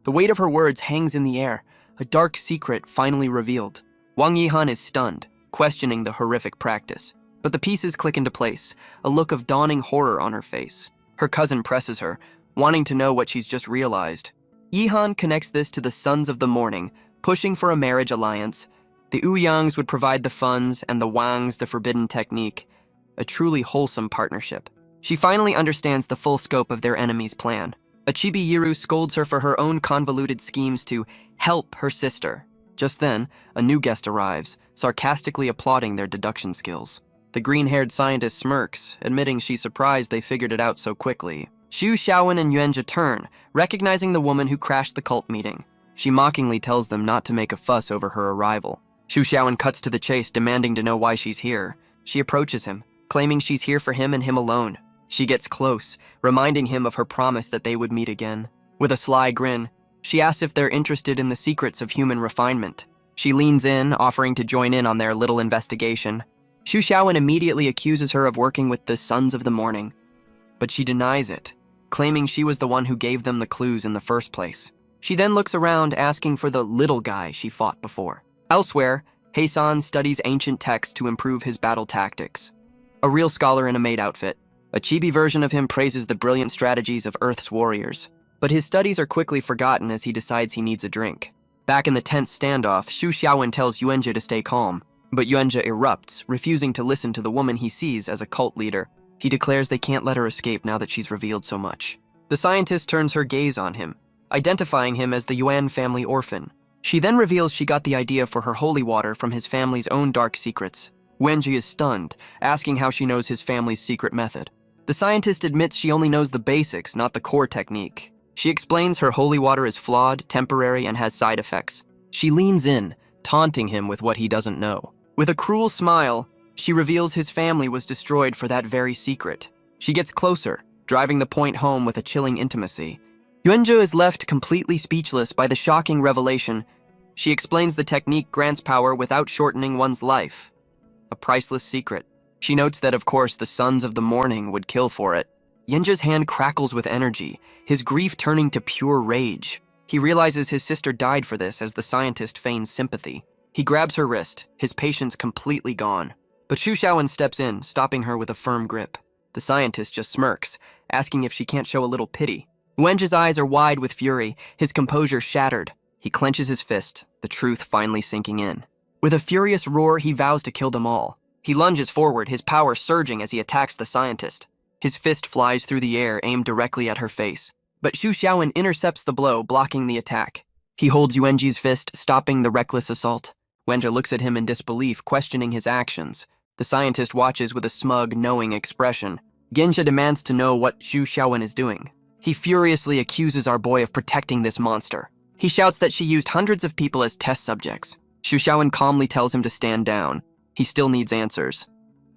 The weight of her words hangs in the air, a dark secret finally revealed. Wang Yihan is stunned, questioning the horrific practice. But the pieces click into place, a look of dawning horror on her face. Her cousin presses her, wanting to know what she's just realized. Yihan connects this to the Sons of the Morning, pushing for a marriage alliance. The Ouyangs would provide the funds and the Wangs the forbidden technique. A truly wholesome partnership. She finally understands the full scope of their enemy's plan. Achibi-Yiru scolds her for her own convoluted schemes to help her sister. Just then, a new guest arrives, sarcastically applauding their deduction skills. The green-haired scientist smirks, admitting she's surprised they figured it out so quickly. Xu Xiaowen and Yuanjia turn, recognizing the woman who crashed the cult meeting. She mockingly tells them not to make a fuss over her arrival. Xu Xiaowen cuts to the chase, demanding to know why she's here. She approaches him, claiming she's here for him and him alone. She gets close, reminding him of her promise that they would meet again. With a sly grin, she asks if they're interested in the secrets of human refinement. She leans in, offering to join in on their little investigation. Xu Xiaowen immediately accuses her of working with the Sons of the Morning, but she denies it, claiming she was the one who gave them the clues in the first place. She then looks around, asking for the little guy she fought before. Elsewhere, Heisan studies ancient texts to improve his battle tactics. A real scholar in a maid outfit. A chibi version of him praises the brilliant strategies of Earth's warriors, but his studies are quickly forgotten as he decides he needs a drink. Back in the tense standoff, Xu Xiaowen tells Yuanjia to stay calm, but Yuanjia erupts, refusing to listen to the woman he sees as a cult leader. He declares they can't let her escape now that she's revealed so much. The scientist turns her gaze on him, identifying him as the Yuan family orphan. She then reveals she got the idea for her holy water from his family's own dark secrets. Wenji is stunned, asking how she knows his family's secret method. The scientist admits she only knows the basics, not the core technique. She explains her holy water is flawed, temporary, and has side effects. She leans in, taunting him with what he doesn't know. With a cruel smile, she reveals his family was destroyed for that very secret. She gets closer, driving the point home with a chilling intimacy. Yuanjia is left completely speechless by the shocking revelation. She explains the technique grants power without shortening one's life. A priceless secret. She notes that, of course, the Sons of the Morning would kill for it. Yuanjia's hand crackles with energy, his grief turning to pure rage. He realizes his sister died for this as the scientist feigns sympathy. He grabs her wrist, his patience completely gone. But Xu Xiaowen steps in, stopping her with a firm grip. The scientist just smirks, asking if she can't show a little pity. Wenji's eyes are wide with fury, his composure shattered. He clenches his fist, the truth finally sinking in. With a furious roar, he vows to kill them all. He lunges forward, his power surging as he attacks the scientist. His fist flies through the air, aimed directly at her face. But Xu Xiaowen intercepts the blow, blocking the attack. He holds Yuanji's fist, stopping the reckless assault. Wenjia looks at him in disbelief, questioning his actions. The scientist watches with a smug, knowing expression. Genja demands to know what Xu Xiaowen is doing. He furiously accuses our boy of protecting this monster. He shouts that she used hundreds of people as test subjects. Xu Xiaowen calmly tells him to stand down. He still needs answers.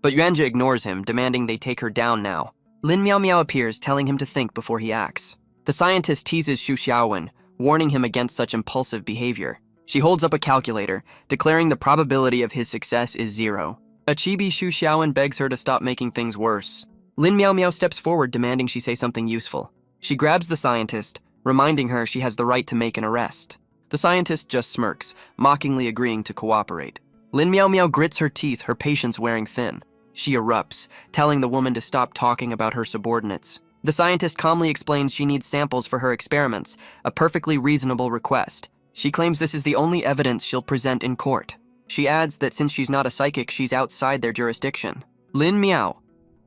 But Yuanjia ignores him, demanding they take her down now. Lin Miao Miao appears, telling him to think before he acts. The scientist teases Xu Xiaowen, warning him against such impulsive behavior. She holds up a calculator, declaring the probability of his success is 0. A chibi Xu Xiaowen begs her to stop making things worse. Lin Miao Miao steps forward, demanding she say something useful. She grabs the scientist, reminding her she has the right to make an arrest. The scientist just smirks, mockingly agreeing to cooperate. Lin Miao Miao grits her teeth, her patience wearing thin. She erupts, telling the woman to stop talking about her subordinates. The scientist calmly explains she needs samples for her experiments, a perfectly reasonable request. She claims this is the only evidence she'll present in court. She adds that since she's not a psychic, she's outside their jurisdiction. Lin Miao.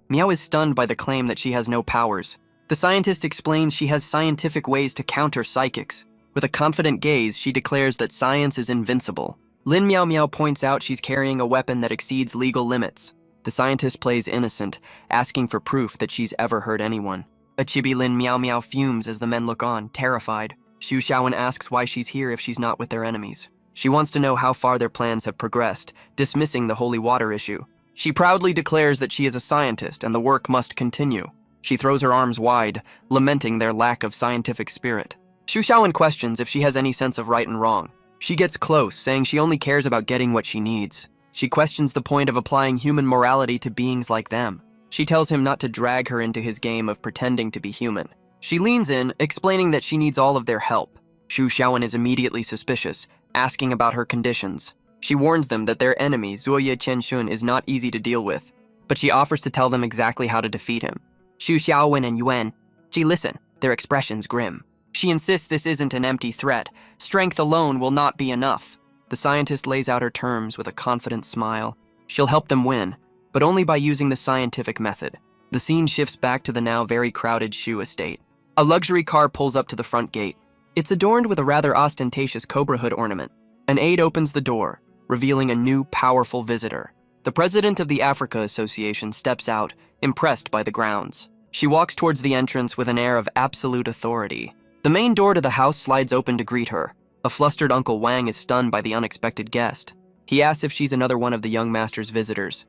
Miao is stunned by the claim that she has no powers. The scientist explains she has scientific ways to counter psychics. With a confident gaze, she declares that science is invincible. Lin Miao Miao points out she's carrying a weapon that exceeds legal limits. The scientist plays innocent, asking for proof that she's ever hurt anyone. A chibi Lin Miao Miao fumes as the men look on, terrified. Xu Xiaowen asks why she's here if she's not with their enemies. She wants to know how far their plans have progressed, dismissing the holy water issue. She proudly declares that she is a scientist and the work must continue. She throws her arms wide, lamenting their lack of scientific spirit. Xu Xiaowen questions if she has any sense of right and wrong. She gets close, saying she only cares about getting what she needs. She questions the point of applying human morality to beings like them. She tells him not to drag her into his game of pretending to be human. She leans in, explaining that she needs all of their help. Xu Xiaowen is immediately suspicious, asking about her conditions. She warns them that their enemy, Zuoye Qianxun, is not easy to deal with, but she offers to tell them exactly how to defeat him. Xu Xiaowen and Yuan, she listen, their expressions grim. She insists this isn't an empty threat. Strength alone will not be enough. The scientist lays out her terms with a confident smile. She'll help them win, but only by using the scientific method. The The scene shifts back to the now very crowded Shu estate. A luxury car pulls up to the front gate. It's adorned with a rather ostentatious cobra hood ornament. An aide opens the door, revealing a new, powerful visitor. The president of the Africa Association steps out, impressed by the grounds. She walks towards the entrance with an air of absolute authority. The main door to the house slides open to greet her. A flustered Uncle Wang is stunned by the unexpected guest. He asks if she's another one of the young master's visitors.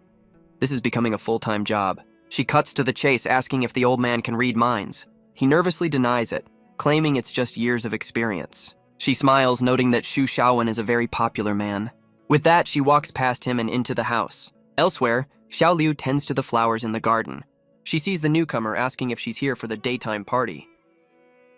This is becoming a full-time job. She cuts to the chase, asking if the old man can read minds. He nervously denies it, claiming it's just years of experience. She smiles, noting that Xu Xiaowen is a very popular man. With that, she walks past him and into the house. Elsewhere, Xiao Liu tends to the flowers in the garden. She sees the newcomer, asking if she's here for the daytime party.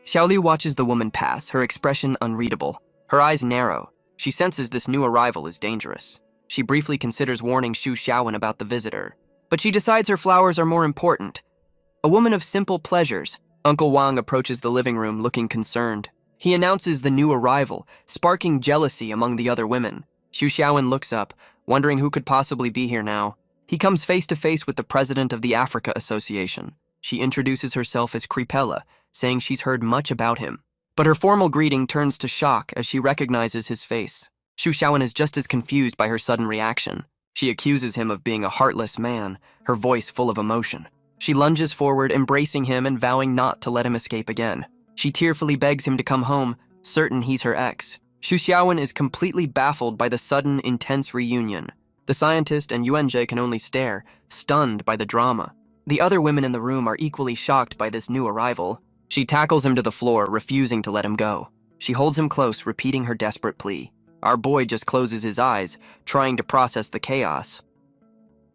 Xiao Liu watches the woman pass, her expression unreadable. Her eyes narrow. She senses this new arrival is dangerous. She briefly considers warning Xu Xiaowen about the visitor, but she decides her flowers are more important. A woman of simple pleasures, Uncle Wang approaches the living room looking concerned. He announces the new arrival, sparking jealousy among the other women. Xu Xiaowen looks up, wondering who could possibly be here now. He comes face to face with the president of the Africa Association. She introduces herself as Cripella, saying she's heard much about him. But her formal greeting turns to shock as she recognizes his face. Xu Xiaowen is just as confused by her sudden reaction. She accuses him of being a heartless man, her voice full of emotion. She lunges forward, embracing him and vowing not to let him escape again. She tearfully begs him to come home, certain he's her ex. Xu Xiaowen is completely baffled by the sudden, intense reunion. The scientist and Yuanjie can only stare, stunned by the drama. The other women in the room are equally shocked by this new arrival. She tackles him to the floor, refusing to let him go. She holds him close, repeating her desperate plea. Our boy just closes his eyes, trying to process the chaos.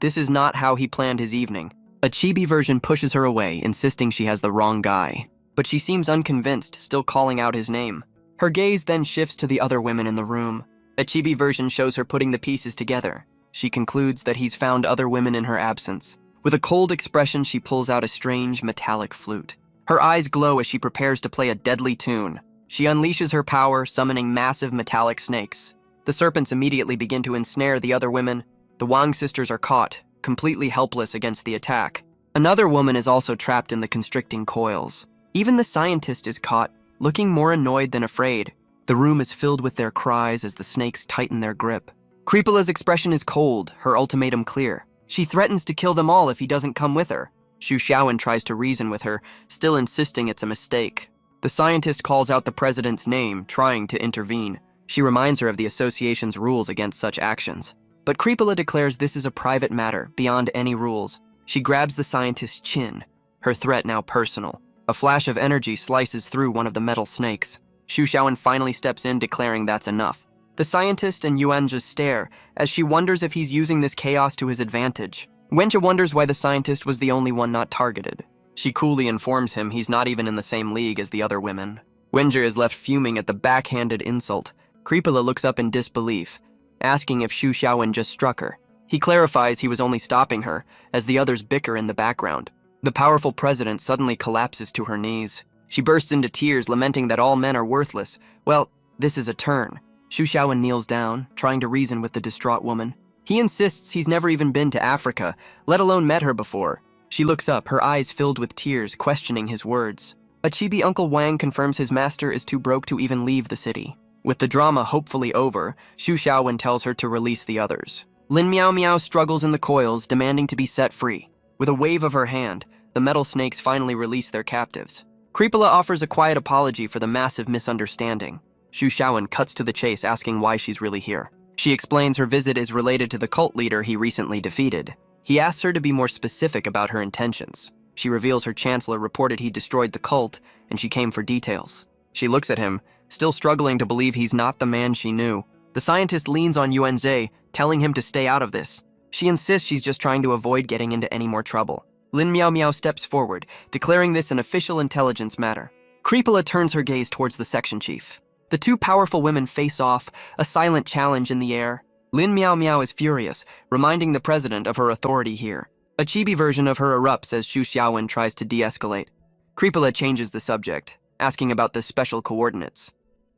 This is not how he planned his evening. A chibi version pushes her away, insisting she has the wrong guy. But she seems unconvinced, still calling out his name. Her gaze then shifts to the other women in the room. A chibi version shows her putting the pieces together. She concludes that he's found other women in her absence. With a cold expression, she pulls out a strange metallic flute. Her eyes glow as she prepares to play a deadly tune. She unleashes her power, summoning massive metallic snakes. The serpents immediately begin to ensnare the other women. The Wang sisters are caught, completely helpless against the attack. Another woman is also trapped in the constricting coils. Even the scientist is caught, looking more annoyed than afraid. The room is filled with their cries as the snakes tighten their grip. Creepola's expression is cold, her ultimatum clear. She threatens to kill them all if he doesn't come with her. Xu Xiaowen tries to reason with her, still insisting it's a mistake. The scientist calls out the president's name, trying to intervene. She reminds her of the association's rules against such actions. But Creepola declares this is a private matter, beyond any rules. She grabs the scientist's chin, her threat now personal. A flash of energy slices through one of the metal snakes. Xu Xiaowen finally steps in, declaring that's enough. The scientist and Yuan just stare, as she wonders if he's using this chaos to his advantage. Wenjia wonders why the scientist was the only one not targeted. She coolly informs him he's not even in the same league as the other women. Wenjia is left fuming at the backhanded insult. Creepola looks up in disbelief, asking if Xu Xiaowen just struck her. He clarifies he was only stopping her, as the others bicker in the background. The powerful president suddenly collapses to her knees. She bursts into tears, lamenting that all men are worthless. Well, this is a turn. Xu Xiaowen kneels down, trying to reason with the distraught woman. He insists he's never even been to Africa, let alone met her before. She looks up, her eyes filled with tears, questioning his words. A chibi Uncle Wang confirms his master is too broke to even leave the city. With the drama hopefully over, Xu Xiaowen tells her to release the others. Lin Miao Miao struggles in the coils, demanding to be set free. With a wave of her hand, the metal snakes finally release their captives. Creepola offers a quiet apology for the massive misunderstanding. Xu Xiaowen cuts to the chase, asking why she's really here. She explains her visit is related to the cult leader he recently defeated. He asks her to be more specific about her intentions. She reveals her chancellor reported he destroyed the cult, and she came for details. She looks at him, still struggling to believe he's not the man she knew. The scientist leans on Yuanzhe, telling him to stay out of this. She insists she's just trying to avoid getting into any more trouble. Lin Miao Miao steps forward, declaring this an official intelligence matter. Creepola turns her gaze towards the section chief. The two powerful women face off, a silent challenge in the air. Lin Miao Miao is furious, reminding the president of her authority here. A chibi version of her erupts as Xu Xiaowen tries to de-escalate. Creepola changes the subject, asking about the special coordinates.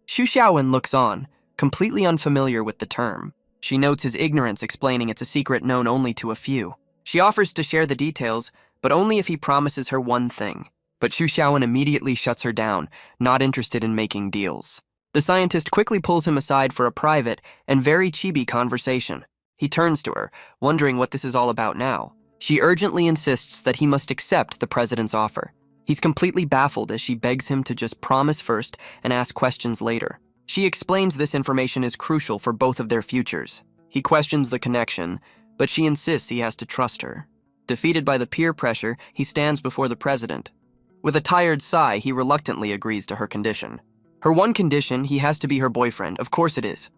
Xu Xiaowen looks on, completely unfamiliar with the term. She notes his ignorance, explaining it's a secret known only to a few. She offers to share the details, but only if he promises her one thing. But Xu Xiaowen immediately shuts her down, not interested in making deals. The scientist quickly pulls him aside for a private and very chibi conversation. He turns to her, wondering what this is all about now. She urgently insists that he must accept the president's offer. He's completely baffled as she begs him to just promise first and ask questions later. She explains this information is crucial for both of their futures. He questions the connection, but she insists he has to trust her. Defeated by the peer pressure, he stands before the president. With a tired sigh, he reluctantly agrees to her condition. Her one condition, he has to be her boyfriend. Of course it is.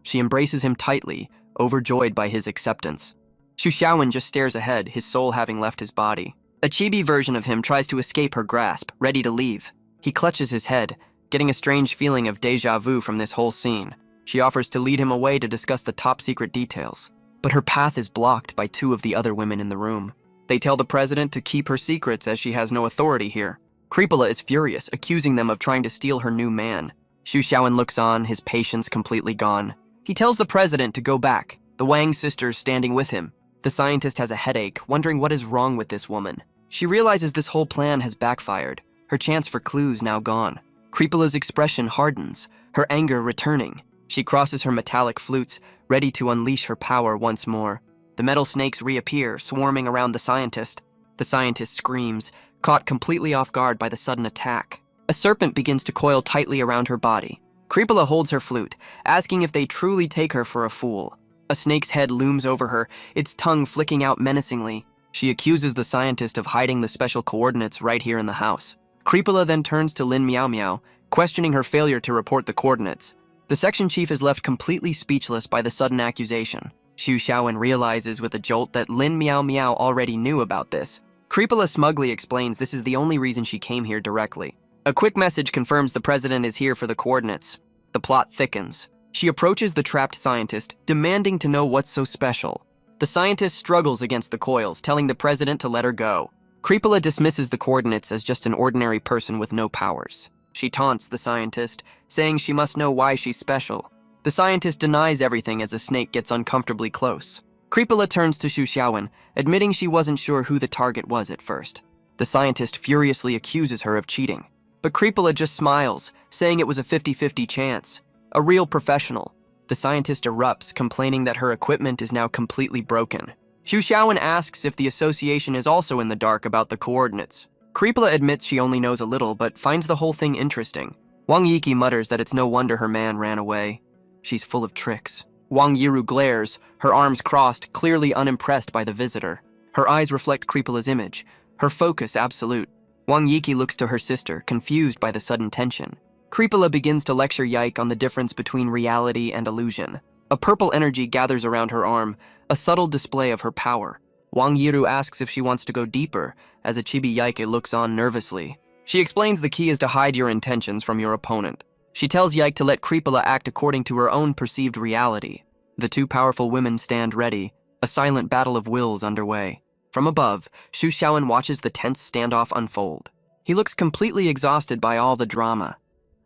She embraces him tightly, overjoyed by his acceptance. Xu Xiaowen just stares ahead, his soul having left his body. A chibi version of him tries to escape her grasp, ready to leave. He clutches his head, getting a strange feeling of déjà vu from this whole scene. She offers to lead him away to discuss the top-secret details. But her path is blocked by two of the other women in the room. They tell the president to keep her secrets as she has no authority here. Creepola is furious, accusing them of trying to steal her new man. Xu Xiaowen looks on, his patience completely gone. He tells the president to go back, the Wang sisters standing with him. The scientist has a headache, wondering what is wrong with this woman. She realizes this whole plan has backfired, her chance for clues now gone. Creepola's expression hardens, her anger returning. She crosses her metallic flutes, ready to unleash her power once more. The metal snakes reappear, swarming around the scientist. The scientist screams, caught completely off guard by the sudden attack. A serpent begins to coil tightly around her body. Creepola holds her flute, asking if they truly take her for a fool. A snake's head looms over her, its tongue flicking out menacingly. She accuses the scientist of hiding the special coordinates right here in the house. Creepola then turns to Lin Miao Miao, questioning her failure to report the coordinates. The section chief is left completely speechless by the sudden accusation. Xu Xiaowen realizes with a jolt that Lin Miao Miao already knew about this. Creepola smugly explains this is the only reason she came here directly. A quick message confirms the president is here for the coordinates. The plot thickens. She approaches the trapped scientist, demanding to know what's so special. The scientist struggles against the coils, telling the president to let her go. Creepola dismisses the coordinates as just an ordinary person with no powers. She taunts the scientist, saying she must know why she's special. The scientist denies everything as a snake gets uncomfortably close. Creepola turns to Xu Xiaowen, admitting she wasn't sure who the target was at first. The scientist furiously accuses her of cheating. But Creepola just smiles, saying it was a 50-50 chance. A real professional. The scientist erupts, complaining that her equipment is now completely broken. Xu Xiaowen asks if the association is also in the dark about the coordinates. Creepola admits she only knows a little, but finds the whole thing interesting. Wang Yiki mutters that it's no wonder her man ran away. She's full of tricks. Wang Yiru glares, her arms crossed, clearly unimpressed by the visitor. Her eyes reflect Creepola's image, her focus absolute. Wang Yiki looks to her sister, confused by the sudden tension. Creepola begins to lecture Yike on the difference between reality and illusion. A purple energy gathers around her arm, a subtle display of her power. Wang Yiru asks if she wants to go deeper, as a chibi Yike looks on nervously. She explains the key is to hide your intentions from your opponent. She tells Yike to let Creepola act according to her own perceived reality. The two powerful women stand ready, a silent battle of wills underway. From above, Xu Xiaowen watches the tense standoff unfold. He looks completely exhausted by all the drama.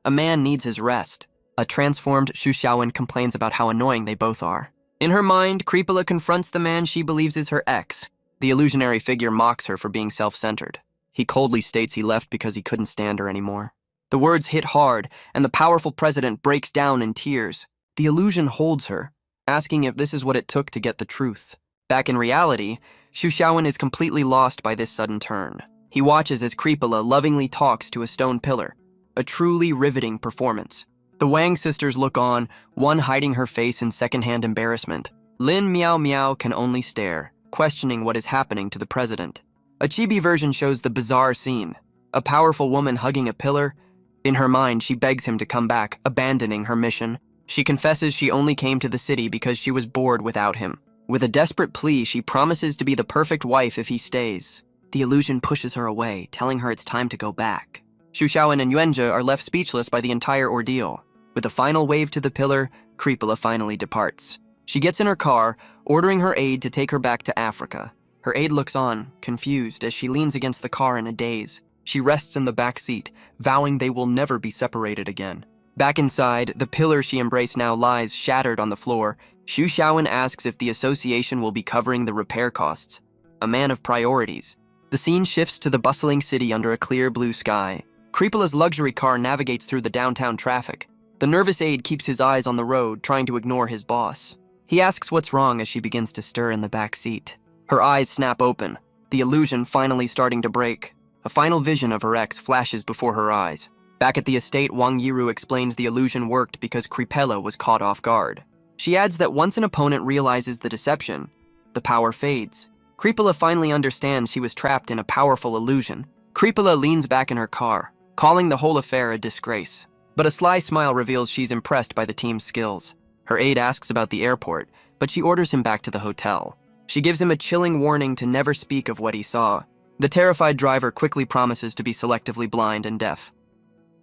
A man needs his rest. A transformed Xu Xiaowen complains about how annoying they both are. In her mind, Creepola confronts the man she believes is her ex. The illusionary figure mocks her for being self-centered. He coldly states he left because he couldn't stand her anymore. The words hit hard, and the powerful president breaks down in tears. The illusion holds her, asking if this is what it took to get the truth. Back in reality, Xu Xiaowen is completely lost by this sudden turn. He watches as Creepola lovingly talks to a stone pillar, a truly riveting performance. The Wang sisters look on, one hiding her face in secondhand embarrassment. Lin Miao Miao can only stare, questioning what is happening to the president. A chibi version shows the bizarre scene. A powerful woman hugging a pillar. In her mind, she begs him to come back, abandoning her mission. She confesses she only came to the city because she was bored without him. With a desperate plea, she promises to be the perfect wife if he stays. The illusion pushes her away, telling her it's time to go back. Xu Xiaowen and Yuanzhe are left speechless by the entire ordeal. With a final wave to the pillar, Creepola finally departs. She gets in her car, ordering her aide to take her back to Africa. Her aide looks on, confused, as she leans against the car in a daze. She rests in the back seat, vowing they will never be separated again. Back inside, the pillar she embraced now lies shattered on the floor. Xu Xiaowen asks if the association will be covering the repair costs. A man of priorities. The scene shifts to the bustling city under a clear blue sky. Kripala's luxury car navigates through the downtown traffic. The nervous aide keeps his eyes on the road, trying to ignore his boss. He asks what's wrong as she begins to stir in the back seat. Her eyes snap open, the illusion finally starting to break. A final vision of her ex flashes before her eyes. Back at the estate, Wang Yiru explains the illusion worked because Kripala was caught off guard. She adds that once an opponent realizes the deception, the power fades. Kripala finally understands she was trapped in a powerful illusion. Kripala leans back in her car, calling the whole affair a disgrace. But a sly smile reveals she's impressed by the team's skills. Her aide asks about the airport, but she orders him back to the hotel. She gives him a chilling warning to never speak of what he saw. The terrified driver quickly promises to be selectively blind and deaf.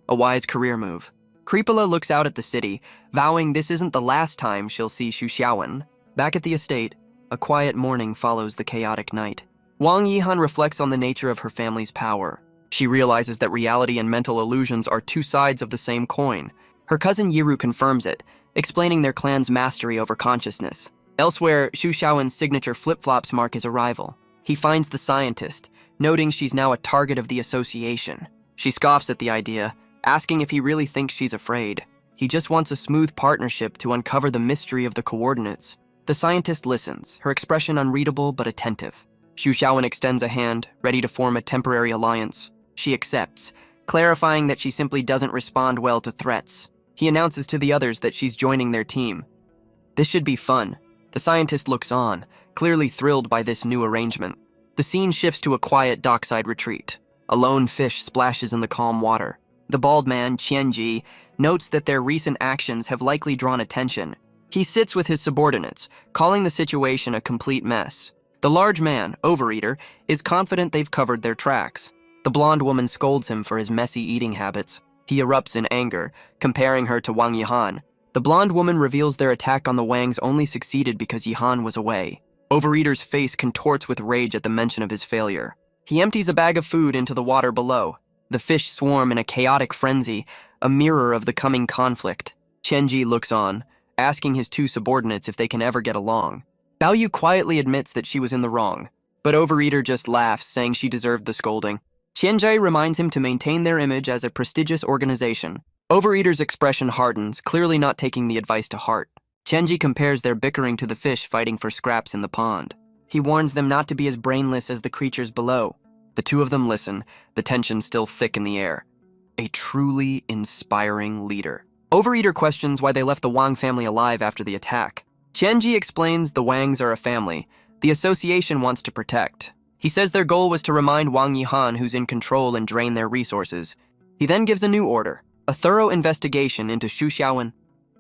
A wise career move. Kripala looks out at the city, vowing this isn't the last time she'll see Xu Xiaowen. Back at the estate, a quiet morning follows the chaotic night. Wang Yihan reflects on the nature of her family's power. She realizes that reality and mental illusions are two sides of the same coin. Her cousin Yiru confirms it, explaining their clan's mastery over consciousness. Elsewhere, Xu Xiaowen's signature flip-flops mark his arrival. He finds the scientist, noting she's now a target of the association. She scoffs at the idea, asking if he really thinks she's afraid. He just wants a smooth partnership to uncover the mystery of the coordinates. The scientist listens, her expression unreadable but attentive. Xu Xiaowen extends a hand, ready to form a temporary alliance. She accepts, clarifying that she simply doesn't respond well to threats. He announces to the others that she's joining their team. This should be fun. The scientist looks on, clearly thrilled by this new arrangement. The scene shifts to a quiet dockside retreat. A lone fish splashes in the calm water. The bald man, Qianji, notes that their recent actions have likely drawn attention. He sits with his subordinates, calling the situation a complete mess. The large man, Overeater, is confident they've covered their tracks. The blonde woman scolds him for his messy eating habits. He erupts in anger, comparing her to Wang Yihan. The blonde woman reveals their attack on the Wangs only succeeded because Yihan was away. Overeater's face contorts with rage at the mention of his failure. He empties a bag of food into the water below. The fish swarm in a chaotic frenzy, a mirror of the coming conflict. Qianji looks on, asking his two subordinates if they can ever get along. Bao Yu quietly admits that she was in the wrong, but Overeater just laughs, saying she deserved the scolding. Qianji reminds him to maintain their image as a prestigious organization. Overeater's expression hardens, clearly not taking the advice to heart. Qianji compares their bickering to the fish fighting for scraps in the pond. He warns them not to be as brainless as the creatures below. The two of them listen, the tension still thick in the air. A truly inspiring leader. Overeater questions why they left the Wang family alive after the attack. Qianji explains the Wangs are a family the association wants to protect. He says their goal was to remind Wang Yihan who's in control and drain their resources. He then gives a new order, a thorough investigation into Xu Xiaowen.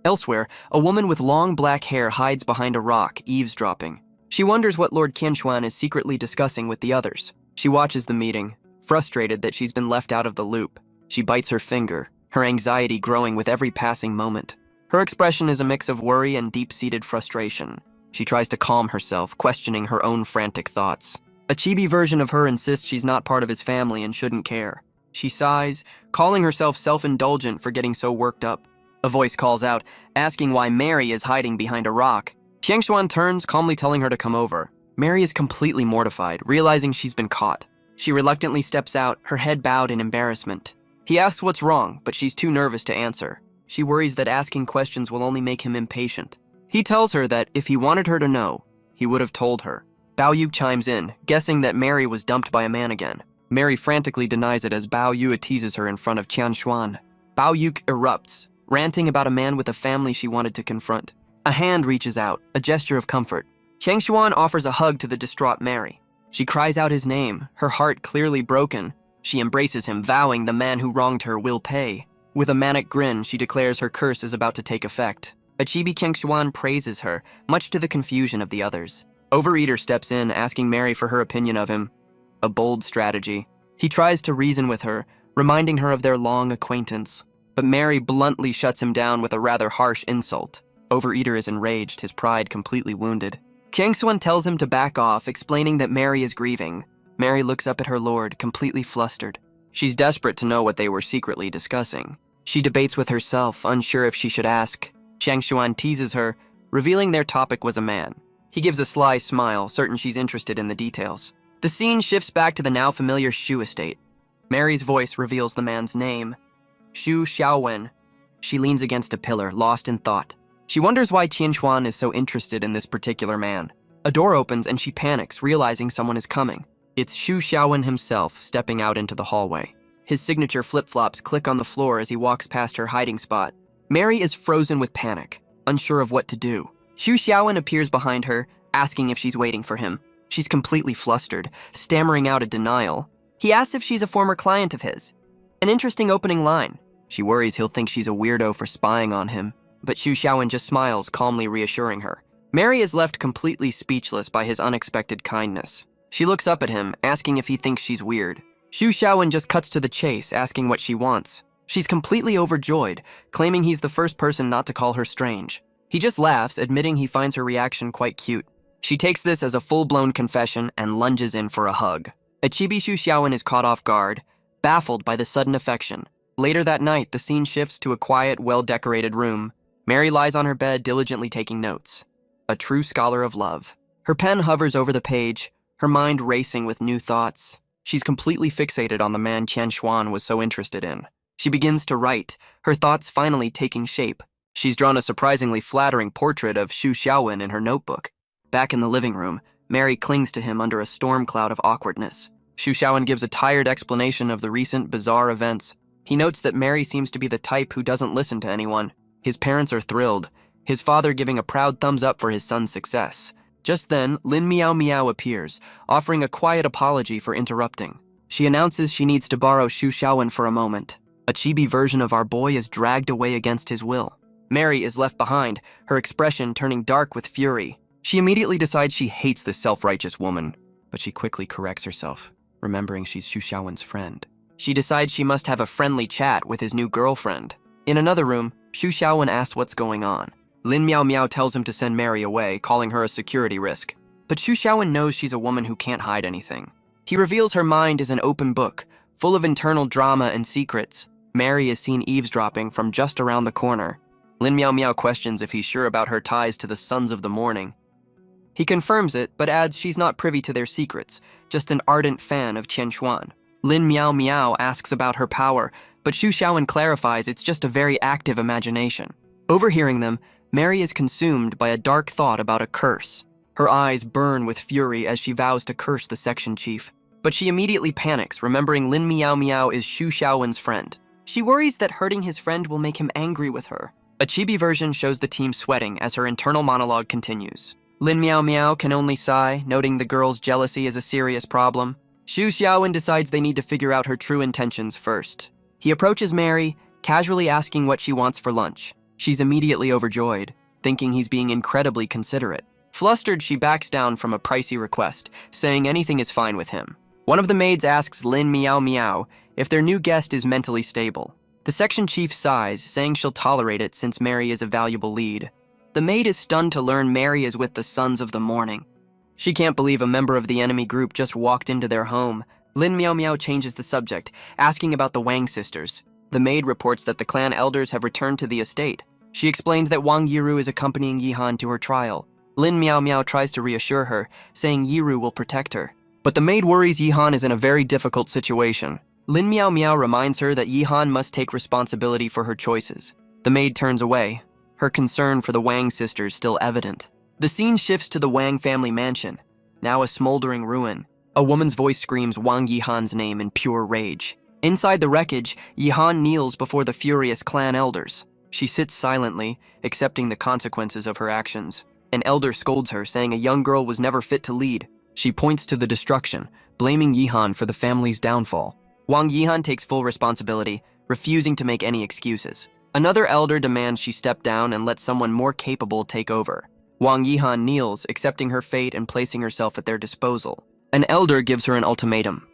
Elsewhere, a woman with long black hair hides behind a rock, eavesdropping. She wonders what Lord Qianshuan is secretly discussing with the others. She watches the meeting, frustrated that she's been left out of the loop. She bites her finger, her anxiety growing with every passing moment. Her expression is a mix of worry and deep-seated frustration. She tries to calm herself, questioning her own frantic thoughts. A chibi version of her insists she's not part of his family and shouldn't care. She sighs, calling herself self-indulgent for getting so worked up. A voice calls out, asking why Mary is hiding behind a rock. Qiangshuan turns, calmly telling her to come over. Mary is completely mortified, realizing she's been caught. She reluctantly steps out, her head bowed in embarrassment. He asks what's wrong, but she's too nervous to answer. She worries that asking questions will only make him impatient. He tells her that if he wanted her to know, he would have told her. Bao Yu chimes in, guessing that Mary was dumped by a man again. Mary frantically denies it as Bao Yu teases her in front of Qianshuan. Bao Yu erupts, ranting about a man with a family she wanted to confront. A hand reaches out, a gesture of comfort. Qiangshuan offers a hug to the distraught Mary. She cries out his name, her heart clearly broken. She embraces him, vowing the man who wronged her will pay. With a manic grin, she declares her curse is about to take effect. A chibi Qiangshuan praises her, much to the confusion of the others. Overeater steps in, asking Mary for her opinion of him. A bold strategy. He tries to reason with her, reminding her of their long acquaintance. But Mary bluntly shuts him down with a rather harsh insult. Overeater is enraged, his pride completely wounded. Qiangshuan tells him to back off, explaining that Mary is grieving. Mary looks up at her lord, completely flustered. She's desperate to know what they were secretly discussing. She debates with herself, unsure if she should ask. Qiangshuan teases her, revealing their topic was a man. He gives a sly smile, certain she's interested in the details. The scene shifts back to the now familiar Shu estate. Mary's voice reveals the man's name, Xu Xiaowen. She leans against a pillar, lost in thought. She wonders why Qianxuan is so interested in this particular man. A door opens and she panics, realizing someone is coming. It's Xu Xiaowen himself, stepping out into the hallway. His signature flip-flops click on the floor as he walks past her hiding spot. Mary is frozen with panic, unsure of what to do. Xu Xiaowen appears behind her, asking if she's waiting for him. She's completely flustered, stammering out a denial. He asks if she's a former client of his. An interesting opening line. She worries he'll think she's a weirdo for spying on him, but Xu Xiaowen just smiles, calmly reassuring her. Mary is left completely speechless by his unexpected kindness. She looks up at him, asking if he thinks she's weird. Xu Xiaowen just cuts to the chase, asking what she wants. She's completely overjoyed, claiming he's the first person not to call her strange. He just laughs, admitting he finds her reaction quite cute. She takes this as a full-blown confession and lunges in for a hug. Achibi Xu Xiaowen is caught off guard, baffled by the sudden affection. Later that night, the scene shifts to a quiet, well-decorated room. Mary lies on her bed, diligently taking notes. A true scholar of love. Her pen hovers over the page, her mind racing with new thoughts. She's completely fixated on the man Qianxuan was so interested in. She begins to write, her thoughts finally taking shape. She's drawn a surprisingly flattering portrait of Xu Xiaowen in her notebook. Back in the living room, Mary clings to him under a storm cloud of awkwardness. Xu Xiaowen gives a tired explanation of the recent bizarre events. He notes that Mary seems to be the type who doesn't listen to anyone. His parents are thrilled, his father giving a proud thumbs up for his son's success. Just then, Lin Miao Miao appears, offering a quiet apology for interrupting. She announces she needs to borrow Xu Xiaowen for a moment. A chibi version of our boy is dragged away against his will. Mary is left behind, her expression turning dark with fury. She immediately decides she hates this self-righteous woman, but she quickly corrects herself, remembering she's Xu Xiaowen's friend. She decides she must have a friendly chat with his new girlfriend. In another room, Xu Xiaowen asks what's going on. Lin Miao Miao tells him to send Mary away, calling her a security risk. But Xu Xiaowen knows she's a woman who can't hide anything. He reveals her mind is an open book, full of internal drama and secrets. Mary is seen eavesdropping from just around the corner. Lin Miao Miao questions if he's sure about her ties to the Sons of the Morning. He confirms it, but adds she's not privy to their secrets, just an ardent fan of Qianxuan. Lin Miao Miao asks about her power, but Xu Xiaowen clarifies it's just a very active imagination. Overhearing them, Mary is consumed by a dark thought about a curse. Her eyes burn with fury as she vows to curse the section chief. But she immediately panics, remembering Lin Miao Miao is Xu Xiaowen's friend. She worries that hurting his friend will make him angry with her. A chibi version shows the team sweating as her internal monologue continues. Lin Miao Miao can only sigh, noting the girl's jealousy is a serious problem. Xu Xiaowen decides they need to figure out her true intentions first. He approaches Mary, casually asking what she wants for lunch. She's immediately overjoyed, thinking he's being incredibly considerate. Flustered, she backs down from a pricey request, saying anything is fine with him. One of the maids asks Lin Miao Miao if their new guest is mentally stable. The section chief sighs, saying she'll tolerate it since Mary is a valuable lead. The maid is stunned to learn Mary is with the Sons of the Morning. She can't believe a member of the enemy group just walked into their home. Lin Miao Miao changes the subject, asking about the Wang sisters. The maid reports that the clan elders have returned to the estate. She explains that Wang Yiru is accompanying Yihan to her trial. Lin Miao Miao tries to reassure her, saying Yiru will protect her. But the maid worries Yihan is in a very difficult situation. Lin Miao Miao reminds her that Yihan must take responsibility for her choices. The maid turns away, her concern for the Wang sisters still evident. The scene shifts to the Wang family mansion, now a smoldering ruin. A woman's voice screams Wang Yihan's name in pure rage. Inside the wreckage, Yihan kneels before the furious clan elders. She sits silently, accepting the consequences of her actions. An elder scolds her, saying a young girl was never fit to lead. She points to the destruction, blaming Yihan for the family's downfall. Wang Yihan takes full responsibility, refusing to make any excuses. Another elder demands she step down and let someone more capable take over. Wang Yihan kneels, accepting her fate and placing herself at their disposal. An elder gives her an ultimatum: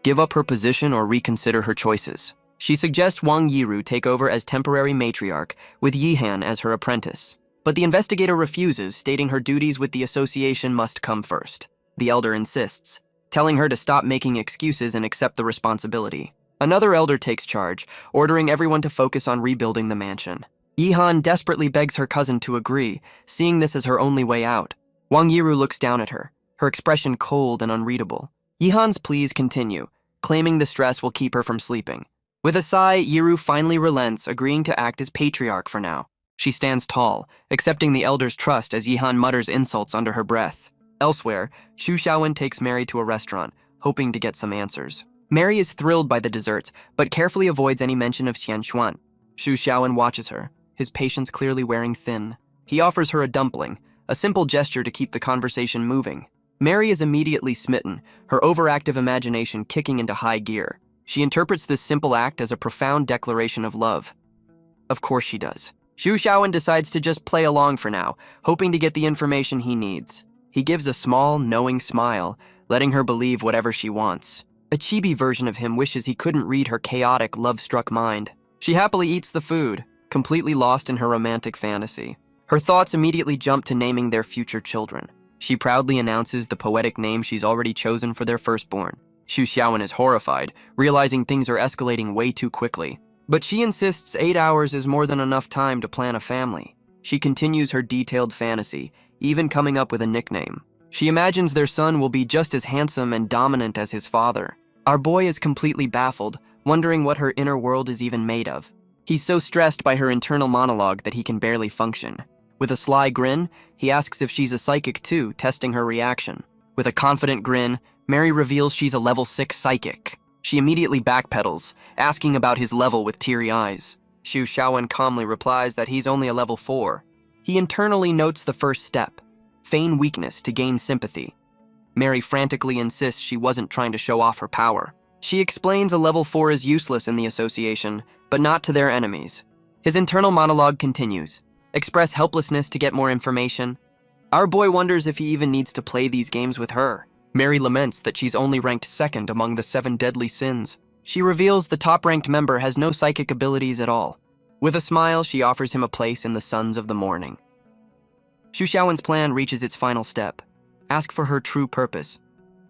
give up her position or reconsider her choices. She suggests Wang Yiru take over as temporary matriarch, with Yihan as her apprentice. But the investigator refuses, stating her duties with the association must come first. The elder insists, telling her to stop making excuses and accept the responsibility. Another elder takes charge, ordering everyone to focus on rebuilding the mansion. Yihan desperately begs her cousin to agree, seeing this as her only way out. Wang Yiru looks down at her, her expression cold and unreadable. Yihan's pleas continue, claiming the stress will keep her from sleeping. With a sigh, Yiru finally relents, agreeing to act as patriarch for now. She stands tall, accepting the elder's trust as Yihan mutters insults under her breath. Elsewhere, Xu Xiaowen takes Mary to a restaurant, hoping to get some answers. Mary is thrilled by the desserts, but carefully avoids any mention of Xianxuan. Xu Xiaowen watches her, his patience clearly wearing thin. He offers her a dumpling, a simple gesture to keep the conversation moving. Mary is immediately smitten, her overactive imagination kicking into high gear. She interprets this simple act as a profound declaration of love. Of course she does. Xu Xiaowen decides to just play along for now, hoping to get the information he needs. He gives a small, knowing smile, letting her believe whatever she wants. A chibi version of him wishes he couldn't read her chaotic, love-struck mind. She happily eats the food, completely lost in her romantic fantasy. Her thoughts immediately jump to naming their future children. She proudly announces the poetic name she's already chosen for their firstborn. Xu Xiaowen is horrified, realizing things are escalating way too quickly. But she insists 8 hours is more than enough time to plan a family. She continues her detailed fantasy, even coming up with a nickname. She imagines their son will be just as handsome and dominant as his father. Our boy is completely baffled, wondering what her inner world is even made of. He's so stressed by her internal monologue that he can barely function. With a sly grin, he asks if she's a psychic too, testing her reaction. With a confident grin, Mary reveals she's a level 6 psychic. She immediately backpedals, asking about his level with teary eyes. Xu Xiaowen calmly replies that he's only a level 4. He internally notes the first step, feign weakness to gain sympathy. Mary frantically insists she wasn't trying to show off her power. She explains a level 4 is useless in the association, but not to their enemies. His internal monologue continues. Express helplessness to get more information. Our boy wonders if he even needs to play these games with her. Mary laments that she's only ranked 2nd among the 7 deadly sins. She reveals the top-ranked member has no psychic abilities at all. With a smile, she offers him a place in the Sons of the Morning. Xu Xiaowen's plan reaches its final step. Ask for her true purpose.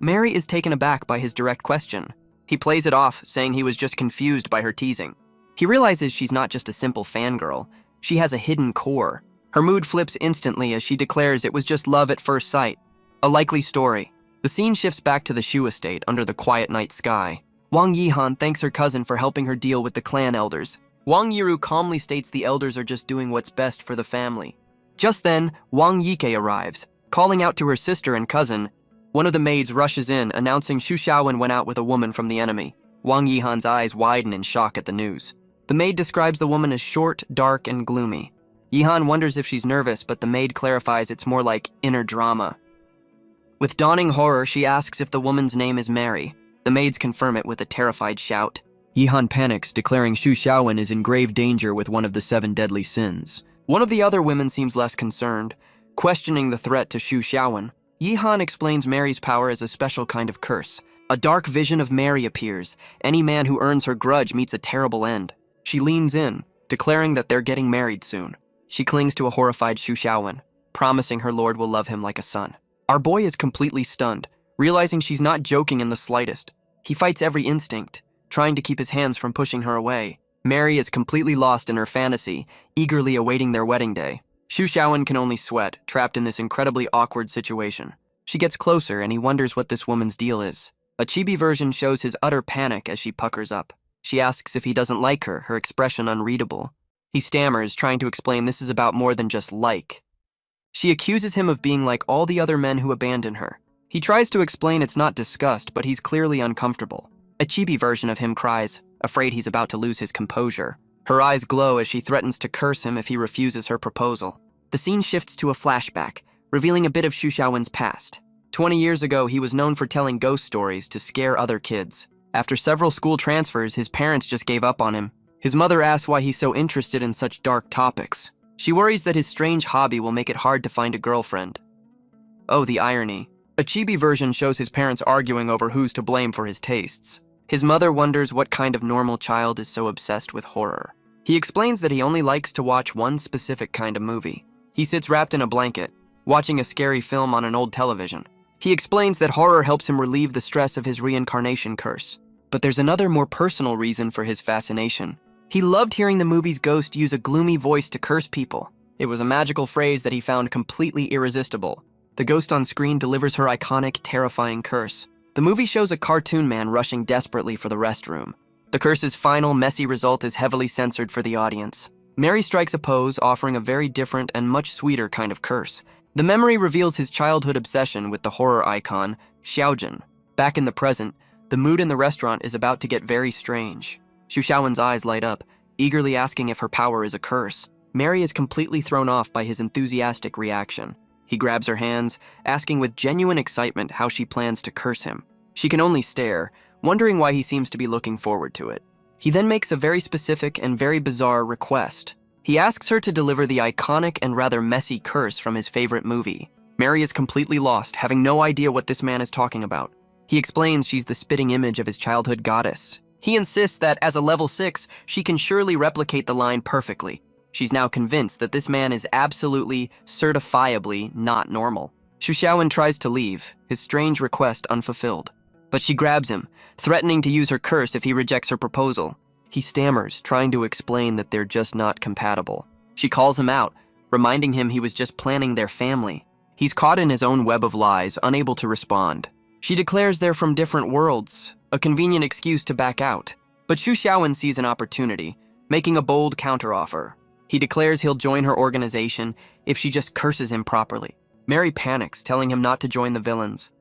Mary is taken aback by his direct question. He plays it off, saying he was just confused by her teasing. He realizes she's not just a simple fangirl. She has a hidden core. Her mood flips instantly as she declares it was just love at first sight. A likely story. The scene shifts back to the Shu estate under the quiet night sky. Wang Yihan thanks her cousin for helping her deal with the clan elders. Wang Yiru calmly states the elders are just doing what's best for the family. Just then, Wang Yike arrives, calling out to her sister and cousin. One of the maids rushes in, announcing Xu Xiaowen went out with a woman from the enemy. Wang Yihan's eyes widen in shock at the news. The maid describes the woman as short, dark, and gloomy. Yihan wonders if she's nervous, but the maid clarifies it's more like inner drama. With dawning horror, she asks if the woman's name is Mary. The maids confirm it with a terrified shout. Yihan panics, declaring Xu Xiaowen is in grave danger with one of the 7 deadly sins. One of the other women seems less concerned, questioning the threat to Xu Xiaowen. Yihan explains Mary's power as a special kind of curse. A dark vision of Mary appears. Any man who earns her grudge meets a terrible end. She leans in, declaring that they're getting married soon. She clings to a horrified Xu Xiaowen, promising her lord will love him like a son. Our boy is completely stunned, realizing she's not joking in the slightest. He fights every instinct, trying to keep his hands from pushing her away. Mary is completely lost in her fantasy, eagerly awaiting their wedding day. Xu Xiaowen can only sweat, trapped in this incredibly awkward situation. She gets closer and he wonders what this woman's deal is. A chibi version shows his utter panic as she puckers up. She asks if he doesn't like her expression unreadable. He stammers, trying to explain this is about more than just like. She accuses him of being like all the other men who abandon her. He tries to explain it's not disgust, but he's clearly uncomfortable. A chibi version of him cries, afraid he's about to lose his composure. Her eyes glow as she threatens to curse him if he refuses her proposal. The scene shifts to a flashback, revealing a bit of Xu Xiaowen's past. 20 years ago, he was known for telling ghost stories to scare other kids. After several school transfers, his parents just gave up on him. His mother asks why he's so interested in such dark topics. She worries that his strange hobby will make it hard to find a girlfriend. Oh, the irony. A chibi version shows his parents arguing over who's to blame for his tastes. His mother wonders what kind of normal child is so obsessed with horror. He explains that he only likes to watch one specific kind of movie. He sits wrapped in a blanket, watching a scary film on an old television. He explains that horror helps him relieve the stress of his reincarnation curse. But there's another more personal reason for his fascination. He loved hearing the movie's ghost use a gloomy voice to curse people. It was a magical phrase that he found completely irresistible. The ghost on screen delivers her iconic, terrifying curse. The movie shows a cartoon man rushing desperately for the restroom. The curse's final, messy result is heavily censored for the audience. Mary strikes a pose, offering a very different and much sweeter kind of curse. The memory reveals his childhood obsession with the horror icon, Xiaojun. Back in the present, the mood in the restaurant is about to get very strange. Xu Xiaowen's eyes light up, eagerly asking if her power is a curse. Mary is completely thrown off by his enthusiastic reaction. He grabs her hands, asking with genuine excitement how she plans to curse him. She can only stare, wondering why he seems to be looking forward to it. He then makes a very specific and very bizarre request. He asks her to deliver the iconic and rather messy curse from his favorite movie. Mary is completely lost, having no idea what this man is talking about. He explains she's the spitting image of his childhood goddess. He insists that as a level 6, she can surely replicate the line perfectly. She's now convinced that this man is absolutely, certifiably not normal. Xu Xiaowen tries to leave, his strange request unfulfilled. But she grabs him, threatening to use her curse if he rejects her proposal. He stammers, trying to explain that they're just not compatible. She calls him out, reminding him he was just planning their family. He's caught in his own web of lies, unable to respond. She declares they're from different worlds, a convenient excuse to back out. But Xu Xiaowen sees an opportunity, making a bold counteroffer. He declares he'll join her organization if she just curses him properly. Mary panics, telling him not to join the villains.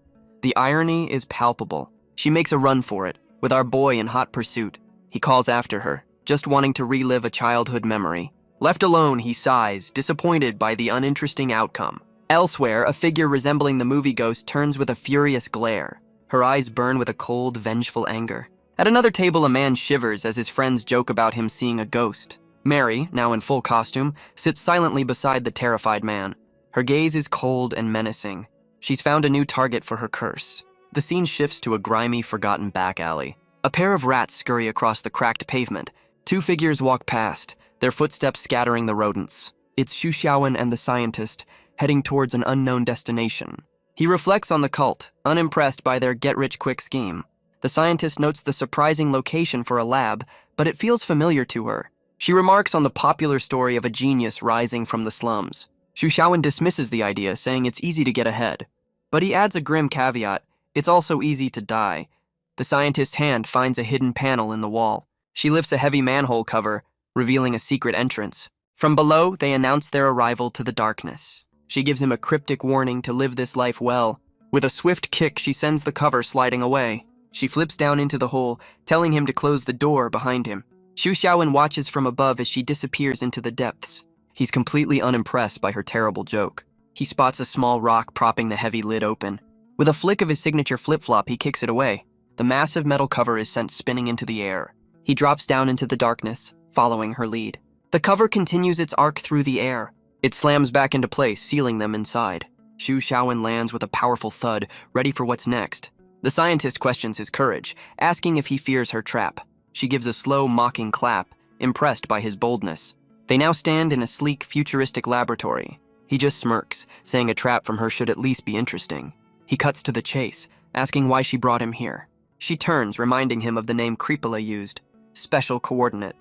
The irony is palpable. She makes a run for it, with our boy in hot pursuit. He calls after her, just wanting to relive a childhood memory. Left alone, he sighs, disappointed by the uninteresting outcome. Elsewhere, a figure resembling the movie ghost turns with a furious glare. Her eyes burn with a cold, vengeful anger. At another table, a man shivers as his friends joke about him seeing a ghost. Mary, now in full costume, sits silently beside the terrified man. Her gaze is cold and menacing. She's found a new target for her curse. The scene shifts to a grimy, forgotten back alley. A pair of rats scurry across the cracked pavement. Two figures walk past, their footsteps scattering the rodents. It's Xu Xiaowen and the scientist, heading towards an unknown destination. He reflects on the cult, unimpressed by their get-rich-quick scheme. The scientist notes the surprising location for a lab, but it feels familiar to her. She remarks on the popular story of a genius rising from the slums. Xu Xiaowen dismisses the idea, saying it's easy to get ahead. But he adds a grim caveat: it's also easy to die. The scientist's hand finds a hidden panel in the wall. She lifts a heavy manhole cover, revealing a secret entrance. From below, they announce their arrival to the darkness. She gives him a cryptic warning to live this life well. With a swift kick, she sends the cover sliding away. She flips down into the hole, telling him to close the door behind him. Xu Xiaowen watches from above as she disappears into the depths. He's completely unimpressed by her terrible joke. He spots a small rock propping the heavy lid open. With a flick of his signature flip-flop, he kicks it away. The massive metal cover is sent spinning into the air. He drops down into the darkness, following her lead. The cover continues its arc through the air. It slams back into place, sealing them inside. Xu Xiaowen lands with a powerful thud, ready for what's next. The scientist questions his courage, asking if he fears her trap. She gives a slow, mocking clap, impressed by his boldness. They now stand in a sleek, futuristic laboratory. He just smirks, saying a trap from her should at least be interesting. He cuts to the chase, asking why she brought him here. She turns, reminding him of the name Creepola used, special coordinate.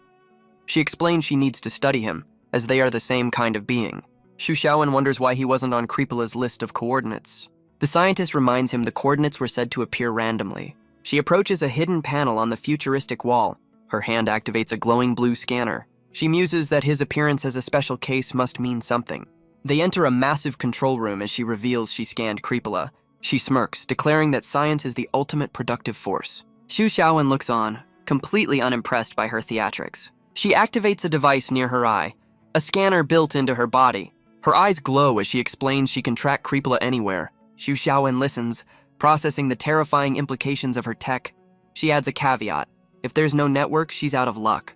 She explains she needs to study him, as they are the same kind of being. Xu Xiaowen wonders why he wasn't on Creepola's list of coordinates. The scientist reminds him the coordinates were said to appear randomly. She approaches a hidden panel on the futuristic wall. Her hand activates a glowing blue scanner. She muses that his appearance as a special case must mean something. They enter a massive control room as she reveals she scanned Creepola. She smirks, declaring that science is the ultimate productive force. Xu Xiaowen looks on, completely unimpressed by her theatrics. She activates a device near her eye, a scanner built into her body. Her eyes glow as she explains she can track Creepola anywhere. Xu Xiaowen listens, processing the terrifying implications of her tech. She adds a caveat: if there's no network, she's out of luck.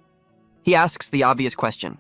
He asks the obvious question: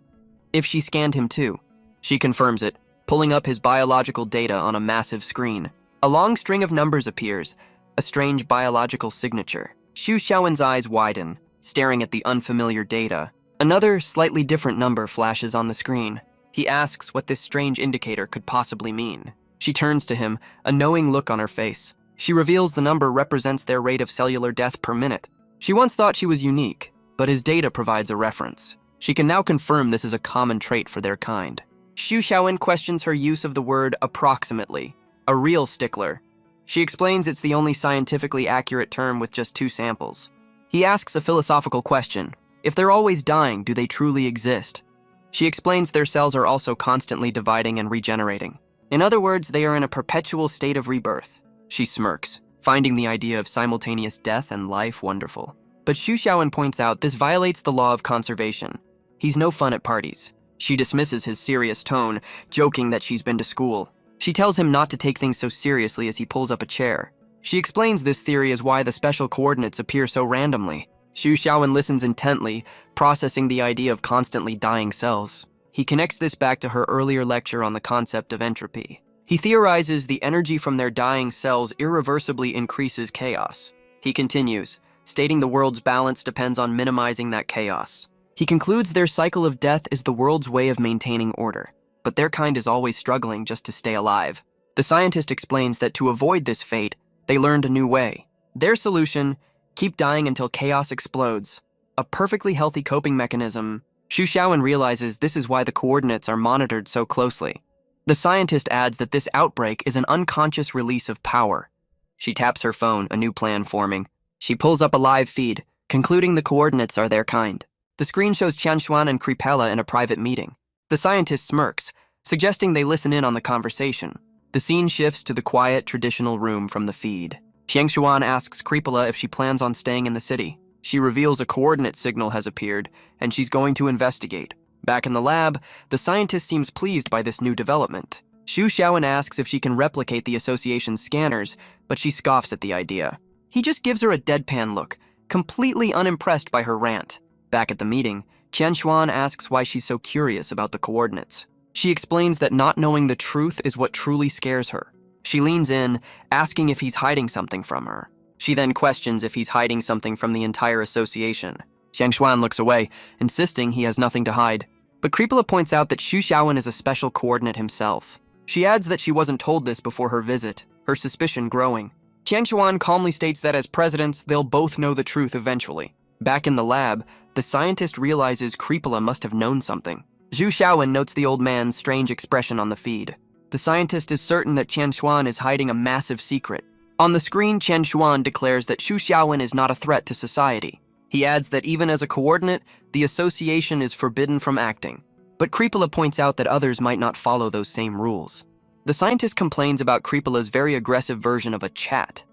if she scanned him too. She confirms it, pulling up his biological data on a massive screen. A long string of numbers appears, a strange biological signature. Xu Xiaowen's eyes widen, staring at the unfamiliar data. Another, slightly different number flashes on the screen. He asks what this strange indicator could possibly mean. She turns to him, a knowing look on her face. She reveals the number represents their rate of cellular death per minute. She once thought she was unique, but his data provides a reference. She can now confirm this is a common trait for their kind. Xu Xiaowen questions her use of the word approximately. a real stickler. She explains it's the only scientifically accurate term with just 2 samples. He asks a philosophical question. If they're always dying, do they truly exist? She explains their cells are also constantly dividing and regenerating. In other words, they are in a perpetual state of rebirth. She smirks, finding the idea of simultaneous death and life wonderful. But Xu Xiaowen points out this violates the law of conservation. He's no fun at parties. She dismisses his serious tone, joking that she's been to school. She tells him not to take things so seriously as he pulls up a chair. She explains this theory as why the special coordinates appear so randomly. Xu Xiaowen listens intently, processing the idea of constantly dying cells. He connects this back to her earlier lecture on the concept of entropy. He theorizes the energy from their dying cells irreversibly increases chaos. He continues, stating the world's balance depends on minimizing that chaos. He concludes their cycle of death is the world's way of maintaining order, but their kind is always struggling just to stay alive. The scientist explains that to avoid this fate, they learned a new way. Their solution, keep dying until chaos explodes. A perfectly healthy coping mechanism. Xu Xiaowen realizes this is why the coordinates are monitored so closely. The scientist adds that this outbreak is an unconscious release of power. She taps her phone, a new plan forming. She pulls up a live feed, concluding the coordinates are their kind. The screen shows Qianshuan and Kripella in a private meeting. The scientist smirks, suggesting they listen in on the conversation. The scene shifts to the quiet, traditional room from the feed. Qianshuan asks Kripella if she plans on staying in the city. She reveals a coordinate signal has appeared, and she's going to investigate. Back in the lab, the scientist seems pleased by this new development. Xu Xiaowen asks if she can replicate the association's scanners, but she scoffs at the idea. He just gives her a deadpan look, completely unimpressed by her rant. Back at the meeting, Qianshuan asks why she's so curious about the coordinates. She explains that not knowing the truth is what truly scares her. She leans in, asking if he's hiding something from her. She then questions if he's hiding something from the entire association. Qianshuan looks away, insisting he has nothing to hide. But Kripella points out that Xu Xiaowen is a special coordinate himself. She adds that she wasn't told this before her visit, her suspicion growing. Qianshuan calmly states that as presidents, they'll both know the truth eventually. Back in the lab, the scientist realizes Kripella must have known something. Xu Xiaowen notes the old man's strange expression on the feed. The scientist is certain that Qianshuan is hiding a massive secret. On the screen, Qianshuan declares that Xu Xiaowen is not a threat to society. He adds that even as a coordinate, the association is forbidden from acting. But Kripella points out that others might not follow those same rules. The scientist complains about Kripella's very aggressive version of a chat.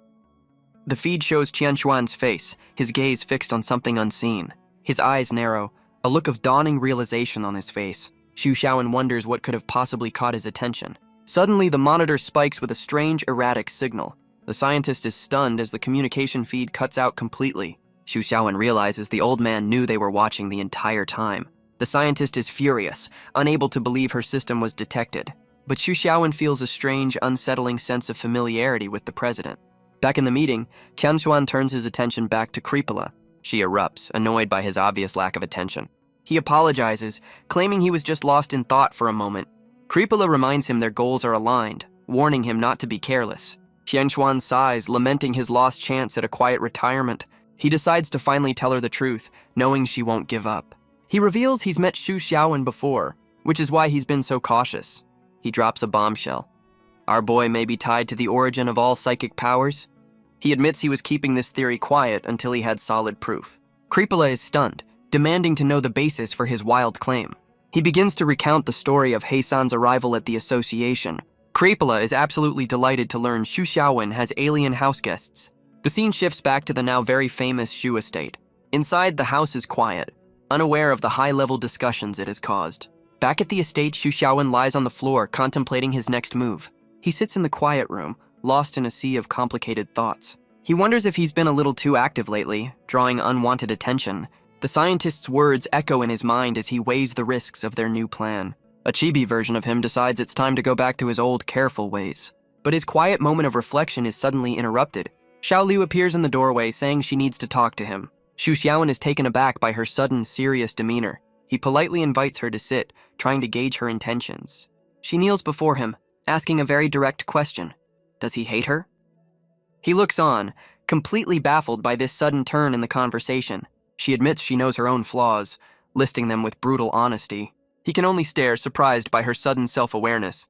The feed shows Qianshuan's face, his gaze fixed on something unseen. His eyes narrow, a look of dawning realization on his face. Xu Xiaowen wonders what could have possibly caught his attention. Suddenly, the monitor spikes with a strange, erratic signal. The scientist is stunned as the communication feed cuts out completely. Xu Xiaowen realizes the old man knew they were watching the entire time. The scientist is furious, unable to believe her system was detected. But Xu Xiaowen feels a strange, unsettling sense of familiarity with the president. Back in the meeting, Qianshuan turns his attention back to Kripella. She erupts, annoyed by his obvious lack of attention. He apologizes, claiming he was just lost in thought for a moment. Kripella reminds him their goals are aligned, warning him not to be careless. Qianshuan sighs, lamenting his lost chance at a quiet retirement. He decides to finally tell her the truth, knowing she won't give up. He reveals he's met Xu Xiaowen before, which is why he's been so cautious. He drops a bombshell. Our boy may be tied to the origin of all psychic powers. He admits he was keeping this theory quiet until he had solid proof. Kripella is stunned, demanding to know the basis for his wild claim. He begins to recount the story of Heisan's arrival at the association. Kripella is absolutely delighted to learn Xu Xiaowen has alien house guests. The scene shifts back to the now very famous Xu estate. Inside, the house is quiet, unaware of the high-level discussions it has caused. Back at the estate, Xu Xiaowen lies on the floor, contemplating his next move. He sits in the quiet room, lost in a sea of complicated thoughts. He wonders if he's been a little too active lately, drawing unwanted attention. The scientist's words echo in his mind as he weighs the risks of their new plan. A chibi version of him decides it's time to go back to his old, careful ways. But his quiet moment of reflection is suddenly interrupted. Xiao Liu appears in the doorway, saying she needs to talk to him. Xu Xiaowen is taken aback by her sudden, serious demeanor. He politely invites her to sit, trying to gauge her intentions. She kneels before him, asking a very direct question. Does he hate her? He looks on, completely baffled by this sudden turn in the conversation. She admits she knows her own flaws, listing them with brutal honesty. He can only stare, surprised by her sudden self-awareness.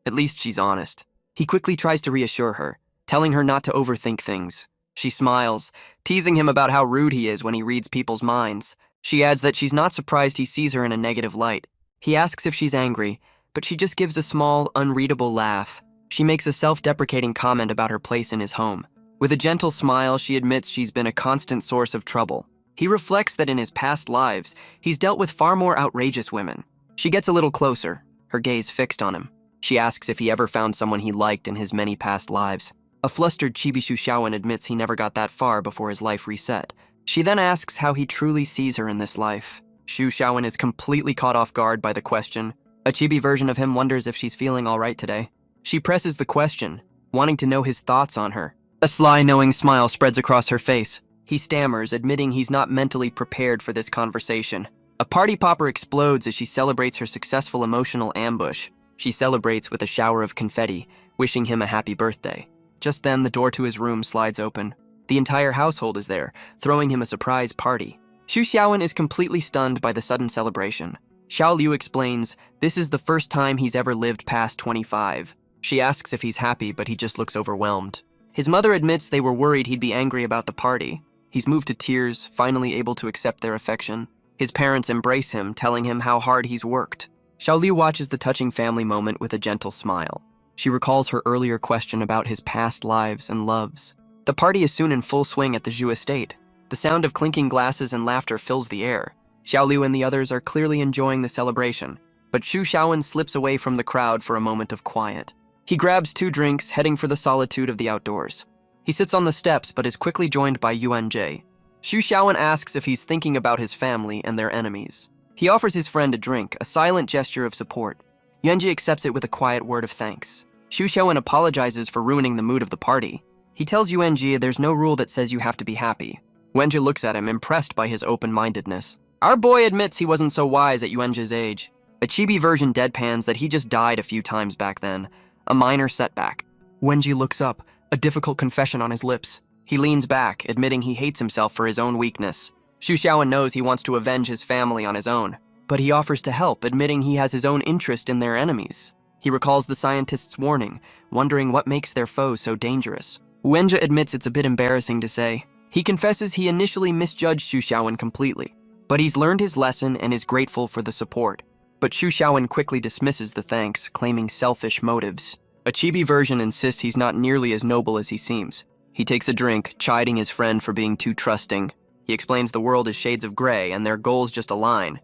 At least she's honest. He quickly tries to reassure her, telling her not to overthink things. She smiles, teasing him about how rude he is when he reads people's minds. She adds that she's not surprised he sees her in a negative light. He asks if she's angry, but she just gives a small, unreadable laugh. She makes a self-deprecating comment about her place in his home. With a gentle smile, she admits she's been a constant source of trouble. He reflects that in his past lives, he's dealt with far more outrageous women. She gets a little closer, her gaze fixed on him. She asks if he ever found someone he liked in his many past lives. A flustered Chibi Shushawan admits he never got that far before his life reset. She then asks how he truly sees her in this life. Shushawan is completely caught off guard by the question. A chibi version of him wonders if she's feeling all right today. She presses the question, wanting to know his thoughts on her. A sly, knowing smile spreads across her face. He stammers, admitting he's not mentally prepared for this conversation. A party popper explodes as she celebrates her successful emotional ambush. She celebrates with a shower of confetti, wishing him a happy birthday. Just then, the door to his room slides open. The entire household is there, throwing him a surprise party. Xu Xiaowen is completely stunned by the sudden celebration. Xiao Liu explains this is the first time he's ever lived past 25. She asks if he's happy, but he just looks overwhelmed. His mother admits they were worried he'd be angry about the party. He's moved to tears, finally able to accept their affection. His parents embrace him, telling him how hard he's worked. Xiao Liu watches the touching family moment with a gentle smile. She recalls her earlier question about his past lives and loves. The party is soon in full swing at the Zhu estate. The sound of clinking glasses and laughter fills the air. Xiao Liu and the others are clearly enjoying the celebration, but Xu Xiaowen slips away from the crowd for a moment of quiet. He grabs 2 drinks, heading for the solitude of the outdoors. He sits on the steps, but is quickly joined by Yuan Jie. Xu Xiaowen asks if he's thinking about his family and their enemies. He offers his friend a drink, a silent gesture of support. Yuan Jie accepts it with a quiet word of thanks. Xu Xiaowen apologizes for ruining the mood of the party. He tells Yuan Jie there's no rule that says you have to be happy. Yuan Jie looks at him, impressed by his open-mindedness. Our boy admits he wasn't so wise at Yuan Jie's age. A chibi version deadpans that he just died a few times back then. A minor setback. Wenji looks up, a difficult confession on his lips. He leans back, admitting he hates himself for his own weakness. Xu Xiaowen knows he wants to avenge his family on his own, but he offers to help, admitting he has his own interest in their enemies. He recalls the scientist's warning, wondering what makes their foes so dangerous. Wenja admits it's a bit embarrassing to say. He confesses he initially misjudged Xu Xiaowen completely, but he's learned his lesson and is grateful for the support. But Xu Xiaowen quickly dismisses the thanks, claiming selfish motives. A chibi version insists he's not nearly as noble as he seems. He takes a drink, chiding his friend for being too trusting. He explains the world is shades of gray and their goals just align.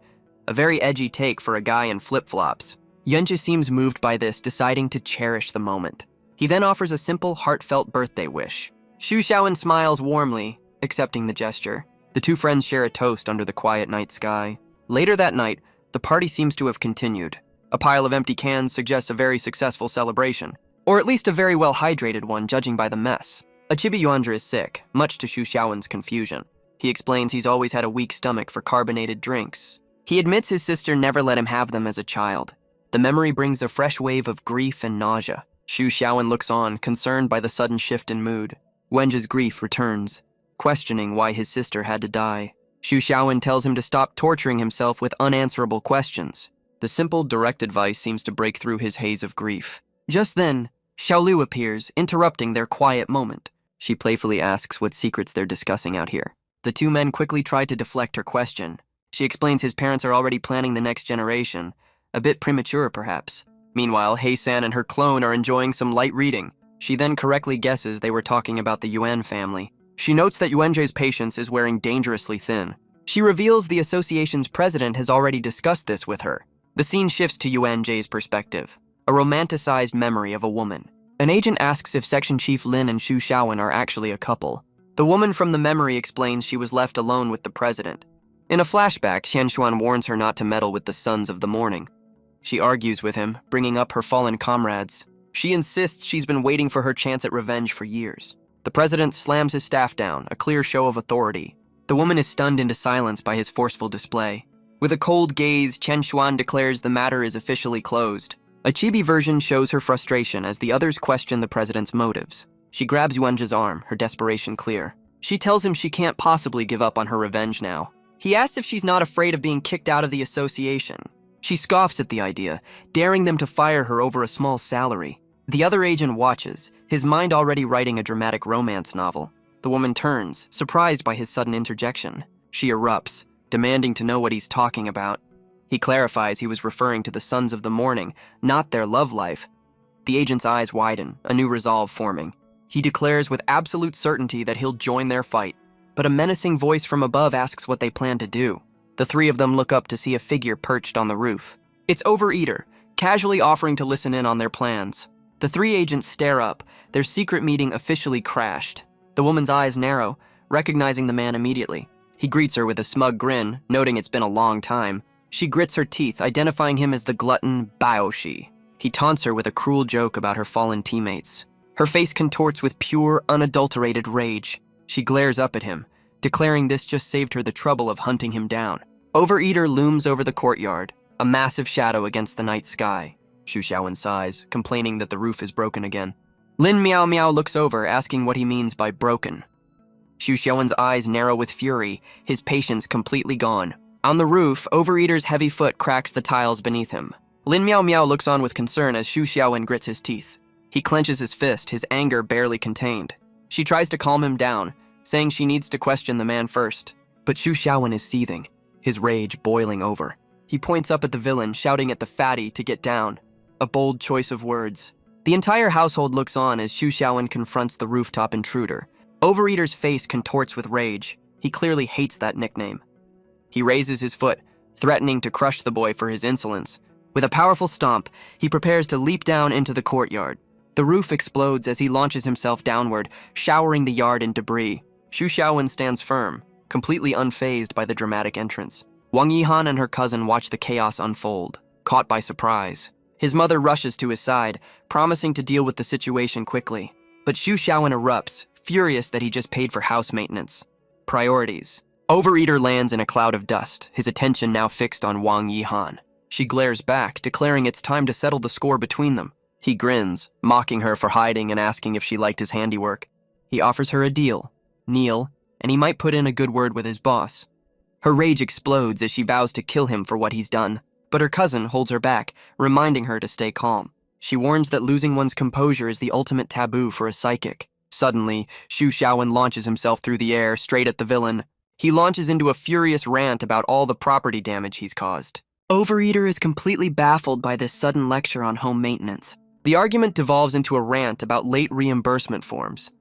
A very edgy take for a guy in flip-flops. Yunja seems moved by this, deciding to cherish the moment. He then offers a simple, heartfelt birthday wish. Xu Xiaowen smiles warmly, accepting the gesture. The 2 friends share a toast under the quiet night sky. Later that night, the party seems to have continued. A pile of empty cans suggests a very successful celebration, or at least a very well-hydrated one, judging by the mess. A chibi Yuanjia is sick, much to Xu Xiaowen's confusion. He explains he's always had a weak stomach for carbonated drinks. He admits his sister never let him have them as a child. The memory brings a fresh wave of grief and nausea. Xu Xiaowen looks on, concerned by the sudden shift in mood. Wenja's grief returns, questioning why his sister had to die. Xu Xiaowen tells him to stop torturing himself with unanswerable questions. The simple, direct advice seems to break through his haze of grief. Just then, Xiao Liu appears, interrupting their quiet moment. She playfully asks what secrets they're discussing out here. The 2 men quickly try to deflect her question. She explains his parents are already planning the next generation. A bit premature, perhaps. Meanwhile, Hei-san and her clone are enjoying some light reading. She then correctly guesses they were talking about the Yuan family. She notes that Yuanjie's patience is wearing dangerously thin. She reveals the association's president has already discussed this with her. The scene shifts to Yuanjie's perspective, a romanticized memory of a woman. An agent asks if Section Chief Lin and Xu Xiaowen are actually a couple. The woman from the memory explains she was left alone with the president. In a flashback, Xianshuan warns her not to meddle with the sons of the morning. She argues with him, bringing up her fallen comrades. She insists she's been waiting for her chance at revenge for years. The president slams his staff down, a clear show of authority. The woman is stunned into silence by his forceful display. With a cold gaze, Chen Xuan declares the matter is officially closed. A chibi version shows her frustration as the others question the president's motives. She grabs Yuanji's arm, her desperation clear. She tells him she can't possibly give up on her revenge now. He asks if she's not afraid of being kicked out of the association. She scoffs at the idea, daring them to fire her over a small salary. The other agent watches, his mind already writing a dramatic romance novel. The woman turns, surprised by his sudden interjection. She erupts, demanding to know what he's talking about. He clarifies he was referring to the Sons of the Morning, not their love life. The agent's eyes widen, a new resolve forming. He declares with absolute certainty that he'll join their fight, but a menacing voice from above asks what they plan to do. The three of them look up to see a figure perched on the roof. It's Overeater, casually offering to listen in on their plans. The three agents stare up, their secret meeting officially crashed. The woman's eyes narrow, recognizing the man immediately. He greets her with a smug grin, noting it's been a long time. She grits her teeth, identifying him as the glutton Baoshi. He taunts her with a cruel joke about her fallen teammates. Her face contorts with pure, unadulterated rage. She glares up at him, declaring this just saved her the trouble of hunting him down. Overeater looms over the courtyard, a massive shadow against the night sky. Xu Xiaowen sighs, complaining that the roof is broken again. Lin Miao Miao looks over, asking what he means by broken. Xu Xiaowen's eyes narrow with fury, his patience completely gone. On the roof, Overeater's heavy foot cracks the tiles beneath him. Lin Miao Miao looks on with concern as Xu Xiaowen grits his teeth. He clenches his fist, his anger barely contained. She tries to calm him down, saying she needs to question the man first. But Xu Xiaowen is seething, his rage boiling over. He points up at the villain, shouting at the fatty to get down. A bold choice of words. The entire household looks on as Xu Xiaowen confronts the rooftop intruder. Overeater's face contorts with rage. He clearly hates that nickname. He raises his foot, threatening to crush the boy for his insolence. With a powerful stomp, he prepares to leap down into the courtyard. The roof explodes as he launches himself downward, showering the yard in debris. Xu Xiaowen stands firm, completely unfazed by the dramatic entrance. Wang Yihan and her cousin watch the chaos unfold, caught by surprise. His mother rushes to his side, promising to deal with the situation quickly. But Xu Xiaowen erupts, furious that he just paid for house maintenance. Priorities. Overeater lands in a cloud of dust, his attention now fixed on Wang Yihan. She glares back, declaring it's time to settle the score between them. He grins, mocking her for hiding and asking if she liked his handiwork. He offers her a deal, kneel, and he might put in a good word with his boss. Her rage explodes as she vows to kill him for what he's done, but her cousin holds her back, reminding her to stay calm. She warns that losing one's composure is the ultimate taboo for a psychic. Suddenly, Xu Xiaowen launches himself through the air, straight at the villain. He launches into a furious rant about all the property damage he's caused. Overeater is completely baffled by this sudden lecture on home maintenance. The argument devolves into a rant about late reimbursement forms.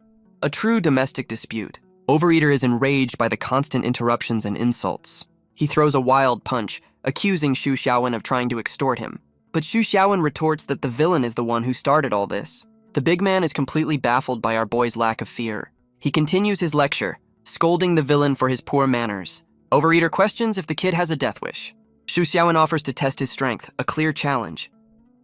A true domestic dispute. Overeater is enraged by the constant interruptions and insults. He throws a wild punch, accusing Xu Xiaowen of trying to extort him. But Xu Xiaowen retorts that the villain is the one who started all this. The big man is completely baffled by our boy's lack of fear. He continues his lecture, scolding the villain for his poor manners. Overeater questions if the kid has a death wish. Xu Xiaowen offers to test his strength, a clear challenge.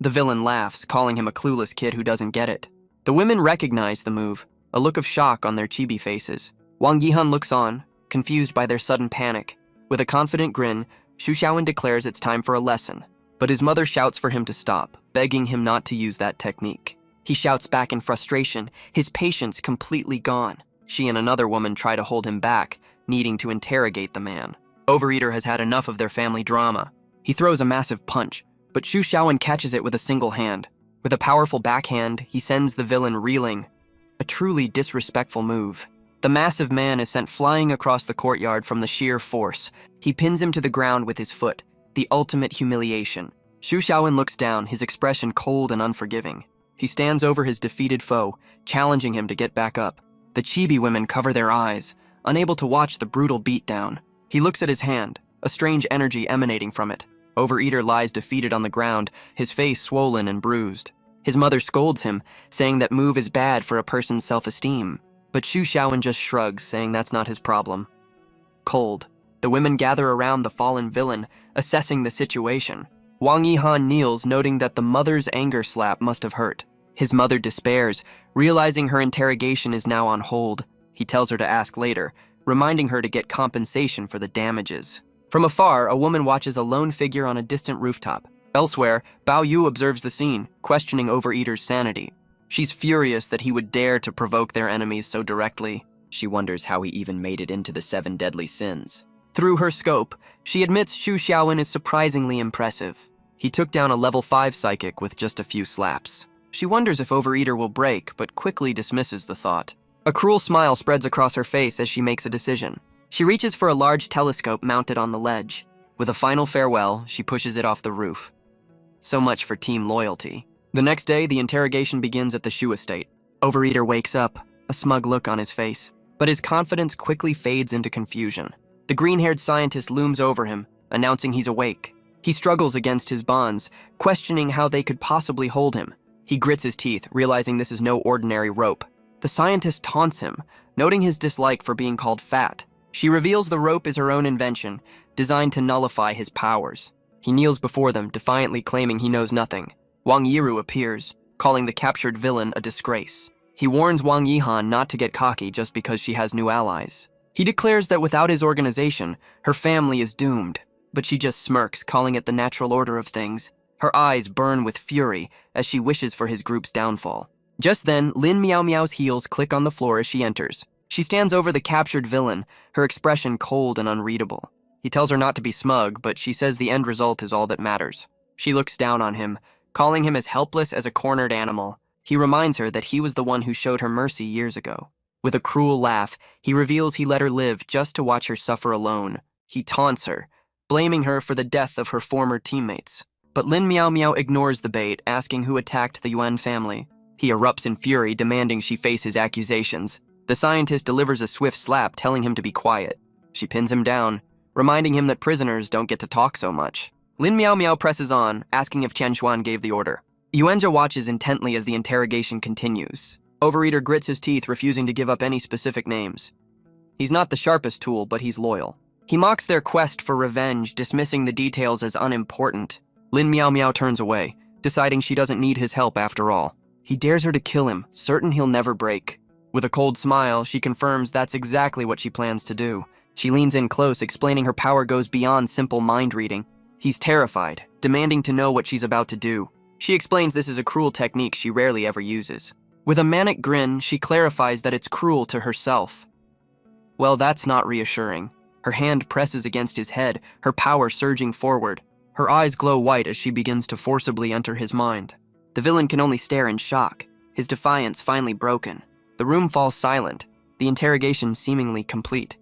The villain laughs, calling him a clueless kid who doesn't get it. The women recognize the move, a look of shock on their chibi faces. Wang Yihan looks on, confused by their sudden panic. With a confident grin, Xu Xiaowen declares it's time for a lesson, but his mother shouts for him to stop, begging him not to use that technique. He shouts back in frustration, his patience completely gone. She and another woman try to hold him back, needing to interrogate the man. Overeater has had enough of their family drama. He throws a massive punch, but Xu Xiaowen catches it with a single hand. With a powerful backhand, he sends the villain reeling. A truly disrespectful move. The massive man is sent flying across the courtyard from the sheer force. He pins him to the ground with his foot, the ultimate humiliation. Xu Xiaowen looks down, his expression cold and unforgiving. He stands over his defeated foe, challenging him to get back up. The chibi women cover their eyes, unable to watch the brutal beatdown. He looks at his hand, a strange energy emanating from it. Overeater lies defeated on the ground, his face swollen and bruised. His mother scolds him, saying that move is bad for a person's self-esteem. But Xu Xiaowen just shrugs, saying that's not his problem. Cold, the women gather around the fallen villain, assessing the situation. Wang Yihan kneels, noting that the mother's anger slap must have hurt. His mother despairs, realizing her interrogation is now on hold. He tells her to ask later, reminding her to get compensation for the damages. From afar, a woman watches a lone figure on a distant rooftop. Elsewhere, Bao Yu observes the scene, questioning Overeater's sanity. She's furious that he would dare to provoke their enemies so directly. She wonders how he even made it into the 7 deadly sins. Through her scope, she admits Xu Xiaowen is surprisingly impressive. He took down a level 5 psychic with just a few slaps. She wonders if Overeater will break, but quickly dismisses the thought. A cruel smile spreads across her face as she makes a decision. She reaches for a large telescope mounted on the ledge. With a final farewell, she pushes it off the roof. So much for team loyalty. The next day, the interrogation begins at the Shu estate. Overeater wakes up, a smug look on his face, but his confidence quickly fades into confusion. The green-haired scientist looms over him, announcing he's awake. He struggles against his bonds, questioning how they could possibly hold him. He grits his teeth, realizing this is no ordinary rope. The scientist taunts him, noting his dislike for being called fat. She reveals the rope is her own invention, designed to nullify his powers. He kneels before them, defiantly claiming he knows nothing. Wang Yiru appears, calling the captured villain a disgrace. He warns Wang Yihan not to get cocky just because she has new allies. He declares that without his organization, her family is doomed, but she just smirks, calling it the natural order of things. Her eyes burn with fury as she wishes for his group's downfall. Just then, Lin Miao Miao's heels click on the floor as she enters. She stands over the captured villain, her expression cold and unreadable. He tells her not to be smug, but she says the end result is all that matters. She looks down on him, calling him as helpless as a cornered animal. He reminds her that he was the one who showed her mercy years ago. With a cruel laugh, he reveals he let her live just to watch her suffer alone. He taunts her, blaming her for the death of her former teammates. But Lin Miao Miao ignores the bait, asking who attacked the Yuan family. He erupts in fury, demanding she face his accusations. The scientist delivers a swift slap, telling him to be quiet. She pins him down, reminding him that prisoners don't get to talk so much. Lin Miao Miao presses on, asking if Chen Xuan gave the order. Yuanjia watches intently as the interrogation continues. Overeater grits his teeth, refusing to give up any specific names. He's not the sharpest tool, but he's loyal. He mocks their quest for revenge, dismissing the details as unimportant. Lin Miao Miao turns away, deciding she doesn't need his help after all. He dares her to kill him, certain he'll never break. With a cold smile, she confirms that's exactly what she plans to do. She leans in close, explaining her power goes beyond simple mind reading. He's terrified, demanding to know what she's about to do. She explains this is a cruel technique she rarely ever uses. With a manic grin, she clarifies that it's cruel to herself. Well, that's not reassuring. Her hand presses against his head, her power surging forward. Her eyes glow white as she begins to forcibly enter his mind. The villain can only stare in shock, his defiance finally broken. The room falls silent, the interrogation seemingly complete.